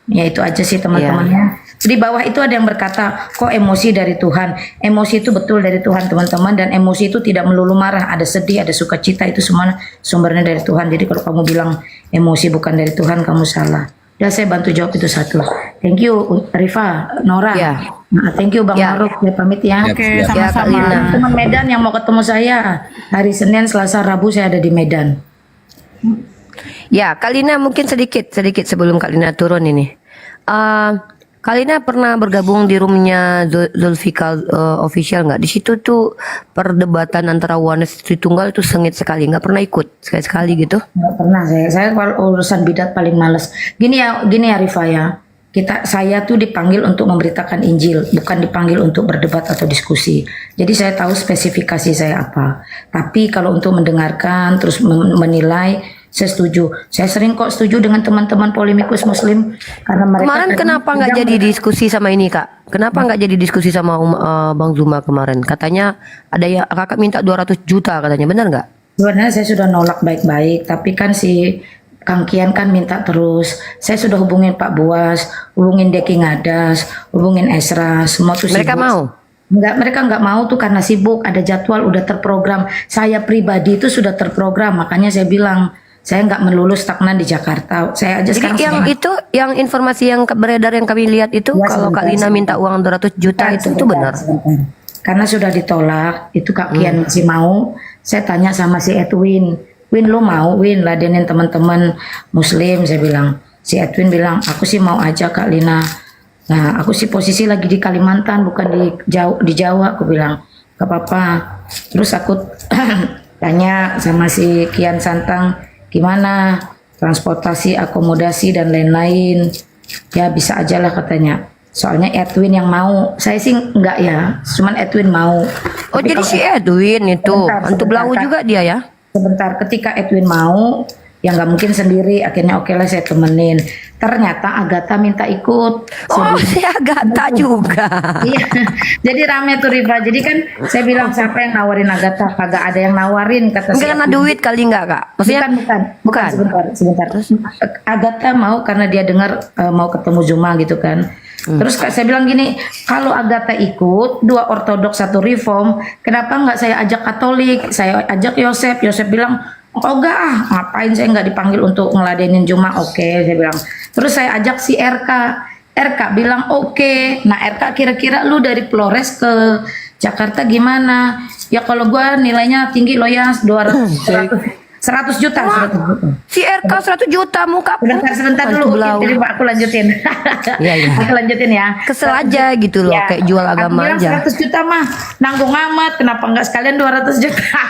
Ya itu aja sih teman-temannya. Di bawah itu ada yang berkata, kok emosi dari Tuhan? Emosi itu betul dari Tuhan teman-teman, dan emosi itu tidak melulu marah. Ada sedih, ada sukacita, itu semua sumbernya dari Tuhan. Jadi kalau kamu bilang emosi bukan dari Tuhan, kamu salah. Ya saya bantu jawab itu satu. Thank you Rifa, Nora. Nah, thank you Bang Maruf. Saya pamit ya. Oke, sama-sama. Teman Medan yang mau ketemu saya hari Senin, Selasa, Rabu saya ada di Medan. Ya, Kalina mungkin sedikit sebelum Kalina turun ini. Kalina pernah bergabung di roomnya Zulfikar official nggak? Di situ tuh perdebatan antara Oneness Tritunggal itu sengit sekali. Nggak pernah ikut sekali gitu? Nggak pernah saya kalau urusan bidat paling males. Gini ya Rifa ya. Saya tuh dipanggil untuk memberitakan Injil, bukan dipanggil untuk berdebat atau diskusi. Jadi saya tahu spesifikasi saya apa. Tapi kalau untuk mendengarkan terus menilai, saya setuju. Saya sering kok setuju dengan teman-teman polemikus Muslim karena mereka. Kemarin kenapa nggak jadi diskusi sama ini Kak? Kenapa nggak jadi diskusi sama Bang Zuma kemarin? Katanya ada yang kakak minta 200 juta katanya, benar nggak? Sebenarnya saya sudah nolak baik-baik, tapi kan si Kang Kian kan minta terus. Saya sudah hubungin Pak Buas, hubungin Deki Ngadas, hubungin Esra, semua tuh mereka sibuk. mau? Enggak, mereka nggak mau tuh karena sibuk, ada jadwal udah terprogram. Saya pribadi itu sudah terprogram, makanya saya bilang saya nggak melulu stagnan di Jakarta. Saya aja Jadi sekarang yang informasi yang beredar yang kami lihat itu Ya, kalau Kak Lina minta uang 200 juta itu benar. Karena sudah ditolak, itu Kak Kian masih mau. Saya tanya sama si Edwin, Win lo mau Win ladenin teman-teman Muslim, saya bilang. Si Edwin bilang, aku sih mau aja Kak Lina. Nah, aku sih posisi lagi di Kalimantan, bukan di Jawa, aku bilang. Gak apa-apa. Terus aku tanya sama si Kian Santang, gimana transportasi, akomodasi dan lain-lain. Ya bisa aja lah katanya. Soalnya Edwin yang mau, saya sih enggak ya, cuman Edwin mau. Oh Tapi jadi kalau- si Edwin itu, untuk belau Kak. juga dia ya? Sebentar, ketika Edwin mau, ya nggak mungkin sendiri, akhirnya oke lah saya temenin. Ternyata Agatha minta ikut. Oh si Agatha juga. Iya, jadi rame tuh Riva. Jadi kan saya bilang siapa yang nawarin Agatha? Kagak ada yang nawarin kata Enggak kena duit kali enggak Kak? Maksudnya bukan. Sebentar. Agatha mau karena dia dengar mau ketemu Zuma gitu kan. Terus saya bilang gini, kalau Agatha ikut, 2 ortodoks 1 reform, kenapa nggak saya ajak Katolik? Saya ajak Yosef. Yosef bilang, oh enggak ah, ngapain saya nggak dipanggil untuk ngeladenin Juma? Oke, saya bilang. Terus saya ajak si RK. RK bilang oke. Nah RK kira-kira lu dari Flores ke Jakarta gimana? Ya kalau gua nilainya tinggi loh ya, 100 juta. Si RK 100 juta muka. Sebentar dulu. Jadi aku lanjutin. Iya. Aku lanjutin ya. Kesel aja gitu loh, kayak jual agama aku bilang aja. 100 juta mah nanggung amat, kenapa nggak sekalian 200 juta?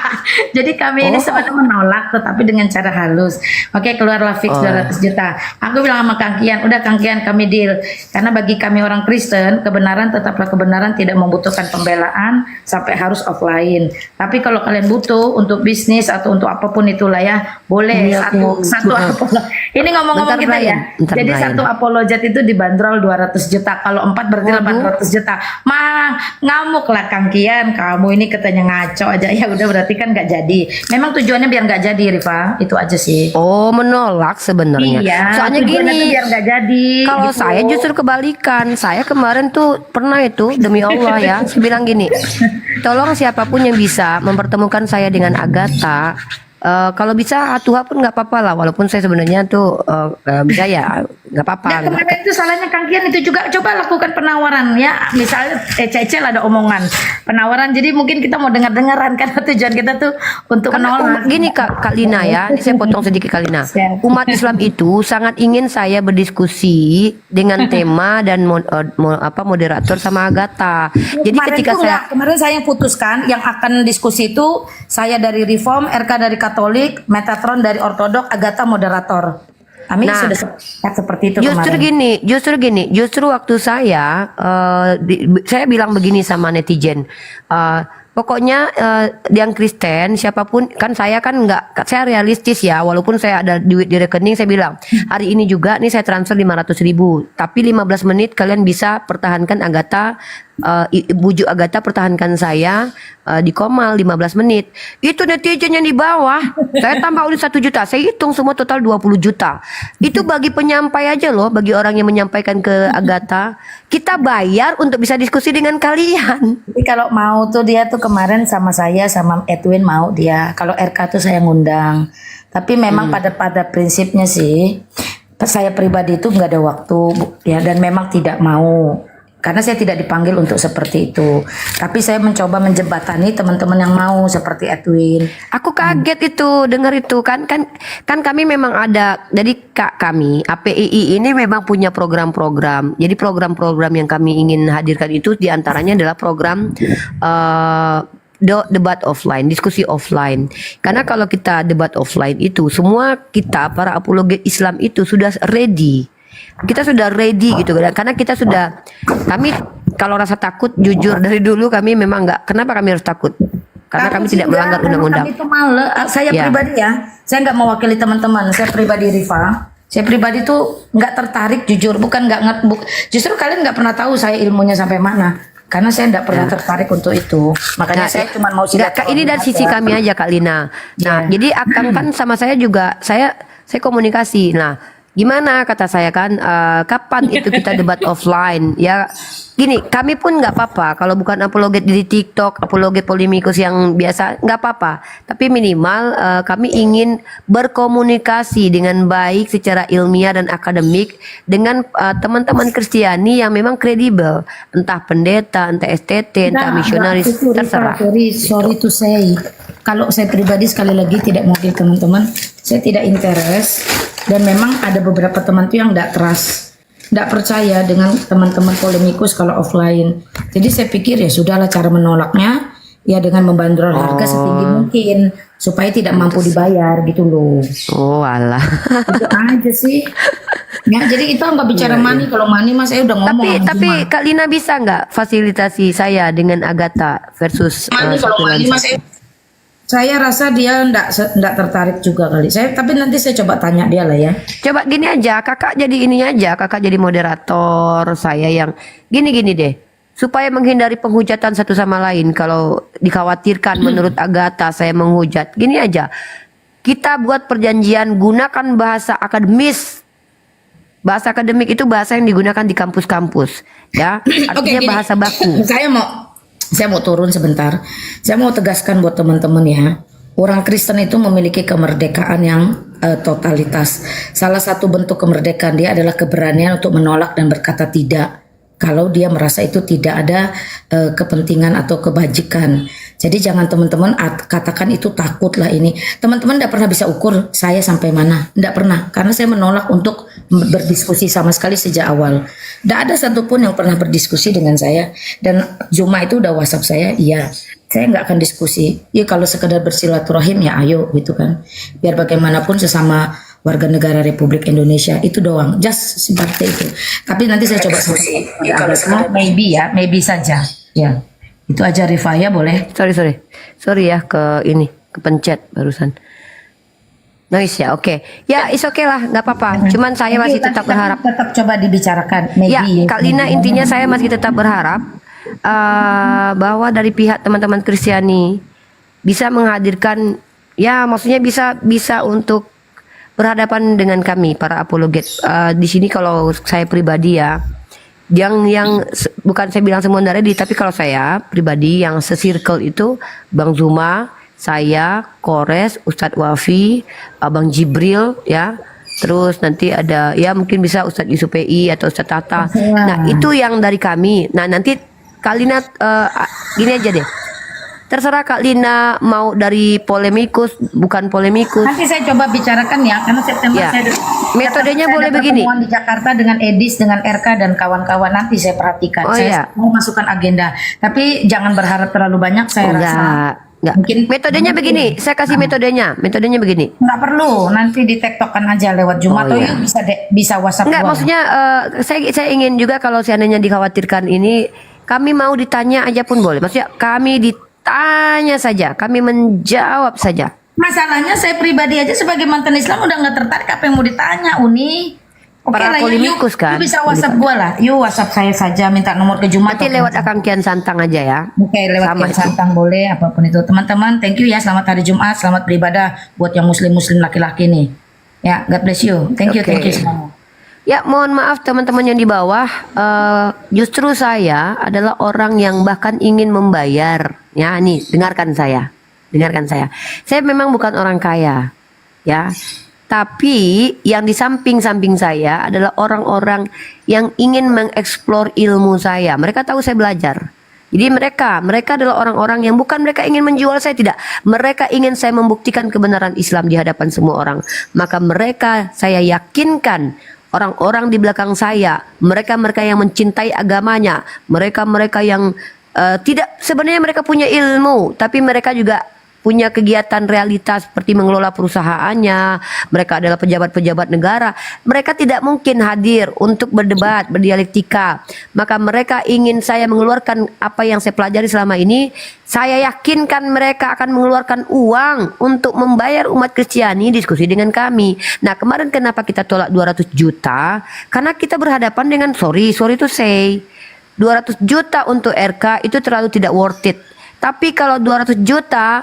Jadi kami ini sebenarnya menolak, tetapi dengan cara halus. Oke, keluarlah fix 200 juta. Aku bilang sama Kang Kian, udah Kang Kian kami deal. Karena bagi kami orang Kristen, kebenaran tetaplah kebenaran, tidak membutuhkan pembelaan sampai harus offline. Tapi kalau kalian butuh untuk bisnis atau untuk apapun itu, itulah ya. Boleh satu apologet. Ini ngomong-ngomong kita ya. Jadi satu apologet itu dibanderol 200 juta. Kalau 4 berarti 800 juta. Ngamuk lah Kang Kian. Kamu ini katanya ngaco aja. Ya udah berarti kan nggak jadi. Memang tujuannya biar nggak jadi, Rifa. Itu aja sih. Oh, menolak sebenarnya. Iya, Soalnya tujuannya tuh gini, biar nggak jadi. kalau gitu. saya justru kebalikan. Saya kemarin tuh pernah itu, demi Allah ya, saya bilang gini, tolong siapapun yang bisa mempertemukan saya dengan Agatha. Kalau bisa Tuhan pun nggak apa-apa lah, walaupun saya sebenarnya tuh bisa ya nggak apa-apa. Nah, kemarin itu salahnya Kang Kian itu juga coba lakukan penawaran ya, misalnya ecel ada omongan penawaran, jadi mungkin kita mau dengar-dengaran karena tujuan kita tuh untuk menolak. Gini Kak Lina ya, ini saya potong sedikit Kak Lina. Umat Islam itu sangat ingin saya berdiskusi dengan tema dan moderator sama Agatha. Jadi Kemarin ketika tuh kemarin saya yang putuskan yang akan diskusi itu saya dari Reform, RK dari Katolik, Metatron dari Ortodok, Agatha moderator. Kami sudah seperti itu kemarin. Justru waktu saya saya bilang begini sama netizen, pokoknya yang Kristen siapapun, kan saya saya realistis ya, walaupun saya ada duit di rekening, saya bilang hari ini juga nih saya transfer 500.000, tapi 15 menit kalian bisa pertahankan Agatha, bujuk Agatha pertahankan saya di Komal 15 menit. Itu netizen yang di bawah, saya tambah udah 1 juta, saya hitung semua total 20 juta. Itu bagi penyampai aja loh, bagi orang yang menyampaikan ke Agatha. Kita bayar untuk bisa diskusi dengan kalian. Jadi kalau mau tuh dia tuh kemarin sama saya sama Edwin mau dia. Kalau RK tuh saya ngundang. Tapi memang pada prinsipnya sih saya pribadi itu nggak ada waktu ya, dan memang tidak mau. Karena saya tidak dipanggil untuk seperti itu. Tapi saya mencoba menjembatani teman-teman yang mau seperti Edwin. Aku kaget itu dengar itu kan kami memang ada, jadi kami APII ini memang punya program-program. Jadi program-program yang kami ingin hadirkan itu diantaranya adalah program debat offline, diskusi offline. Karena kalau kita debat offline itu semua kita para apologet Islam itu sudah ready. Kita sudah ready gitu, karena kita sudah, kami kalau rasa takut jujur dari dulu kami memang nggak. Kenapa kami harus takut? Karena kami tidak melanggar undang-undang. Kami itu males. Saya pribadi ya, saya nggak mewakili teman-teman. Saya pribadi Rifa, saya pribadi tuh nggak tertarik jujur, bukan nggak justru kalian nggak pernah tahu saya ilmunya sampai mana. Karena saya tidak pernah tertarik untuk itu, makanya saya cuma mau ini dari sisi kami aja Kak Lina. Nah, jadi Akang kan sama saya juga, saya komunikasi. Nah, gimana kata saya kan, kapan itu kita debat offline ya, gini, kami pun nggak apa-apa kalau bukan apologet di TikTok, apologet polemikus yang biasa, nggak apa-apa, tapi minimal kami ingin berkomunikasi dengan baik secara ilmiah dan akademik dengan teman-teman Kristiani yang memang kredibel, entah pendeta, entah STT, entah misionaris, terserah. Sorry to say, kalau saya pribadi sekali lagi tidak mewakili teman-teman, saya tidak interest. Dan memang ada beberapa teman tuh yang tidak trust, tidak percaya dengan teman-teman polemikus kalau offline. Jadi saya pikir ya sudahlah, cara menolaknya ya dengan membandrol harga setinggi mungkin supaya tidak mampu dibayar gitu loh. Oh alah. Itu aja sih. Ya, jadi kita nggak bicara money. Kalau money mas saya udah ngomong. Tapi Kak Lina bisa nggak fasilitasi saya dengan Agatha versus kalau money mas saya rasa dia enggak tertarik juga kali. Tapi nanti saya coba tanya dia lah ya. Coba gini aja, kakak jadi ininya aja, kakak jadi moderator, saya yang gini deh. Supaya menghindari penghujatan satu sama lain. Kalau dikhawatirkan menurut Agatha saya menghujat, gini aja. Kita buat perjanjian, gunakan bahasa akademis. Bahasa akademik itu bahasa yang digunakan di kampus-kampus, ya. Artinya bahasa baku. Saya mau turun sebentar. Saya mau tegaskan buat teman-teman ya. Orang Kristen itu memiliki kemerdekaan yang totalitas. Salah satu bentuk kemerdekaan dia adalah keberanian untuk menolak dan berkata tidak. Kalau dia merasa itu tidak ada kepentingan atau kebajikan. Jadi jangan teman-teman katakan itu takut lah ini. Teman-teman tidak pernah bisa ukur saya sampai mana. Tidak pernah. Karena saya menolak untuk berdiskusi sama sekali sejak awal. Tidak ada satupun yang pernah berdiskusi dengan saya. Dan Zuma itu udah WhatsApp saya. Iya. Saya nggak akan diskusi. Ya kalau sekedar bersilaturahim ya ayo gitu kan. Biar bagaimanapun sesama warga negara Republik Indonesia itu doang. Just seperti itu. Tapi nanti saya coba sampai. Ya, kalau maybe ya. Maybe saja. Ya. Itu aja Rifaya boleh. Sorry ya kepencet barusan. Noise ya, oke. Ya, is okay lah, nggak apa-apa. Cuman saya masih tetap berharap. Tetap coba dibicarakan. Ya, Maybe. Kak Lina, intinya saya masih tetap berharap bahwa dari pihak teman-teman Kristiani bisa menghadirkan, ya maksudnya bisa untuk berhadapan dengan kami para apologet. Di sini kalau saya pribadi ya, bukan saya bilang semua dari, tapi kalau saya pribadi yang se-circle itu Bang Zuma, saya, Kores, Ustadz Wafi, Abang Jibril, ya. Terus nanti ada, ya mungkin bisa Ustadz Yusuf PI atau Ustadz Tata. Nah, itu yang dari kami. Nah, nanti Kak Lina, gini aja deh. Terserah Kak Lina mau dari polemikus, bukan polemikus. Nanti saya coba bicarakan ya, karena September Ya. saya Metodenya saya boleh ada begini. pertemuan di Jakarta dengan Edis, dengan RK dan kawan-kawan, nanti saya perhatikan. Oh, Saya iya. mau masukkan agenda, tapi jangan berharap terlalu banyak. Saya rasa Enggak. Metodenya begini, saya kasih metodenya. Metodenya begini. nggak perlu, nanti ditektokan aja lewat Jumat Oh, atau iya. yuk bisa WhatsApp. Enggak, gua. maksudnya saya ingin juga kalau seandainya dikhawatirkan ini, kami mau ditanya aja pun boleh. Maksudnya kami ditanya saja, kami menjawab saja. Masalahnya saya pribadi aja sebagai mantan Islam udah nggak tertarik apa yang mau ditanya, Uni. Oke Para lah, polemikus kan. Yuk bisa WhatsApp gua lah. Yuk WhatsApp saya saja, minta nomor ke Jumat. Nanti lewat Akang Kian Santang aja ya. Oke, lewat Sama Kian itu. Santang boleh, apapun itu. Teman-teman, thank you ya. Selamat hari Jumat, selamat beribadah buat yang muslim-muslim laki-laki nih. Ya, God bless you. Thank you, thank you Oke. semuanya. Ya, mohon maaf teman-teman yang di bawah. Justru saya adalah orang yang bahkan ingin membayar. Ya, nih, dengarkan saya. Dengarkan saya. Saya memang bukan orang kaya. Ya. Tapi yang di samping-samping saya adalah orang-orang yang ingin mengeksplor ilmu saya. Mereka tahu saya belajar. Jadi mereka adalah orang-orang yang bukan mereka ingin menjual saya, tidak. Mereka ingin saya membuktikan kebenaran Islam di hadapan semua orang. Maka mereka saya yakinkan, orang-orang di belakang saya, mereka-mereka yang mencintai agamanya, mereka-mereka yang tidak, sebenarnya mereka punya ilmu, tapi mereka juga punya kegiatan realitas seperti mengelola perusahaannya, mereka adalah pejabat-pejabat negara, mereka tidak mungkin hadir untuk berdebat, berdialektika. Maka mereka ingin saya mengeluarkan apa yang saya pelajari selama ini. Saya yakinkan mereka akan mengeluarkan uang untuk membayar umat Kristiani diskusi dengan kami. Nah, kemarin kenapa kita tolak 200 juta? Karena kita berhadapan dengan, sorry to say, 200 juta untuk RK itu terlalu tidak worth it. Tapi kalau 200 juta,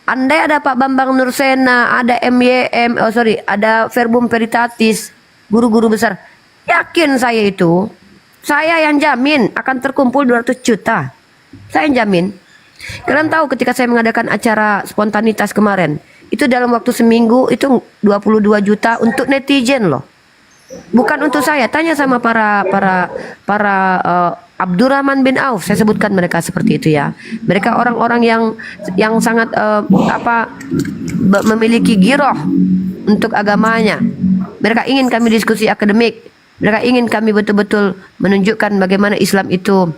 andai ada Pak Bambang Nursena, ada ada Verbum Veritatis, guru-guru besar, yakin saya yang jamin akan terkumpul 200 juta. Saya yang jamin. Kalian tahu ketika saya mengadakan acara spontanitas kemarin, itu dalam waktu seminggu itu 22 juta untuk netizen loh. Bukan untuk saya, tanya sama para Abdurrahman bin Auf, saya sebutkan mereka seperti itu ya. Mereka orang-orang yang sangat memiliki giroh untuk agamanya. Mereka ingin kami diskusi akademik. Mereka ingin kami betul-betul menunjukkan bagaimana Islam itu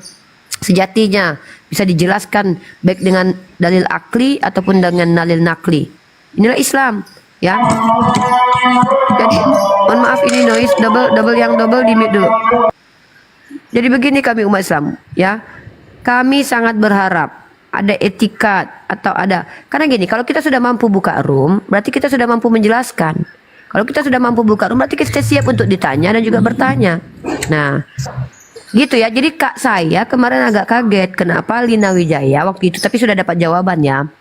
sejatinya bisa dijelaskan baik dengan dalil akli ataupun dengan dalil nakli. Inilah Islam, ya. Jadi mohon maaf ini noise double di mute dulu. Jadi begini kami umat Islam, ya. Kami sangat berharap ada etikat atau ada, karena gini, kalau kita sudah mampu buka room, berarti kita sudah mampu menjelaskan. Kalau kita sudah mampu buka room, berarti kita siap untuk ditanya dan juga bertanya. Nah, gitu ya. Jadi kak saya kemarin agak kaget kenapa Lina Wijaya waktu itu, tapi sudah dapat jawabannya.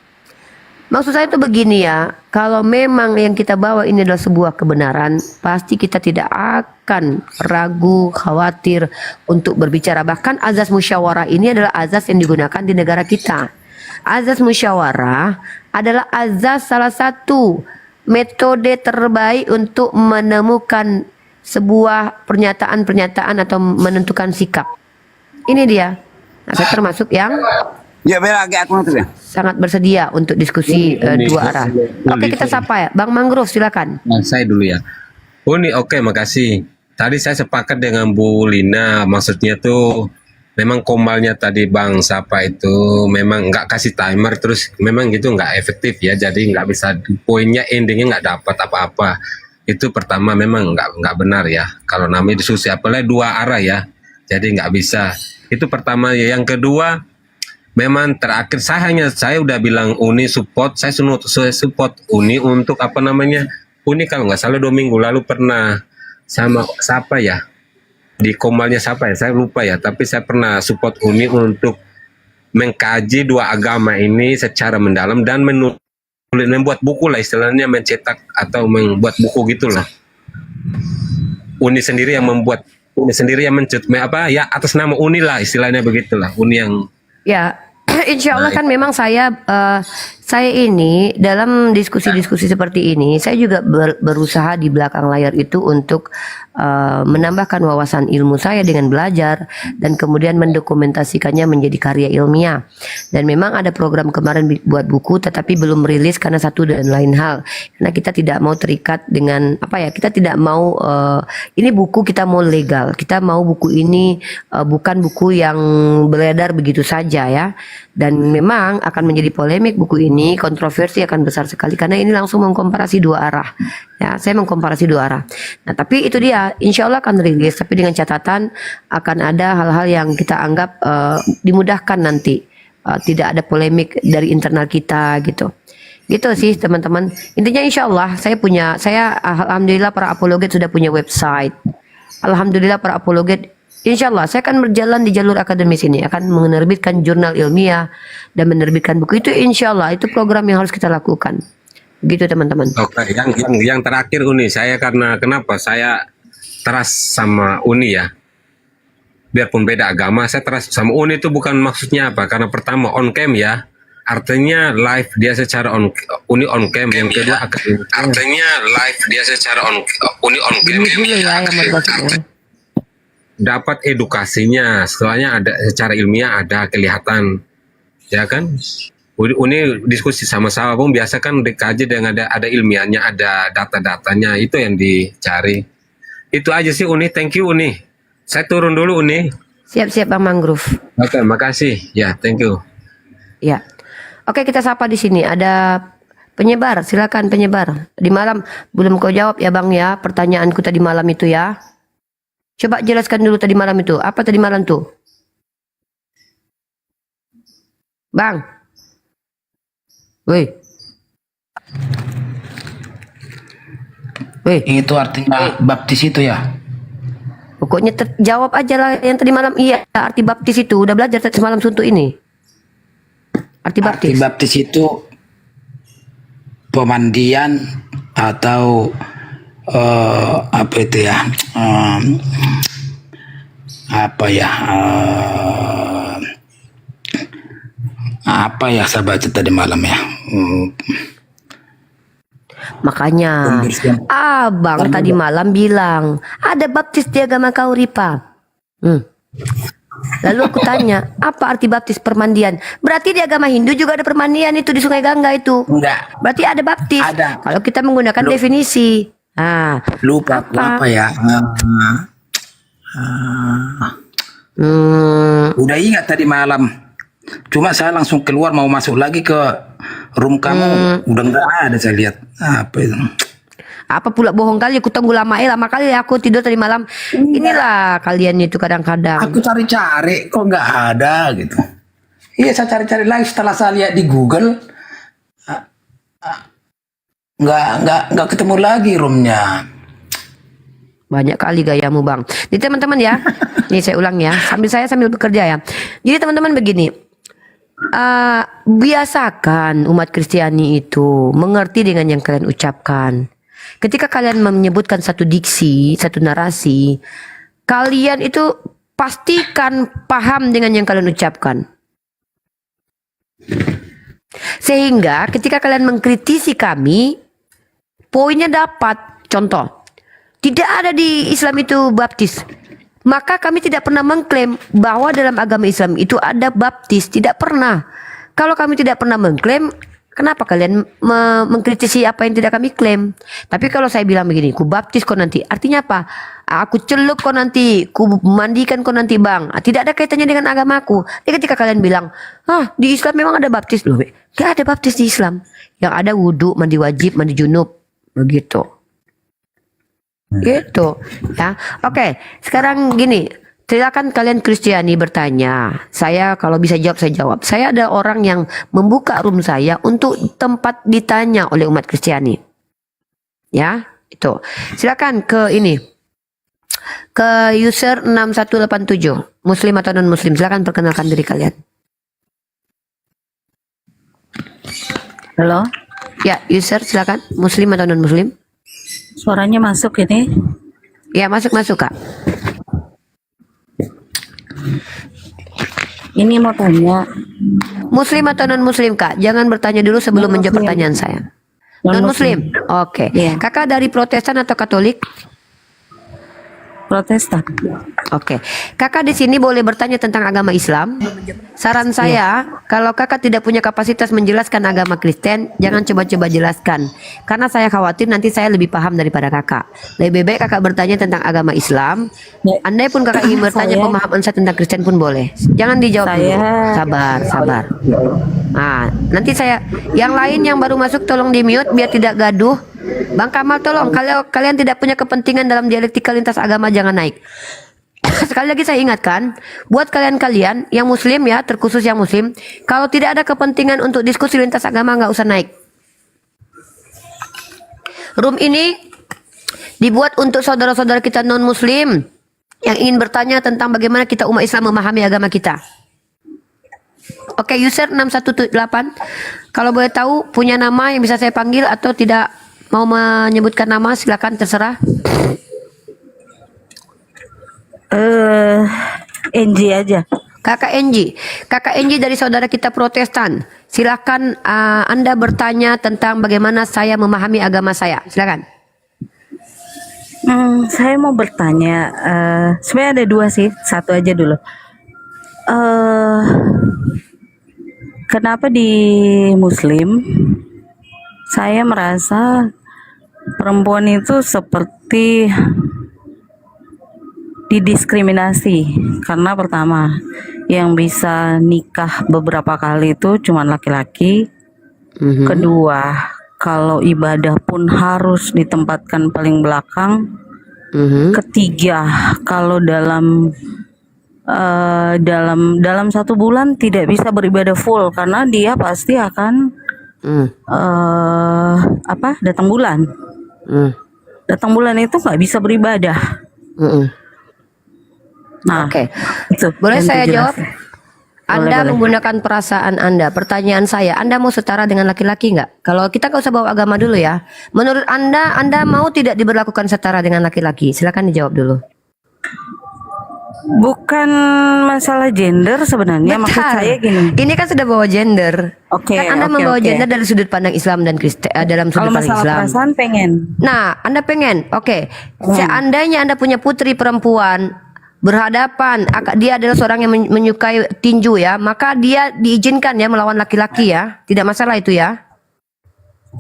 Maksud saya itu begini ya, kalau memang yang kita bawa ini adalah sebuah kebenaran, pasti kita tidak akan ragu, khawatir untuk berbicara. Bahkan azas musyawarah ini adalah azas yang digunakan di negara kita. Azas musyawarah adalah azas salah satu metode terbaik untuk menemukan sebuah pernyataan-pernyataan atau menentukan sikap. Ini dia. Nah, saya termasuk yang sangat bersedia untuk diskusi dua arah. Oke, kita sapa ya, Bang Mangrove, silakan. Nah, saya dulu ya. Uni, oke, makasih. Tadi saya sepakat dengan Bu Lina, maksudnya tuh memang kombalnya tadi Bang Sapa itu memang nggak kasih timer, terus memang gitu nggak efektif ya, jadi nggak bisa, poinnya endingnya nggak dapat apa-apa. Itu pertama memang nggak benar ya, kalau namanya diskusi apalagi dua arah ya, jadi nggak bisa. Itu pertama ya. Yang kedua, memang terakhir saya udah bilang Uni support, saya support Uni untuk apa namanya Uni kalau nggak salah 2 minggu lalu pernah sama siapa ya, di Komalnya siapa ya, saya lupa ya, tapi saya pernah support Uni untuk mengkaji dua agama ini secara mendalam dan membuat buku lah, istilahnya mencetak atau membuat buku gitulah. Uni sendiri yang membuat, Uni sendiri yang apa ya, atas nama Uni lah, istilahnya begitulah, Uni yang Ya, insya Allah kan memang saya ini dalam diskusi-diskusi seperti ini, saya juga berusaha di belakang layar itu untuk menambahkan wawasan ilmu saya dengan belajar dan kemudian mendokumentasikannya menjadi karya ilmiah. Dan memang ada program kemarin buat buku, tetapi belum rilis karena satu dan lain hal. Karena kita tidak mau terikat dengan apa ya, kita tidak mau ini buku kita mau legal, kita mau buku ini bukan buku yang beredar begitu saja ya. Dan memang akan menjadi polemik buku ini, kontroversi akan besar sekali karena ini langsung mengkomparasi dua arah. Ya, saya mengkomparasi dua arah. Nah, tapi itu dia, insya Allah akan rilis, tapi dengan catatan akan ada hal-hal yang kita anggap dimudahkan nanti, tidak ada polemik dari internal kita gitu. Gitu sih teman-teman. Intinya insya Allah saya alhamdulillah para apologet sudah punya website. Alhamdulillah para apologet, insya Allah saya akan berjalan di jalur akademis ini, akan menerbitkan jurnal ilmiah dan menerbitkan buku itu, insya Allah itu program yang harus kita lakukan. Gitu teman-teman. Oke, yang terakhir Uni, saya karena kenapa saya trust sama Uni ya, biarpun beda agama, saya trust sama Uni itu bukan maksudnya apa, karena pertama on cam ya, artinya live dia secara Uni on cam, yang kedua artinya live dia secara Uni on cam, dapat edukasinya, setelahnya ada secara ilmiah, ada kelihatan, ya kan? Uni diskusi sama-sama pun biasa kan dikaji dengan ada ilmiahnya, ada data-datanya, itu yang dicari. Itu aja sih Uni, thank you Uni. Saya turun dulu Uni. Siap-siap Bang Mangrove. Oke, makasih. Ya, thank you. Ya. Oke, kita sapa di sini. Ada penyebar, silakan penyebar. Di malam belum kau jawab ya Bang ya, pertanyaanku tadi malam itu ya. Coba jelaskan dulu tadi malam itu. Apa tadi malam tuh? Bang. Woi. Itu artinya baptis itu ya? Pokoknya jawab aja lah yang tadi malam. Iya, arti baptis itu. Udah belajar tadi semalam suntuk ini. Arti baptis. Arti baptis itu pemandian atau apa itu ya? Apa ya saya baca tadi malam ya? Makanya Abang tadi malam bilang ada baptis di agama kau Ripa. Lalu aku tanya, apa arti baptis? Permandian. Berarti di agama Hindu juga ada permandian itu di Sungai Gangga itu. Enggak. Berarti ada baptis. Ada. Kalau kita menggunakan definisi. Lupa apa ya? Udah ingat tadi malam. Cuma saya langsung keluar mau masuk lagi ke room kamu, udah nggak ada saya lihat. Apa itu? Apa pula bohong kali, aku tunggu lama kali aku tidur tadi malam. Inilah kalian itu kadang-kadang. Aku cari-cari kok nggak ada gitu. Iya saya cari-cari lagi setelah saya lihat di Google. Nggak ketemu lagi roomnya. Banyak kali gayamu Bang. Jadi teman-teman ya, nih saya ulang ya, sambil bekerja ya. Jadi teman-teman begini, biasakan umat Kristiani itu mengerti dengan yang kalian ucapkan. Ketika kalian menyebutkan satu diksi, satu narasi, kalian itu pastikan paham dengan yang kalian ucapkan. Sehingga ketika kalian mengkritisi kami, poinnya dapat. Contoh, tidak ada di Islam itu baptis. Maka kami tidak pernah mengklaim bahwa dalam agama Islam itu ada baptis. Tidak pernah. Kalau kami tidak pernah mengklaim, kenapa kalian mengkritisi apa yang tidak kami klaim? Tapi kalau saya bilang begini, ku baptis kau nanti, artinya apa? Aku celup kau nanti, ku mandikan kau nanti Bang. Tidak ada kaitannya dengan agamaku. Jadi ketika kalian bilang, di Islam memang ada baptis. Loh, gak ada baptis di Islam. Yang ada wudhu, mandi wajib, mandi junub. Begitu. Gitu ya. Oke, sekarang gini, silakan kalian Kristiani bertanya. Saya kalau bisa jawab saya jawab. Saya ada orang yang membuka room saya untuk tempat ditanya oleh umat Kristiani. Ya, itu. Silakan ke ini. Ke user 6187, muslim atau non muslim. Silakan perkenalkan diri kalian. Halo? Ya, user silakan, muslim atau non muslim. Suaranya masuk ini? Ya, masuk Kak. Ini mau tanya. Muslim atau non muslim Kak? Jangan bertanya dulu sebelum menjawab pertanyaan saya. Non muslim. Oke. Kakak dari Protestan atau Katolik? Protestan. Oke. Kakak di sini boleh bertanya tentang agama Islam. Saran saya, kalau kakak tidak punya kapasitas menjelaskan agama Kristen, jangan coba-coba jelaskan. Karena saya khawatir nanti saya lebih paham daripada kakak. Lebih baik kakak bertanya tentang agama Islam. Andai pun kakak ingin bertanya pemahaman saya tentang Kristen pun boleh. Jangan dijawab dulu. Sabar. Nah, nanti saya, yang lain yang baru masuk tolong di mute biar tidak gaduh. Bang Kamal tolong, kalau kalian tidak punya kepentingan dalam dialektika lintas agama jangan naik. Sekali lagi saya ingatkan, buat kalian-kalian yang muslim ya, terkhusus yang muslim, kalau tidak ada kepentingan untuk diskusi lintas agama nggak usah naik. Room ini dibuat untuk saudara-saudara kita non muslim yang ingin bertanya tentang bagaimana kita umat Islam memahami agama kita. Oke, user 6178, kalau boleh tahu punya nama yang bisa saya panggil atau tidak mau menyebutkan nama, silakan terserah. NG aja. Kakak NG dari saudara kita Protestan. Silakan Anda bertanya tentang bagaimana saya memahami agama saya. Silakan. Saya mau bertanya. Sebenarnya ada dua sih. Satu aja dulu. Kenapa di Muslim saya merasa perempuan itu seperti didiskriminasi? Karena pertama, yang bisa nikah beberapa kali itu cuma laki-laki. Kedua, kalau ibadah pun harus ditempatkan paling belakang. Ketiga, kalau dalam satu bulan tidak bisa beribadah full karena dia pasti akan datang bulan. Datang bulan itu nggak bisa beribadah. Nah, itu boleh yang saya jawab? Anda Boleh. menggunakan perasaan Anda. Pertanyaan saya, Anda mau setara dengan laki-laki nggak? Kalau kita nggak usah bawa agama dulu ya. Menurut Anda mau tidak diberlakukan setara dengan laki-laki? Silakan dijawab dulu. Bukan masalah gender sebenarnya. Maksud saya gini. Ini kan sudah bawa gender. Kan Anda membawa gender dari sudut pandang Islam dan Kristen, dalam sudut Kalau pandang masalah Islam. perasaan pengen. Nah, Anda pengen. Seandainya Anda punya putri perempuan berhadapan, dia adalah seorang yang menyukai tinju ya, maka dia diizinkan ya melawan laki-laki ya. Tidak masalah itu ya.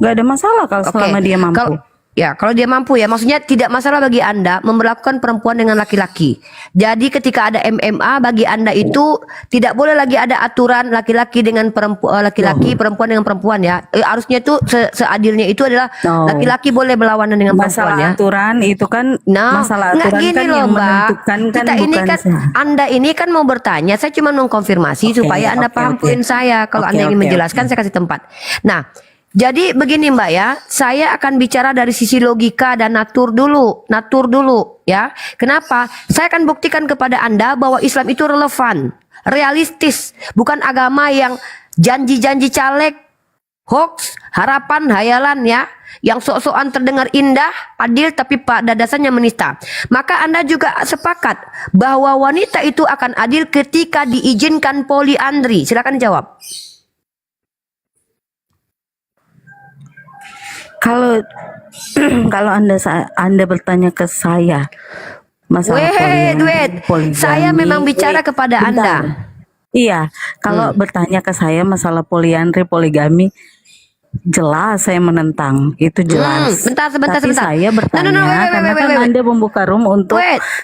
Gak ada masalah kalau selama dia mampu. Kalau dia mampu ya, maksudnya tidak masalah bagi Anda memperlakukan perempuan dengan laki-laki. Jadi ketika ada MMA bagi Anda itu tidak boleh lagi ada aturan laki-laki dengan laki-laki, perempuan dengan perempuan ya. Harusnya itu seadilnya itu adalah laki-laki boleh berlawanan dengan perempuan ya. Masalah aturan itu kan masalah aturan gini kan loh, yang Mbak. menentukan kan Kita ini bukan kan Anda ini kan mau bertanya, saya cuma mengkonfirmasi supaya Anda paham poin saya. Kalau Anda ingin menjelaskan saya kasih tempat. Nah, jadi begini Mbak ya, saya akan bicara dari sisi logika dan natur dulu ya. Kenapa? Saya akan buktikan kepada Anda bahwa Islam itu relevan, realistis, bukan agama yang janji-janji caleg, hoax, harapan, hayalan ya, yang sok-sokan terdengar indah, adil tapi pada dasarnya menista. Maka Anda juga sepakat bahwa wanita itu akan adil ketika diizinkan poliandri. Silakan jawab. Kalau Anda bertanya ke saya masalah poligami, saya memang bicara kepada Anda. Iya, kalau bertanya ke saya masalah poliandri, poligami, jelas saya menentang, itu jelas. Sebentar. Saya bertanya karena kan Anda membuka room untuk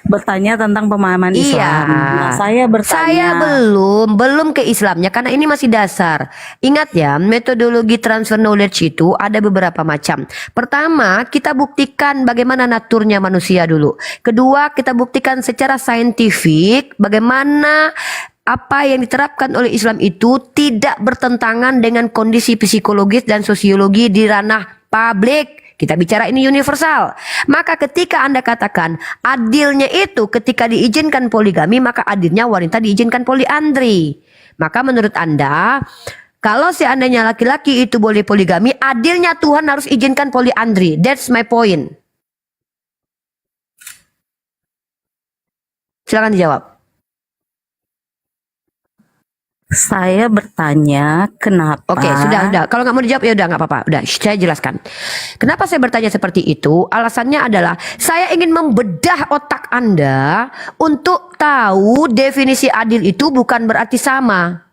bertanya tentang pemahaman Islam. Nah, saya bertanya. Saya belum ke Islamnya karena ini masih dasar. Ingat ya, metodologi transfer knowledge itu ada beberapa macam. Pertama, kita buktikan bagaimana naturnya manusia dulu. Kedua, kita buktikan secara saintifik bagaimana apa yang diterapkan oleh Islam itu tidak bertentangan dengan kondisi psikologis dan sosiologi di ranah publik. Kita bicara ini universal. Maka ketika Anda katakan adilnya itu ketika diizinkan poligami, maka adilnya wanita diizinkan poliandri. Maka menurut Anda, kalau seandainya laki-laki itu boleh poligami, adilnya Tuhan harus izinkan poliandri. That's my point. Silakan dijawab. Saya bertanya kenapa? Oke, sudah. Kalau nggak mau dijawab ya udah nggak apa-apa. Udah, saya jelaskan. Kenapa saya bertanya seperti itu? Alasannya adalah saya ingin membedah otak Anda untuk tahu definisi adil itu bukan berarti sama.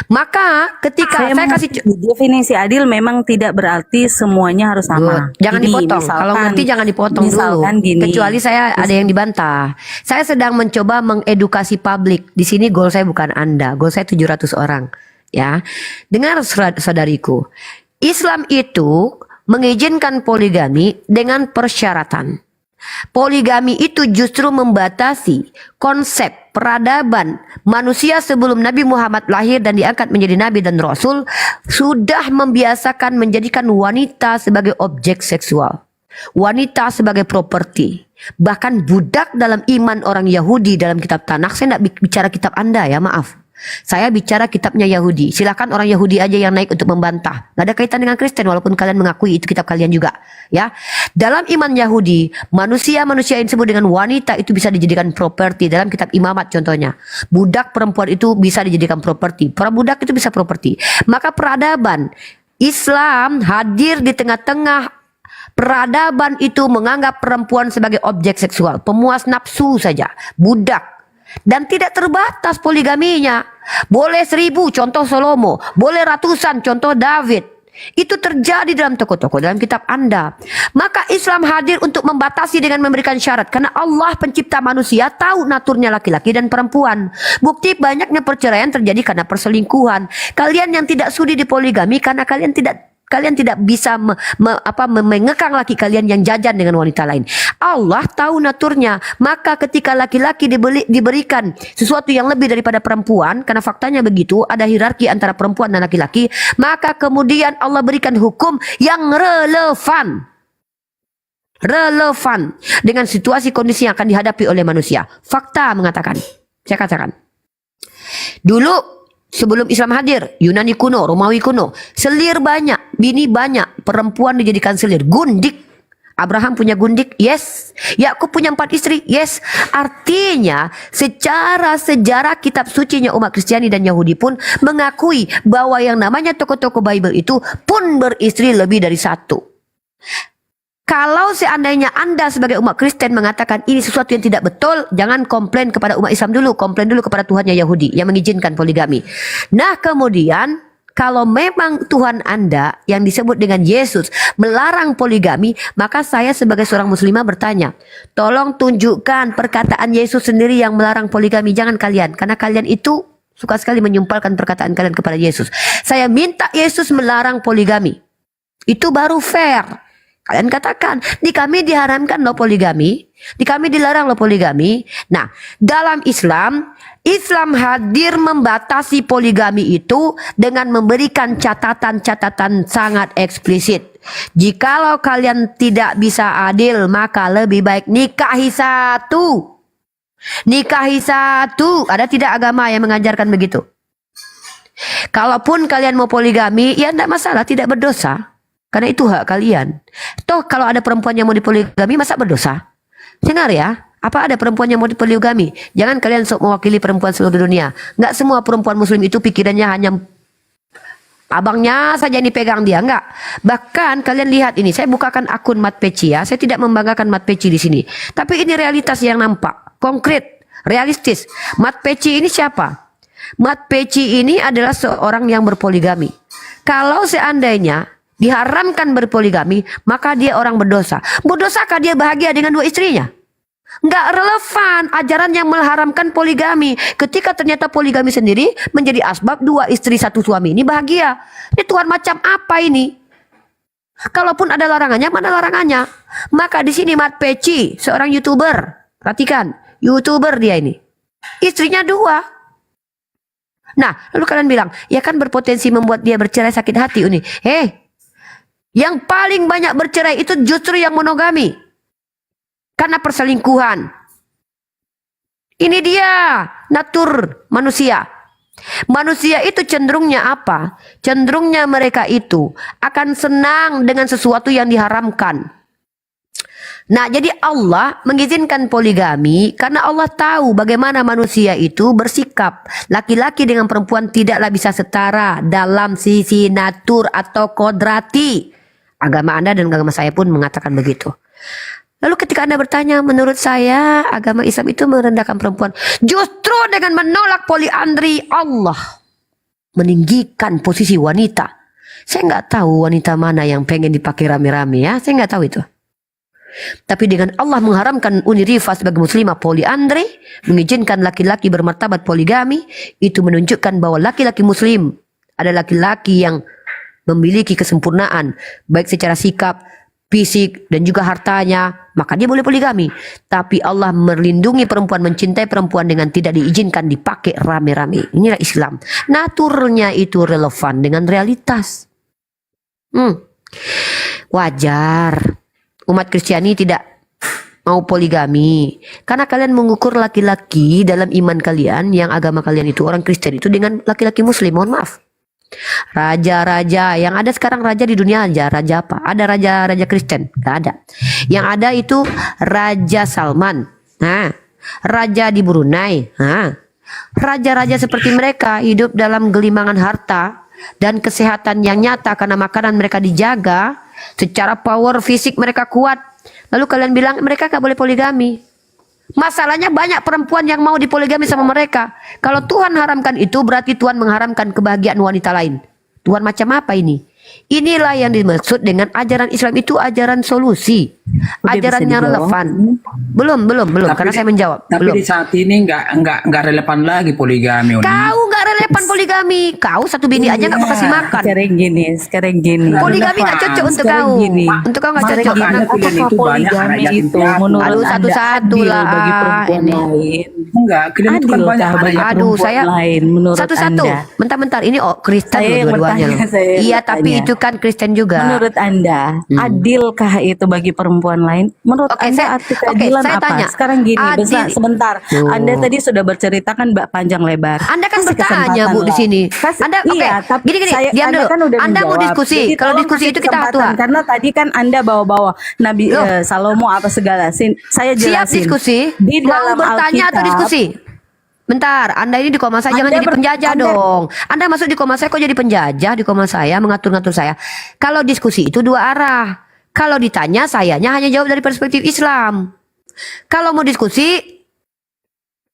Maka ketika saya kasih definisi adil memang tidak berarti semuanya harus sama. Jangan dipotong. Kalau ngerti jangan dipotong dulu. Kecuali saya ada yang dibantah. Saya sedang mencoba mengedukasi publik. Di sini goal saya bukan Anda. Goal saya 700 orang. Ya, dengar saudariku. Islam itu mengizinkan poligami dengan persyaratan. Poligami itu justru membatasi konsep peradaban manusia sebelum Nabi Muhammad lahir dan diangkat menjadi nabi dan rasul, sudah membiasakan menjadikan wanita sebagai objek seksual, wanita sebagai properti, bahkan budak dalam iman orang Yahudi dalam kitab Tanakh. Saya tidak bicara kitab Anda ya, maaf. Saya bicara kitabnya Yahudi. Silakan orang Yahudi aja yang naik untuk membantah. Gak ada kaitan dengan Kristen walaupun kalian mengakui itu kitab kalian juga. Ya, dalam iman Yahudi, manusia-manusia yang disebut dengan wanita itu bisa dijadikan properti. Dalam kitab Imamat contohnya, budak perempuan itu bisa dijadikan properti. Prabudak itu bisa properti. Maka peradaban Islam hadir di tengah-tengah peradaban itu menganggap perempuan sebagai objek seksual, pemuas nafsu saja, budak. Dan tidak terbatas poligaminya. Boleh 1000 contoh Salomo, boleh ratusan contoh David. Itu terjadi dalam toko-toko dalam kitab Anda. Maka Islam hadir untuk membatasi dengan memberikan syarat. Karena Allah pencipta manusia tahu naturnya laki-laki dan perempuan. Bukti banyaknya perceraian terjadi karena perselingkuhan. Kalian yang tidak sudi dipoligami karena kalian tidak bisa mengekang laki kalian yang jajan dengan wanita lain. Allah tahu naturnya. Maka ketika laki-laki diberikan sesuatu yang lebih daripada perempuan, karena faktanya begitu, ada hierarki antara perempuan dan laki-laki, maka kemudian Allah berikan hukum yang relevan dengan situasi kondisi yang akan dihadapi oleh manusia. Fakta mengatakan, saya katakan, dulu sebelum Islam hadir, Yunani kuno, Romawi kuno, selir banyak, bini banyak, perempuan dijadikan selir. Gundik, Abraham punya gundik, yes. Yakub punya 4 istri, yes. Artinya secara sejarah kitab sucinya umat Kristiani dan Yahudi pun mengakui bahwa yang namanya tokoh-tokoh Bible itu pun beristri lebih dari 1. Kalau seandainya Anda sebagai umat Kristen mengatakan ini sesuatu yang tidak betul, jangan komplain kepada umat Islam dulu, komplain dulu kepada Tuhannya Yahudi yang mengizinkan poligami. Nah kemudian, kalau memang Tuhan Anda yang disebut dengan Yesus melarang poligami, maka saya sebagai seorang muslimah bertanya, tolong tunjukkan perkataan Yesus sendiri yang melarang poligami, jangan kalian, karena kalian itu suka sekali menyumpalkan perkataan kalian kepada Yesus. Saya minta Yesus melarang poligami, itu baru fair. Kalian katakan, di kami diharamkan loh poligami, di kami dilarang loh poligami. Nah, dalam Islam hadir membatasi poligami itu dengan memberikan catatan-catatan sangat eksplisit. Jikalau kalian tidak bisa adil, maka lebih baik nikahi 1. Nikahi 1. Ada tidak agama yang mengajarkan begitu? Kalaupun kalian mau poligami, ya tidak masalah, tidak berdosa. Karena itu hak kalian. Toh kalau ada perempuan yang mau dipoligami, masa berdosa? Dengar ya, apa ada perempuan yang mau dipoligami? Jangan kalian sok mewakili perempuan seluruh dunia. Nggak semua perempuan muslim itu pikirannya hanya abangnya saja yang dipegang dia, enggak. Bahkan kalian lihat ini, saya bukakan akun Mat Peci ya. Saya tidak membanggakan Mat Peci di sini. Tapi ini realitas yang nampak, konkret, realistis. Mat Peci ini siapa? Mat Peci ini adalah seorang yang berpoligami. Kalau seandainya diharamkan berpoligami, maka dia orang berdosa. Berdosakah dia bahagia dengan 2 istrinya? Nggak relevan ajaran yang mengharamkan poligami. Ketika ternyata poligami sendiri menjadi asbab 2 istri 1 suami ini bahagia. Ini Tuhan macam apa ini? Kalaupun ada larangannya, mana larangannya? Maka di sini Mat Peci, seorang YouTuber. Perhatikan, YouTuber dia ini. Istrinya 2. Nah, lalu kalian bilang, ya kan berpotensi membuat dia bercerai sakit hati. Ini, Yang paling banyak bercerai itu justru yang monogami. Karena perselingkuhan. Ini dia natur manusia. Manusia itu cenderungnya apa? Cenderungnya mereka itu akan senang dengan sesuatu yang diharamkan. Nah, jadi Allah mengizinkan poligami karena Allah tahu bagaimana manusia itu bersikap. Laki-laki dengan perempuan tidaklah bisa setara dalam sisi natur atau kodrati. Agama Anda dan agama saya pun mengatakan begitu. Lalu ketika Anda bertanya, menurut saya agama Islam itu merendahkan perempuan. Justru dengan menolak poliandri, Allah meninggikan posisi wanita. Saya nggak tahu wanita mana yang pengen dipakai rame-rame ya. Saya nggak tahu itu. Tapi dengan Allah mengharamkan Unirifa sebagai muslimah poliandri, mengizinkan laki-laki bermartabat poligami, itu menunjukkan bahwa laki-laki muslim ada laki-laki yang memiliki kesempurnaan, baik secara sikap, fisik, dan juga hartanya, maka dia boleh poligami. Tapi Allah melindungi perempuan, mencintai perempuan dengan tidak diizinkan dipakai rame-rame. Inilah Islam. Naturnya itu relevan dengan realitas. Wajar umat Kristiani tidak mau poligami karena kalian mengukur laki-laki dalam iman kalian yang agama kalian itu orang Kristen itu dengan laki-laki muslim. Mohon maaf, raja-raja yang ada sekarang, raja di dunia aja, raja apa? Ada raja-raja Kristen? Gak ada. Yang ada itu Raja Salman, raja di Brunei, raja-raja seperti mereka hidup dalam gelimangan harta dan kesehatan yang nyata karena makanan mereka dijaga. Secara power fisik mereka kuat. Lalu kalian bilang mereka gak boleh poligami. Masalahnya banyak perempuan yang mau dipoligami sama mereka. Kalau Tuhan haramkan itu berarti Tuhan mengharamkan kebahagiaan wanita lain. Tuhan macam apa ini? Inilah yang dimaksud dengan ajaran Islam itu ajaran solusi. Ajaran yang relevan. Belum, karena saya menjawab. Tapi di saat ini nggak relevan lagi poligami. Kau nggak relevan poligami. Kau satu bini aja nggak kasih makan. Sekarang gini. Poligami nggak cocok untuk kau. Untuk kau nggak cocok. Apakah poligami itu menurut satu-satu lah bagi perempuan lain? Enggak, kalian itu kan banyak saya lain menurut satu-satu. Anda. Bentar-bentar, ini Kristen Saya yang dua-duanya. bertanya, Iya, tapi itu kan Kristen juga. Menurut Anda, adilkah itu bagi perempuan lain? Menurut Anda arti keadilan saya apa? tanya. Sekarang gini, sebentar. Anda tadi sudah berceritakan panjang lebar. Anda kan Kasih bertanya kesempatan Bu di lah. sini. Kasih- Anda iya, tapi gini, saya- diam Anda dulu. kan udah Anda mau menjawab. diskusi. Jadi Kalau tolong diskusi kasih itu kita kesempatan, tua. karena tadi kan Anda bawa-bawa Nabi Salomo apa segala. Saya jelasin. Siap diskusi. Di Mau dalam bertanya atau Alkitab, diskusi? Bentar, Anda ini di koma saya jangan Anda jadi penjajah dong. Anda masuk di koma saya kok jadi penjajah di koma saya, mengatur-ngatur saya. Kalau diskusi itu dua arah. Kalau ditanya sayanya hanya jawab dari perspektif Islam. Kalau mau diskusi,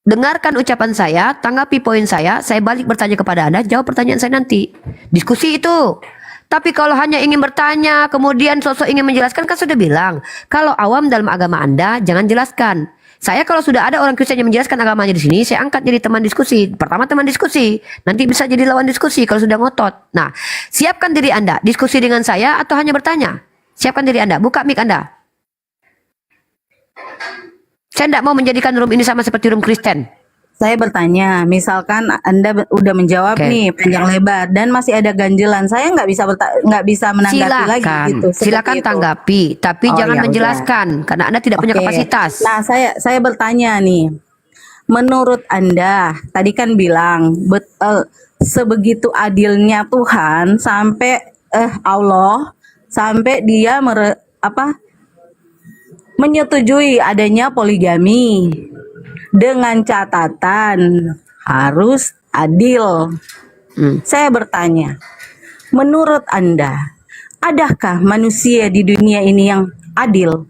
dengarkan ucapan saya, tanggapi poin saya balik bertanya kepada Anda, jawab pertanyaan saya nanti. Diskusi itu. Tapi kalau hanya ingin bertanya, kemudian sosok ingin menjelaskan, kan sudah bilang, kalau awam dalam agama Anda, jangan jelaskan. Saya kalau sudah ada orang Kristen yang menjelaskan agamanya di sini, saya angkat jadi teman diskusi. Pertama teman diskusi, nanti bisa jadi lawan diskusi kalau sudah ngotot. Nah, siapkan diri Anda, diskusi dengan saya atau hanya bertanya. Siapkan diri Anda, buka mic Anda. Saya tidak mau menjadikan room ini sama seperti room Kristen. Saya bertanya, misalkan Anda udah menjawab nih panjang lebar dan masih ada ganjelan, saya nggak bisa menanggapi lagi gitu. Silakan itu. tanggapi, tapi Oh, jangan ya menjelaskan karena Anda tidak punya Oke. kapasitas. Nah, saya bertanya nih, menurut Anda tadi kan bilang sebegitu adilnya Tuhan sampai Allah sampai dia menyetujui adanya poligami. Dengan catatan harus adil. Saya bertanya, menurut Anda, adakah manusia di dunia ini yang adil?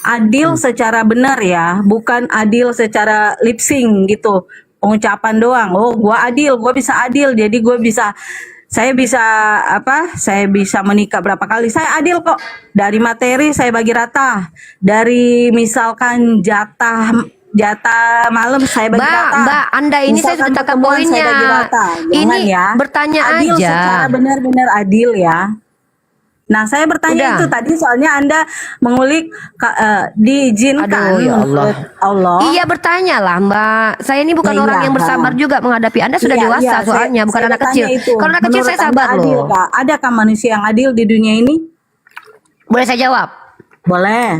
Adil secara benar ya, bukan adil secara lip sync gitu, pengucapan doang. Oh, gua adil, gua bisa adil, jadi saya bisa menikah berapa kali. Saya adil kok. Dari materi saya bagi rata. Dari misalkan jatah malam saya bagi rata. Mbak, Anda ini saya sudah tangkap pertemuan saya bagi poinnya. rata. Jangan Ini ya. bertanya adil aja. secara benar-benar adil ya. Nah, saya bertanya Udah. itu tadi soalnya Anda mengulik diizinkan Aduh, ya Allah. menurut Allah. Iya bertanya lah Mbak. Saya ini bukan Ya, orang iya, yang bersabar ha. juga menghadapi Anda sudah Iya, dewasa iya, soalnya, bukan saya anak kecil. bertanya itu. Kalau anak kecil Menurut saya sabar Anda adil, loh. Kak? Adakah manusia yang adil di dunia ini? Boleh saya jawab? Boleh.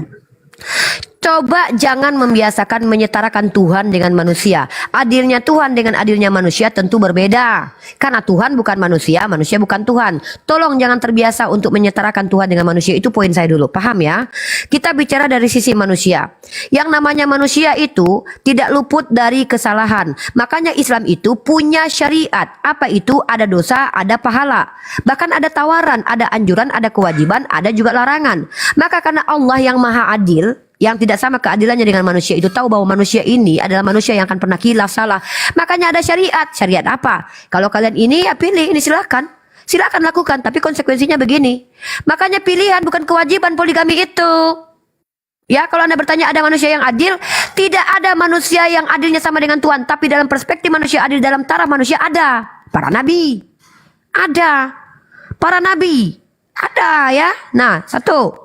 Coba jangan membiasakan menyetarakan Tuhan dengan manusia. Adilnya Tuhan dengan adilnya manusia tentu berbeda. Karena Tuhan bukan manusia, manusia bukan Tuhan. Tolong jangan terbiasa untuk menyetarakan Tuhan dengan manusia. Itu poin saya dulu. Paham ya? Kita bicara dari sisi manusia. Yang namanya manusia itu tidak luput dari kesalahan. Makanya Islam itu punya syariat. Apa itu? Ada dosa, ada pahala. Bahkan ada tawaran, ada anjuran, ada kewajiban, ada juga larangan. Maka karena Allah yang maha adil, yang tidak sama keadilannya dengan manusia itu tahu bahwa manusia ini adalah manusia yang akan pernah khilaf salah. Makanya ada syariat. Syariat apa? Kalau kalian ini ya pilih, ini silakan. Silakan lakukan, tapi konsekuensinya begini. Makanya pilihan bukan kewajiban poligami itu. Ya, kalau Anda bertanya ada manusia yang adil, tidak ada manusia yang adilnya sama dengan Tuhan, tapi dalam perspektif manusia adil dalam taraf manusia ada. Para nabi. Ada. Para nabi. Ada ya. Nah, satu.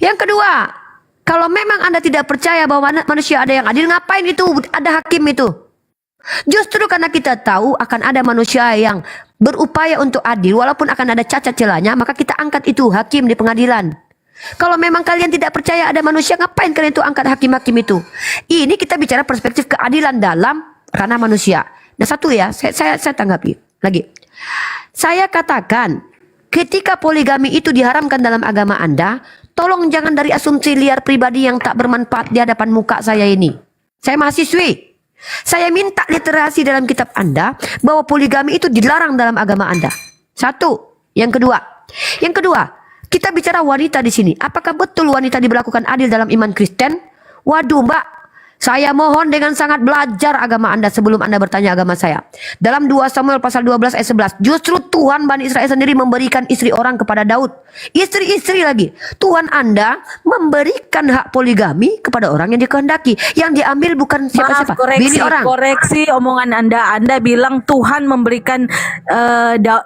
Yang kedua, kalau memang Anda tidak percaya bahwa manusia ada yang adil, ngapain itu ada hakim itu? Justru karena kita tahu akan ada manusia yang berupaya untuk adil, walaupun akan ada cacat celahnya, maka kita angkat itu hakim di pengadilan. Kalau memang kalian tidak percaya ada manusia, ngapain kalian itu angkat hakim-hakim itu? Ini kita bicara perspektif keadilan dalam ranah manusia. Nah satu ya, saya tanggapi lagi. Saya katakan, ketika poligami itu diharamkan dalam agama Anda, tolong jangan dari asumsi liar pribadi yang tak bermanfaat di hadapan muka saya ini. Saya mahasiswi. Saya minta literasi dalam kitab Anda bahwa poligami itu dilarang dalam agama Anda. Satu. Yang kedua, kita bicara wanita di sini. Apakah betul wanita diberlakukan adil dalam iman Kristen? Waduh, Mbak. Saya mohon dengan sangat belajar agama Anda sebelum Anda bertanya agama saya. Dalam 2 Samuel pasal 12 ayat 11, justru Tuhan Bani Israel sendiri memberikan istri orang kepada Daud. Istri-istri lagi. Tuhan Anda memberikan hak poligami kepada orang yang dikehendaki. Yang diambil bukan siapa-siapa. Bini orang. Koreksi omongan Anda. Anda bilang Tuhan memberikan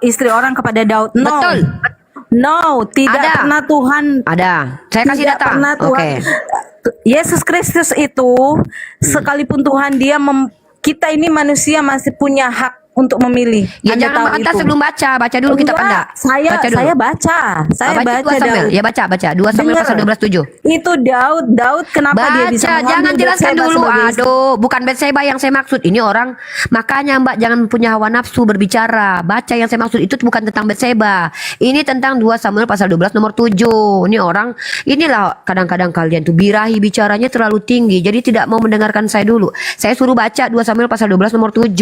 istri orang kepada Daud. No. Betul. No, tidak pernah Tuhan. Ada. Saya kasih tidak data. Pernah Tuhan. Yesus Kristus itu sekalipun Tuhan kita ini manusia masih punya hak untuk memilih. Ya Anda jangan tahu mengantar itu. sebelum baca dulu kitab Anda. Saya baca. Saya baca 2 Samuel. Daud. Ya baca. 2 Samuel pasal 12:7. Itu Daud kenapa dia bisa mengambil jangan jelaskan Batseba dulu. sebagai istri? Aduh, bukan Batseba yang saya maksud. Ini orang, makanya Mbak jangan punya hawa nafsu berbicara. Baca yang saya maksud itu bukan tentang Batseba. Ini tentang 2 Samuel pasal 12 nomor 7. Ini orang, inilah kadang-kadang kalian tuh birahi bicaranya terlalu tinggi. Jadi tidak mau mendengarkan saya dulu. Saya suruh baca 2 Samuel pasal 12 nomor 7.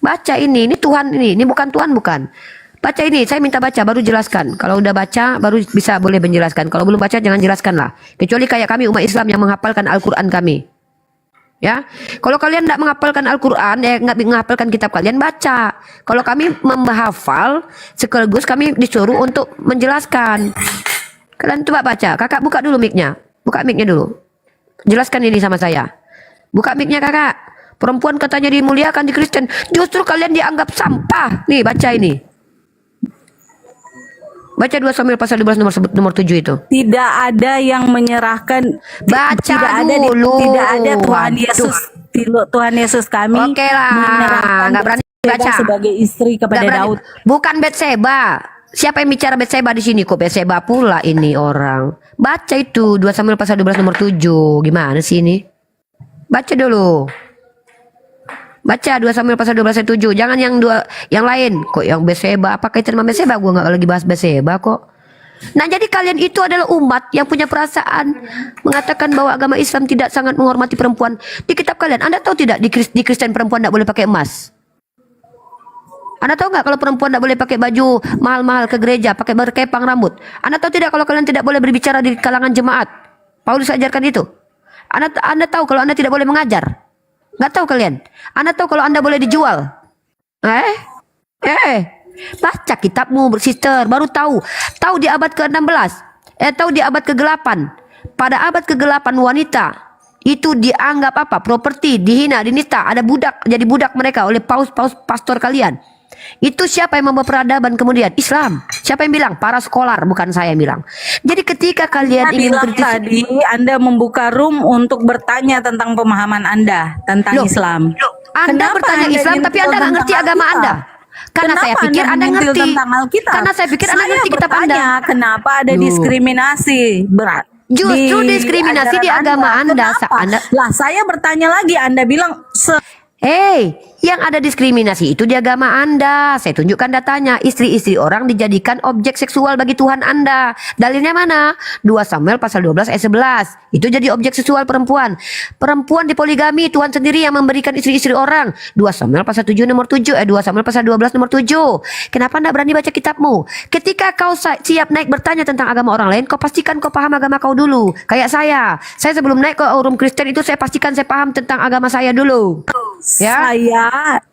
Baca ini Tuhan ini bukan Tuhan bukan. Baca ini, saya minta baca baru jelaskan. Kalau udah baca baru bisa boleh menjelaskan. Kalau belum baca jangan jelaskan lah. Kecuali kayak kami umat Islam yang menghafalkan Al-Quran kami. Ya, kalau kalian tidak menghafalkan Al-Quran, nggak menghafalkan kitab kalian baca. Kalau kami menghafal, sekaligus kami disuruh untuk menjelaskan. Kalian coba baca. Kakak buka dulu mic-nya. Buka mic-nya dulu. Jelaskan ini sama saya. Buka mic-nya kakak. Perempuan katanya dimuliakan di Kristen. Justru kalian dianggap sampah. Nih baca ini. Baca 2 Samuel pasal 12 nomor 7 itu. Tidak ada yang menyerahkan. Baca tidak dulu. Tidak ada Tuhan Yesus. Tuhan Yesus kami Oke lah. menyerahkan Nggak berani baca sebagai istri kepada Daud. Bukan Batseba. Siapa yang bicara Batseba di sini? Kok Batseba pula ini orang. Baca itu 2 Samuel pasal 12 nomor 7. Gimana sih ini? Baca dulu. Baca 2 Samuel pasal 12 ayat 7. Jangan yang lain. Kok yang Batseba? Apa kaitan sama Batseba? Gue gak lagi bahas Batseba kok. Nah jadi kalian itu adalah umat yang punya perasaan mengatakan bahwa agama Islam tidak sangat menghormati perempuan. Di kitab kalian, Anda tahu tidak di Kristen perempuan tidak boleh pakai emas? Anda tahu nggak kalau perempuan tidak boleh pakai baju mahal-mahal ke gereja, pakai berkepang rambut? Anda tahu tidak kalau kalian tidak boleh berbicara di kalangan jemaat? Paulus ajarkan itu. Anda tahu kalau Anda tidak boleh mengajar? Nggak tahu kalian? Anda tahu kalau Anda boleh dijual? Baca kitabmu, sister, baru tahu. Tahu di abad ke-16, tahu di abad ke-8. Pada abad ke-8 wanita itu dianggap apa? Properti, dihina, dinista. Ada budak, jadi budak mereka oleh pastor kalian. Itu siapa yang membawa peradaban kemudian? Islam. Siapa yang bilang? Para skolar, bukan saya yang bilang. Jadi ketika kalian ingin bilang kritis, tadi Anda membuka room untuk bertanya tentang pemahaman Anda tentang Islam. Anda Kenapa bertanya Anda Islam tapi nyentil Anda nggak tentang ngerti agama Alkitab? Anda. Karena Kenapa saya pikir Anda menyentil ngerti. tentang Alkitab? Karena saya pikir Anda ngerti kitab Anda. bertanya, kenapa ada Duh. diskriminasi berat? Justru diskriminasi di ajaran agama Anda. Kenapa? Lah saya bertanya lagi, Anda bilang Yang ada diskriminasi itu di agama Anda. Saya tunjukkan datanya. Istri-istri orang dijadikan objek seksual bagi Tuhan Anda. Dalilnya mana? 2 Samuel pasal 12 ayat 11. Itu jadi objek seksual perempuan. Perempuan dipoligami, Tuhan sendiri yang memberikan istri-istri orang. 2 Samuel pasal 7 nomor 7. 2 Samuel pasal 12 nomor 7. Kenapa Anda berani baca kitabmu? Ketika kau siap naik bertanya tentang agama orang lain, kau pastikan kau paham agama kau dulu. Kayak saya. Saya sebelum naik ke forum Kristen itu saya pastikan saya paham tentang agama saya dulu. Ya.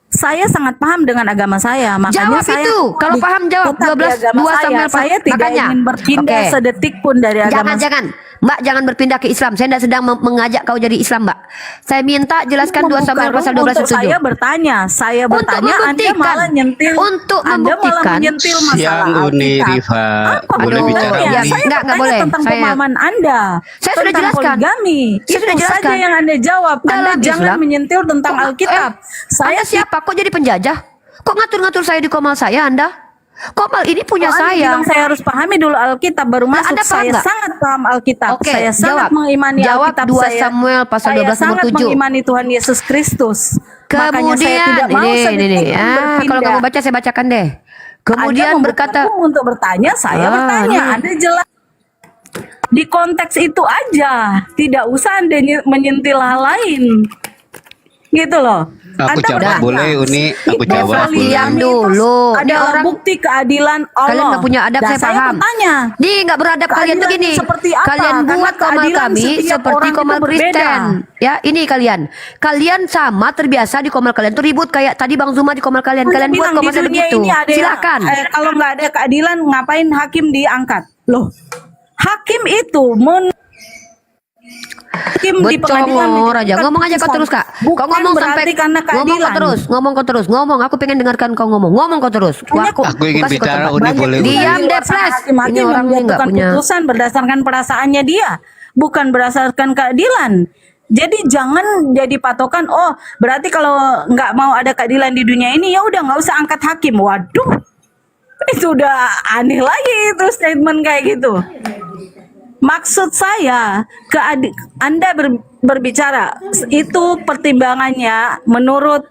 Saya sangat paham dengan agama saya. Makanya Jawab saya itu. Kalau paham jawab. tetap di 12 agama 2 Samuel saya tidak makanya. ingin berpindah Oke. sedetik pun dari agama. Jangan. Mbak jangan berpindah ke Islam. Saya tidak sedang mengajak kau jadi Islam, Mbak. Saya minta jelaskan 2 Samuel pasal 12 untuk ayat 7. saya bertanya, Untuk Anda membuktikan. malah nyentil. Untuk Anda malah membuktikan. menyentil masalah Siang Uni Alkitab. Rifa, Apa boleh hubungannya? bicara Uni? Saya Nggak bertanya boleh. tentang Saya- pemahaman Anda. Saya sudah tentang jelaskan. poligami. Saya sudah Itu jelaskan. saja yang Anda jawab. Anda Dalam jangan Islam- menyentil tentang Kok- Alkitab. Saya siapa? Kok jadi penjajah? Kok ngatur-ngatur saya di komal saya, Anda? Komal ini punya Anda saya. bilang saya harus pahami dulu Alkitab baru masuk. Anda paham Saya nggak? sangat paham Alkitab. Oke, Saya sangat jawab. mengimani Jawab Alkitab. 2 saya. Samuel pasal 12 nomor Saya sangat 7. mengimani Tuhan Yesus Kristus. Makanya saya Kemudian tidak mau sedetik pun kalau berpindah. kamu baca saya bacakan deh. Kemudian Anda berkata untuk bertanya, saya bertanya. ini. Anda jelas di konteks itu aja, tidak usah Anda menyentil hal lain, gitu loh. Aku Anda jawab bertanya, boleh Uni, aku jawab boleh. diam dulu. Ini adalah orang bukti keadilan Allah. Kalian nggak punya adab, Dan saya paham. bertanya, Di nggak beradab kalian tuh keadilannya gini. seperti apa? Kalian Karena buat komal keadilan kami setiap seperti orang itu komal berbeda. Kristen. Ya, ini kalian. Kalian sama terbiasa di komal kalian tuh ribut kayak tadi Bang Zuma di komal kalian. Anda Kalian buat bilang komal di dunia begitu. ini ada Silakan. kalau nggak ada keadilan, ngapain hakim diangkat? Loh, hakim itu hakim di pengadilan Bocor aja. menjatuhkan Ngomong aja kau putusan. terus, Kak. Kau Bukan ngomong sampai berarti karena ngomong kau keadilan. terus, ngomong kau terus, ngomong. Aku pengen dengarkan kau ngomong. Ngomong kau terus. Aku ingin kasih kau bicara, tempat. Uni, boleh, Uni. Diam deh, plus. Hakim-hakim Ini orang ini nggak menjatuhkan punya. putusan berdasarkan perasaannya dia, bukan berdasarkan keadilan. Jadi jangan jadi patokan. Oh, berarti kalau nggak mau ada keadilan di dunia ini, ya udah nggak usah angkat hakim. Waduh, itu udah aneh lagi itu statement kayak gitu. Maksud saya, Anda berbicara itu pertimbangannya menurut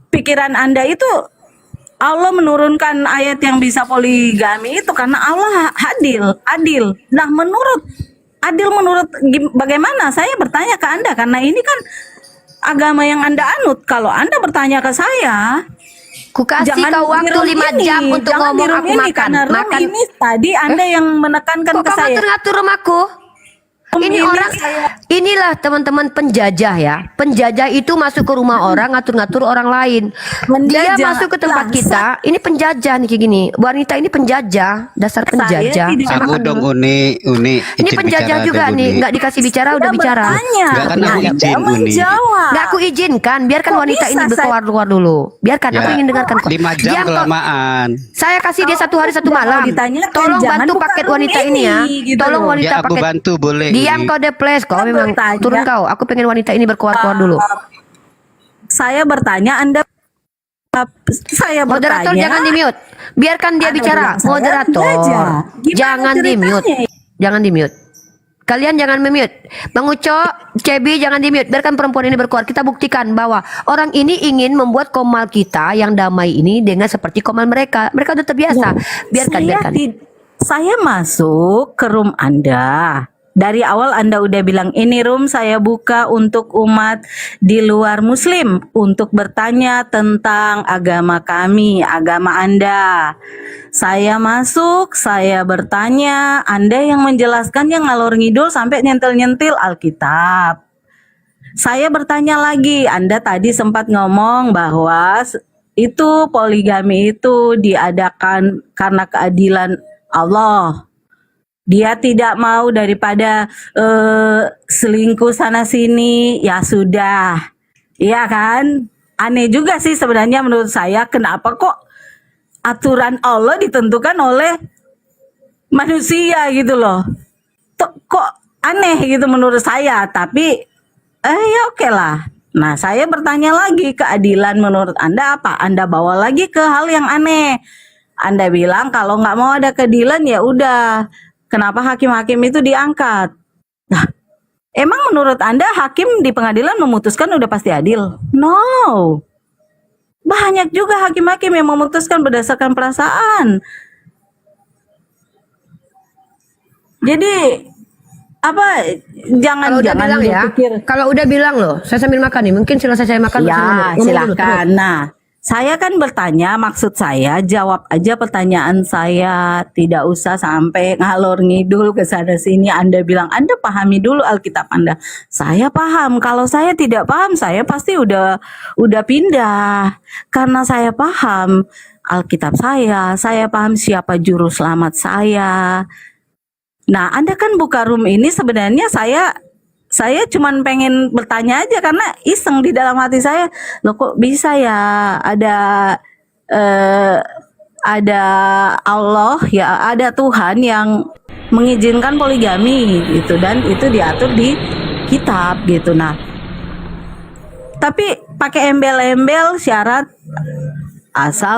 pikiran Anda itu Allah menurunkan ayat yang bisa poligami itu karena Allah adil. Nah, menurut bagaimana? Saya bertanya ke Anda karena ini kan agama yang Anda anut. Kalau Anda bertanya ke saya, ku kasih kau waktu 5 jam untuk ngomong, aku makan. Karena room Makan. ini tadi Anda yang menekankan Kok ke kau saya. ngatur-ngatur rumahku? Ini orang, inilah teman-teman penjajah ya. Penjajah itu masuk ke rumah orang, ngatur-ngatur orang lain. Dia Menjajah, masuk ke tempat kita. Ini penjajah nih kayak gini. Wanita ini penjajah, dasar penjajah. Aku dong Uni, Ini izin penjajah bicara juga deh, nih, Uni. nggak dikasih bicara udah bicara. Nggak kan aku izin Uni. Nggak aku izinkan, biarkan Kok wanita bisa ini saya- berkeluar dulu. Biarkan, aku Ya, ingin dengarkan. 5 jam Diam kok. kelamaan. Saya kasih dia 1 hari 1 Kalau malam. ditanyakan, Tolong jangan bantu buka paket room wanita ini ya. gitu Tolong loh. wanita Ya aku paket. bantu boleh. Diam Uni. kau deh please. Kau memang bertanya. turun kau. Aku pengen wanita ini berkeluar dulu. Saya bertanya, Anda saya Moderator bertanya. jangan di mute. Biarkan dia Anda bicara. bilang saya Moderator penjajah. Gimana jangan di mute. ceritanya? Jangan di mute. Kalian jangan memute. Bang Uco, Cebi jangan di mute. Biarkan perempuan ini berkeluar. Kita buktikan bahwa orang ini ingin membuat komal kita yang damai ini dengan seperti komal mereka. Mereka udah terbiasa. Biarkan, biarkan. Saya masuk ke room Anda. Dari awal Anda udah bilang ini room saya buka untuk umat di luar Muslim untuk bertanya tentang agama kami, agama Anda. Saya masuk, saya bertanya, Anda yang menjelaskan yang ngalor ngidul sampai nyentil-nyentil Alkitab. Saya bertanya lagi, Anda tadi sempat ngomong bahwa itu poligami itu diadakan karena keadilan Allah. Dia tidak mau daripada selingkuh sana sini, ya sudah. Iya kan? Aneh juga sih sebenarnya menurut saya, kenapa kok aturan Allah ditentukan oleh manusia gitu loh. Kok aneh gitu menurut saya, tapi ya oke lah. Nah, saya bertanya lagi, keadilan menurut Anda apa? Anda bawa lagi ke hal yang aneh. Anda bilang kalau nggak mau ada keadilan ya udah, kenapa hakim-hakim itu diangkat? Nah, emang menurut Anda hakim di pengadilan memutuskan udah pasti adil? No. Banyak juga hakim-hakim yang memutuskan berdasarkan perasaan. Jadi apa, jangan berpikir. Kalau udah bilang loh, saya sambil makan nih, mungkin selesai saya makan. Ya, silakan. Nah, saya kan bertanya, maksud saya jawab aja pertanyaan saya, tidak usah sampai ngalor ngidul ke sana sini. Anda bilang Anda pahami dulu Alkitab Anda. Saya paham. Kalau saya tidak paham, saya pasti udah pindah. Karena saya paham Alkitab saya paham siapa juru selamat saya. Nah, Anda kan buka room ini sebenarnya saya cuman pengen bertanya aja karena iseng di dalam hati saya. Loh kok bisa ya ada Allah ya, ada Tuhan yang mengizinkan poligami gitu, dan itu diatur di kitab gitu. Nah, tapi pakai embel-embel syarat asal